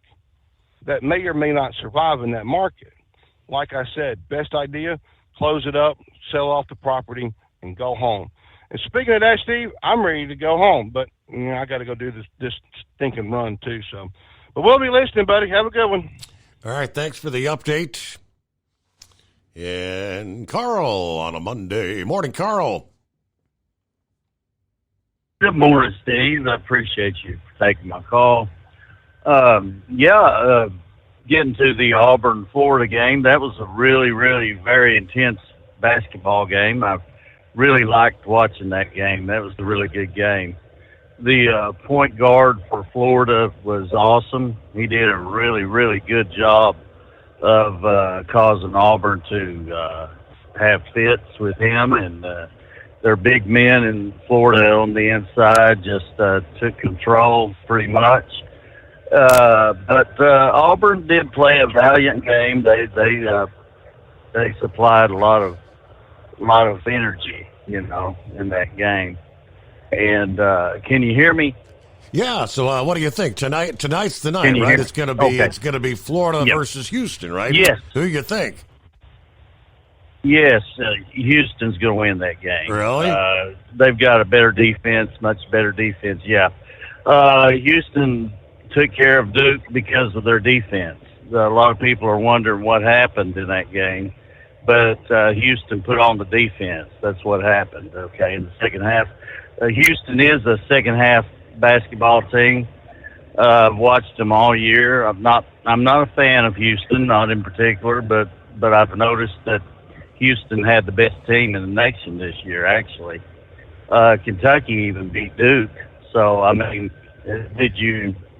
that may or may not survive in that market? Like I said, best idea, close it up, sell off the property, and go home. And speaking of that, Steve, I'm ready to go home, but you know, I got to go do this stinking run too. So, but we'll be listening, buddy. Have a good one. All right, thanks for the update. And Carl on a Monday morning, Carl. Good morning, Steve. I appreciate you for taking my call. Getting to the Auburn-Florida game, that was a really, really very intense basketball game. I really liked watching that game. That was a really good game. The point guard for Florida was awesome. He did a really, really good job of causing Auburn to have fits with him, and their big men in Florida on the inside just took control pretty much. But Auburn did play a valiant game. They supplied a lot of energy, you know, in that game. And can you hear me? Yeah. So what do you think tonight's the night, right? It's going to be Florida versus Houston, right? Yes. Who do you think? Yes, Houston's going to win that game. Really? They've got a better defense, much better defense. Yeah. Houston took care of Duke because of their defense. A lot of people are wondering what happened in that game. but Houston put on the defense. That's what happened, okay, in the second half. Houston is a second-half basketball team. I've watched them all year. I'm not a fan of Houston, not in particular, but I've noticed that Houston had the best team in the nation this year, actually. Kentucky even beat Duke. So, I mean, do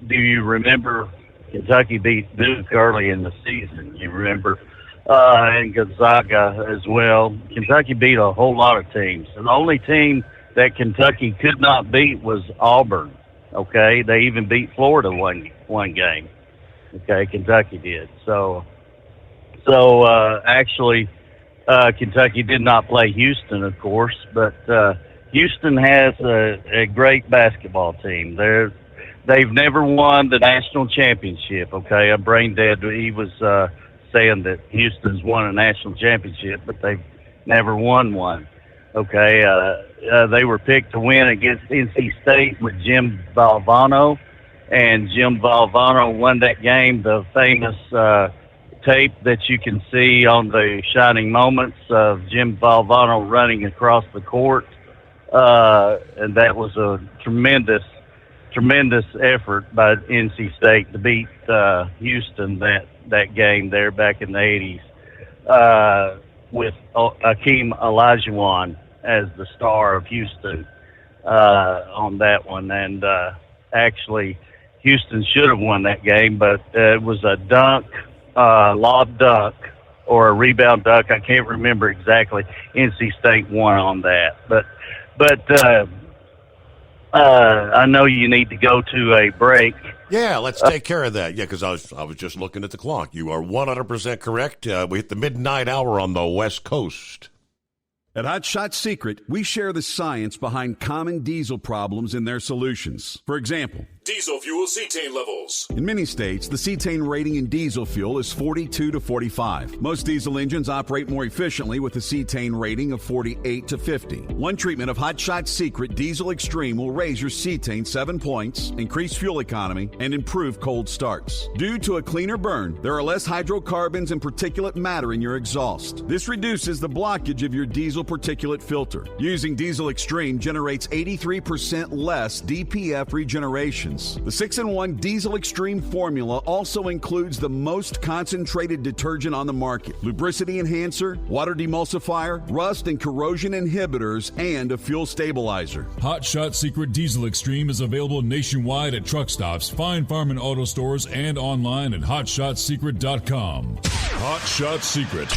you remember Kentucky beat Duke early in the season? You remember? And Gonzaga as well. Kentucky beat a whole lot of teams. And the only team that Kentucky could not beat was Auburn. Okay, they even beat Florida one game. Okay, Kentucky did. So actually, Kentucky did not play Houston, of course, but Houston has a great basketball team. They've never won the national championship. Okay, I'm brain dead. He was saying that Houston's won a national championship, but they've never won one. Okay, they were picked to win against NC State with Jim Valvano, and Jim Valvano won that game. The famous tape that you can see on the shining moments of Jim Valvano running across the court, and that was a tremendous effort by NC State to beat Houston that game there back in the 80s. With Akeem Olajuwon as the star of Houston on that one. And actually, Houston should have won that game, but it was a dunk, lob dunk, or a rebound dunk. I can't remember exactly. NC State won on that. But I know you need to go to a break. Yeah, let's take care of that. Yeah, because I was just looking at the clock. You are 100% correct. We hit the midnight hour on the West Coast. At Hot Shot Secret, we share the science behind common diesel problems and their solutions. For example, diesel fuel cetane levels. In many states, the cetane rating in diesel fuel is 42 to 45. Most diesel engines operate more efficiently with a cetane rating of 48 to 50. One treatment of Hot Shot Secret Diesel Extreme will raise your cetane 7 points, increase fuel economy, and improve cold starts. Due to a cleaner burn, there are less hydrocarbons and particulate matter in your exhaust. This reduces the blockage of your diesel particulate filter. Using Diesel Extreme generates 83% less DPF regeneration. The 6-in-1 Diesel Extreme formula also includes the most concentrated detergent on the market, lubricity enhancer, water demulsifier, rust and corrosion inhibitors, and a fuel stabilizer. Hot Shot Secret Diesel Extreme is available nationwide at truck stops, fine farm and auto stores, and online at hotshotsecret.com. Hot Shot Secret,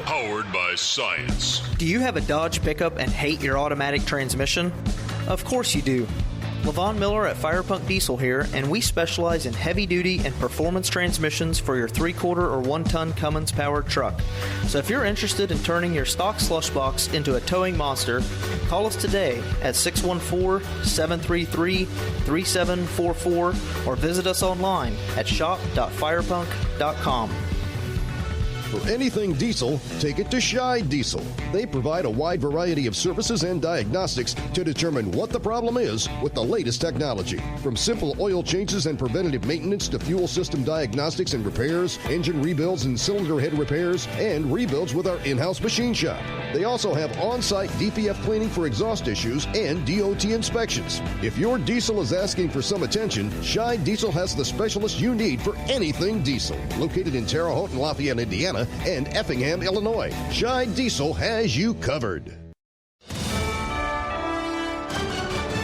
powered by science. Do you have a Dodge pickup and hate your automatic transmission? Of course you do. Levon Miller at Firepunk Diesel here, and we specialize in heavy-duty and performance transmissions for your 3-quarter or 1-ton Cummins-powered truck. So if you're interested in turning your stock slush box into a towing monster, call us today at 614-733-3744 or visit us online at shop.firepunk.com. For anything diesel, take it to Scheid Diesel. They provide a wide variety of services and diagnostics to determine what the problem is with the latest technology. From simple oil changes and preventative maintenance to fuel system diagnostics and repairs, engine rebuilds and cylinder head repairs, and rebuilds with our in-house machine shop. They also have on-site DPF cleaning for exhaust issues and DOT inspections. If your diesel is asking for some attention, Scheid Diesel has the specialist you need for anything diesel. Located in Terre Haute and Lafayette, Indiana, and Effingham, Illinois, Scheid Diesel has you covered.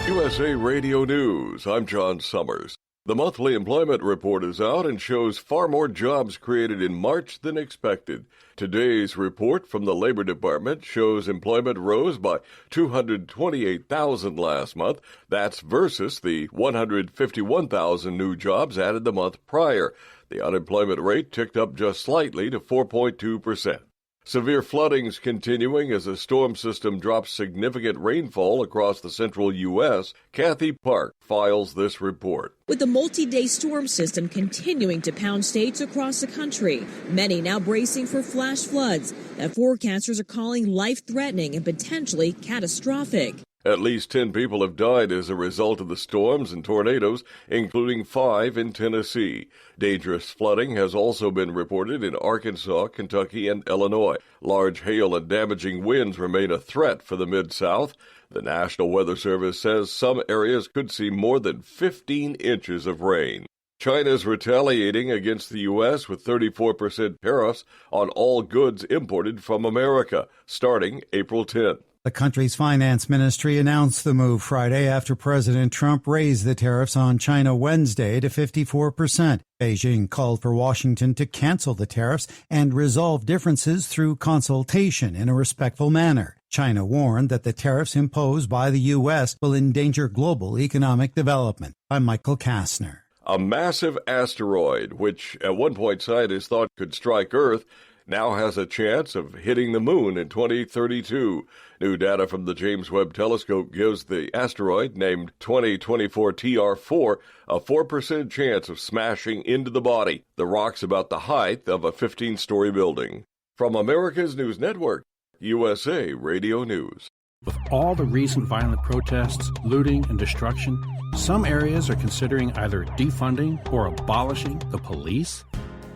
USA Radio News, I'm John Summers. The monthly employment report is out and shows far more jobs created in March than expected. Today's report from the Labor Department shows employment rose by 228,000 last month. That's versus the 151,000 new jobs added the month prior. The unemployment rate ticked up just slightly to 4.2%. Severe flooding's continuing as a storm system drops significant rainfall across the central U.S. Kathy Park files this report. With the multi-day storm system continuing to pound states across the country, many now bracing for flash floods that forecasters are calling life-threatening and potentially catastrophic. At least 10 people have died as a result of the storms and tornadoes, including 5 in Tennessee. Dangerous flooding has also been reported in Arkansas, Kentucky, and Illinois. Large hail and damaging winds remain a threat for the Mid-South. The National Weather Service says some areas could see more than 15 inches of rain. China's retaliating against the U.S. with 34% tariffs on all goods imported from America, starting April 10th. The country's finance ministry announced the move Friday after President Trump raised the tariffs on China Wednesday to 54%. Beijing called for Washington to cancel the tariffs and resolve differences through consultation in a respectful manner. China warned that the tariffs imposed by the U.S. will endanger global economic development. I'm Michael Kastner. A massive asteroid, which at one point scientists thought could strike Earth, now has a chance of hitting the moon in 2032. New data from the James Webb Telescope gives the asteroid, named 2024 TR4, a 4% chance of smashing into the body. The rock's about the height of a 15-story building. From America's News Network, USA Radio News. With all the recent violent protests, looting, and destruction, some areas are considering either defunding or abolishing the police.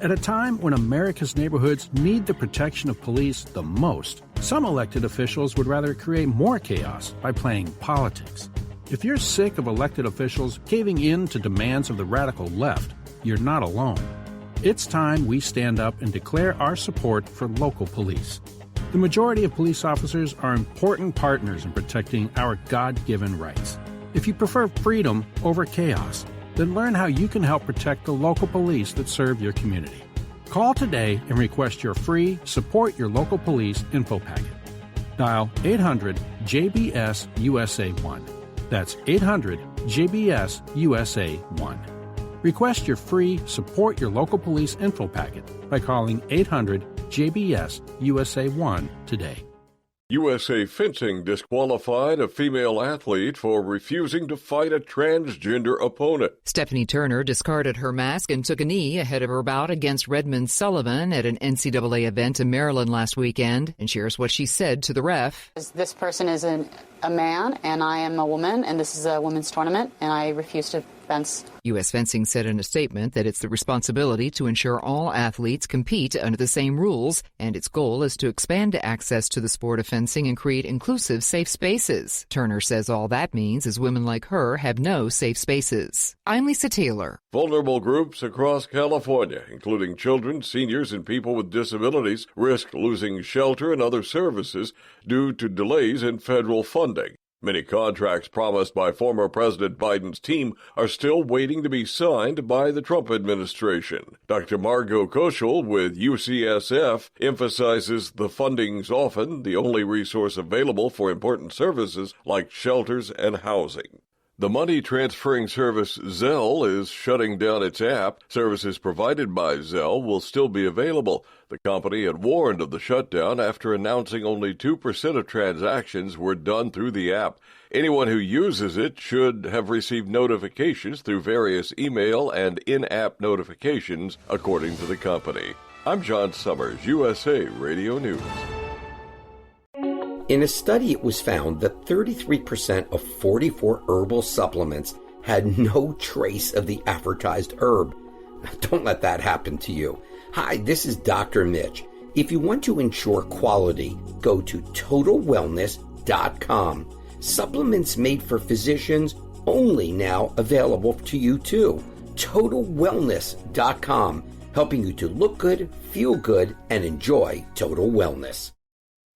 At a time when America's neighborhoods need the protection of police the most, some elected officials would rather create more chaos by playing politics. If you're sick of elected officials caving in to demands of the radical left, you're not alone. It's time we stand up and declare our support for local police. The majority of police officers are important partners in protecting our God-given rights. If you prefer freedom over chaos, then learn how you can help protect the local police that serve your community. Call today and request your free Support Your Local Police info packet. Dial 800-JBS-USA-1. That's 800-JBS-USA-1. Request your free Support Your Local Police info packet by calling 800-JBS-USA-1 today. USA Fencing disqualified a female athlete for refusing to fight a transgender opponent. Stephanie Turner discarded her mask and took a knee ahead of her bout against Redmond Sullivan at an NCAA event in Maryland last weekend, and shares what she said to the ref. This person is a man, and I am a woman, and this is a women's tournament, and I refuse to fence. U.S. Fencing said in a statement that it's the responsibility to ensure all athletes compete under the same rules, and its goal is to expand access to the sport of fencing and create inclusive, safe spaces. Turner says all that means is women like her have no safe spaces. I'm Lisa Taylor. Vulnerable groups across California, including children, seniors, and people with disabilities, risk losing shelter and other services due to delays in federal funding. Many contracts promised by former President Biden's team are still waiting to be signed by the Trump administration. Dr. Margot Koschel with UCSF emphasizes the funding's often the only resource available for important services like shelters and housing. The money transferring service Zelle is shutting down its app. Services provided by Zelle will still be available. The company had warned of the shutdown after announcing only 2% of transactions were done through the app. Anyone who uses it should have received notifications through various email and in-app notifications, according to the company. I'm John Summers, USA Radio News. In a study, it was found that 33% of 44 herbal supplements had no trace of the advertised herb. Don't let that happen to you. Hi, this is Dr. Mitch. If you want to ensure quality, go to TotalWellness.com. Supplements made for physicians only now available to you too. TotalWellness.com, helping you to look good, feel good, and enjoy total wellness.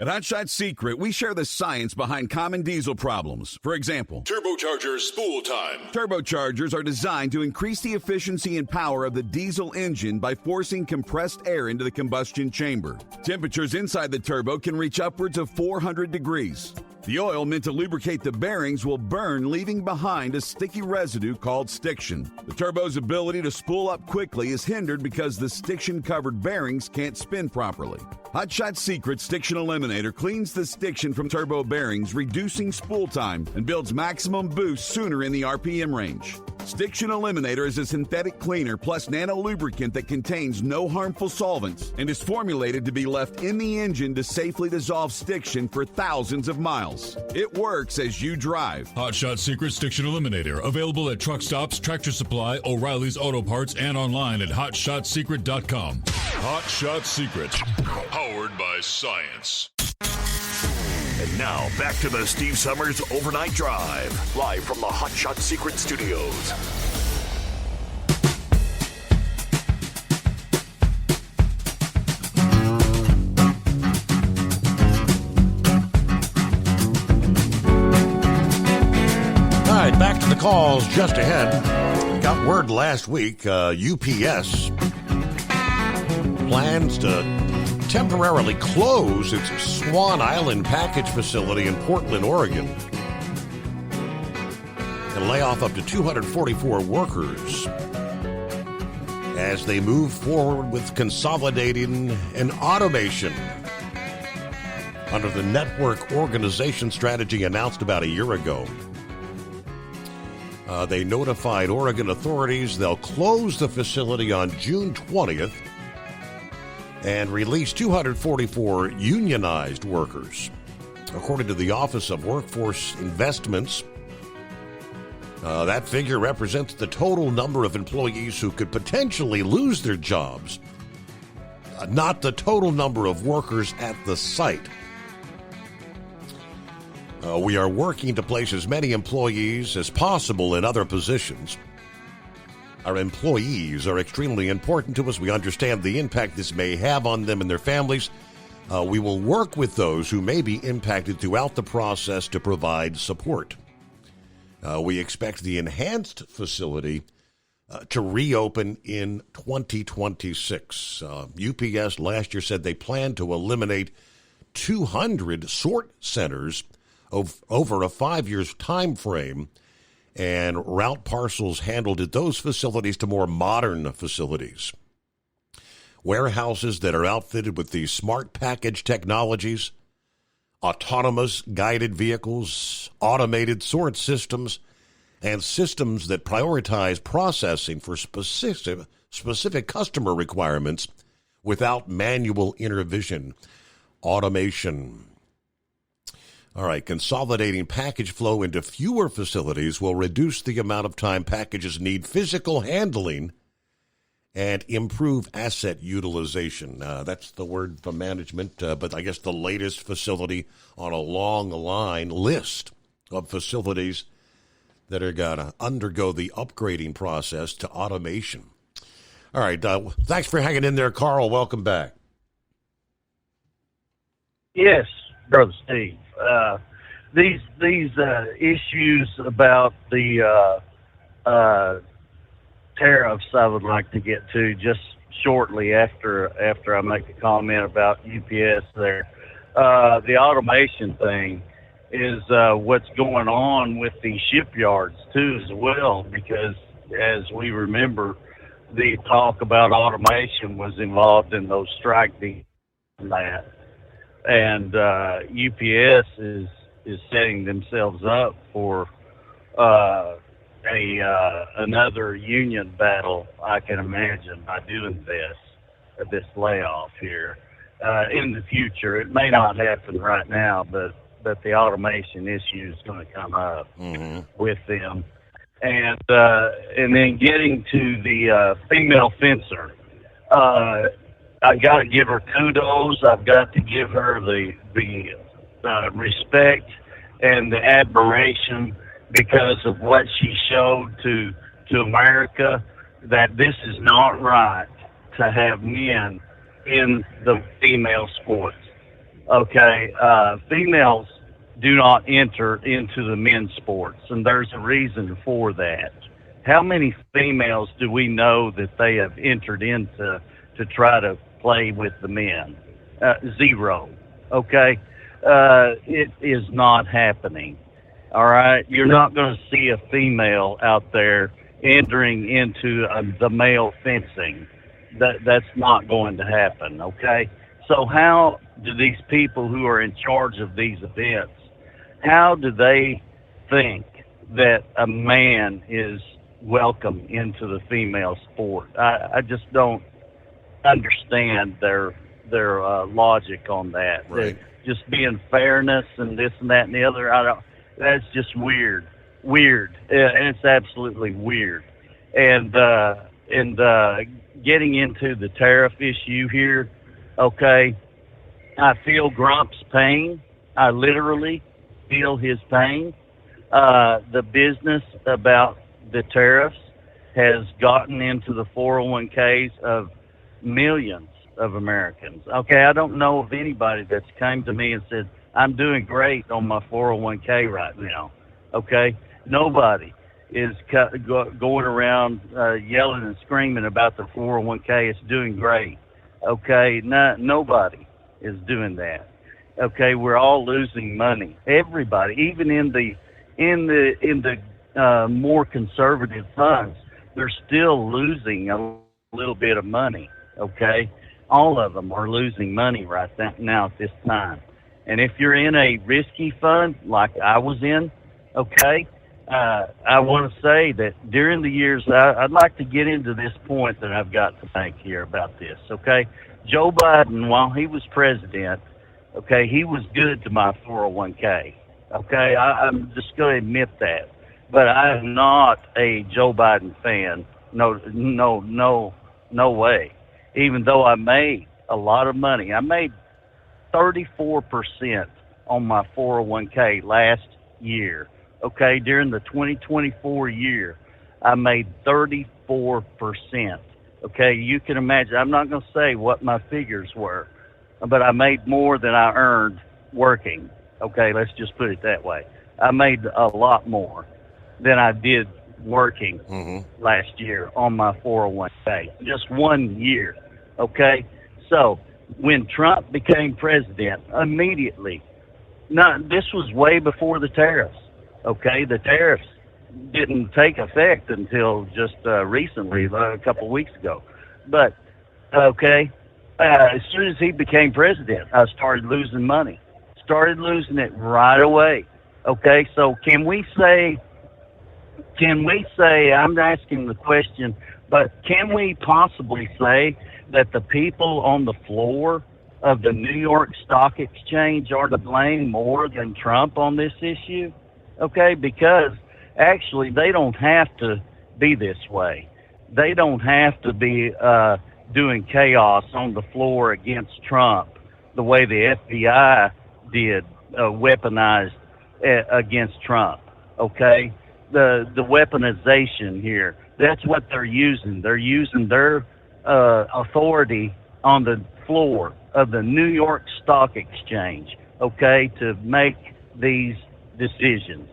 At Hot Shot Secret, we share the science behind common diesel problems. For example, turbocharger spool time. Turbochargers are designed to increase the efficiency and power of the diesel engine by forcing compressed air into the combustion chamber. Temperatures inside the turbo can reach upwards of 400 degrees. The oil meant to lubricate the bearings will burn, leaving behind a sticky residue called stiction. The turbo's ability to spool up quickly is hindered because the stiction-covered bearings can't spin properly. Hot Shot Secret Stiction Eliminator cleans the stiction from turbo bearings, reducing spool time and builds maximum boost sooner in the RPM range. Stiction Eliminator is a synthetic cleaner plus nano lubricant that contains no harmful solvents and is formulated to be left in the engine to safely dissolve stiction for thousands of miles. It works as you drive. Hot Shot Secret Stiction Eliminator, available at truck stops, Tractor Supply, O'Reilly's Auto Parts, and online at hotshotsecret.com. Hot Shot Secret, powered by science. And now, back to the Steve Summers Overnight Drive, live from the Hot Shot Secret Studios. All right, back to the calls just ahead. Got word last week, UPS plans to temporarily close its Swan Island package facility in Portland, Oregon, and lay off up to 244 workers as they move forward with consolidating and automation under the network organization strategy announced about a year ago. They notified Oregon authorities they'll close the facility on June 20th and release 244 unionized workers. According to the Office of Workforce Investments, that figure represents the total number of employees who could potentially lose their jobs, not the total number of workers at the site. We are working to place as many employees as possible in other positions. Our employees are extremely important to us. We understand the impact this may have on them and their families. We will work with those who may be impacted throughout the process to provide support. We expect the enhanced facility to reopen in 2026. UPS last year said they plan to eliminate 200 sort centers over a 5-year time frame, and route parcels handled at those facilities to more modern facilities. Warehouses that are outfitted with these smart package technologies, autonomous guided vehicles, automated sort systems, and systems that prioritize processing for specific customer requirements without manual intervention. Automation. All right, consolidating package flow into fewer facilities will reduce the amount of time packages need physical handling and improve asset utilization. That's the word from management, but I guess the latest facility on a long line list of facilities that are going to undergo the upgrading process to automation. All right, thanks for hanging in there, Carl. Welcome back. Yes, Brother Steve. These issues about the tariffs I would like to get to just shortly after I make a comment about UPS there. The automation thing is what's going on with the shipyards too as well, because as we remember, the talk about automation was involved in those strike deals and that. And UPS is setting themselves up for another union battle, I can imagine, by doing this layoff here in the future. It may not happen right now, but the automation issue is going to come up with them. And then getting to the female fencer, I got to give her kudos. I've got to give her the respect and the admiration because of what she showed to America, that this is not right to have men in the female sports. Okay, females do not enter into the men's sports, and there's a reason for that. How many females do we know that they have entered into to try to play with the men? Zero. Okay? It is not happening. All right? You're not going to see a female out there entering into the male fencing. That's not going to happen. Okay? So how do these people who are in charge of these events, how do they think that a man is welcome into the female sport. I just don't understand their logic on that. Right. Just being fairness and this and that and the other. That's just weird. And it's absolutely weird. And getting into the tariff issue here, okay, I feel Grump's pain. I literally feel his pain. The business about the tariffs has gotten into the 401ks of millions of Americans. Okay, I don't know of anybody that's came to me and said, I'm doing great on my 401k right now. Okay, nobody is going around yelling and screaming about the 401k. It's doing great. Okay, nobody is doing that. Okay, we're all losing money. Everybody, even in the more conservative funds, they're still losing a little bit of money. Okay, all of them are losing money right now at this time. And if you're in a risky fund like I was in, okay, I want to say that during the years, I'd like to get into this point that I've got to make here about this, okay? Joe Biden, while he was president, okay, he was good to my 401k, okay? I'm just going to admit that. But I am not a Joe Biden fan. No way. Even though I made a lot of money. I made 34% on my 401k last year. Okay, during the 2024 year, I made 34%. Okay, you can imagine. I'm not going to say what my figures were, but I made more than I earned working. Okay, let's just put it that way. I made a lot more than I did working last year on my 401k. Just 1 year. Okay, so when Trump became president, immediately, this was way before the tariffs. Okay, the tariffs didn't take effect until just recently, a couple of weeks ago. But, okay, as soon as he became president, I started losing money. Started losing it right away. Okay, so can we say, I'm asking the question, but can we possibly say that the people on the floor of the New York Stock Exchange are to blame more than Trump on this issue? Okay, because actually they don't have to be this way. They don't have to be doing chaos on the floor against Trump the way the FBI did, weaponized against Trump. Okay, the weaponization here, that's what they're using. They're using their authority on the floor of the New York Stock Exchange, okay, to make these decisions,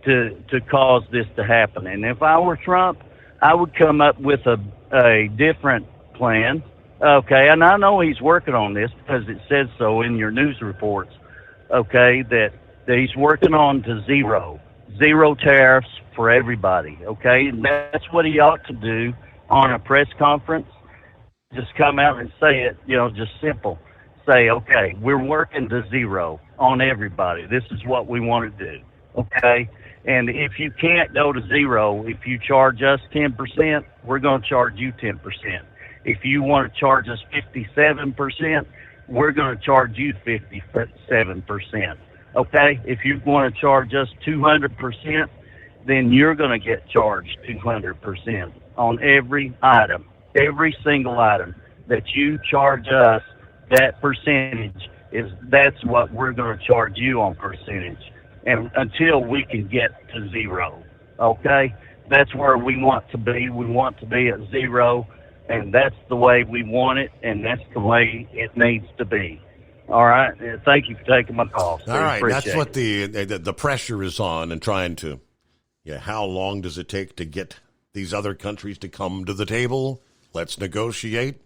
to cause this to happen. And if I were Trump, I would come up with a different plan. Okay, and I know he's working on this because it says so in your news reports, okay, that he's working on to zero tariffs for everybody, okay? And that's what he ought to do on a press conference. Just come out and say it, just simple. Say, okay, we're working to zero on everybody. This is what we want to do, okay? And if you can't go to zero, if you charge us 10%, we're going to charge you 10%. If you want to charge us 57%, we're going to charge you 57%, okay? If you want to charge us 200%, then you're going to get charged 200% on every item. Every single item that you charge us, that percentage that's what we're going to charge you on percentage. And until we can get to zero, okay? That's where we want to be. We want to be at zero, and that's the way we want it, and that's the way it needs to be. All right? Thank you for taking my call. All right, that's what the pressure is on and trying to, how long does it take to get these other countries to come to the table? Let's negotiate.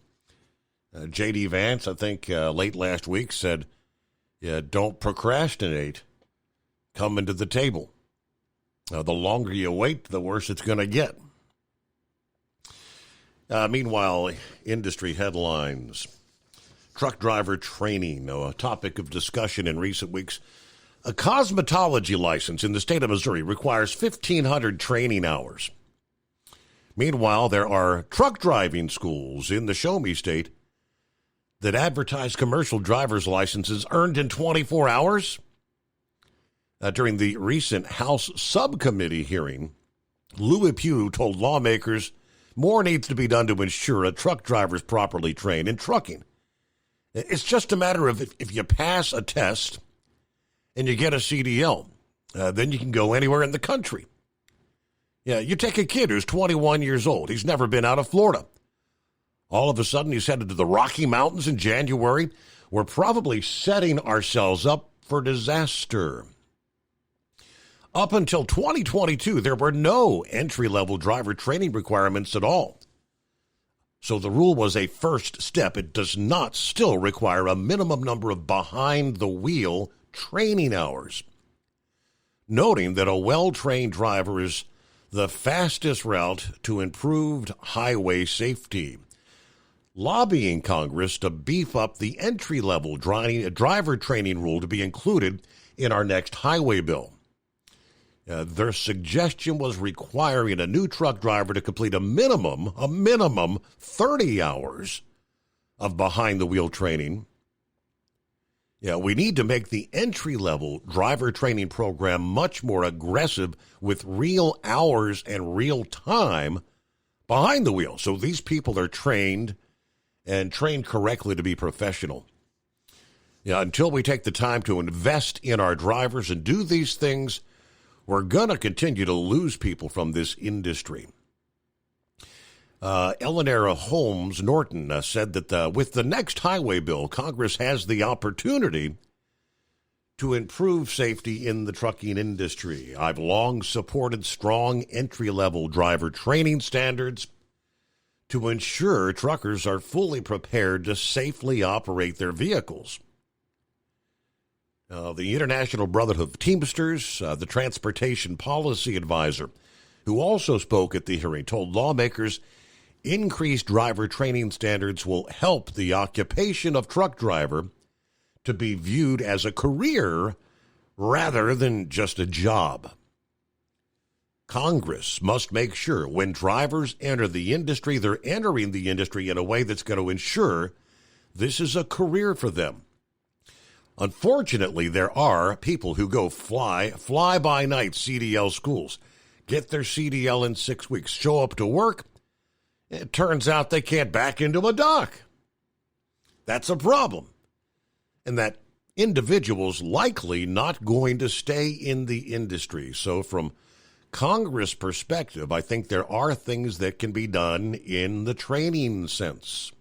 J.D. Vance, I think late last week, said, don't procrastinate. Come into the table. The longer you wait, the worse it's going to get. Meanwhile, industry headlines. Truck driver training, a topic of discussion in recent weeks. A cosmetology license in the state of Missouri requires 1,500 training hours. Meanwhile, there are truck driving schools in the Show Me State that advertise commercial driver's licenses earned in 24 hours. During the recent House subcommittee hearing, Louis Pugh told lawmakers more needs to be done to ensure a truck driver is properly trained in trucking. It's just a matter of if you pass a test and you get a CDL, then you can go anywhere in the country. Yeah, you take a kid who's 21 years old. He's never been out of Florida. All of a sudden, he's headed to the Rocky Mountains in January. We're probably setting ourselves up for disaster. Up until 2022, there were no entry-level driver training requirements at all. So the rule was a first step. It does not still require a minimum number of behind-the-wheel training hours. Noting that a well-trained driver is the fastest route to improved highway safety. Lobbying Congress to beef up the entry-level driver training rule to be included in our next highway bill. Their suggestion was requiring a new truck driver to complete a minimum 30 hours of behind-the-wheel training. Yeah, we need to make the entry-level driver training program much more aggressive with real hours and real time behind the wheel. So these people are trained and trained correctly to be professional. Yeah, until we take the time to invest in our drivers and do these things, we're going to continue to lose people from this industry. Eleanor Holmes Norton said that with the next highway bill, Congress has the opportunity to improve safety in the trucking industry. I've long supported strong entry-level driver training standards to ensure truckers are fully prepared to safely operate their vehicles. The International Brotherhood of Teamsters, the Transportation Policy Advisor, who also spoke at the hearing, told lawmakers increased driver training standards will help the occupation of truck driver to be viewed as a career rather than just a job. Congress must make sure when drivers enter the industry, they're entering the industry in a way that's going to ensure this is a career for them. Unfortunately, there are people who go fly-by-night CDL schools, get their CDL in 6 weeks, show up to work. It turns out they can't back into a dock. That's a problem. And that individual's likely not going to stay in the industry. So from Congress' perspective, I think there are things that can be done in the training sense.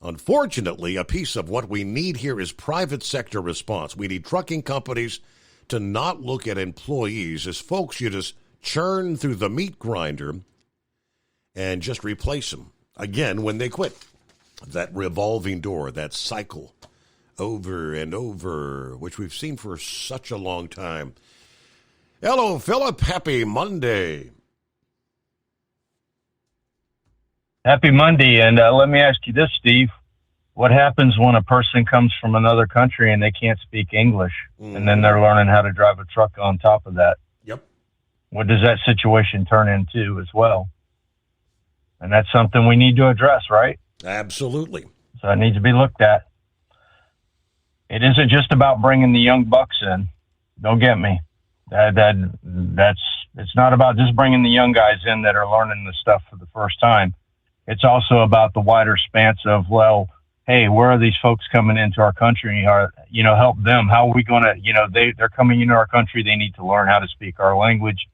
Unfortunately, a piece of what we need here is private sector response. We need trucking companies to not look at employees as folks you just churn through the meat grinder and just replace them again when they quit. That revolving door, that cycle over and over, which we've seen for such a long time. Hello, Philip. Happy Monday. Happy Monday. And let me ask you this, Steve. What happens when a person comes from another country and they can't speak English, and then they're learning how to drive a truck on top of that? Yep. What does that situation turn into as well? And that's something we need to address, right? Absolutely. So it needs to be looked at. It isn't just about bringing the young bucks in. Don't get me. It's not about just bringing the young guys in that are learning the stuff for the first time. It's also about the wider stance of, well, hey, where are these folks coming into our country? Help them. How are we going to, they're coming into our country. They need to learn how to speak our language.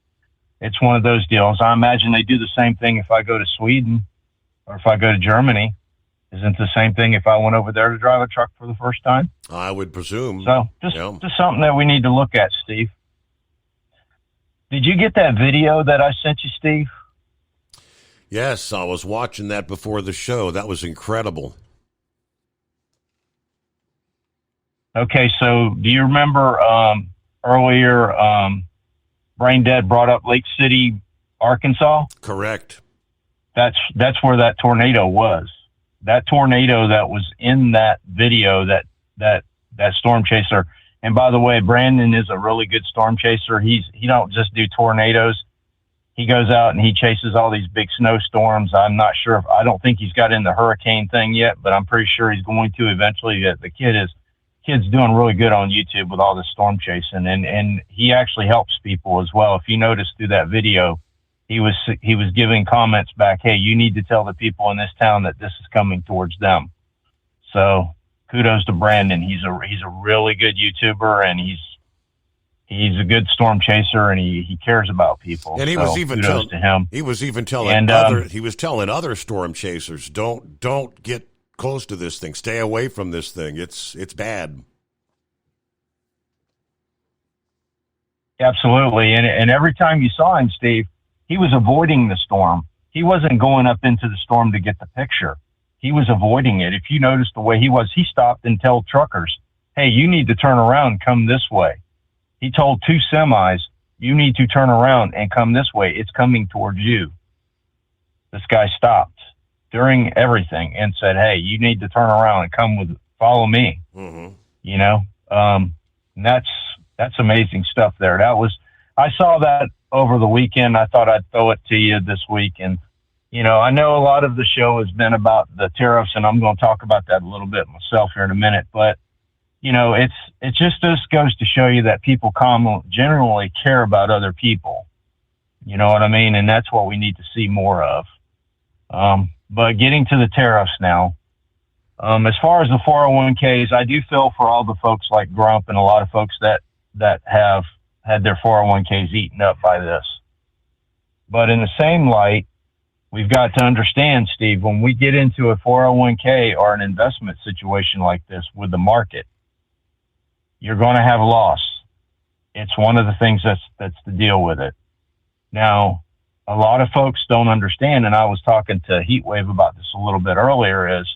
It's one of those deals. I imagine they do the same thing if I go to Sweden or if I go to Germany. Isn't the same thing if I went over there to drive a truck for the first time? I would presume. So just something that we need to look at, Steve. Did you get that video that I sent you, Steve? Yes, I was watching that before the show. That was incredible. Okay, so do you remember earlier Brain Dead brought up Lake City, Arkansas? Correct. That's where that tornado was. That tornado that was in that video, that storm chaser. And by the way, Brandon is a really good storm chaser. He don't just do tornadoes. he goes out and he chases all these big snowstorms. I'm not sure I don't think he's got in the hurricane thing yet, but I'm pretty sure he's going to eventually. The kid's doing really good on YouTube with all this storm chasing, and he actually helps people as well. If you notice through that video, he was giving comments back, hey, you need to tell the people in this town that this is coming towards them. So kudos to Brandon. He's a really good YouTuber, and he's a good storm chaser, and he cares about people. And he was even telling other storm chasers, don't get close to this thing. Stay away from this thing. It's bad. Absolutely. And every time you saw him, Steve, he was avoiding the storm. He wasn't going up into the storm to get the picture. He was avoiding it. If you noticed the way he stopped and told truckers, hey, you need to turn around and come this way. He told 2 semis, you need to turn around and come this way. It's coming towards you. This guy stopped during everything and said, hey, you need to turn around and follow me. Mm-hmm. You know, and that's amazing stuff there. I saw that over the weekend. I thought I'd throw it to you this week. And, you know, I know a lot of the show has been about the tariffs, and I'm going to talk about that a little bit myself here in a minute. But, you know, it just goes to show you that people generally care about other people. You know what I mean? And that's what we need to see more of. But getting to the tariffs now, as far as the 401ks, I do feel for all the folks like Grump and a lot of folks that have had their 401ks eaten up by this. But in the same light, we've got to understand, Steve, when we get into a 401k or an investment situation like this with the market, you're going to have loss. It's one of the things that's the deal with it. Now, a lot of folks don't understand, and I was talking to Heatwave about this a little bit earlier, is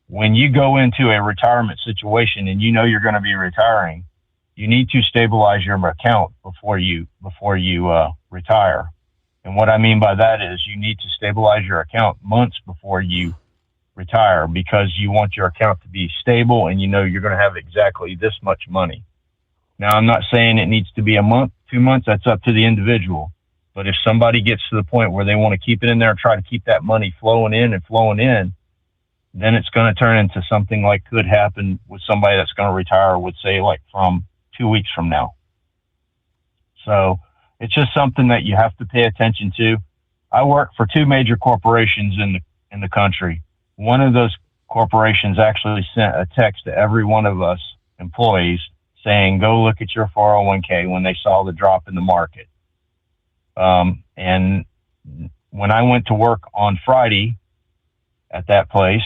when you go into a retirement situation and you know you're going to be retiring, you need to stabilize your account before you retire. And what I mean by that is you need to stabilize your account months before you retire, because you want your account to be stable and you know you're going to have exactly this much money. Now, I'm not saying it needs to be a month, 2 months. That's up to the individual. But if somebody gets to the point where they want to keep it in there and try to keep that money flowing in, then it's going to turn into something like could happen with somebody that's going to retire, would say, like from 2 weeks from now. So it's just something that you have to pay attention to. I work for 2 major corporations in the country. One of those corporations actually sent a text to every one of us employees saying, go look at your 401k when they saw the drop in the market. And when I went to work on Friday at that place,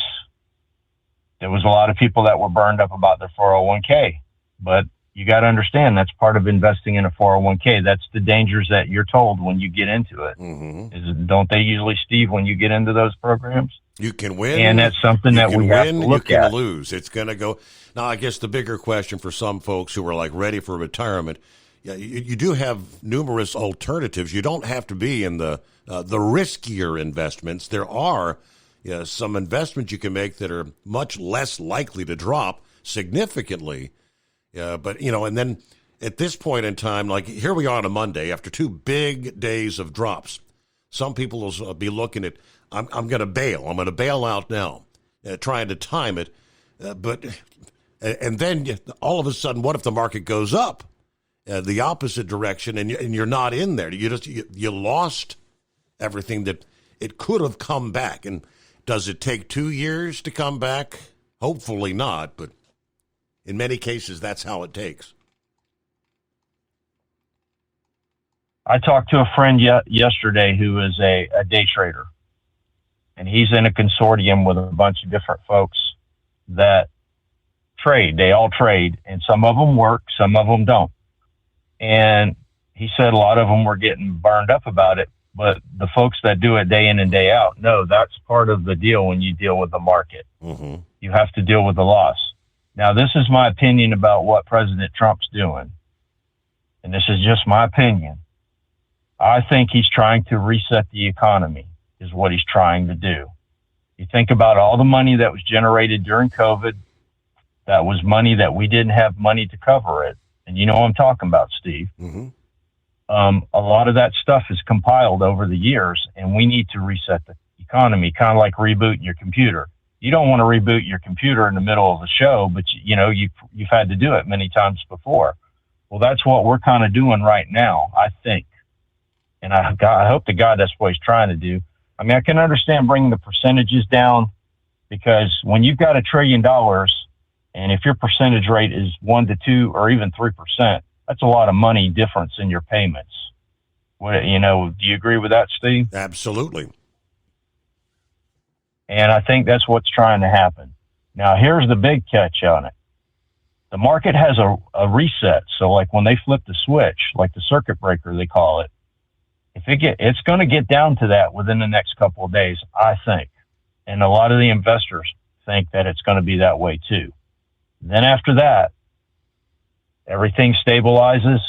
there was a lot of people that were burned up about their 401k. But you got to understand, that's part of investing in a 401k. That's the dangers that you're told when you get into it. Mm-hmm. Don't they usually, Steve, when you get into those programs? You can win. And that's something that we have to look at. You can lose. It's going to go. Now, I guess the bigger question for some folks who are like ready for retirement, you do have numerous alternatives. You don't have to be in the riskier investments. There are some investments you can make that are much less likely to drop significantly. But, and then at this point in time, like here we are on a Monday after 2 big days of drops. Some people will be looking at, I'm going to bail. I'm going to bail out now, trying to time it. And then all of a sudden, what if the market goes up the opposite direction and you're not in there? You lost everything that it could have come back. And does it take 2 years to come back? Hopefully not, but in many cases, that's how it takes. I talked to a friend yesterday who is a day trader, and he's in a consortium with a bunch of different folks that trade. They all trade, and some of them work, some of them don't. And he said a lot of them were getting burned up about it, but the folks that do it day in and day out, no, that's part of the deal when you deal with the market. Mm-hmm. You have to deal with the loss. Now, this is my opinion about what President Trump's doing, and this is just my opinion. I think he's trying to reset the economy is what he's trying to do. You think about all the money that was generated during COVID. That was money that we didn't have money to cover it. And you know what I'm talking about, Steve. Mm-hmm. a lot of that stuff is compiled over the years, and we need to reset the economy, kind of like rebooting your computer. You don't want to reboot your computer in the middle of a show, but you've had to do it many times before. Well, that's what we're kind of doing right now, I think. And I hope to God that's what he's trying to do. I mean, I can understand bringing the percentages down, because when you've got $1 trillion, and if your percentage rate is 1 to 2 or even 3%, that's a lot of money difference in your payments. Do you agree with that, Steve? Absolutely. And I think that's what's trying to happen. Now, here's the big catch on it. The market has a reset. So like when they flip the switch, like the circuit breaker, they call it, it's going to get down to that within the next couple of days, I think. And a lot of the investors think that it's going to be that way too. Then after that, everything stabilizes.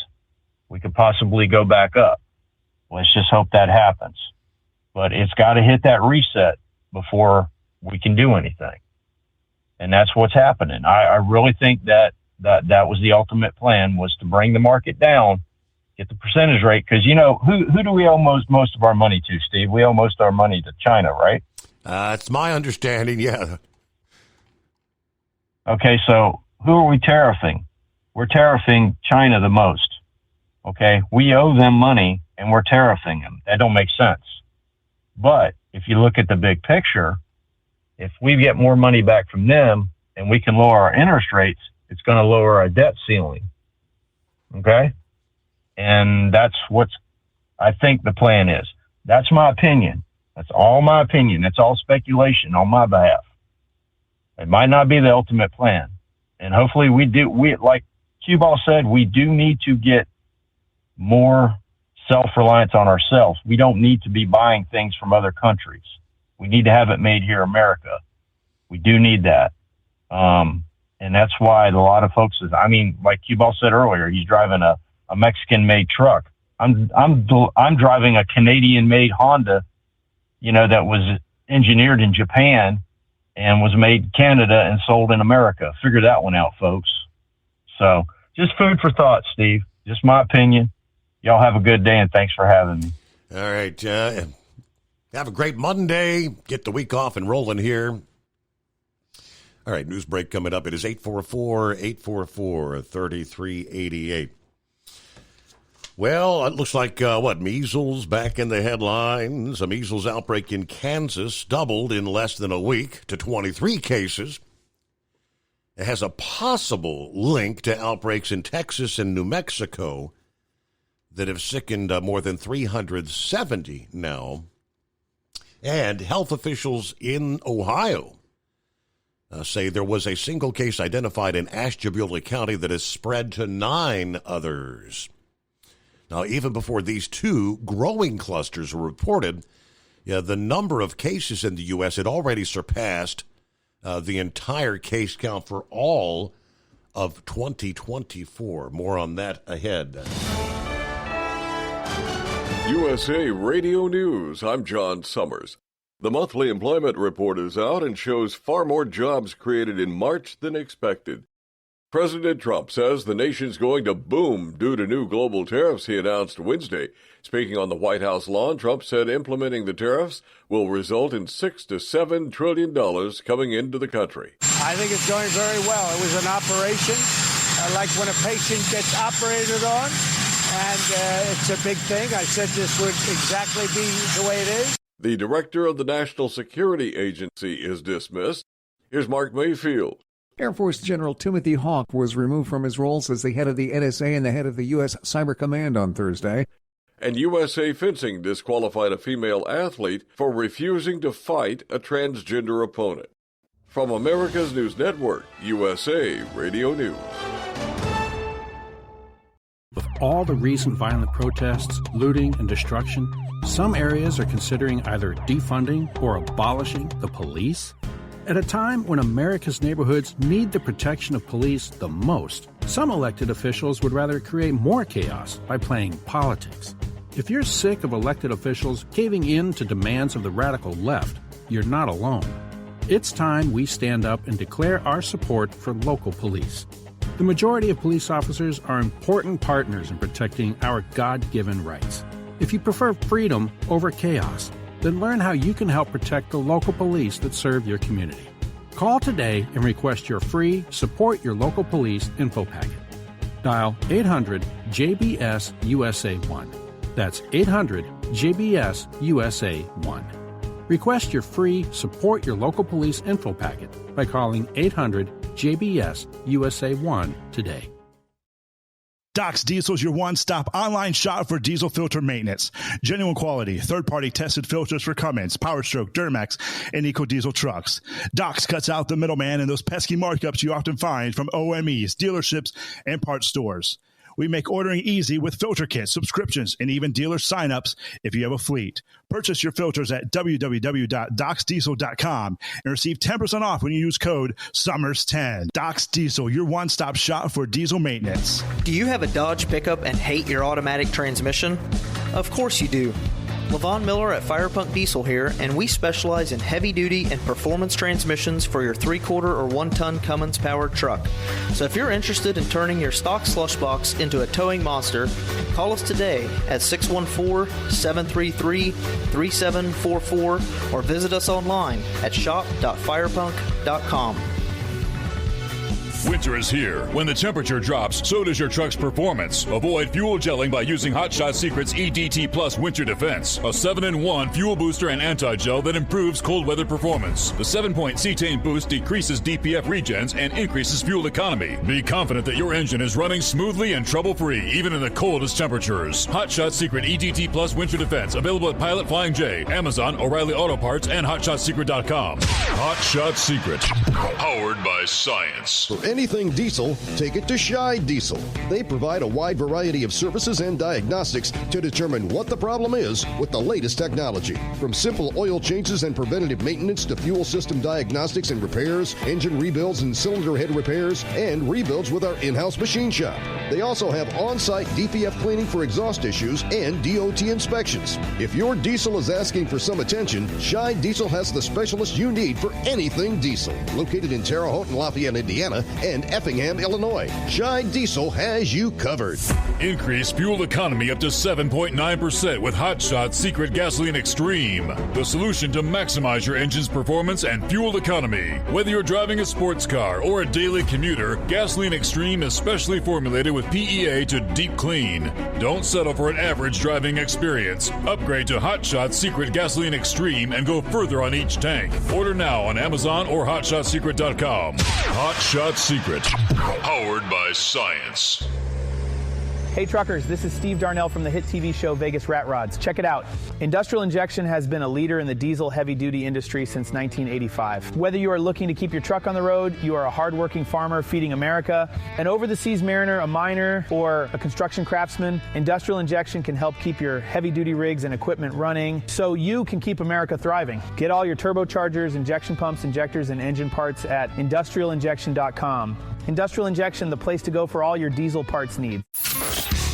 We could possibly go back up. Let's just hope that happens. But it's got to hit that reset before we can do anything. And that's what's happening. I really think that was the ultimate plan, was to bring the market down, get the percentage rate. Because, who do we owe most of our money to, Steve? We owe most of our money to China, right? It's my understanding, yeah. Okay, so who are we tariffing? We're tariffing China the most. Okay, we owe them money and we're tariffing them. That don't make sense. But if you look at the big picture, if we get more money back from them and we can lower our interest rates, it's going to lower our debt ceiling. Okay? And that's what I think the plan is. That's my opinion. That's all my opinion. That's all speculation on my behalf. It might not be the ultimate plan. And hopefully like Q-Ball said, we do need to get more self-reliance on ourselves. We don't need to be buying things from other countries. We need to have it made here in America. We do need that. And that's why a lot of folks like Q-Ball said earlier, he's driving a Mexican-made truck. I'm driving a Canadian-made Honda, that was engineered in Japan and was made in Canada and sold in America. Figure that one out, folks. So just food for thought, Steve. Just my opinion. Y'all have a good day, and thanks for having me. All right. Have a great Monday. Get the week off and rolling here. All right, news break coming up. It is 844-3388. Well, it looks like, measles back in the headlines. A measles outbreak in Kansas doubled in less than a week to 23 cases. It has a possible link to outbreaks in Texas and New Mexico that have sickened more than 370 now. And health officials in Ohio say there was a single case identified in Ashtabula County that has spread to 9 others. Now, even before these 2 growing clusters were reported, the number of cases in the U.S. had already surpassed the entire case count for all of 2024. More on that ahead. USA Radio News, I'm John Summers. The monthly employment report is out and shows far more jobs created in March than expected. President Trump says the nation's going to boom due to new global tariffs he announced Wednesday. Speaking on the White House lawn, Trump said implementing the tariffs will result in $6 to $7 trillion coming into the country. I think it's going very well. It was an operation like when a patient gets operated on, and it's a big thing. I said this would exactly be the way it is. The director of the National Security Agency is dismissed. Here's Mark Mayfield. Air Force General Timothy Hawk was removed from his roles as the head of the NSA and the head of the U.S. Cyber Command on Thursday. And USA Fencing disqualified a female athlete for refusing to fight a transgender opponent. From America's News Network, USA Radio News. With all the recent violent protests, looting, and destruction, some areas are considering either defunding or abolishing the police. At a time when America's neighborhoods need the protection of police the most, some elected officials would rather create more chaos by playing politics. If you're sick of elected officials caving in to demands of the radical left, you're not alone. It's time we stand up and declare our support for local police. The majority of police officers are important partners in protecting our God-given rights. If you prefer freedom over chaos, then learn how you can help protect the local police that serve your community. Call today and request your free Support Your Local Police info packet. Dial 800-JBS-USA-1. That's 800-JBS-USA-1. Request your free Support Your Local Police info packet by calling 800-JBS-USA-1 today. Doc's Diesel is your one-stop online shop for diesel filter maintenance. Genuine quality, third-party tested filters for Cummins, PowerStroke, Duramax, and EcoDiesel trucks. Doc's cuts out the middleman and those pesky markups you often find from OMEs, dealerships, and parts stores. We make ordering easy with filter kits, subscriptions, and even dealer signups if you have a fleet. Purchase your filters at www.docsdiesel.com and receive 10% off when you use code SUMMERS10. Doc's Diesel, your one-stop shop for diesel maintenance. Do you have a Dodge pickup and hate your automatic transmission? Of course you do. Levon Miller at Firepunk Diesel here, and we specialize in heavy-duty and performance transmissions for your 3/4 or 1-ton Cummins-powered truck. So if you're interested in turning your stock slush box into a towing monster, call us today at 614-733-3744 or visit us online at shop.firepunk.com. Winter is here. When the temperature drops, so does your truck's performance. Avoid fuel gelling by using Hot Shot Secret's EDT Plus Winter Defense, a 7-in-1 fuel booster and anti-gel that improves cold weather performance. The 7-point cetane boost decreases DPF regens and increases fuel economy. Be confident that your engine is running smoothly and trouble-free, even in the coldest temperatures. Hot Shot Secret EDT Plus Winter Defense, available at Pilot Flying J, Amazon, O'Reilly Auto Parts, and HotShotSecret.com. Hot Shot Secret, powered by science. For anything diesel, take it to Scheid Diesel. They provide a wide variety of services and diagnostics to determine what the problem is with the latest technology. From simple oil changes and preventative maintenance to fuel system diagnostics and repairs, engine rebuilds and cylinder head repairs, and rebuilds with our in-house machine shop. They also have on-site DPF cleaning for exhaust issues and DOT inspections. If your diesel is asking for some attention, Scheid Diesel has the specialist you need for anything diesel. Located in Terre Haute and Lafayette, Indiana, and Effingham, Illinois, Scheid Diesel has you covered. Increase fuel economy up to 7.9% with Hot Shot Secret Gasoline Extreme, the solution to maximize your engine's performance and fuel economy. Whether you're driving a sports car or a daily commuter, Gasoline Extreme is specially formulated with PEA to deep clean. Don't settle for an average driving experience. Upgrade to Hot Shot Secret Gasoline Extreme and go further on each tank. Order now on Amazon or HotShotSecret.com. Hot Shot Secret, powered by science. Hey truckers, this is Steve Darnell from the hit TV show Vegas Rat Rods. Check it out. Industrial Injection has been a leader in the diesel heavy-duty industry since 1985. Whether you are looking to keep your truck on the road, you are a hard-working farmer feeding America, an over-the-seas mariner, a miner, or a construction craftsman, Industrial Injection can help keep your heavy-duty rigs and equipment running so you can keep America thriving. Get all your turbochargers, injection pumps, injectors, and engine parts at industrialinjection.com. Industrial Injection, the place to go for all your diesel parts needs.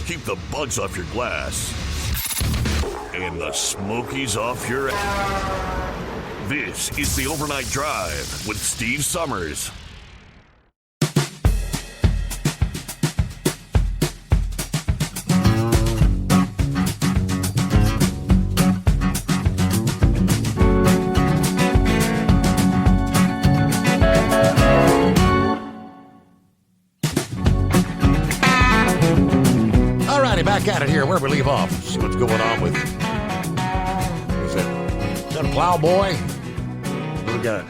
Keep the bugs off your glass and the smokies off your ass. This is the Overnight Drive with Steve Summers. Back at it here, where we leave off. See what's going on with. Is that Plowboy? What we got?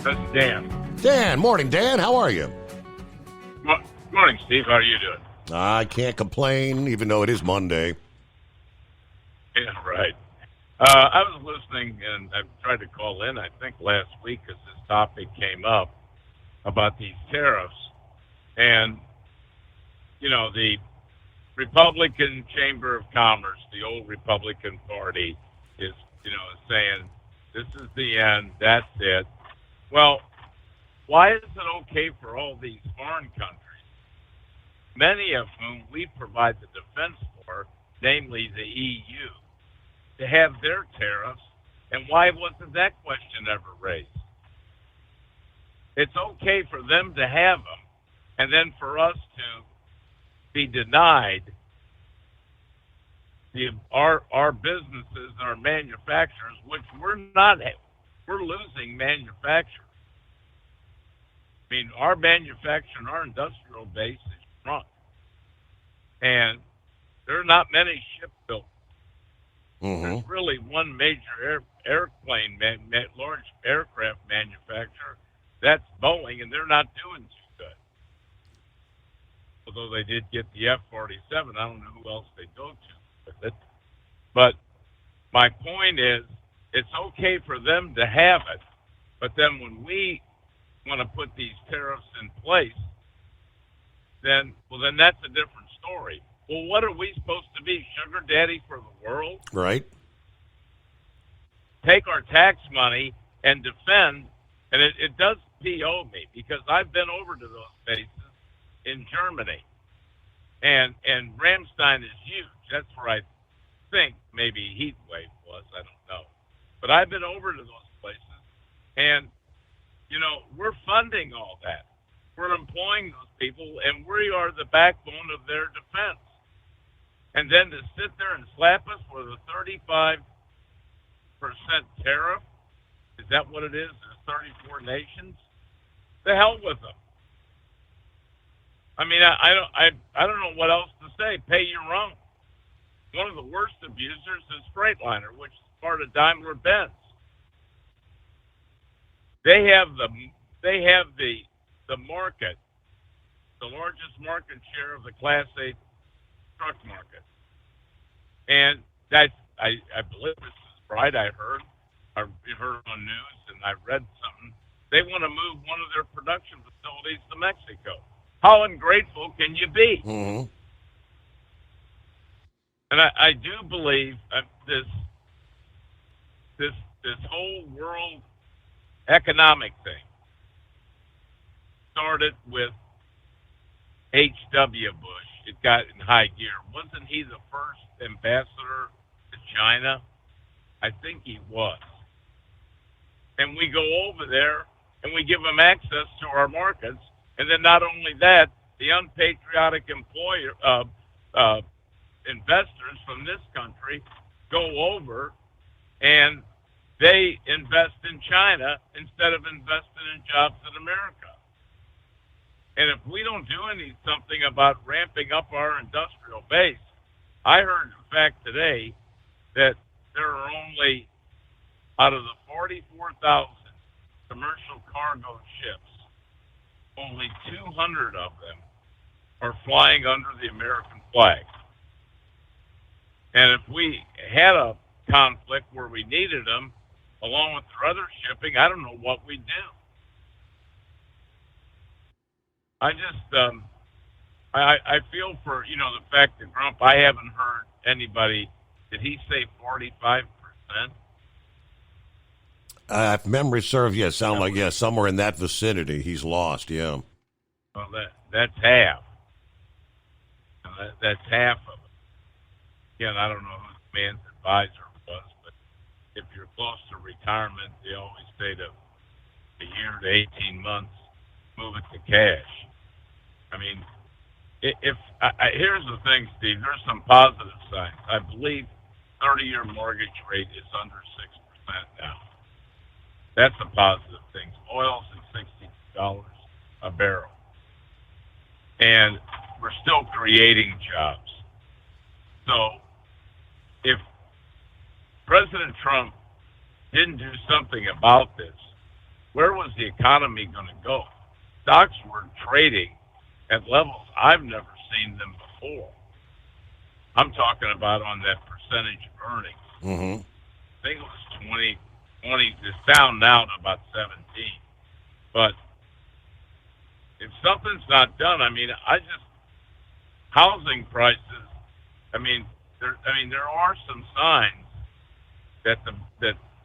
That's Dan. Dan, morning, Dan. How are you? Morning, Steve. How are you doing? I can't complain, even though it is Monday. Yeah, right. I was listening, and I tried to call in, I think, last week because this topic came up about these tariffs. And, you know, the Republican Chamber of Commerce, the old Republican Party, is saying this is the end, that's it. Well, why is it okay for all these foreign countries, many of whom we provide the defense for, namely the EU, to have their tariffs, and why wasn't that question ever raised? It's okay for them to have them, and then for us to be denied our businesses, our manufacturers, which we're losing manufacturers. I mean, our manufacturing, our industrial base is shrunk, and there are not many shipbuilders. There's really one major airplane, large aircraft manufacturer. That's Boeing, and they're not doing too good. Although they did get the F-47, I don't know who else they go to with it. But my point is, it's okay for them to have it, but then when we want to put these tariffs in place, then that's a different story. Well, what are we supposed to be, sugar daddy for the world? Right. Take our tax money and defend, and it does PO me, because I've been over to those bases in Germany, and Ramstein is huge. That's where I think maybe Heatwave was. I don't know. But I've been over to those places, and, we're funding all that. We're employing those people, and we are the backbone of their defense. And then to sit there and slap us with a 35% tariff, is that what it is? There's 34 nations? The hell with them. I mean, I don't know what else to say. Pay your own. One of the worst abusers is Freightliner, which is part of Daimler-Benz. They have the market, the largest market share of the Class 8 truck market. And that's, I believe this is right, I heard on news, and I read something. They want to move one of their production facilities to Mexico. How ungrateful can you be? Mm-hmm. And I do believe this whole world economic thing started with H.W. Bush. It got in high gear. Wasn't he the first ambassador to China? I think he was. And we go over there and we give them access to our markets. And then not only that, the unpatriotic investors from this country go over and they invest in China instead of investing in jobs in America. And if we don't do something about ramping up our industrial base, I heard in fact today that there are only, out of the 44,000 commercial cargo ships, only 200 of them are flying under the American flag. And if we had a conflict where we needed them, along with their other shipping, I don't know what we'd do. I just, I feel for, the fact that Trump, I haven't heard anybody, did he say 45%? If memory serves, sound like, somewhere in that vicinity he's lost, yeah. Well, that's half. That's half of it. Again, I don't know who the man's advisor was, but if you're close to retirement, they always say to a year to 18 months, move it to cash. I mean, here's the thing, Steve. There's some positive signs. I believe 30-year mortgage rate is under 6% now. That's a positive thing. Oil's at $60 a barrel. And we're still creating jobs. So if President Trump didn't do something about this, where was the economy going to go? Stocks were trading at levels I've never seen them before. I'm talking about on that percentage of earnings. Mm-hmm. I think it was 20. It's down now to about 17. But if something's not done, housing prices, there are some signs that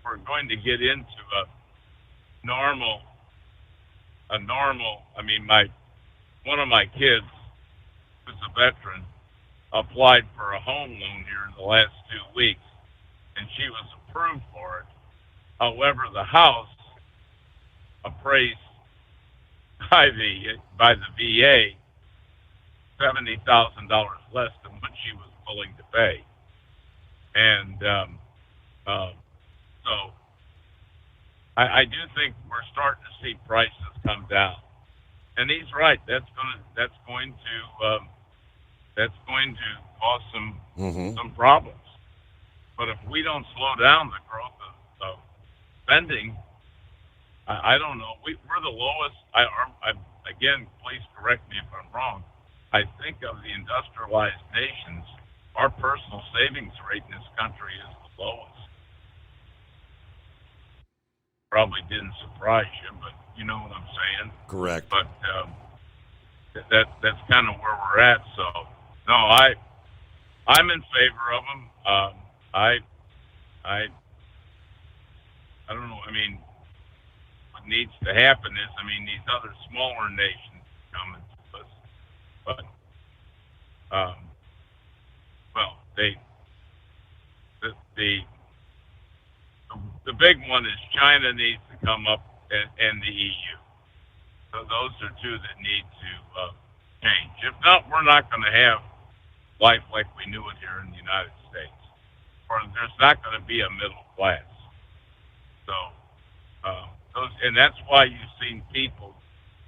we're going to get into a normal. One of my kids, who's a veteran, applied for a home loan here in the last 2 weeks, and she was approved for it. However, the house appraised by the VA $70,000 less than what she was willing to pay, and so I do think we're starting to see prices come down. And he's right. That's going to cause some problems. But if we don't slow down the growth of spending, I don't know. We're the lowest. Again, please correct me if I'm wrong. I think of the industrialized nations, our personal savings rate in this country is the lowest. Probably didn't surprise you, but you know what I'm saying. Correct. But that's kind of where we're at. So no, I'm in favor of them. I don't know. I mean, what needs to happen is, these other smaller nations coming to us, but well, the big one is China needs to come up, and the EU. So those are two that need to change. If not, we're not going to have life like we knew it here in the United States. Or there's not going to be a middle class. So, and that's why you've seen people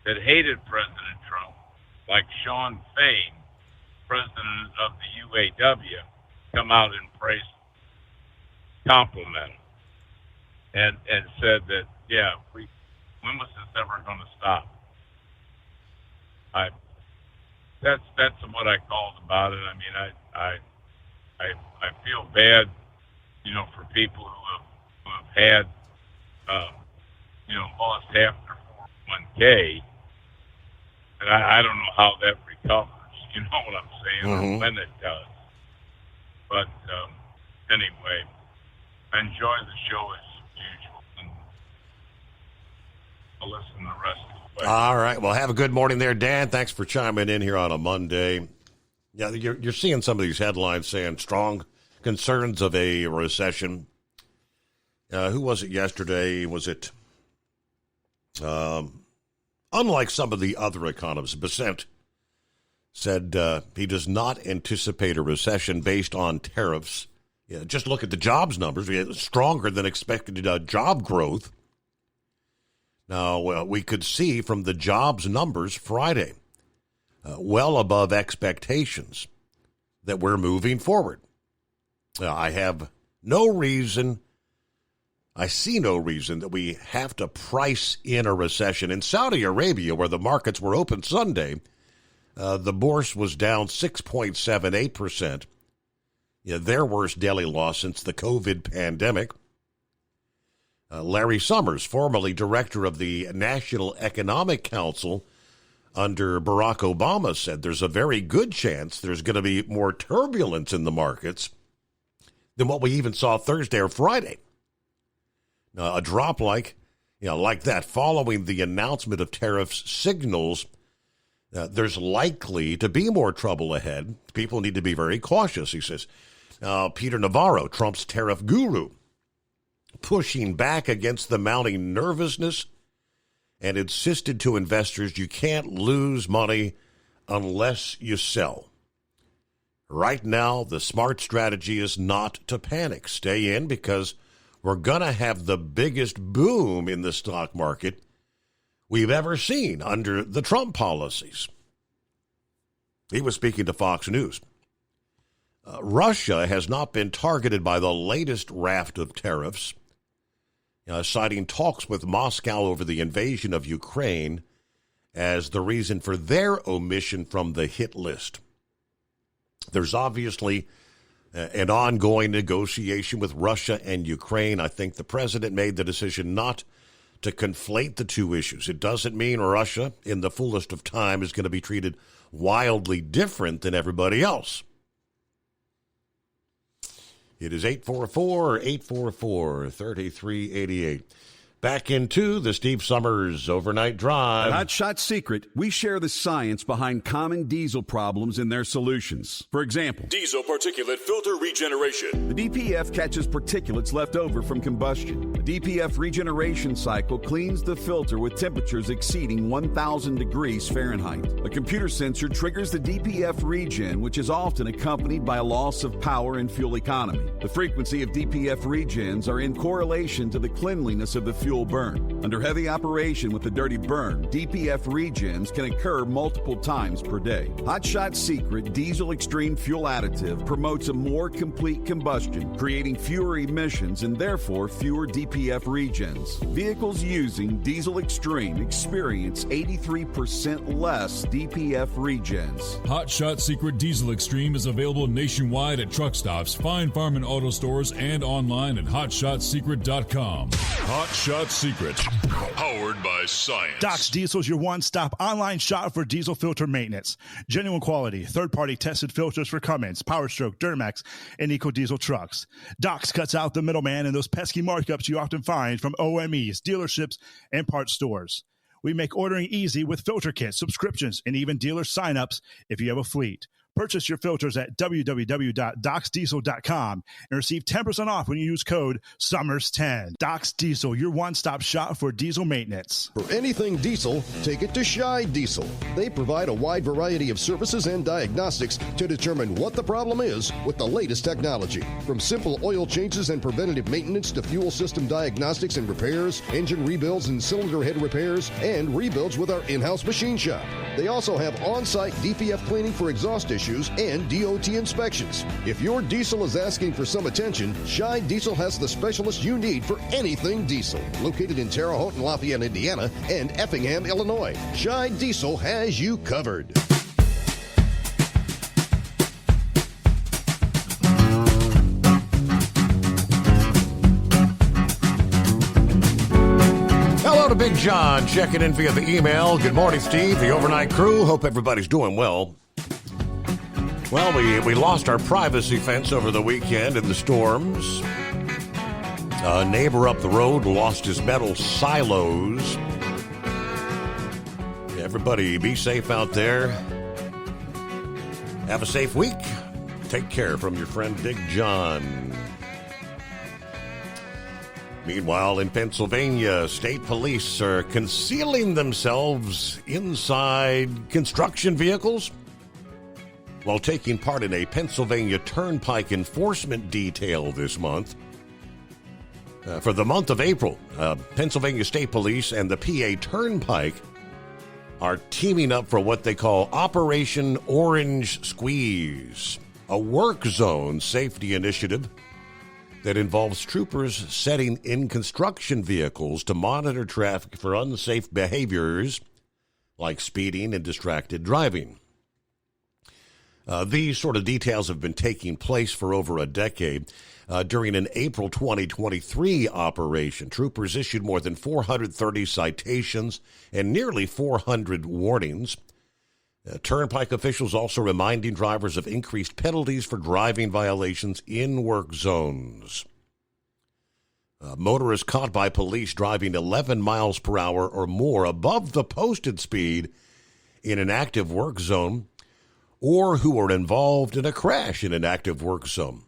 that hated President Trump, like Sean Fain, president of the UAW, come out and praise, compliment him, and said that, yeah, when was this ever going to stop? That's what I called about it. I feel bad, for people who have had, lost half their 401k, and I don't know how that recovers. You know what I'm saying? Or when it does. But anyway, I enjoy the show as usual, and I'll listen the rest of the way. All right. Well, have a good morning there, Dan. Thanks for chiming in here on a Monday. Yeah, you're seeing some of these headlines saying strong concerns of a recession. Who was it yesterday? Was it, unlike some of the other economists, Bessent said he does not anticipate a recession based on tariffs. Yeah, just look at the jobs numbers. We had stronger than expected job growth. Now, we could see from the jobs numbers Friday, well above expectations, that we're moving forward. I see no reason that we have to price in a recession. In Saudi Arabia, where the markets were open Sunday, the bourse was down 6.78%. Their worst daily loss since the COVID pandemic. Larry Summers, formerly director of the National Economic Council under Barack Obama, said there's a very good chance there's going to be more turbulence in the markets than what we even saw Thursday or Friday. Now, a drop like that following the announcement of tariffs signals there's likely to be more trouble ahead. People need to be very cautious, he says. Peter Navarro, Trump's tariff guru, pushing back against the mounting nervousness and insisted to investors you can't lose money unless you sell. Right now, the smart strategy is not to panic. Stay in because we're going to have the biggest boom in the stock market we've ever seen under the Trump policies. He was speaking to Fox News. Russia has not been targeted by the latest raft of tariffs, citing talks with Moscow over the invasion of Ukraine as the reason for their omission from the hit list. There's obviously an ongoing negotiation with Russia and Ukraine. I think the president made the decision not to conflate the two issues. It doesn't mean Russia, in the fullest of time, is going to be treated wildly different than everybody else. It is 844-844-3388. Back into the Steve Summers Overnight Drive. At Hot Shot Secret, we share the science behind common diesel problems and their solutions. For example, diesel particulate filter regeneration. The DPF catches particulates left over from combustion. The DPF regeneration cycle cleans the filter with temperatures exceeding 1,000 degrees Fahrenheit. A computer sensor triggers the DPF regen, which is often accompanied by a loss of power and fuel economy. The frequency of DPF regens are in correlation to the cleanliness of the fuel burn. Under heavy operation with the dirty burn, DPF regens can occur multiple times per day. Hot Shot Secret Diesel Extreme Fuel Additive promotes a more complete combustion, creating fewer emissions and therefore fewer DPF regens. Vehicles using Diesel Extreme experience 83% less DPF regens. Hot Shot Secret Diesel Extreme is available nationwide at truck stops, fine farm and auto stores, and online at hotshotsecret.com. Hot Shot Secret, powered by science. Doc's Diesel is your one-stop online shop for diesel filter maintenance. Genuine quality, third-party tested filters for Cummins, Power Stroke, Duramax, and EcoDiesel trucks. Doc's cuts out the middleman and those pesky markups you often find from OMEs, dealerships, and parts stores. We make ordering easy with filter kits, subscriptions, and even dealer sign-ups if you have a fleet. Purchase your filters at www.docsdiesel.com and receive 10% off when you use code SUMMERS10. Doc's Diesel, your one-stop shop for diesel maintenance. For anything diesel, take it to Shy Diesel. They provide a wide variety of services and diagnostics to determine what the problem is with the latest technology. From simple oil changes and preventative maintenance to fuel system diagnostics and repairs, engine rebuilds and cylinder head repairs, and rebuilds with our in-house machine shop. They also have on-site DPF cleaning for exhaust issues and DOT inspections. If your diesel is asking for some attention, Shy Diesel has the specialist you need for anything diesel. Located in Terre Haute and Lafayette, Indiana, and Effingham, Illinois, Shy Diesel has you covered. Hello to Big John, checking in via the email. Good morning, Steve, the overnight crew. Hope everybody's doing well. Well, we lost our privacy fence over the weekend in the storms. A neighbor up the road lost his metal silos. Everybody be safe out there. Have a safe week. Take care from your friend Big John. Meanwhile, in Pennsylvania, state police are concealing themselves inside construction vehicles while taking part in a Pennsylvania Turnpike enforcement detail this month. For the month of April, Pennsylvania State Police and the PA Turnpike are teaming up for what they call Operation Orange Squeeze, a work zone safety initiative that involves troopers setting in construction vehicles to monitor traffic for unsafe behaviors like speeding and distracted driving. These sort of details have been taking place for over a decade. During an April 2023 operation, troopers issued more than 430 citations and nearly 400 warnings. Turnpike officials also reminding drivers of increased penalties for driving violations in work zones. Motorists caught by police driving 11 miles per hour or more above the posted speed in an active work zone, or who were involved in a crash in an active work zone,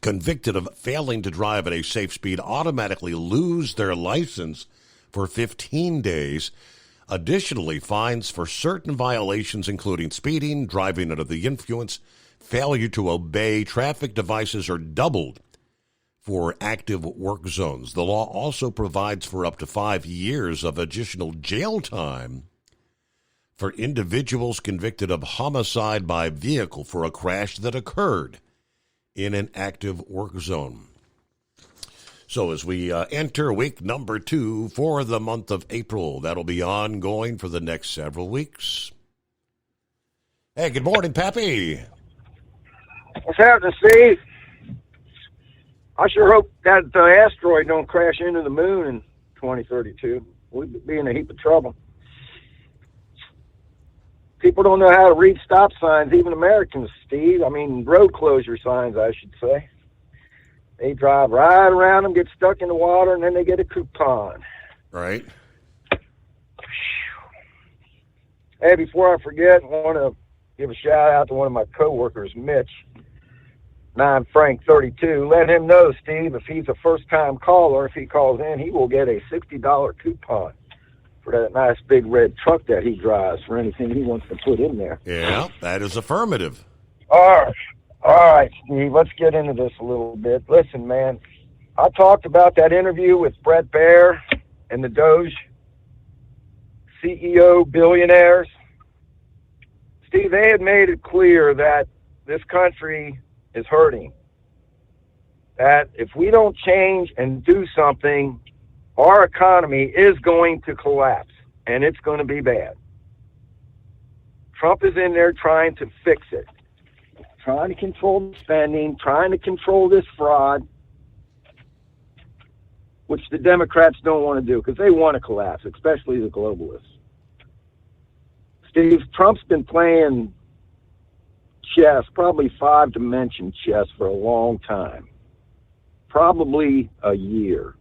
convicted of failing to drive at a safe speed, automatically lose their license for 15 days. Additionally, fines for certain violations, including speeding, driving under the influence, failure to obey traffic devices, are doubled for active work zones. The law also provides for up to 5 years of additional jail time for individuals convicted of homicide by vehicle for a crash that occurred in an active work zone. So as we enter week number 2 for the month of April, that'll be ongoing for the next several weeks. Hey, good morning, Pappy. What's happening, Steve? I sure hope that asteroid don't crash into the moon in 2032. We'd be in a heap of trouble. People don't know how to read stop signs, even Americans, Steve. I mean, road closure signs, I should say. They drive right around them, get stuck in the water, and then they get a coupon. Right. Hey, before I forget, I want to give a shout-out to one of my coworkers, Mitch, 9Frank32. Let him know, Steve, if he's a first-time caller, if he calls in, he will get a $60 coupon for that nice big red truck that he drives for anything he wants to put in there. Yeah, that is affirmative. All right, Steve, let's get into this a little bit. Listen, man, I talked about that interview with Bret Baier and the Doge CEO billionaires. Steve, they had made it clear that this country is hurting. That if we don't change and do something, our economy is going to collapse, and it's going to be bad. Trump is in there trying to fix it, trying to control the spending, trying to control this fraud, which the Democrats don't want to do because they want to collapse, especially the globalists. Steve, Trump's been playing chess, probably 5-dimension chess, for a long time, probably a year.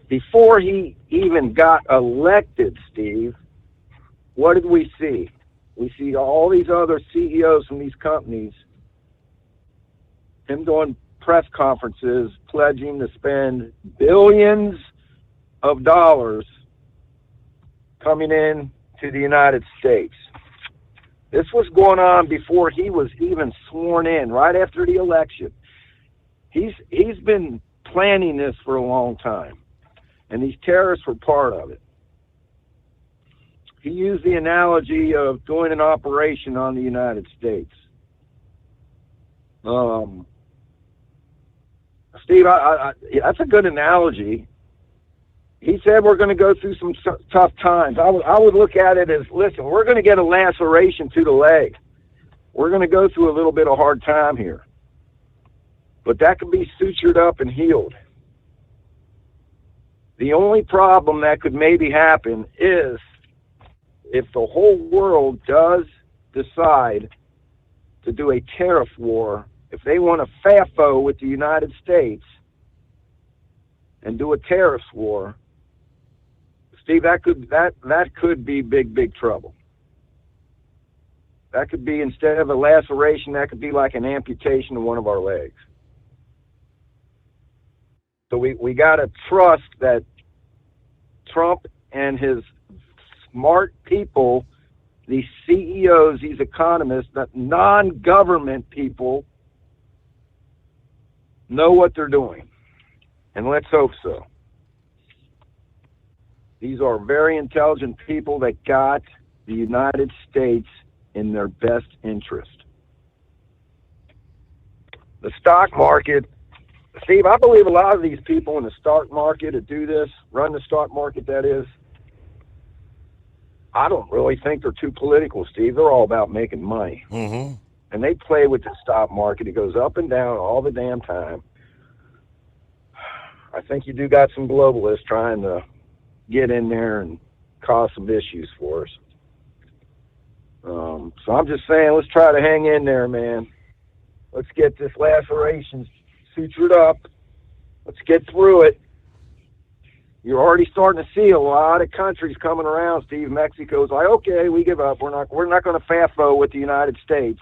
Before he even got elected, Steve, what did we see? We see all these other CEOs from these companies, him doing press conferences, pledging to spend billions of dollars coming in to the United States. This was going on before he was even sworn in, right after the election. He's been planning this for a long time, and these terrorists were part of it. He used the analogy of doing an operation on the United States. Steve, that's a good analogy. He said we're going to go through some tough times. I would look at it as, listen, we're going to get a laceration to the leg. We're going to go through a little bit of hard time here. But that could be sutured up and healed. The only problem that could maybe happen is if the whole world does decide to do a tariff war, if they want to FAFO with the United States and do a tariffs war, Steve, that could be big trouble. That could be, instead of a laceration, that could be like an amputation of one of our legs. So we got to trust that Trump and his smart people, these CEOs, these economists, that non-government people, know what they're doing. And let's hope so. These are very intelligent people that got the United States in their best interest. The stock market, Steve, I believe a lot of these people in the stock market that do this, run the stock market that is, I don't really think they're too political, Steve. They're all about making money. Mm-hmm. And they play with the stock market. It goes up and down all the damn time. I think you do got some globalists trying to get in there and cause some issues for us. So I'm just saying, let's try to hang in there, man. Let's get this laceration sutured up. Let's get through it. You're already starting to see a lot of countries coming around, Steve. Mexico's like, okay, we give up. We're not going to FAFO with the United States.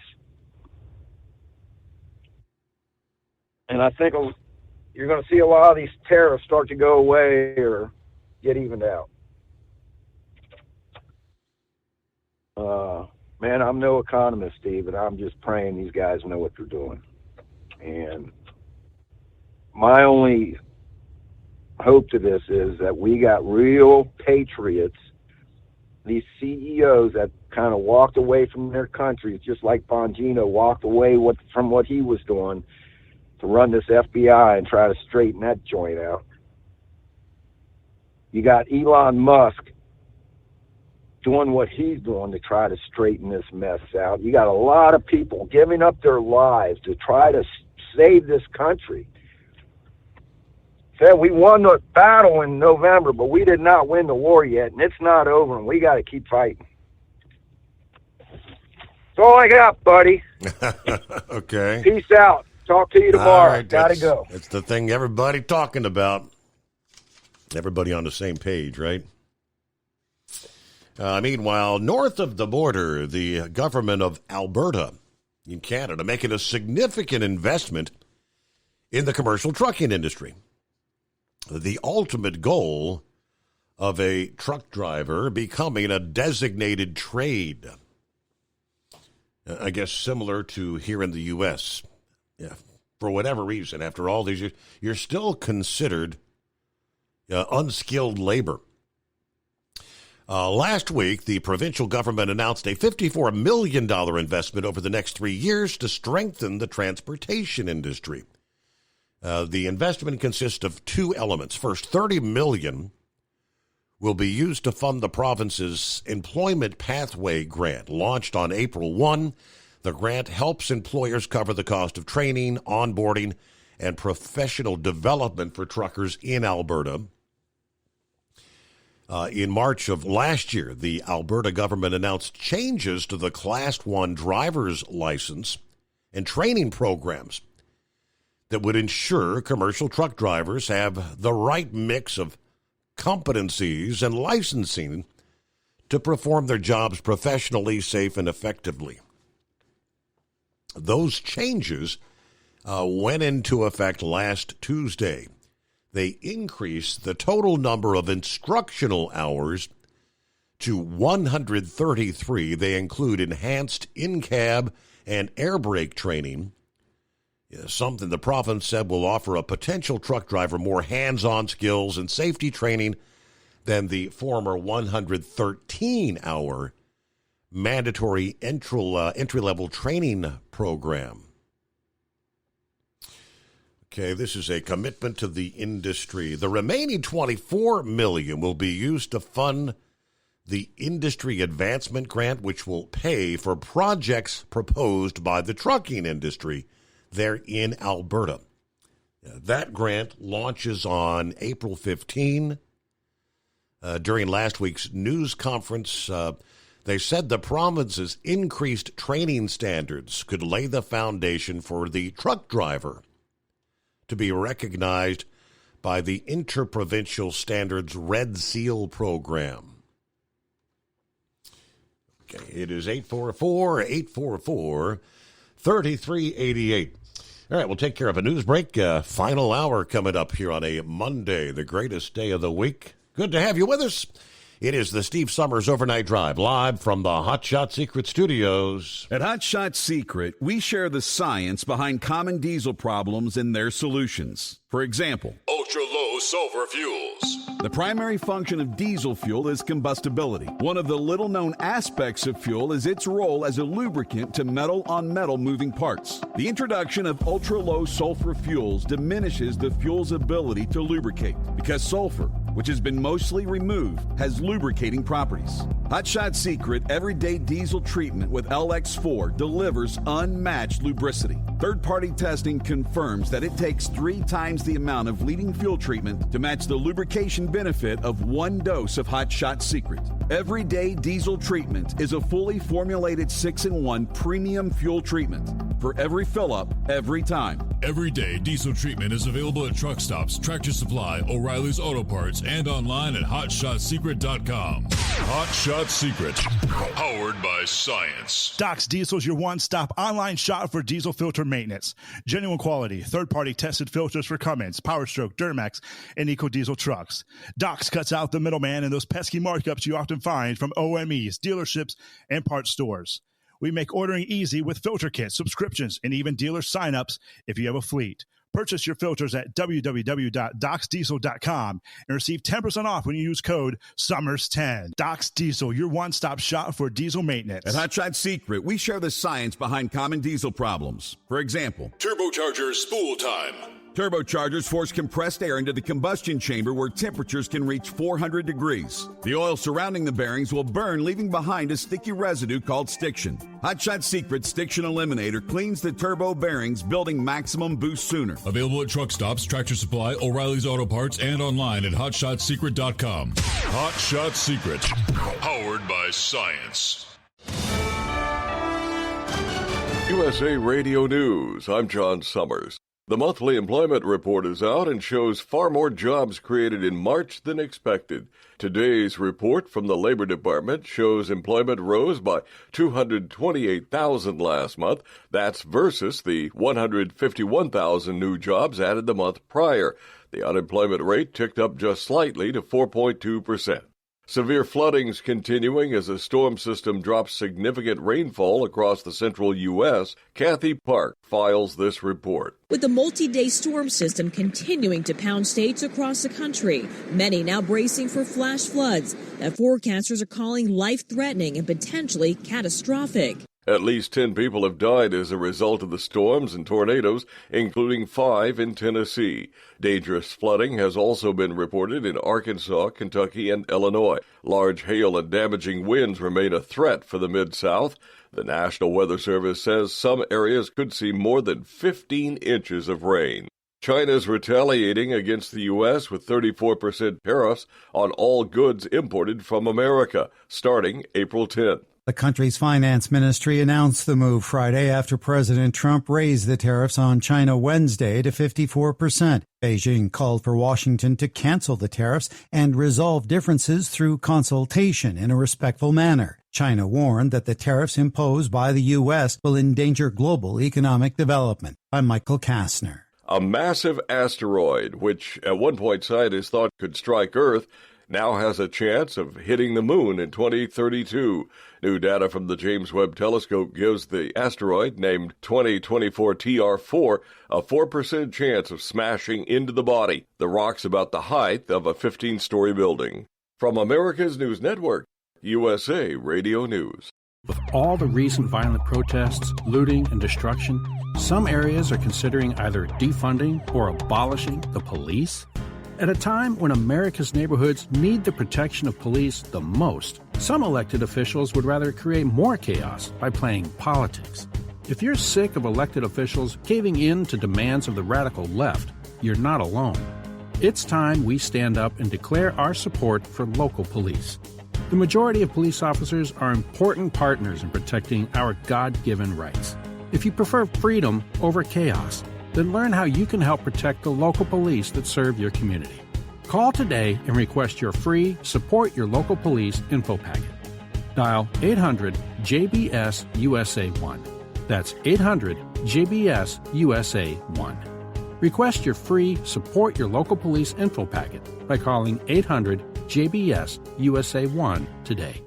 And I think you're going to see a lot of these tariffs start to go away or get evened out. Man, I'm no economist, Steve, but I'm just praying these guys know what they're doing. And my only hope to this is that we got real patriots, these CEOs that kind of walked away from their countries, just like Bongino walked away from what he was doing to run this FBI and try to straighten that joint out. You got Elon Musk doing what he's doing to try to straighten this mess out. You got a lot of people giving up their lives to try to save this country. Said we won the battle in November, but we did not win the war yet, and it's not over, and we got to keep fighting. all I got, buddy. Okay. Peace out. Talk to you tomorrow. All right, Gotta go. It's the thing everybody talking about. Everybody on the same page, right? Meanwhile, north of the border, the government of Alberta in Canada making a significant investment in the commercial trucking industry. The ultimate goal of a truck driver becoming a designated trade. I guess similar to here in the U.S. Yeah, for whatever reason, after all these years, you're still considered unskilled labor. Last week, the provincial government announced a $54 million investment over the next 3 years to strengthen the transportation industry. The investment consists of two elements. First, $30 million will be used to fund the province's Employment Pathway Grant, launched on April 1. The grant helps employers cover the cost of training, onboarding, and professional development for truckers in Alberta. In March of last year, the Alberta government announced changes to the Class 1 driver's license and training programs that would ensure commercial truck drivers have the right mix of competencies and licensing to perform their jobs professionally, safe, and effectively. Those changes went into effect last Tuesday. They increased the total number of instructional hours to 133. They include enhanced in-cab and air brake training, something the province said will offer a potential truck driver more hands-on skills and safety training than the former 113-hour mandatory entry-level training program. Okay, this is a commitment to the industry. The remaining $24 million will be used to fund the Industry Advancement Grant, which will pay for projects proposed by the trucking industry there in Alberta. That grant launches on April 15. During last week's news conference, they said the province's increased training standards could lay the foundation for the truck driver to be recognized by the Interprovincial Standards Red Seal program. Okay, it is 844-844-3388. All right, we'll take care of a news break. Final hour coming up here on a Monday, the greatest day of the week. Good to have you with us. It is the Steve Summers Overnight Drive, live from the Hot Shot Secret Studios. At Hot Shot Secret, we share the science behind common diesel problems and their solutions. For example, ultra-low sulfur fuels. The primary function of diesel fuel is combustibility. One of the little-known aspects of fuel is its role as a lubricant to metal-on-metal moving parts. The introduction of ultra-low sulfur fuels diminishes the fuel's ability to lubricate because sulfur, which has been mostly removed, has lubricating properties. Hot Shot Secret Everyday Diesel Treatment with LX4 delivers unmatched lubricity. Third-party testing confirms that it takes 3 times the amount of leading fuel treatment to match the lubrication benefit of 1 dose of Hot Shot Secret. Everyday Diesel Treatment is a fully formulated 6-in-1 premium fuel treatment for every fill-up, every time. Everyday Diesel Treatment is available at truck stops, Tractor Supply, O'Reilly's Auto Parts, and online at HotShotSecret.com. Hot Shot Secret, powered by science. Doc's Diesel is your one-stop online shop for diesel filter maintenance. Genuine quality, third-party tested filters for Cummins, PowerStroke, Duramax, and EcoDiesel trucks. Doc's cuts out the middleman and those pesky markups you often find from OMEs, dealerships, and parts stores. We make ordering easy with filter kits, subscriptions, and even dealer sign-ups if you have a fleet. Purchase your filters at www.docsdiesel.com and receive 10% off when you use code SUMMERS10. Doc's Diesel, your one-stop shop for diesel maintenance. At Hot Shot Secret, we share the science behind common diesel problems. For example, Turbocharger spool time. Turbochargers force compressed air into the combustion chamber where temperatures can reach 400 degrees. The oil surrounding the bearings will burn, leaving behind a sticky residue called stiction. Hot Shot Secret Stiction Eliminator cleans the turbo bearings, building maximum boost sooner. Available at truck stops, Tractor Supply, O'Reilly's Auto Parts, and online at HotShotSecret.com. Hot Shot Secret, powered by science. USA Radio News. I'm John Summers. The monthly employment report is out and shows far more jobs created in March than expected. Today's report from the Labor Department shows employment rose by 228,000 last month. That's versus the 151,000 new jobs added the month prior. The unemployment rate ticked up just slightly to 4.2%. Severe flooding's continuing as a storm system drops significant rainfall across the central U.S. Kathy Park files this report. With the multi-day storm system continuing to pound states across the country, many now bracing for flash floods that forecasters are calling life-threatening and potentially catastrophic. At least 10 people have died as a result of the storms and tornadoes, including 5 in Tennessee. Dangerous flooding has also been reported in Arkansas, Kentucky, and Illinois. Large hail and damaging winds remain a threat for the Mid-South. The National Weather Service says some areas could see more than 15 inches of rain. China's retaliating against the U.S. with 34% tariffs on all goods imported from America, starting April 10th. The country's finance ministry announced the move Friday after President Trump raised the tariffs on China Wednesday to 54%. Beijing called for Washington to cancel the tariffs and resolve differences through consultation in a respectful manner. China warned that the tariffs imposed by the U.S. will endanger global economic development. I'm Michael Kastner. A massive asteroid, which at one point scientists thought could strike Earth, now has a chance of hitting the moon in 2032. New data from the James Webb Telescope gives the asteroid, named 2024 TR4, a 4% chance of smashing into the body. The rock's about the height of a 15-story building. From America's News Network, USA Radio News. With all the recent violent protests, looting, and destruction, some areas are considering either defunding or abolishing the police. At a time when America's neighborhoods need the protection of police the most, some elected officials would rather create more chaos by playing politics. If you're sick of elected officials caving in to demands of the radical left, you're not alone. It's time we stand up and declare our support for local police. The majority of police officers are important partners in protecting our God-given rights. If you prefer freedom over chaos, then learn how you can help protect the local police that serve your community. Call today and request your free Support Your Local Police info packet. Dial 800-JBS-USA-1. That's 800-JBS-USA-1. Request your free Support Your Local Police info packet by calling 800-JBS-USA-1 today.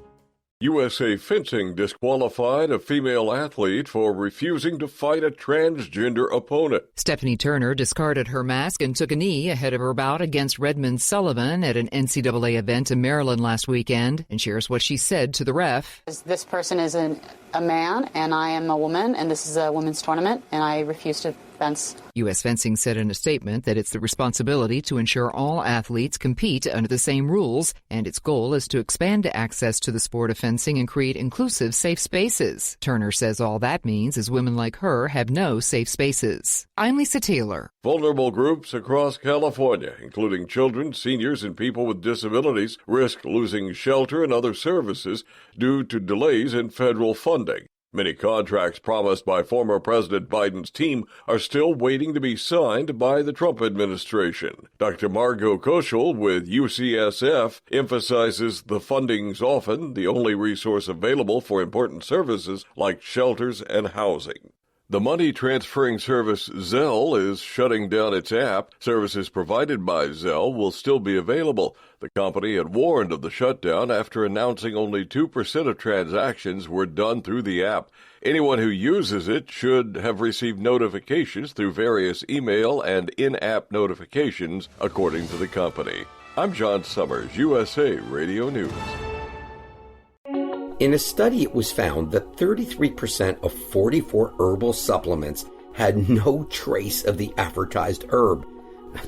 USA Fencing disqualified a female athlete for refusing to fight a transgender opponent. Stephanie Turner discarded her mask and took a knee ahead of her bout against Redmond Sullivan at an NCAA event in Maryland last weekend, and shares what she said to the ref. This person is a man, and I am a woman, and this is a women's tournament, and I refuse to fence. U.S. Fencing said in a statement that it's the responsibility to ensure all athletes compete under the same rules, and its goal is to expand access to the sport of fencing and create inclusive, safe spaces. Turner says all that means is women like her have no safe spaces. I'm Lisa Taylor. Vulnerable groups across California, including children, seniors, and people with disabilities, risk losing shelter and other services due to delays in federal funding. Many contracts promised by former President Biden's team are still waiting to be signed by the Trump administration. Dr. Margot Koschel with UCSF emphasizes the funding's often the only resource available for important services like shelters and housing. The money transferring service Zelle is shutting down its app. Services provided by Zelle will still be available. The company had warned of the shutdown after announcing only 2% of transactions were done through the app. Anyone who uses it should have received notifications through various email and in-app notifications, according to the company. I'm John Summers, USA Radio News. In a study, it was found that 33% of 44 herbal supplements had no trace of the advertised herb.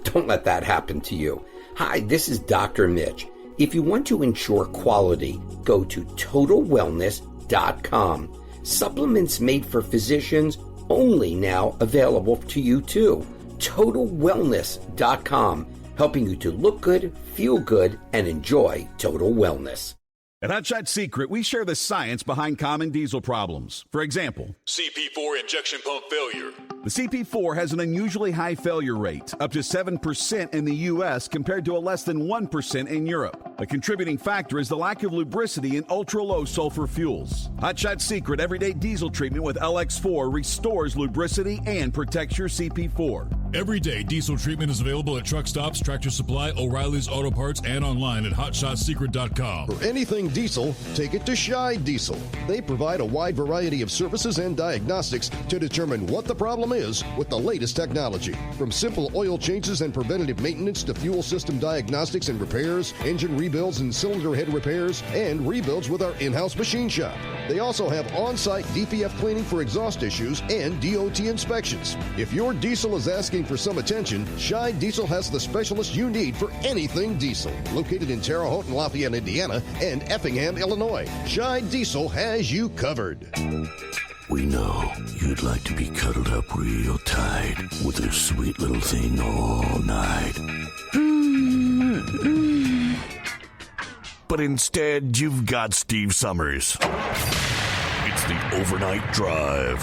Don't let that happen to you. Hi, this is Dr. Mitch. If you want to ensure quality, go to TotalWellness.com. Supplements made for physicians, only now available to you too. TotalWellness.com, helping you to look good, feel good, and enjoy total wellness. At Hot Shot Secret, we share the science behind common diesel problems. For example, CP4 injection pump failure. the CP4 has an unusually high failure rate, up to 7% in the U.S. compared to a less than 1% in Europe. A contributing factor is the lack of lubricity in ultra-low sulfur fuels. Hot Shot Secret Everyday Diesel Treatment with LX4 restores lubricity and protects your CP4. Everyday diesel treatment is available at truck stops, Tractor Supply, O'Reilly's Auto Parts, and online at HotShotSecret.com. For anything diesel, take it to Scheid Diesel. They provide a wide variety of services and diagnostics to determine what the problem is with the latest technology. From simple oil changes and preventative maintenance to fuel system diagnostics and repairs, engine rebuilds and cylinder head repairs, and rebuilds with our in-house machine shop. They also have on-site DPF cleaning for exhaust issues and DOT inspections. If your diesel is asking for some attention, Scheid Diesel has the specialist you need for anything diesel. Located in Terre Haute and Lafayette, Indiana, and Effingham, Illinois, Scheid Diesel has you covered. We know you'd like to be cuddled up real tight with a sweet little thing all night. But instead, you've got Steve Summers. It's the Overnight Drive.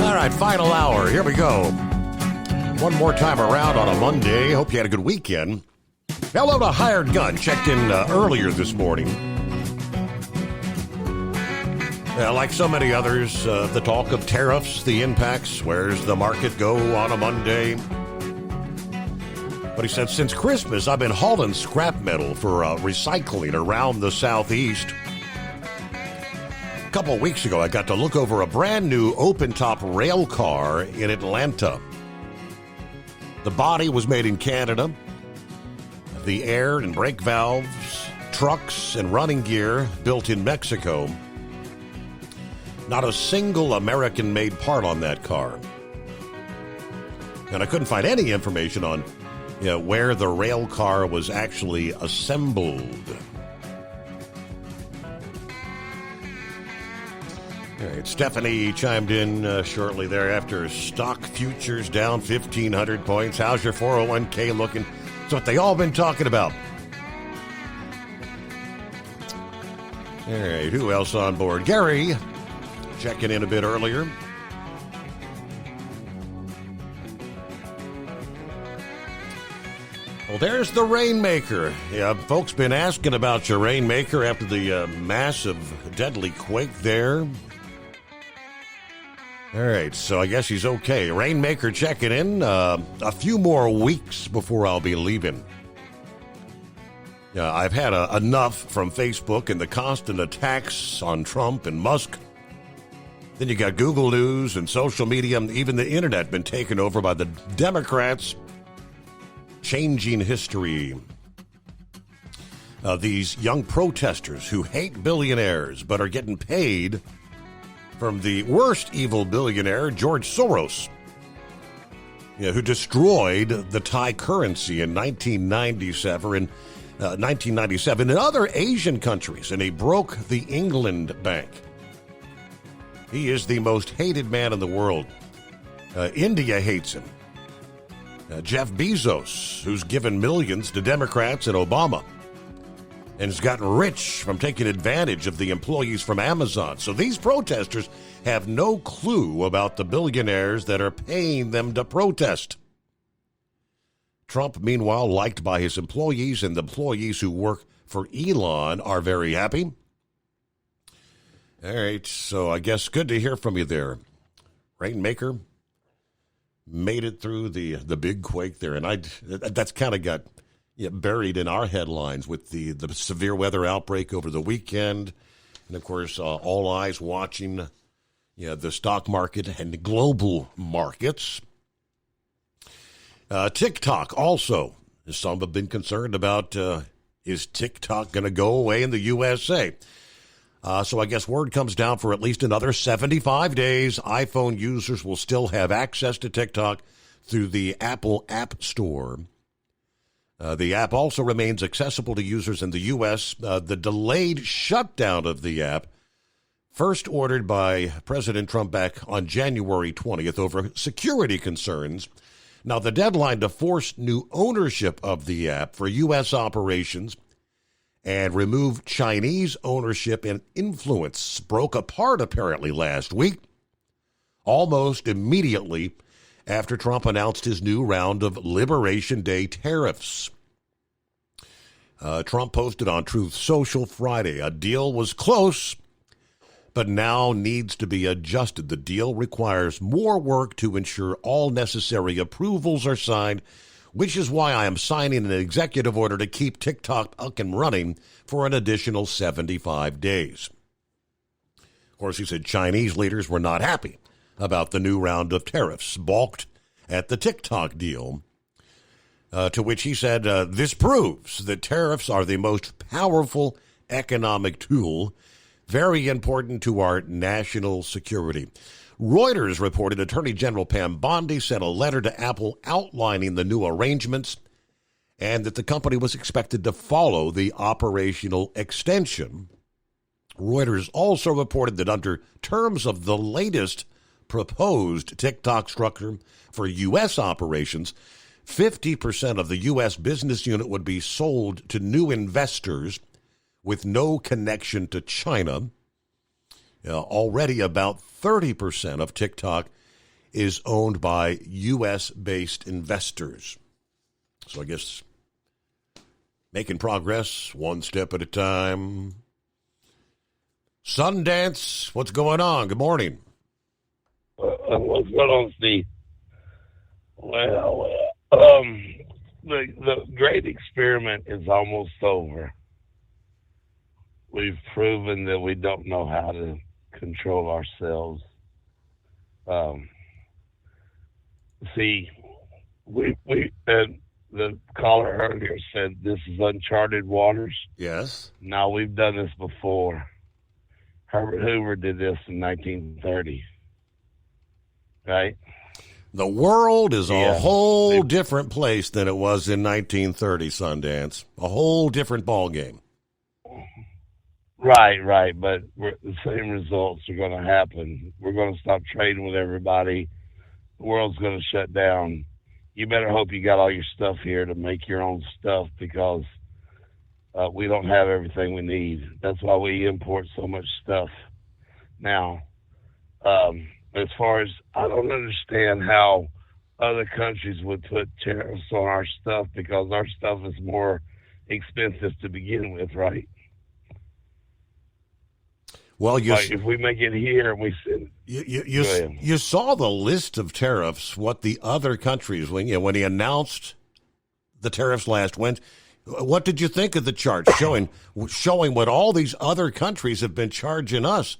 All right, final hour. Here we go. One more time around on a Monday. Hope you had a good weekend. Hello to Hired Gun. Checked in earlier this morning. Like so many others, the talk of tariffs, the impacts, where's the market go on a Monday? But he said, since Christmas, I've been hauling scrap metal for recycling around the Southeast. A couple of weeks ago, I got to look over a brand new open-top rail car in Atlanta. The body was made in Canada. The air and brake valves, trucks, and running gear built in Mexico. Not a single American-made part on that car. And I couldn't find any information on where the rail car was actually assembled. All right, Stephanie chimed in shortly thereafter. Stock futures down 1,500 points. How's your 401k looking? That's what they all been talking about. All right, who else on board? Gary, checking in a bit earlier. Well, there's the Rainmaker. Yeah, folks been asking about your Rainmaker after the massive, deadly quake there. All right, so I guess he's okay. Rainmaker checking in. A few more weeks before I'll be leaving. I've had enough from Facebook and the constant attacks on Trump and Musk. Then you got Google News and social media, even the internet been taken over by the Democrats. Changing history. These young protesters who hate billionaires but are getting paid from the worst evil billionaire, George Soros, who destroyed the Thai currency in 1997 and other Asian countries, and he broke the England Bank. He is the most hated man in the world. India hates him. Jeff Bezos, who's given millions to Democrats and Obama, and has gotten rich from taking advantage of the employees from Amazon. So these protesters have no clue about the billionaires that are paying them to protest. Trump, meanwhile, liked by his employees, and the employees who work for Elon are very happy. All right, so I guess good to hear from you there. Rainmaker made it through the big quake there, and that's kind of got buried in our headlines with the severe weather outbreak over the weekend, and of course all eyes watching the stock market and global markets. TikTok also, some have been concerned about, is TikTok going to go away in the USA? So I guess word comes down for at least another 75 days. iPhone users will still have access to TikTok through the Apple App Store. The app also remains accessible to users in the U.S. The delayed shutdown of the app first ordered by President Trump back on January 20th over security concerns. Now, the deadline to force new ownership of the app for U.S. operations and remove Chinese ownership and influence broke apart apparently last week, almost immediately after Trump announced his new round of Liberation Day tariffs. Trump posted on Truth Social Friday, a deal was close, but now needs to be adjusted. The deal requires more work to ensure all necessary approvals are signed, which is why I am signing an executive order to keep TikTok up and running for an additional 75 days. Of course, he said Chinese leaders were not happy about the new round of tariffs, balked at the TikTok deal, to which he said, this proves that tariffs are the most powerful economic tool, very important to our national security. Reuters reported Attorney General Pam Bondi sent a letter to Apple outlining the new arrangements and that the company was expected to follow the operational extension. Reuters also reported that under terms of the latest proposed TikTok structure for U.S. operations, 50% of the U.S. business unit would be sold to new investors with no connection to China. Already about 30% of TikTok is owned by U.S.-based investors. So I guess making progress one step at a time. Sundance, what's going on? Good morning. What's going on, Steve? Well, the great experiment is almost over. We've proven that we don't know how to control ourselves. See, the caller earlier said this is uncharted waters. Yes. Now, we've done this before. Herbert Hoover did this in 1930. Right? The world is a whole different place than it was in 1930, Sundance. A whole different ballgame. Right. But the same results are going to happen. We're going to stop trading with everybody. The world's going to shut down. You better hope you got all your stuff here to make your own stuff, because we don't have everything we need. That's why we import so much stuff. Now, as far as, I don't understand how other countries would put tariffs on our stuff, because our stuff is more expensive to begin with, right? Well, if we make it here and we send you saw the list of tariffs, what the other countries, when he announced the tariffs last Wednesday, what did you think of the chart showing what all these other countries have been charging us?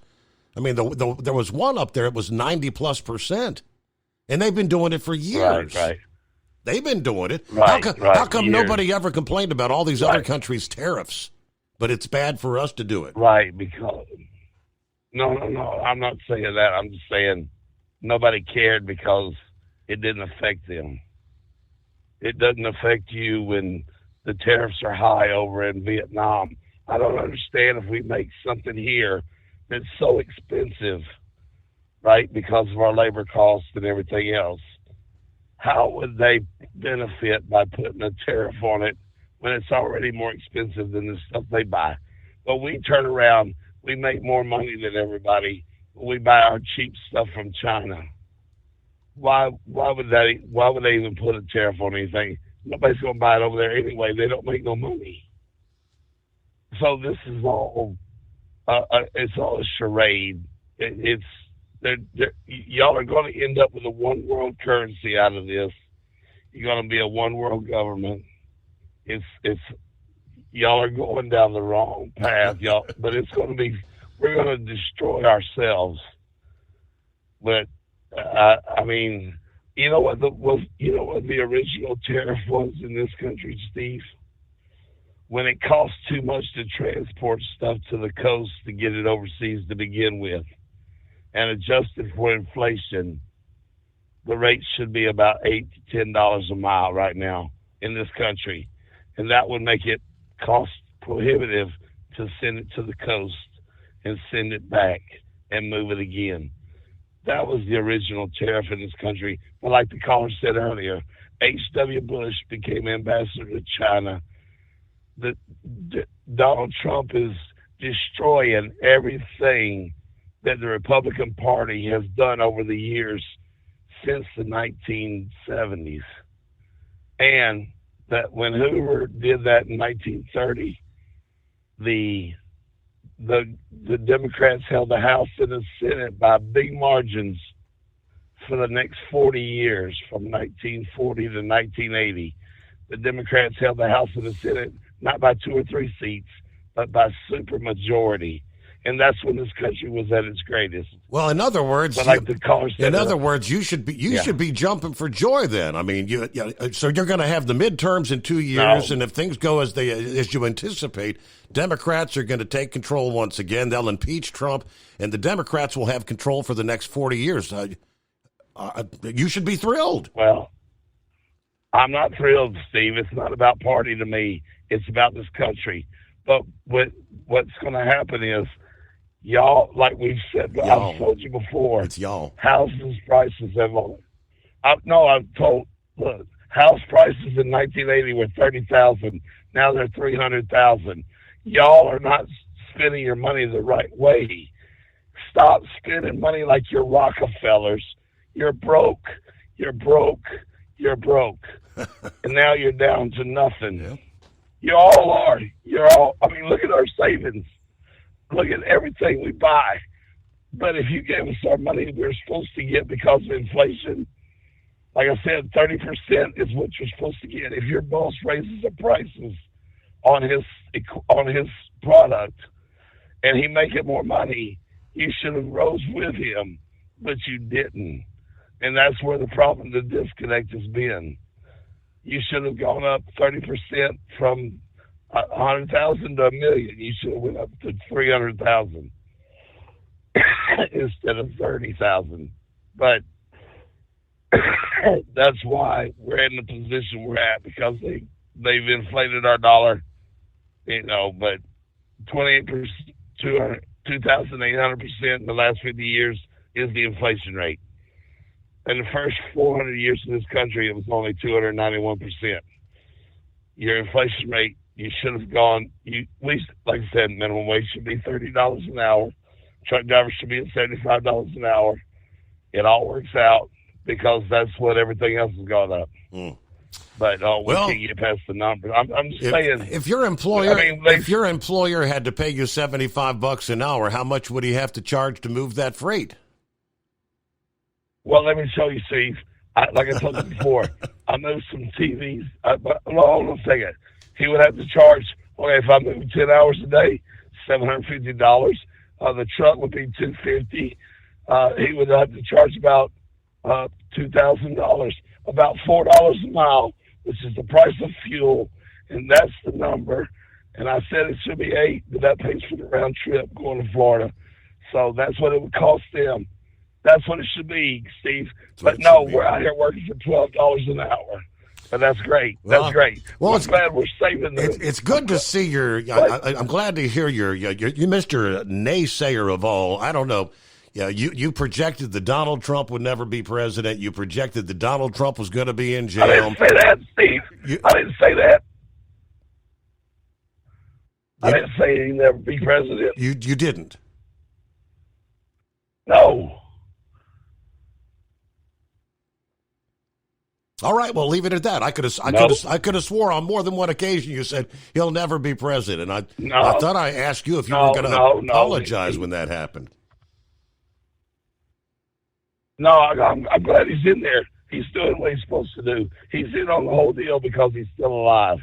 I mean, there was one up there, it was 90+%, and they've been doing it for years. Right. They've been doing it. Right, how come nobody ever complained about all these other countries' tariffs, but it's bad for us to do it? Right, because... No, I'm not saying that. I'm just saying nobody cared because it didn't affect them. It doesn't affect you when the tariffs are high over in Vietnam. I don't understand if we make something here that's so expensive, right, because of our labor costs and everything else. How would they benefit by putting a tariff on it when it's already more expensive than the stuff they buy? But we turn around, we make more money than everybody. We buy our cheap stuff from China. Why would they even put a tariff on anything? Nobody's going to buy it over there anyway. They don't make no money. So this is all it's all a charade. Y'all are going to end up with a one world currency out of this. You're going to be a one world government. It's y'all are going down the wrong path, y'all. But it's going to be, we're going to destroy ourselves. But I mean, you know what the original tariff was in this country, Steve? When it costs too much to transport stuff to the coast to get it overseas to begin with, and adjusted for inflation, the rate should be about $8 to $10 a mile right now in this country, and that would make it cost prohibitive to send it to the coast and send it back. and move it again. That was the original tariff in this country. But like the caller said earlier, H.W. Bush became ambassador to China. Donald Trump is destroying everything that the Republican Party has done over the years since the 1970s. And that when Hoover did that in 1930, the Democrats held the House and the Senate by big margins for the next 40 years, from 1940 to 1980. The Democrats held the House and the Senate not by 2 or 3 seats, but by supermajority. And that's when this country was at its greatest. Well, in other words, you should be jumping for joy. Then, I mean, so you're going to have the midterms in 2 years, and if things go as you anticipate, Democrats are going to take control once again. They'll impeach Trump, and the Democrats will have control for the next 40 years. You should be thrilled. Well, I'm not thrilled, Steve. It's not about party to me. It's about this country. But what's going to happen is, y'all, like we've said, I've told you before, it's y'all. Houses prices have look, house prices in 1980 were $30,000. Now they're $300,000. Y'all are not spending your money the right way. Stop spending money like you're Rockefellers. You're broke. You're broke. You're broke. And now you're down to nothing. Yep. You all are. I mean, look at our savings. Look at everything we buy. But if you gave us our money we were supposed to get because of inflation, like I said, 30% is what you're supposed to get. If your boss raises the prices on his product and he make it more money, you should have rose with him, but you didn't. And that's where the problem, the disconnect has been. You should have gone up 30% from 100,000 to 1 million. You should have went up to 300,000 instead of 30,000. But that's why we're in the position we're at, because they've inflated our dollar, but 28%, 2,800% in the last 50 years is the inflation rate. In the first 400 years of this country, it was only 291%. Your inflation rate, you should have gone, at least, like I said, minimum wage should be $30 an hour. Truck drivers should be at $75 an hour. It all works out because that's what everything else has gone up. But we can't get past the numbers. I'm just saying. If your employer had to pay you $75 an hour, how much would he have to charge to move that freight? Well, let me show you, Steve. Like I told you before, I moved some TVs. But hold on a second. He would have to charge, if I move 10 hours a day, $750. The truck would be $250. He would have to charge about $2,000, about $4 a mile, which is the price of fuel, and that's the number. And I said it should be $8, but that pays for the round trip going to Florida. So that's what it would cost them. That's what it should be, Steve. But no, we're out here working for $12 an hour. But that's great. That's great. Well, I'm glad we're saving them. It's good to see I'm glad to hear you Mr. Naysayer of all. I don't know. Yeah, you projected that Donald Trump would never be president. You projected that Donald Trump was going to be in jail. I didn't say that, Steve. I didn't say that. I didn't say he'd never be president. You didn't? No. All right, well, leave it at that. I could have swore on more than one occasion you said he'll never be president. I thought I asked you if you were going to apologize when that happened. No, I'm glad he's in there. He's doing what he's supposed to do. He's in on the whole deal because he's still alive.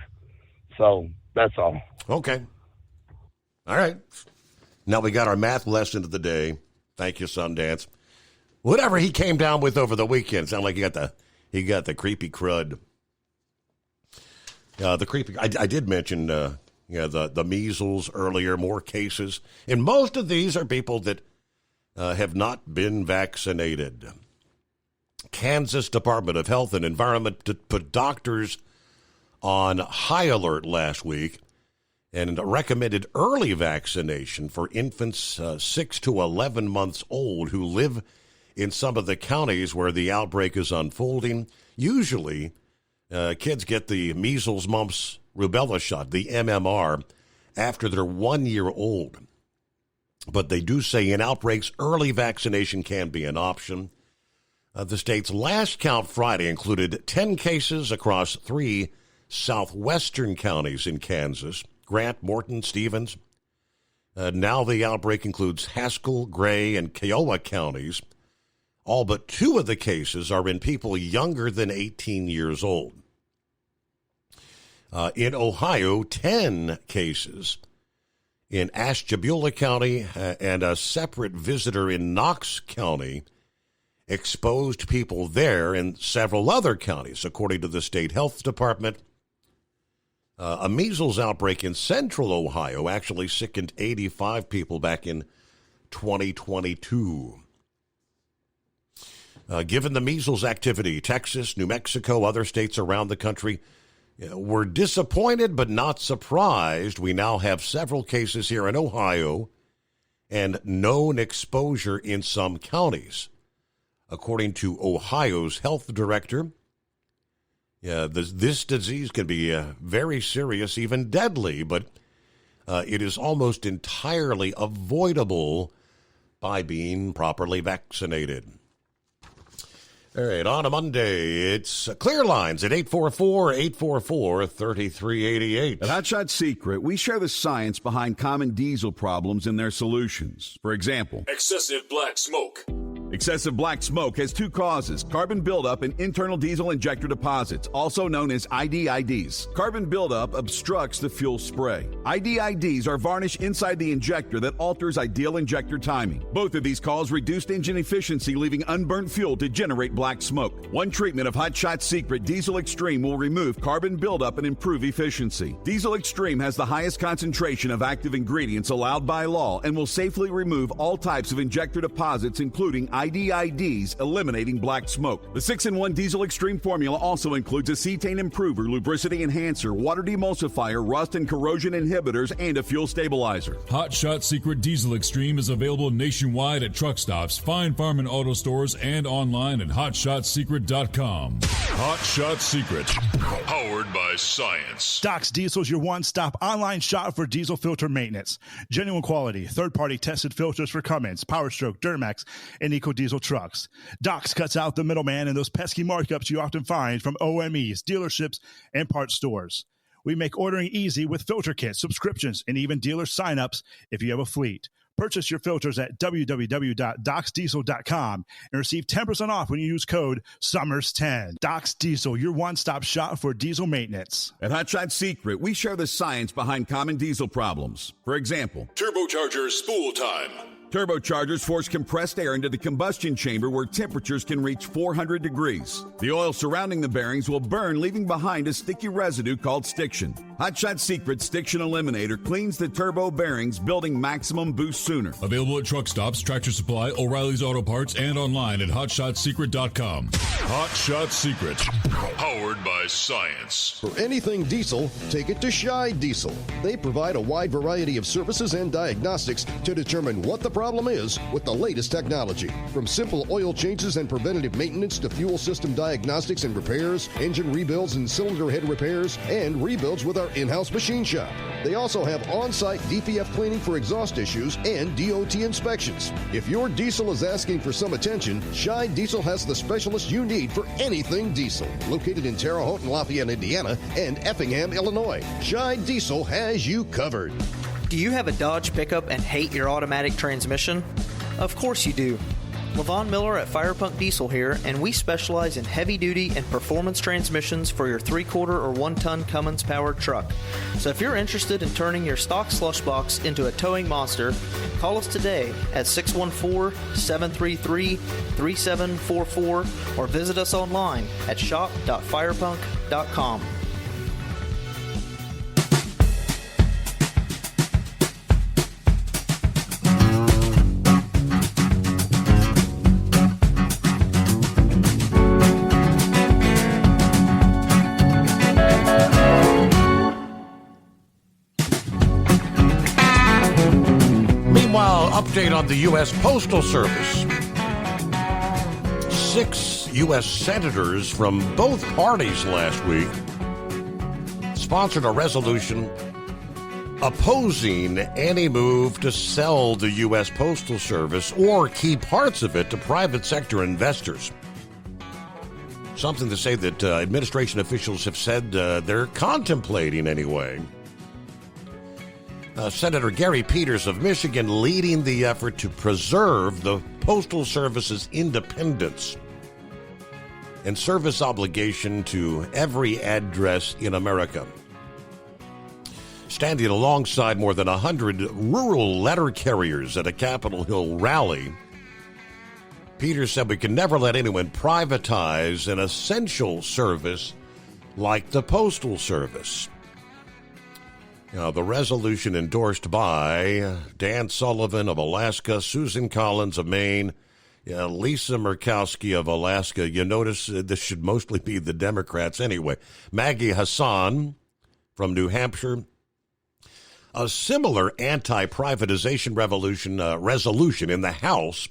So that's all. Okay. All right. Now we got our math lesson of the day. Thank you, Sundance. Whatever he came down with over the weekend, sounded like he got the creepy crud. The creepy. I did mention the measles earlier. More cases, and most of these are people that have not been vaccinated. Kansas Department of Health and Environment put doctors on high alert last week and recommended early vaccination for infants 6 to 11 months old who live in some of the counties where the outbreak is unfolding. Usually, kids get the measles, mumps, rubella shot, the MMR, after they're 1 year old. But they do say in outbreaks, early vaccination can be an option. The state's last count Friday included 10 cases across 3 southwestern counties in Kansas: Grant, Morton, Stevens. Now the outbreak includes Haskell, Gray, and Kiowa counties. All but 2 of the cases are in people younger than 18 years old. In Ohio, 10 cases in Ashtabula County, and a separate visitor in Knox County exposed people there in several other counties, according to the state health department. A measles outbreak in central Ohio actually sickened 85 people back in 2022. Given the measles activity, Texas, New Mexico, other states around the country were disappointed but not surprised. We now have several cases here in Ohio and known exposure in some counties. According to Ohio's health director, this disease can be very serious, even deadly, but it is almost entirely avoidable by being properly vaccinated. All right, on a Monday, it's Clear Lines at 844-844-3388. At Hot Shot Secret, we share the science behind common diesel problems and their solutions. For example, excessive black smoke. Excessive black smoke has 2 causes: carbon buildup and internal diesel injector deposits, also known as IDIDs. Carbon buildup obstructs the fuel spray. IDIDs are varnish inside the injector that alters ideal injector timing. Both of these cause reduced engine efficiency, leaving unburnt fuel to generate black smoke. One treatment of Hot Shot Secret Diesel Extreme will remove carbon buildup and improve efficiency. Diesel Extreme has the highest concentration of active ingredients allowed by law and will safely remove all types of injector deposits, including IDIDs, eliminating black smoke. The 6-in-1 Diesel Extreme formula also includes a cetane improver, lubricity enhancer, water demulsifier, rust and corrosion inhibitors, and a fuel stabilizer. Hot Shot Secret Diesel Extreme is available nationwide at truck stops, fine farm and auto stores, and online at hotshotsecret.com. Hot Shot Secret, powered by science. Doc's Diesel is your one-stop online shop for diesel filter maintenance. Genuine quality, third-party tested filters for Cummins, PowerStroke, Duramax, and EcoDiesel trucks. Doc's cuts out the middleman and those pesky markups you often find from OMEs, dealerships, and parts stores. We make ordering easy with filter kits, subscriptions, and even dealer sign-ups if you have a fleet. Purchase your filters at www.docsdiesel.com and receive 10% off when you use code SUMMERS10. Doc's Diesel, your one-stop shop for diesel maintenance. At Hot Shot Secret, we share the science behind common diesel problems. For example, turbocharger spool time. Turbochargers force compressed air into the combustion chamber where temperatures can reach 400 degrees. The oil surrounding the bearings will burn, leaving behind a sticky residue called stiction. Hot Shot Secret Stiction Eliminator cleans the turbo bearings, building maximum boost sooner. Available at truck stops, Tractor Supply, O'Reilly's Auto Parts, and online at hotshotsecret.com. Hot Shot Secret, powered by science. For anything diesel, take it to Scheid Diesel. They provide a wide variety of services and diagnostics to determine what the problem is with the latest technology. From simple oil changes and preventative maintenance to fuel system diagnostics and repairs, engine rebuilds and cylinder head repairs, and rebuilds with our in-house machine shop. They also have on-site DPF cleaning for exhaust issues and DOT inspections. If your diesel is asking for some attention, Scheid Diesel has the specialist you need for anything diesel. Located in Terre Haute and Lafayette, Indiana, and Effingham, Illinois, Scheid Diesel has you covered. Do you have a Dodge pickup and hate your automatic transmission? Of course you do. Levon Miller at Firepunk Diesel here, and we specialize in heavy-duty and performance transmissions for your 3-quarter or 1-ton Cummins-powered truck. So if you're interested in turning your stock slush box into a towing monster, call us today at 614-733-3744 or visit us online at shop.firepunk.com. Update on the U.S. Postal Service. 6 U.S. senators from both parties last week sponsored a resolution opposing any move to sell the U.S. Postal Service or key parts of it to private sector investors. Something to say that administration officials have said they're contemplating anyway. Senator Gary Peters of Michigan leading the effort to preserve the Postal Service's independence and service obligation to every address in America. Standing alongside more than 100 rural letter carriers at a Capitol Hill rally, Peters said we can never let anyone privatize an essential service like the Postal Service. Now, the resolution endorsed by Dan Sullivan of Alaska, Susan Collins of Maine, Lisa Murkowski of Alaska. You notice this should mostly be the Democrats anyway. Maggie Hassan from New Hampshire. A similar anti-privatization resolution in the House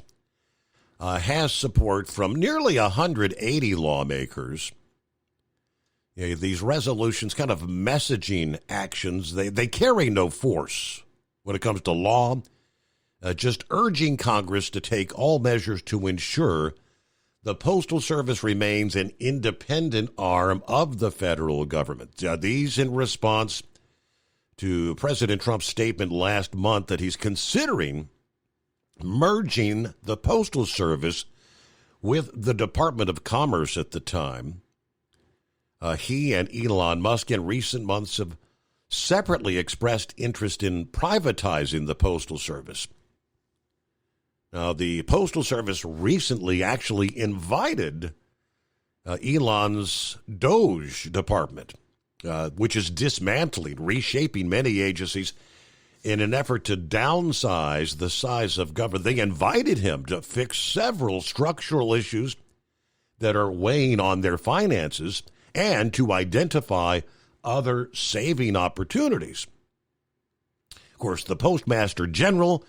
has support from nearly 180 lawmakers. These resolutions, kind of messaging actions, they carry no force when it comes to law, just urging Congress to take all measures to ensure the Postal Service remains an independent arm of the federal government. These in response to President Trump's statement last month that he's considering merging the Postal Service with the Department of Commerce at the time. He and Elon Musk in recent months have separately expressed interest in privatizing the Postal Service. Now, the Postal Service recently actually invited Elon's DOGE department, which is dismantling, reshaping many agencies in an effort to downsize the size of government. They invited him to fix several structural issues that are weighing on their finances and to identify other saving opportunities. Of course, the Postmaster General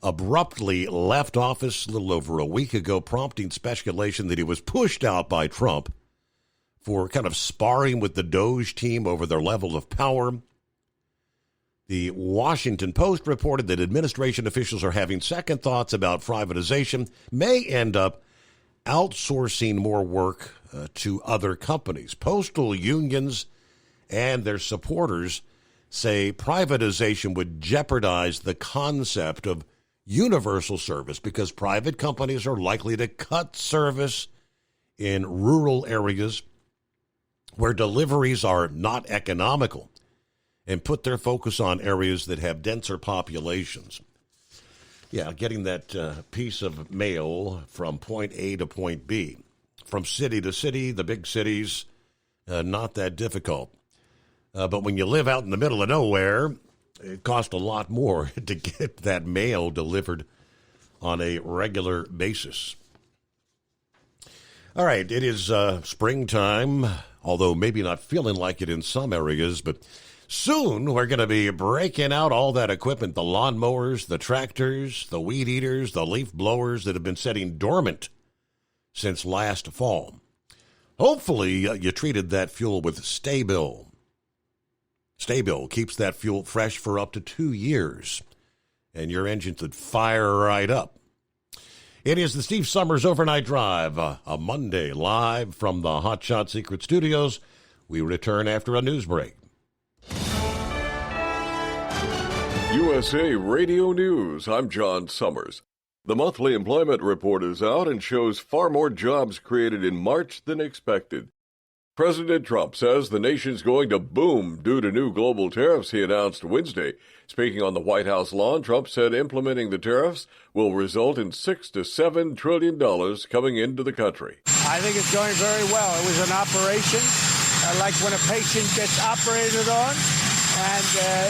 abruptly left office a little over a week ago, prompting speculation that he was pushed out by Trump for kind of sparring with the DOGE team over their level of power. The Washington Post reported that administration officials are having second thoughts about privatization, may end up outsourcing more work to other companies. Postal unions and their supporters say privatization would jeopardize the concept of universal service because private companies are likely to cut service in rural areas where deliveries are not economical and put their focus on areas that have denser populations. Yeah, getting that piece of mail from point A to point B. From city to city, the big cities, not that difficult. But when you live out in the middle of nowhere, it costs a lot more to get that mail delivered on a regular basis. All right, it is springtime, although maybe not feeling like it in some areas, but soon we're going to be breaking out all that equipment, the lawnmowers, the tractors, the weed eaters, the leaf blowers that have been sitting dormant since last fall. Hopefully you treated that fuel with Sta-Bil. Sta-Bil keeps that fuel fresh for up to 2 years, and your engines would fire right up. It is the Steve Summers Overnight Drive, a Monday live from the Hot Shot Secret Studios. We return after a news break. USA Radio News, I'm John Summers. The monthly employment report is out and shows far more jobs created in March than expected. President Trump says the nation's going to boom due to new global tariffs he announced Wednesday. Speaking on the White House lawn, Trump said implementing the tariffs will result in $6 to $7 trillion coming into the country. I think it's going very well. It was an operation like when a patient gets operated on, and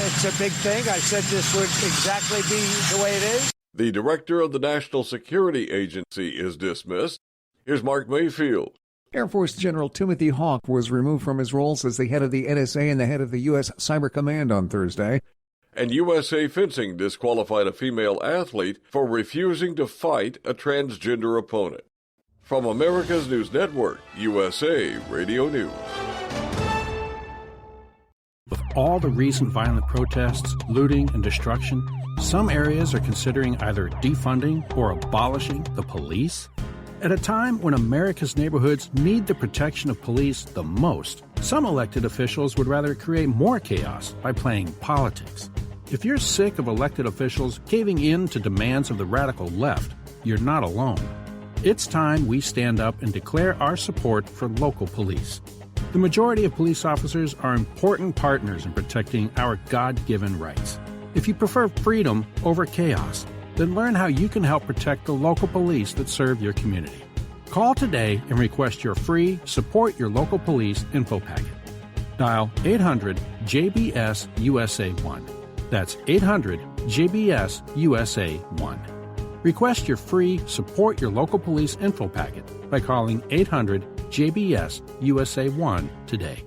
it's a big thing. I said this would exactly be the way it is. The director of the National Security Agency is dismissed. Here's Mark Mayfield. Air Force General Timothy Hawk was removed from his roles as the head of the NSA and the head of the U.S. Cyber Command on Thursday. And USA Fencing disqualified a female athlete for refusing to fight a transgender opponent. From America's News Network, USA Radio News. With all the recent violent protests, looting, and destruction, some areas are considering either defunding or abolishing the police. At a time when America's neighborhoods need the protection of police the most, some elected officials would rather create more chaos by playing politics. If you're sick of elected officials caving in to demands of the radical left, you're not alone. It's time we stand up and declare our support for local police. The majority of police officers are important partners in protecting our God-given rights. If you prefer freedom over chaos, then learn how you can help protect the local police that serve your community. Call today and request your free Support Your Local Police info packet. Dial 800-JBS-USA-1. That's 800-JBS-USA-1. Request your free Support Your Local Police info packet by calling 800-JBS-USA-1 today.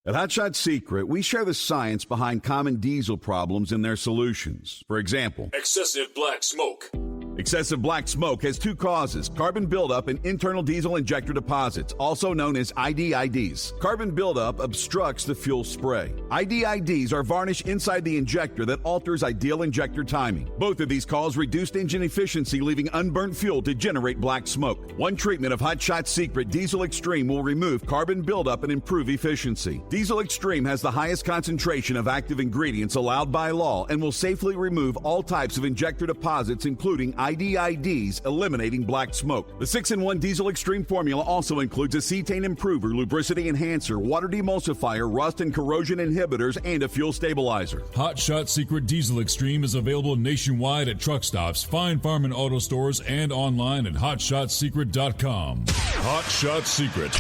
At Hot Shot Secret, we share the science behind common diesel problems and their solutions. For example, excessive black smoke. Excessive black smoke has two causes: carbon buildup and internal diesel injector deposits, also known as IDIDs. Carbon buildup obstructs the fuel spray. IDIDs are varnish inside the injector that alters ideal injector timing. Both of these cause reduced engine efficiency, leaving unburnt fuel to generate black smoke. One treatment of Hot Shot Secret Diesel Extreme will remove carbon buildup and improve efficiency. Diesel Extreme has the highest concentration of active ingredients allowed by law and will safely remove all types of injector deposits, including IDIDs, eliminating black smoke. The 6-in-1 Diesel Extreme formula also includes a cetane improver, lubricity enhancer, water demulsifier, rust and corrosion inhibitors, and a fuel stabilizer. Hot Shot Secret Diesel Extreme is available nationwide at truck stops, fine farm and auto stores, and online at hotshotsecret.com. Hot Shot Secret,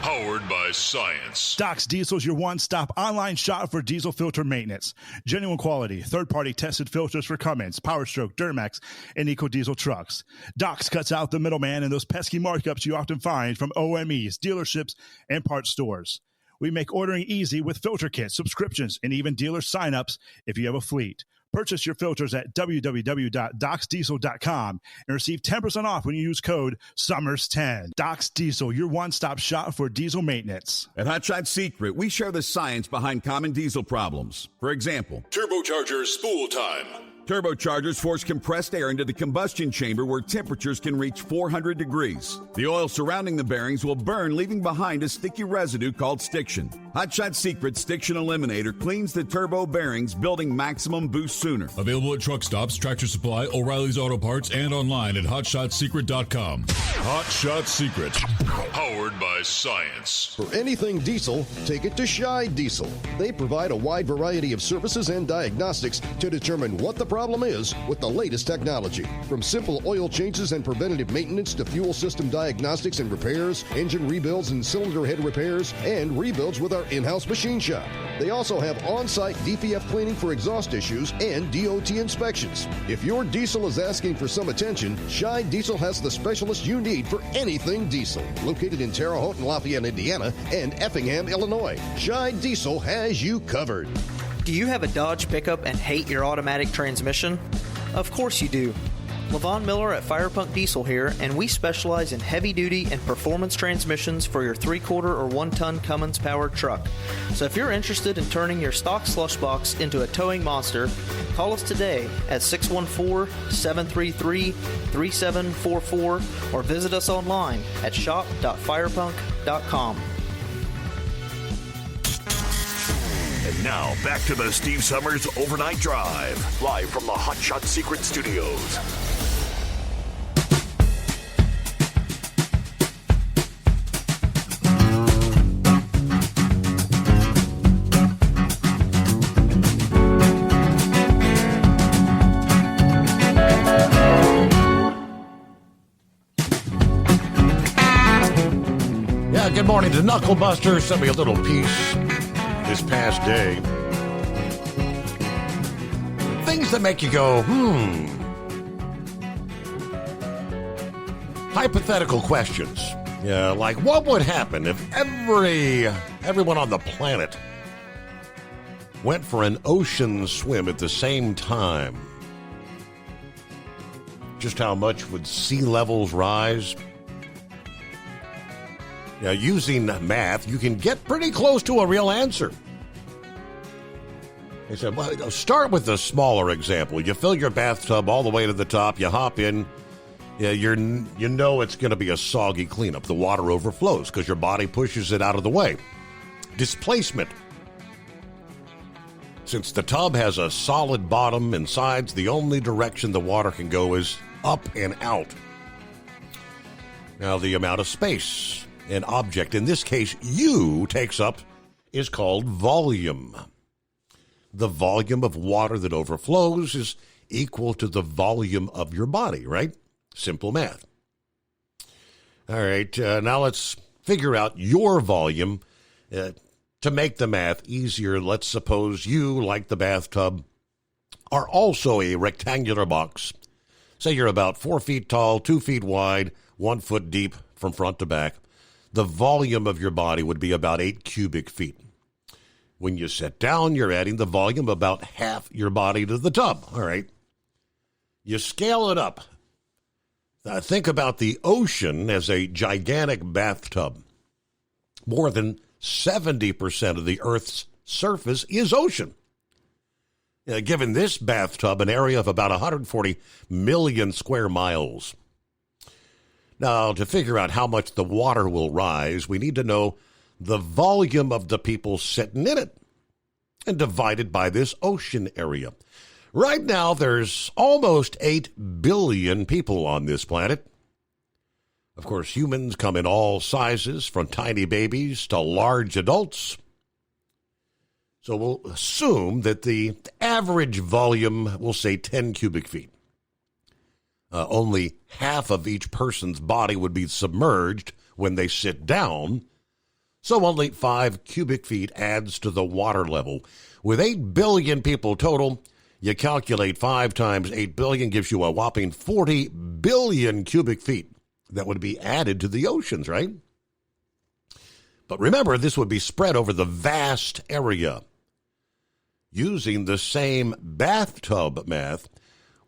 powered by science. Doc's Diesel is your one-stop online shop for diesel filter maintenance. Genuine quality, third-party tested filters for Cummins, Powerstroke, Duramax, and EcoDiesel trucks. Doc's cuts out the middleman and those pesky markups you often find from OMEs, dealerships, and parts stores. We make ordering easy with filter kits, subscriptions, and even dealer sign-ups if you have a fleet. Purchase your filters at www.docsdiesel.com and receive 10% off when you use code SUMMERS10. Doc's Diesel, your one-stop shop for diesel maintenance. At Hot Shot Secret, we share the science behind common diesel problems. For example, turbocharger spool time. Turbochargers force compressed air into the combustion chamber where temperatures can reach 400 degrees. The oil surrounding the bearings will burn, leaving behind a sticky residue called stiction. Hot Shot Secret Stiction Eliminator cleans the turbo bearings, building maximum boost sooner. Available at truck stops, Tractor Supply, O'Reilly's Auto Parts, and online at hotshotsecret.com. Hot Shot Secret, powered by science. For anything diesel, take it to Scheid Diesel. They provide a wide variety of services and diagnostics to determine what the problem is with the latest technology. From simple oil changes and preventative maintenance to fuel system diagnostics and repairs, engine rebuilds and cylinder head repairs, and rebuilds with our in-house machine shop. They also have on-site DPF cleaning for exhaust issues and DOT inspections. If your diesel is asking for some attention, Scheid Diesel has the specialist you need for anything diesel. Located in Terre Haute and Lafayette, Indiana, and Effingham, Illinois, Scheid Diesel has you covered. Do you have a Dodge pickup and hate your automatic transmission? Of course you do. Levon Miller at Firepunk Diesel here, and we specialize in heavy-duty and performance transmissions for your 3/4 or 1-ton Cummins-powered truck. So if you're interested in turning your stock slush box into a towing monster, call us today at 614-733-3744 or visit us online at shop.firepunk.com. And now, back to the Steve Summers Overnight Drive, live from the Hot Shot Secret Studios. Yeah, good morning to Knucklebuster. Sent me a little piece this past day. Things that make you go, Hypothetical questions. Yeah, like what would happen if everyone on the planet went for an ocean swim at the same time, just how much would sea levels rise? Now, using math, you can get pretty close to a real answer. They said, well, start with the smaller example. You fill your bathtub all the way to the top, you hop in, you know it's going to be a soggy cleanup. The water overflows because your body pushes it out of the way. Displacement. Since the tub has a solid bottom and sides, the only direction the water can go is up and out. Now, the amount of space an object, in this case you, takes up is called volume. The volume of water that overflows is equal to the volume of your body, right? Simple math. All right, now let's figure out your volume. To make the math easier, let's suppose you, like the bathtub, are also a rectangular box. Say you're about 4 feet tall, 2 feet wide, 1 foot deep from front to back. The volume of your body would be about 8 cubic feet. When you sit down, you're adding the volume of about half your body to the tub. All right. You scale it up. Think about the ocean as a gigantic bathtub. More than 70% of the Earth's surface is ocean. Given this bathtub an area of about 140 million square miles. Now, to figure out how much the water will rise, we need to know the volume of the people sitting in it and divide it by this ocean area. Right now, there's almost 8 billion people on this planet. Of course, humans come in all sizes, from tiny babies to large adults. So we'll assume that the average volume, we'll say 10 cubic feet. Only half of each person's body would be submerged when they sit down, so only 5 cubic feet adds to the water level. With 8 billion people total, you calculate 5 times 8 billion gives you a whopping 40 billion cubic feet that would be added to the oceans, right? But remember, this would be spread over the vast area. Using the same bathtub math,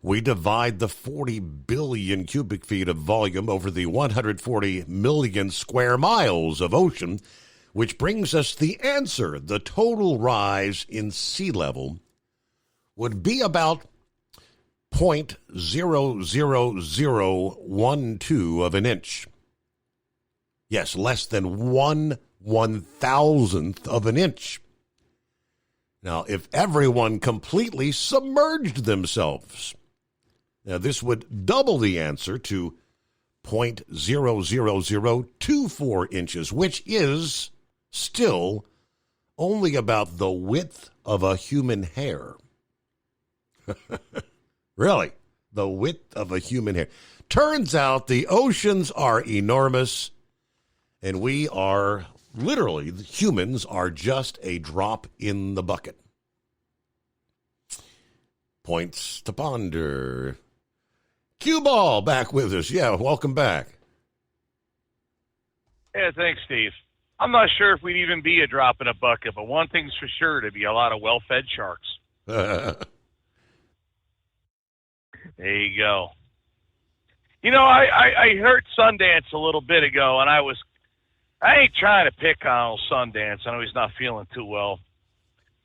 we divide the 40 billion cubic feet of volume over the 140 million square miles of ocean, which brings us the answer. The total rise in sea level would be about 0.00012 of an inch. Yes, less than 1/1000th of an inch. Now, if everyone completely submerged themselves, now this would double the answer to 0.00024 inches, which is still only about the width of a human hair. Really, the width of a human hair. Turns out the oceans are enormous, and we are literally, humans are just a drop in the bucket. Points to ponder. Cue Ball back with us. Yeah, welcome back. Yeah, thanks, Steve. I'm not sure if we'd even be a drop in a bucket, but one thing's for sure, to be a lot of well-fed sharks. There you go. You know, I heard Sundance a little bit ago, and I ain't trying to pick on Sundance. I know he's not feeling too well.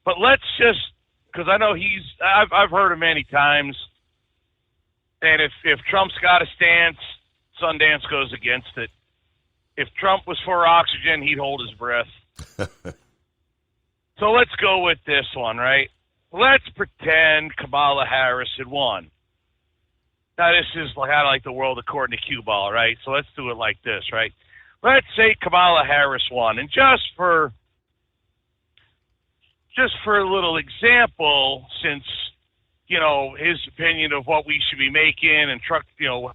But let's just, because I know I've heard him many times, and if Trump's got a stance, Sundance goes against it. If Trump was for oxygen, he'd hold his breath. So let's go with this one, right? Let's pretend Kamala Harris had won. Now, this is kind of like the world according to Cue Ball, right? So let's do it like this, right? Let's say Kamala Harris won. And just for a little example, since, you know, his opinion of what we should be making and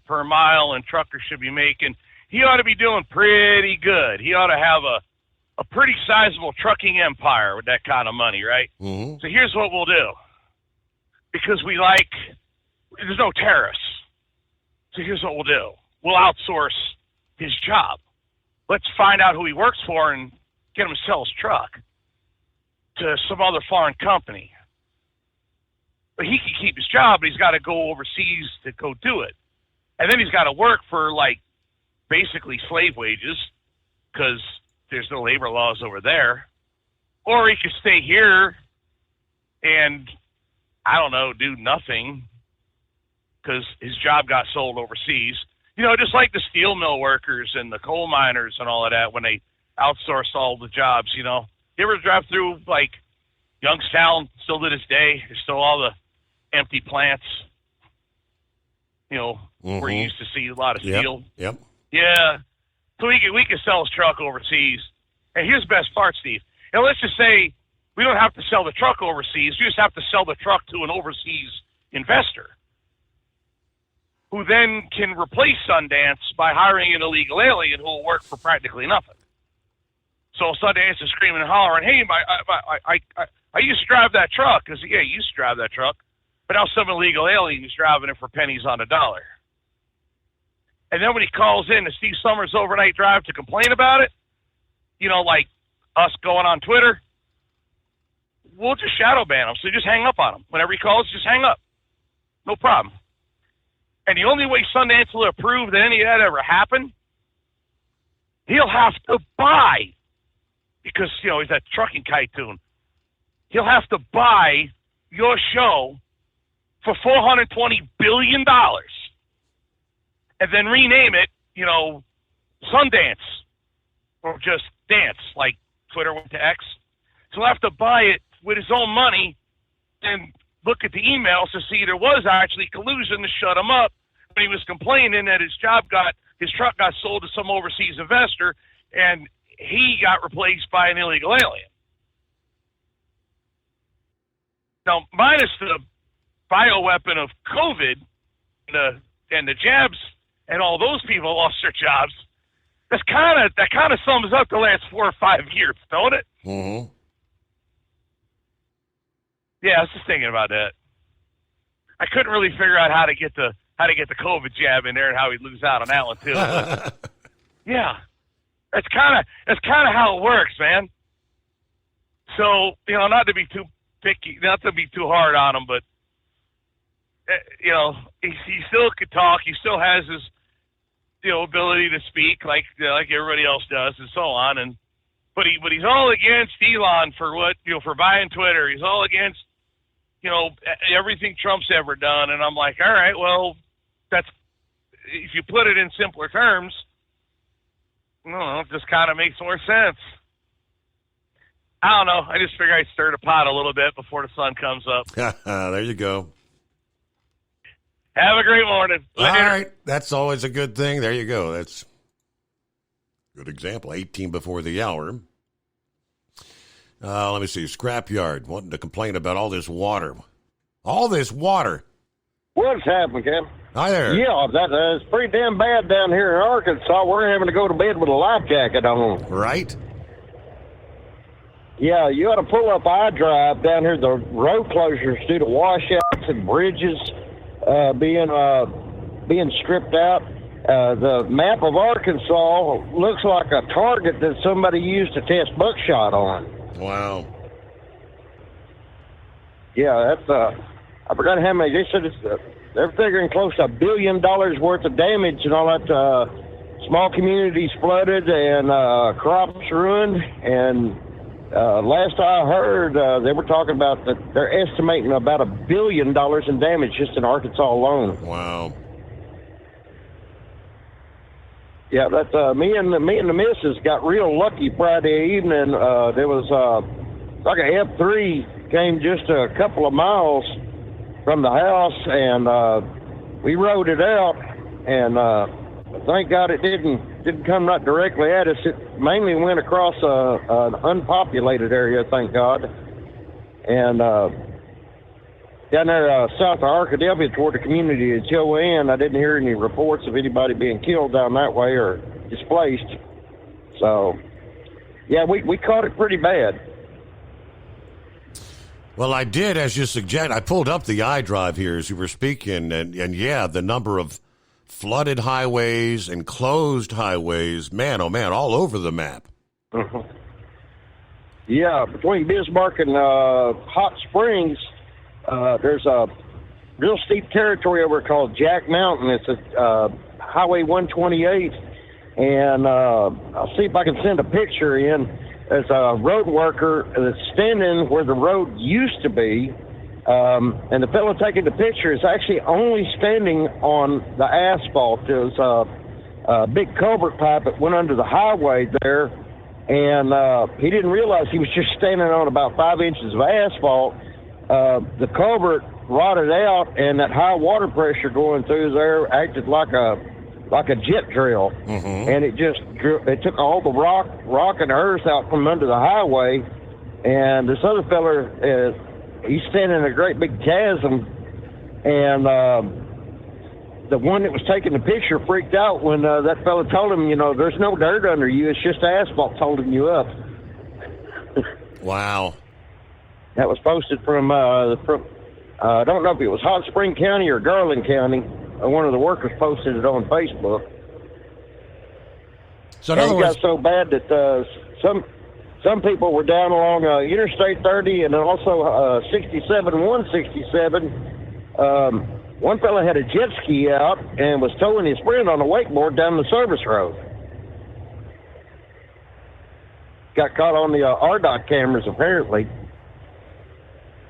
per mile and truckers should be making, he ought to be doing pretty good. He ought to have a pretty sizable trucking empire with that kind of money, right? Mm-hmm. So here's what we'll do. Because there's no tariffs. So here's what we'll do. We'll outsource his job. Let's find out who he works for and get him to sell his truck. to some other foreign company. But he can keep his job, but he's got to go overseas to go do it. And then he's got to work for, like, basically slave wages because there's no labor laws over there. Or he could stay here and, I don't know, do nothing because his job got sold overseas. You know, just like the steel mill workers and the coal miners and all of that when they outsourced all the jobs, you know. You ever drive through, like, Youngstown still to this day? There's still all the empty plants, you know, where you used to see a lot of steel. Yep. Yeah. So we could sell his truck overseas. And here's the best part, Steve. Now, let's just say we don't have to sell the truck overseas. We just have to sell the truck to an overseas investor who then can replace Sundance by hiring an illegal alien who will work for practically nothing. So Sundance is screaming and hollering, hey, I used to drive that truck. I said, yeah, you used to drive that truck. But now some illegal alien is driving it for pennies on a dollar. And then when he calls in to Steve Summers' overnight drive to complain about it, you know, like us going on Twitter, we'll just shadow ban him. So just hang up on him. Whenever he calls, just hang up. No problem. And the only way Sundance will approve that any of that ever happened, he'll have to buy, because, you know, he's that trucking kytoon. He'll have to buy your show for $420 billion and then rename it, you know, Sundance or just Dance, like Twitter went to X. So he'll have to buy it with his own money and look at the emails to see there was actually collusion to shut him up when he was complaining that his truck got sold to some overseas investor and he got replaced by an illegal alien. Now, minus the bioweapon of COVID and the jabs and all those people lost their jobs, that kind of sums up the last 4 or 5 years, don't it? Mm-hmm. Yeah, I was just thinking about that. I couldn't really figure out how to get the COVID jab in there and how he'd lose out on that one too. But, yeah, that's kind of how it works, man. So, you know, not to be too picky, not to be too hard on him, but you know, he still could talk. He still has his, you know, ability to speak like everybody else does, and so on. But he's all against Elon for buying Twitter. He's all against, you know, everything Trump's ever done. And I'm like, all right, well, that's, if you put it in simpler terms, I don't know, it just kind of makes more sense. I don't know. I just figured I'd stir the pot a little bit before the sun comes up. There you go. Have a great morning. All right. That's always a good thing. There you go. That's a good example. 18 before the hour. Let me see. Scrapyard wanting to complain about all this water. All this water. What's happening, Cam? Hi there. Yeah, it's pretty damn bad down here in Arkansas. We're having to go to bed with a life jacket on. Right? Yeah, you ought to pull up iDrive down here. The road closures due to washouts and bridges being stripped out. The map of Arkansas looks like a target that somebody used to test buckshot on. Wow. Yeah, that's I forgot how many. They said they're figuring close to $1 billion worth of damage and all that. Small communities flooded and crops ruined. And last I heard, they were talking about that they're estimating about $1 billion in damage just in Arkansas alone. Wow. Yeah, that's me and the missus got real lucky Friday evening. There was like a F3 came just a couple of miles from the house, and we rode it out. And thank God it didn't come right directly at us. It mainly went across an unpopulated area, thank God. And down there south of Arkadelphia toward the community of Joanne, I didn't hear any reports of anybody being killed down that way or displaced. So, yeah, we caught it pretty bad. Well, I did, as you suggest. I pulled up the iDrive here as you were speaking, and yeah, the number of flooded highways and closed highways, man, oh man, all over the map. Mm-hmm. Yeah, between Bismarck and Hot Springs, there's a real steep territory over called Jack Mountain. It's a Highway 128, and I'll see if I can send a picture in. There's a road worker that's standing where the road used to be, and the fellow taking the picture is actually only standing on the asphalt. There's a big culvert pipe that went under the highway there, and he didn't realize he was just standing on about 5 inches of asphalt. The culvert rotted out, and that high water pressure going through there acted like a jet drill, and it took all the rock and earth out from under the highway. And this other fella, he's standing in a great big chasm, and the one that was taking the picture freaked out when that fella told him, there's no dirt under you, it's just asphalt holding you up. Wow. That was posted from I don't know if it was Hot Spring County or Garland County. One of the workers posted it on Facebook. So in other words, got so bad that some people were down along Interstate 30 and also 67 167. One fellow had a jet ski out and was towing his friend on a wakeboard down the service road. Got caught on the RDOT cameras, apparently.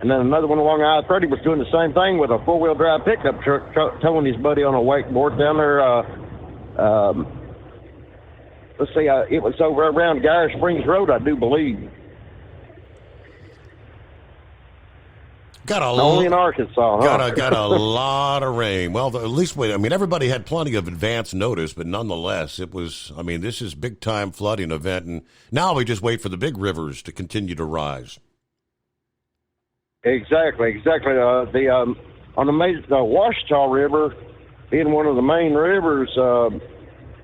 And then another one along I-30 was doing the same thing with a four-wheel drive pickup truck towing his buddy on a wakeboard down there. Let's see, it was over around Geyer Springs Road, I do believe. Only in Arkansas, huh? Got a lot of rain. Well, at least everybody had plenty of advance notice, but nonetheless, it was. This is big time flooding event, and now we just wait for the big rivers to continue to rise. Exactly. On the Ouachita River, being one of the main rivers,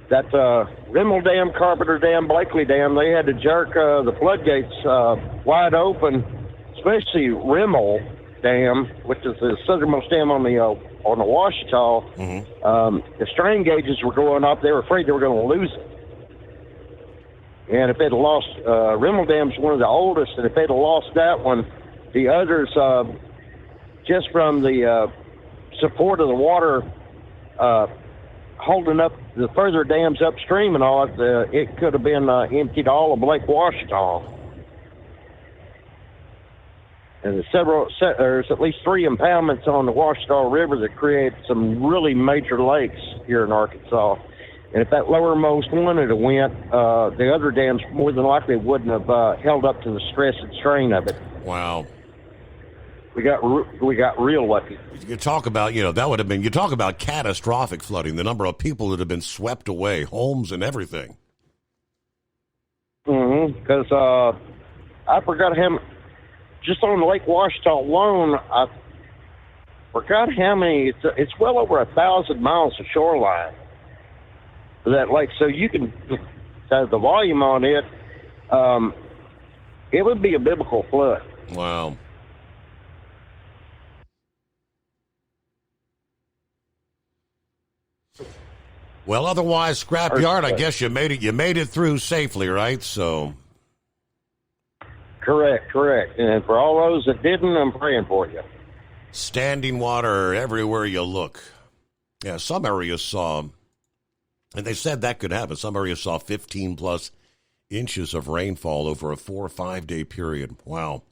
that Rimmel Dam, Carpenter Dam, Blakely Dam, they had to jerk the floodgates wide open, especially Rimmel Dam, which is the southernmost dam on the Ouachita. The strain gauges were going up. They were afraid they were going to lose it. And if they'd lost, Rimmel Dam's one of the oldest, and if they'd lost that one, the others, just from the support of the water holding up the further dams upstream and all, it could have been emptied all of Lake Ouachita. And there's at least 3 impoundments on the Ouachita River that create some really major lakes here in Arkansas. And if that lowermost one had went, the other dams more than likely wouldn't have held up to the stress and strain of it. Wow. We got real lucky. You talk about, that would have been, you talk about catastrophic flooding, the number of people that have been swept away, homes and everything. Because I forgot just on Lake Ouachita alone, I forgot how many, it's well over 1,000 miles of shoreline for that lake. So you can, the volume on it, it would be a biblical flood. Wow. Well, otherwise, scrapyard, I guess you made it through safely, right? So. Correct. And for all those that didn't, I'm praying for you. Standing water everywhere you look. Yeah, some areas saw, and they said that could happen, some areas saw 15 plus inches of rainfall over a 4 or 5 day period. Wow.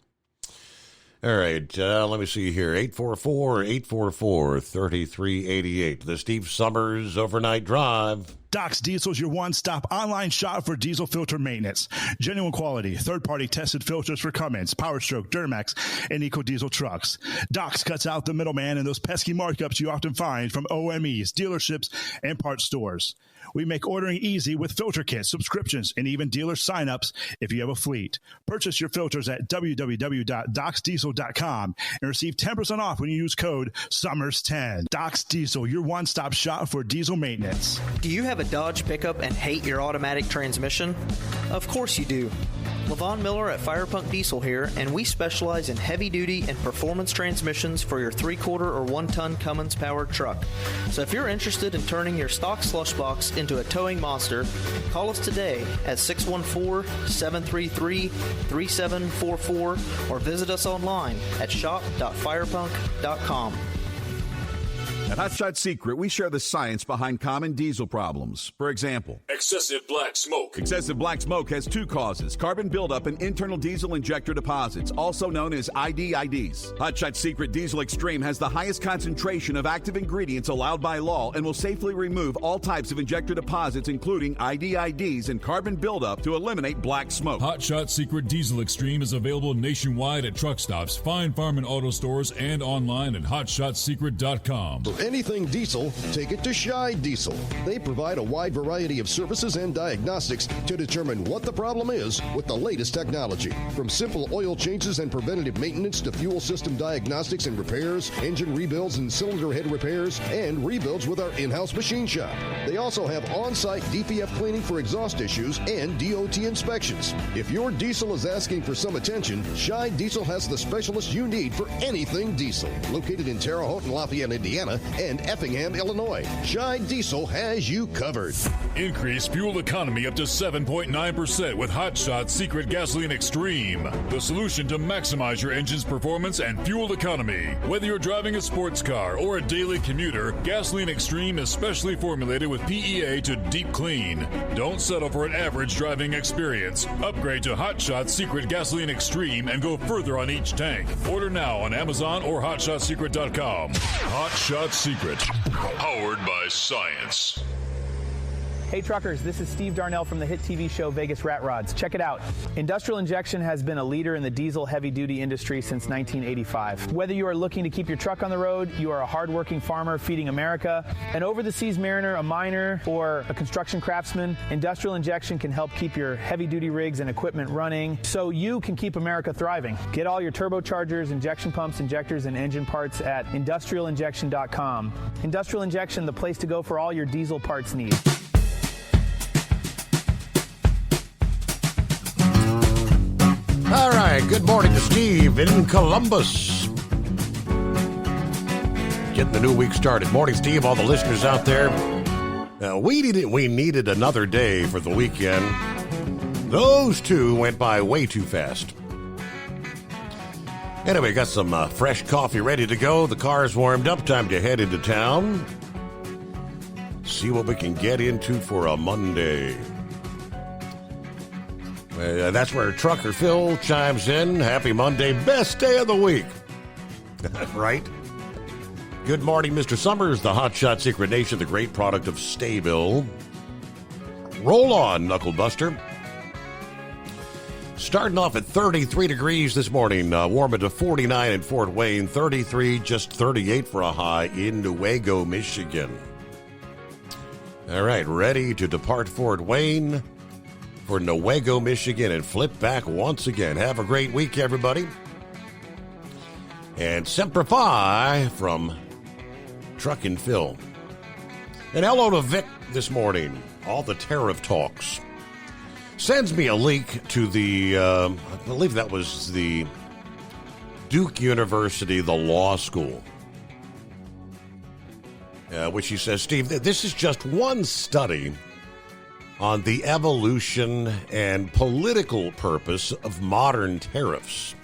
All right, let me see here. 844-3388. The Steve Summers Overnight Drive. Doc's Diesel is your one-stop online shop for diesel filter maintenance. Genuine quality, third-party tested filters for Cummins, PowerStroke, Duramax, and EcoDiesel trucks. Doc's cuts out the middleman and those pesky markups you often find from OMEs, dealerships, and parts stores. We make ordering easy with filter kits, subscriptions, and even dealer sign-ups if you have a fleet. Purchase your filters at www.docsdiesel.com and receive 10% off when you use code SUMMERS10. Doc's Diesel, your one-stop shop for diesel maintenance. Do you have a Dodge pickup and hate your automatic transmission? Of course you do. Levon Miller at Firepunk Diesel here, and we specialize in heavy-duty and performance transmissions for your 3-quarter or 1-ton Cummins-powered truck. So if you're interested in turning your stock slush box into a towing monster, call us today at 614-733-3744 or visit us online at shop.firepunk.com. At Hot Shot Secret, we share the science behind common diesel problems. For example, excessive black smoke. Excessive black smoke has 2 causes: carbon buildup and internal diesel injector deposits, also known as IDIDs. Hot Shot Secret Diesel Extreme has the highest concentration of active ingredients allowed by law and will safely remove all types of injector deposits, including IDIDs and carbon buildup, to eliminate black smoke. Hot Shot Secret Diesel Extreme is available nationwide at truck stops, fine farm and auto stores, and online at hotshotsecret.com. For anything diesel, take it to Shy Diesel. They provide a wide variety of services and diagnostics to determine what the problem is with the latest technology. From simple oil changes and preventative maintenance to fuel system diagnostics and repairs, engine rebuilds and cylinder head repairs, and rebuilds with our in-house machine shop. They also have on-site DPF cleaning for exhaust issues and DOT inspections. If your diesel is asking for some attention, Shy Diesel has the specialist you need for anything diesel. Located in Terre Haute and Lafayette, Indiana, and Effingham, Illinois, Shy Diesel has you covered. Increase fuel economy up to 7.9% with Hot Shot Secret Gasoline Extreme, the solution to maximize your engine's performance and fuel economy. Whether you're driving a sports car or a daily commuter, Gasoline Extreme is specially formulated with PEA to deep clean. Don't settle for an average driving experience. Upgrade to Hot Shot Secret Gasoline Extreme and go further on each tank. Order now on Amazon or hotshotsecret.com. Hot Shot Secret, powered by science. Hey truckers, this is Steve Darnell from the hit TV show Vegas Rat Rods. Check it out. Industrial Injection has been a leader in the diesel heavy-duty industry since 1985. Whether you are looking to keep your truck on the road, you are a hard-working farmer feeding America, an over-the-seas mariner, a miner, or a construction craftsman, Industrial Injection can help keep your heavy-duty rigs and equipment running so you can keep America thriving. Get all your turbochargers, injection pumps, injectors, and engine parts at industrialinjection.com. Industrial Injection, the place to go for all your diesel parts needs. All right, good morning to Steve in Columbus. Getting the new week started. Morning, Steve, all the listeners out there. We needed another day for the weekend. Those 2 went by way too fast. Anyway, got some fresh coffee ready to go. The car's warmed up. Time to head into town. See what we can get into for a Monday. That's where Trucker Phil chimes in. Happy Monday, best day of the week. Right? Good morning, Mr. Summers, the Hot Shot Secret Nation, the great product of Staybill. Roll on, Knuckle Buster. Starting off at 33 degrees this morning, warming to 49 in Fort Wayne, 33, just 38 for a high in Newaygo, Michigan. All right, ready to depart Fort Wayne for Newaygo, Michigan, and flip back once again. Have a great week, everybody. And Semper Fi from Truckin' Phil. And hello to Vic this morning. All the tariff talks. Sends me a link to the, I believe that was the Duke University, the law school. Which he says, Steve, this is just one study on the evolution and political purpose of modern tariffs.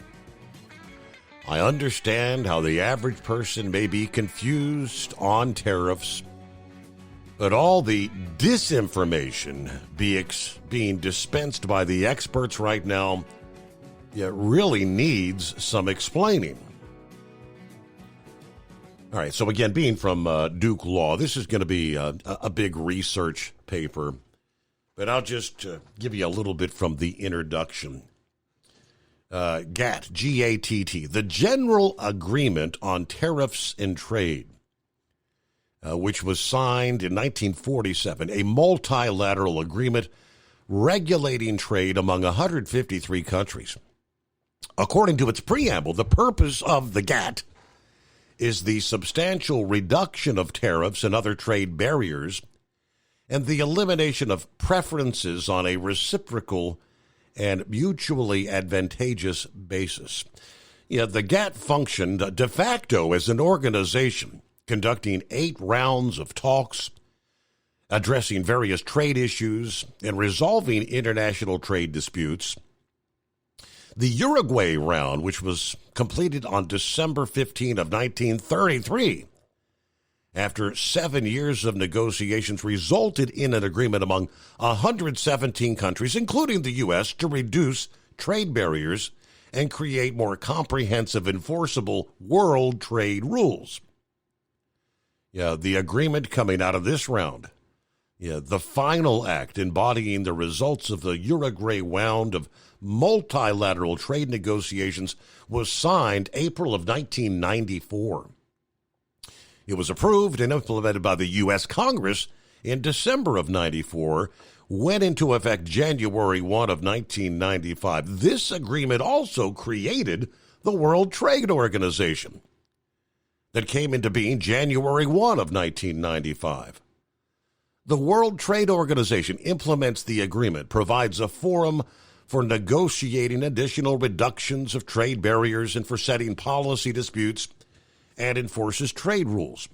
I understand how the average person may be confused on tariffs, but all the disinformation being dispensed by the experts right now really needs some explaining. All right, so again, being from Duke Law, this is going to be a big research paper. But I'll just give you a little bit from the introduction. GATT, G-A-T-T, the General Agreement on Tariffs and Trade, which was signed in 1947, a multilateral agreement regulating trade among 153 countries. According to its preamble, the purpose of the GATT is the substantial reduction of tariffs and other trade barriers and the elimination of preferences on a reciprocal and mutually advantageous basis. The GATT functioned de facto as an organization, conducting 8 rounds of talks, addressing various trade issues, and resolving international trade disputes. The Uruguay round, which was completed on December 15 of 1933, after 7 years of negotiations, resulted in an agreement among 117 countries, including the U.S., to reduce trade barriers and create more comprehensive, enforceable world trade rules. The agreement coming out of this round, the final act embodying the results of the Uruguay round of multilateral trade negotiations, was signed April of 1994. It was approved and implemented by the U.S. Congress in December of 94, went into effect January 1 of 1995. This agreement also created the World Trade Organization that came into being January 1 of 1995. The World Trade Organization implements the agreement, provides a forum for negotiating additional reductions of trade barriers and for setting policy disputes, and enforces trade rules.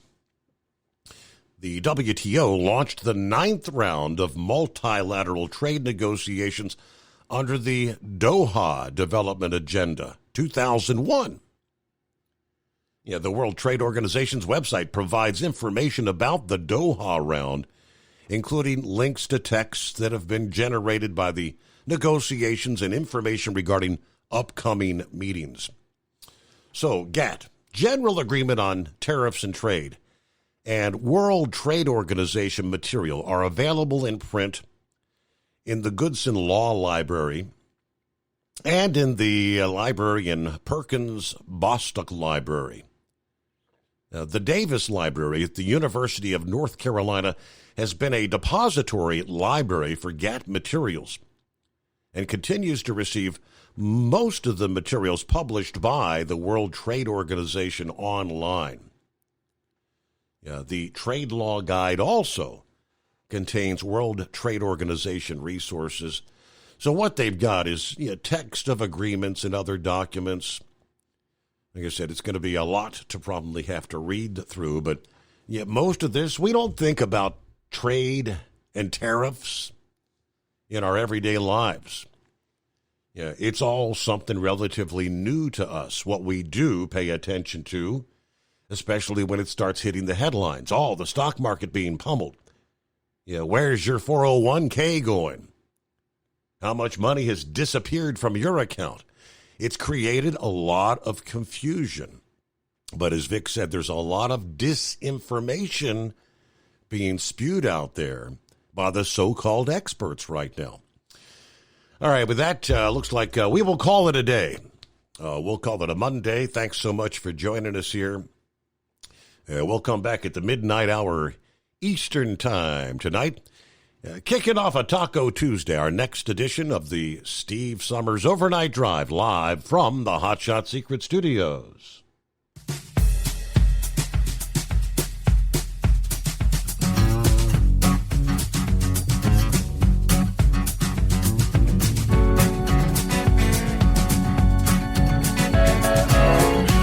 The WTO launched the 9th round of multilateral trade negotiations under the Doha Development Agenda 2001. The World Trade Organization's website provides information about the Doha round, including links to texts that have been generated by the negotiations and information regarding upcoming meetings. So, GATT, General Agreement on Tariffs and Trade, and World Trade Organization material are available in print in the Goodson Law Library and in the library in Perkins Bostock Library. The Davis Library at the University of North Carolina has been a depository library for GATT materials and continues to receive most of the materials published by the World Trade Organization online. The Trade Law Guide also contains World Trade Organization resources. So what they've got is text of agreements and other documents. Like I said, it's going to be a lot to probably have to read through, but most of this, we don't think about trade and tariffs in our everyday lives. It's all something relatively new to us. What we do pay attention to, especially when it starts hitting the headlines. The stock market being pummeled. Where's your 401k going? How much money has disappeared from your account? It's created a lot of confusion. But as Vic said, there's a lot of disinformation being spewed out there by the so-called experts right now. All right, with that, looks like we will call it a day. We'll call it a Monday. Thanks so much for joining us here. We'll come back at the midnight hour Eastern Time tonight. Kicking off a Taco Tuesday, our next edition of the Steve Summers Overnight Drive, live from the Hot Shot Secret Studios.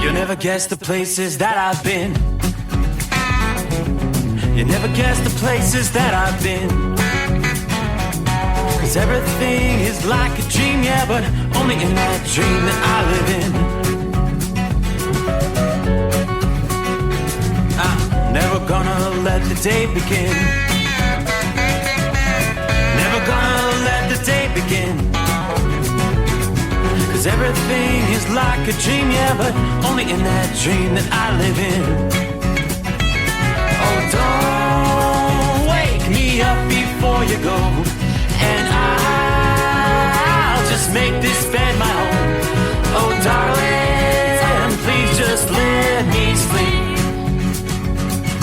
You'll never guess the places that I've been. You never guess the places that I've been. 'Cause everything is like a dream, yeah, but only in that dream that I live in. I'm never gonna let the day begin. Never gonna let the day begin. 'Cause everything is like a dream, yeah, but only in that dream that I live in. Oh, don't wake me up before you go, and I'll just make this bed my home. Oh, darling, please just let me sleep.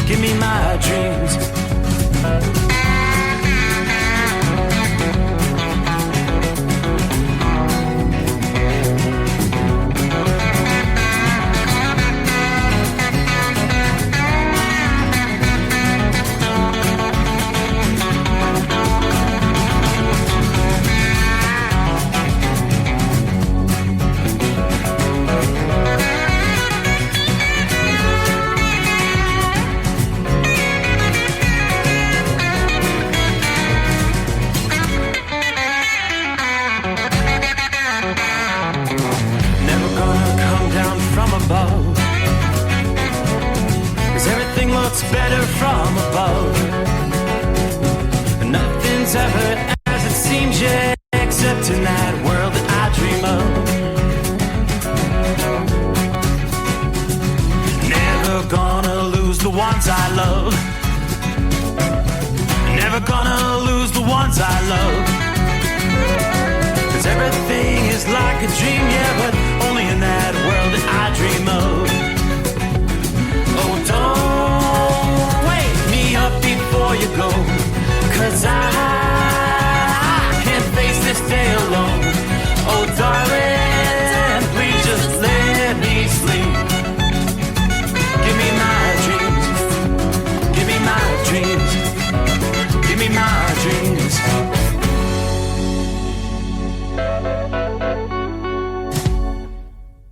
Give me my dreams. it's better from above. Nothing's ever as it seems yet, except in that world that I dream of. Never gonna lose the ones I love. Never gonna lose the ones I love. 'Cause everything is like a dream, yeah, but only in that world that I dream of. Oh, don't wake me up before you go, 'cause I can't face this day alone. Oh, darling, please just let me sleep. Give me my dreams. Give me my dreams. Give me my dreams.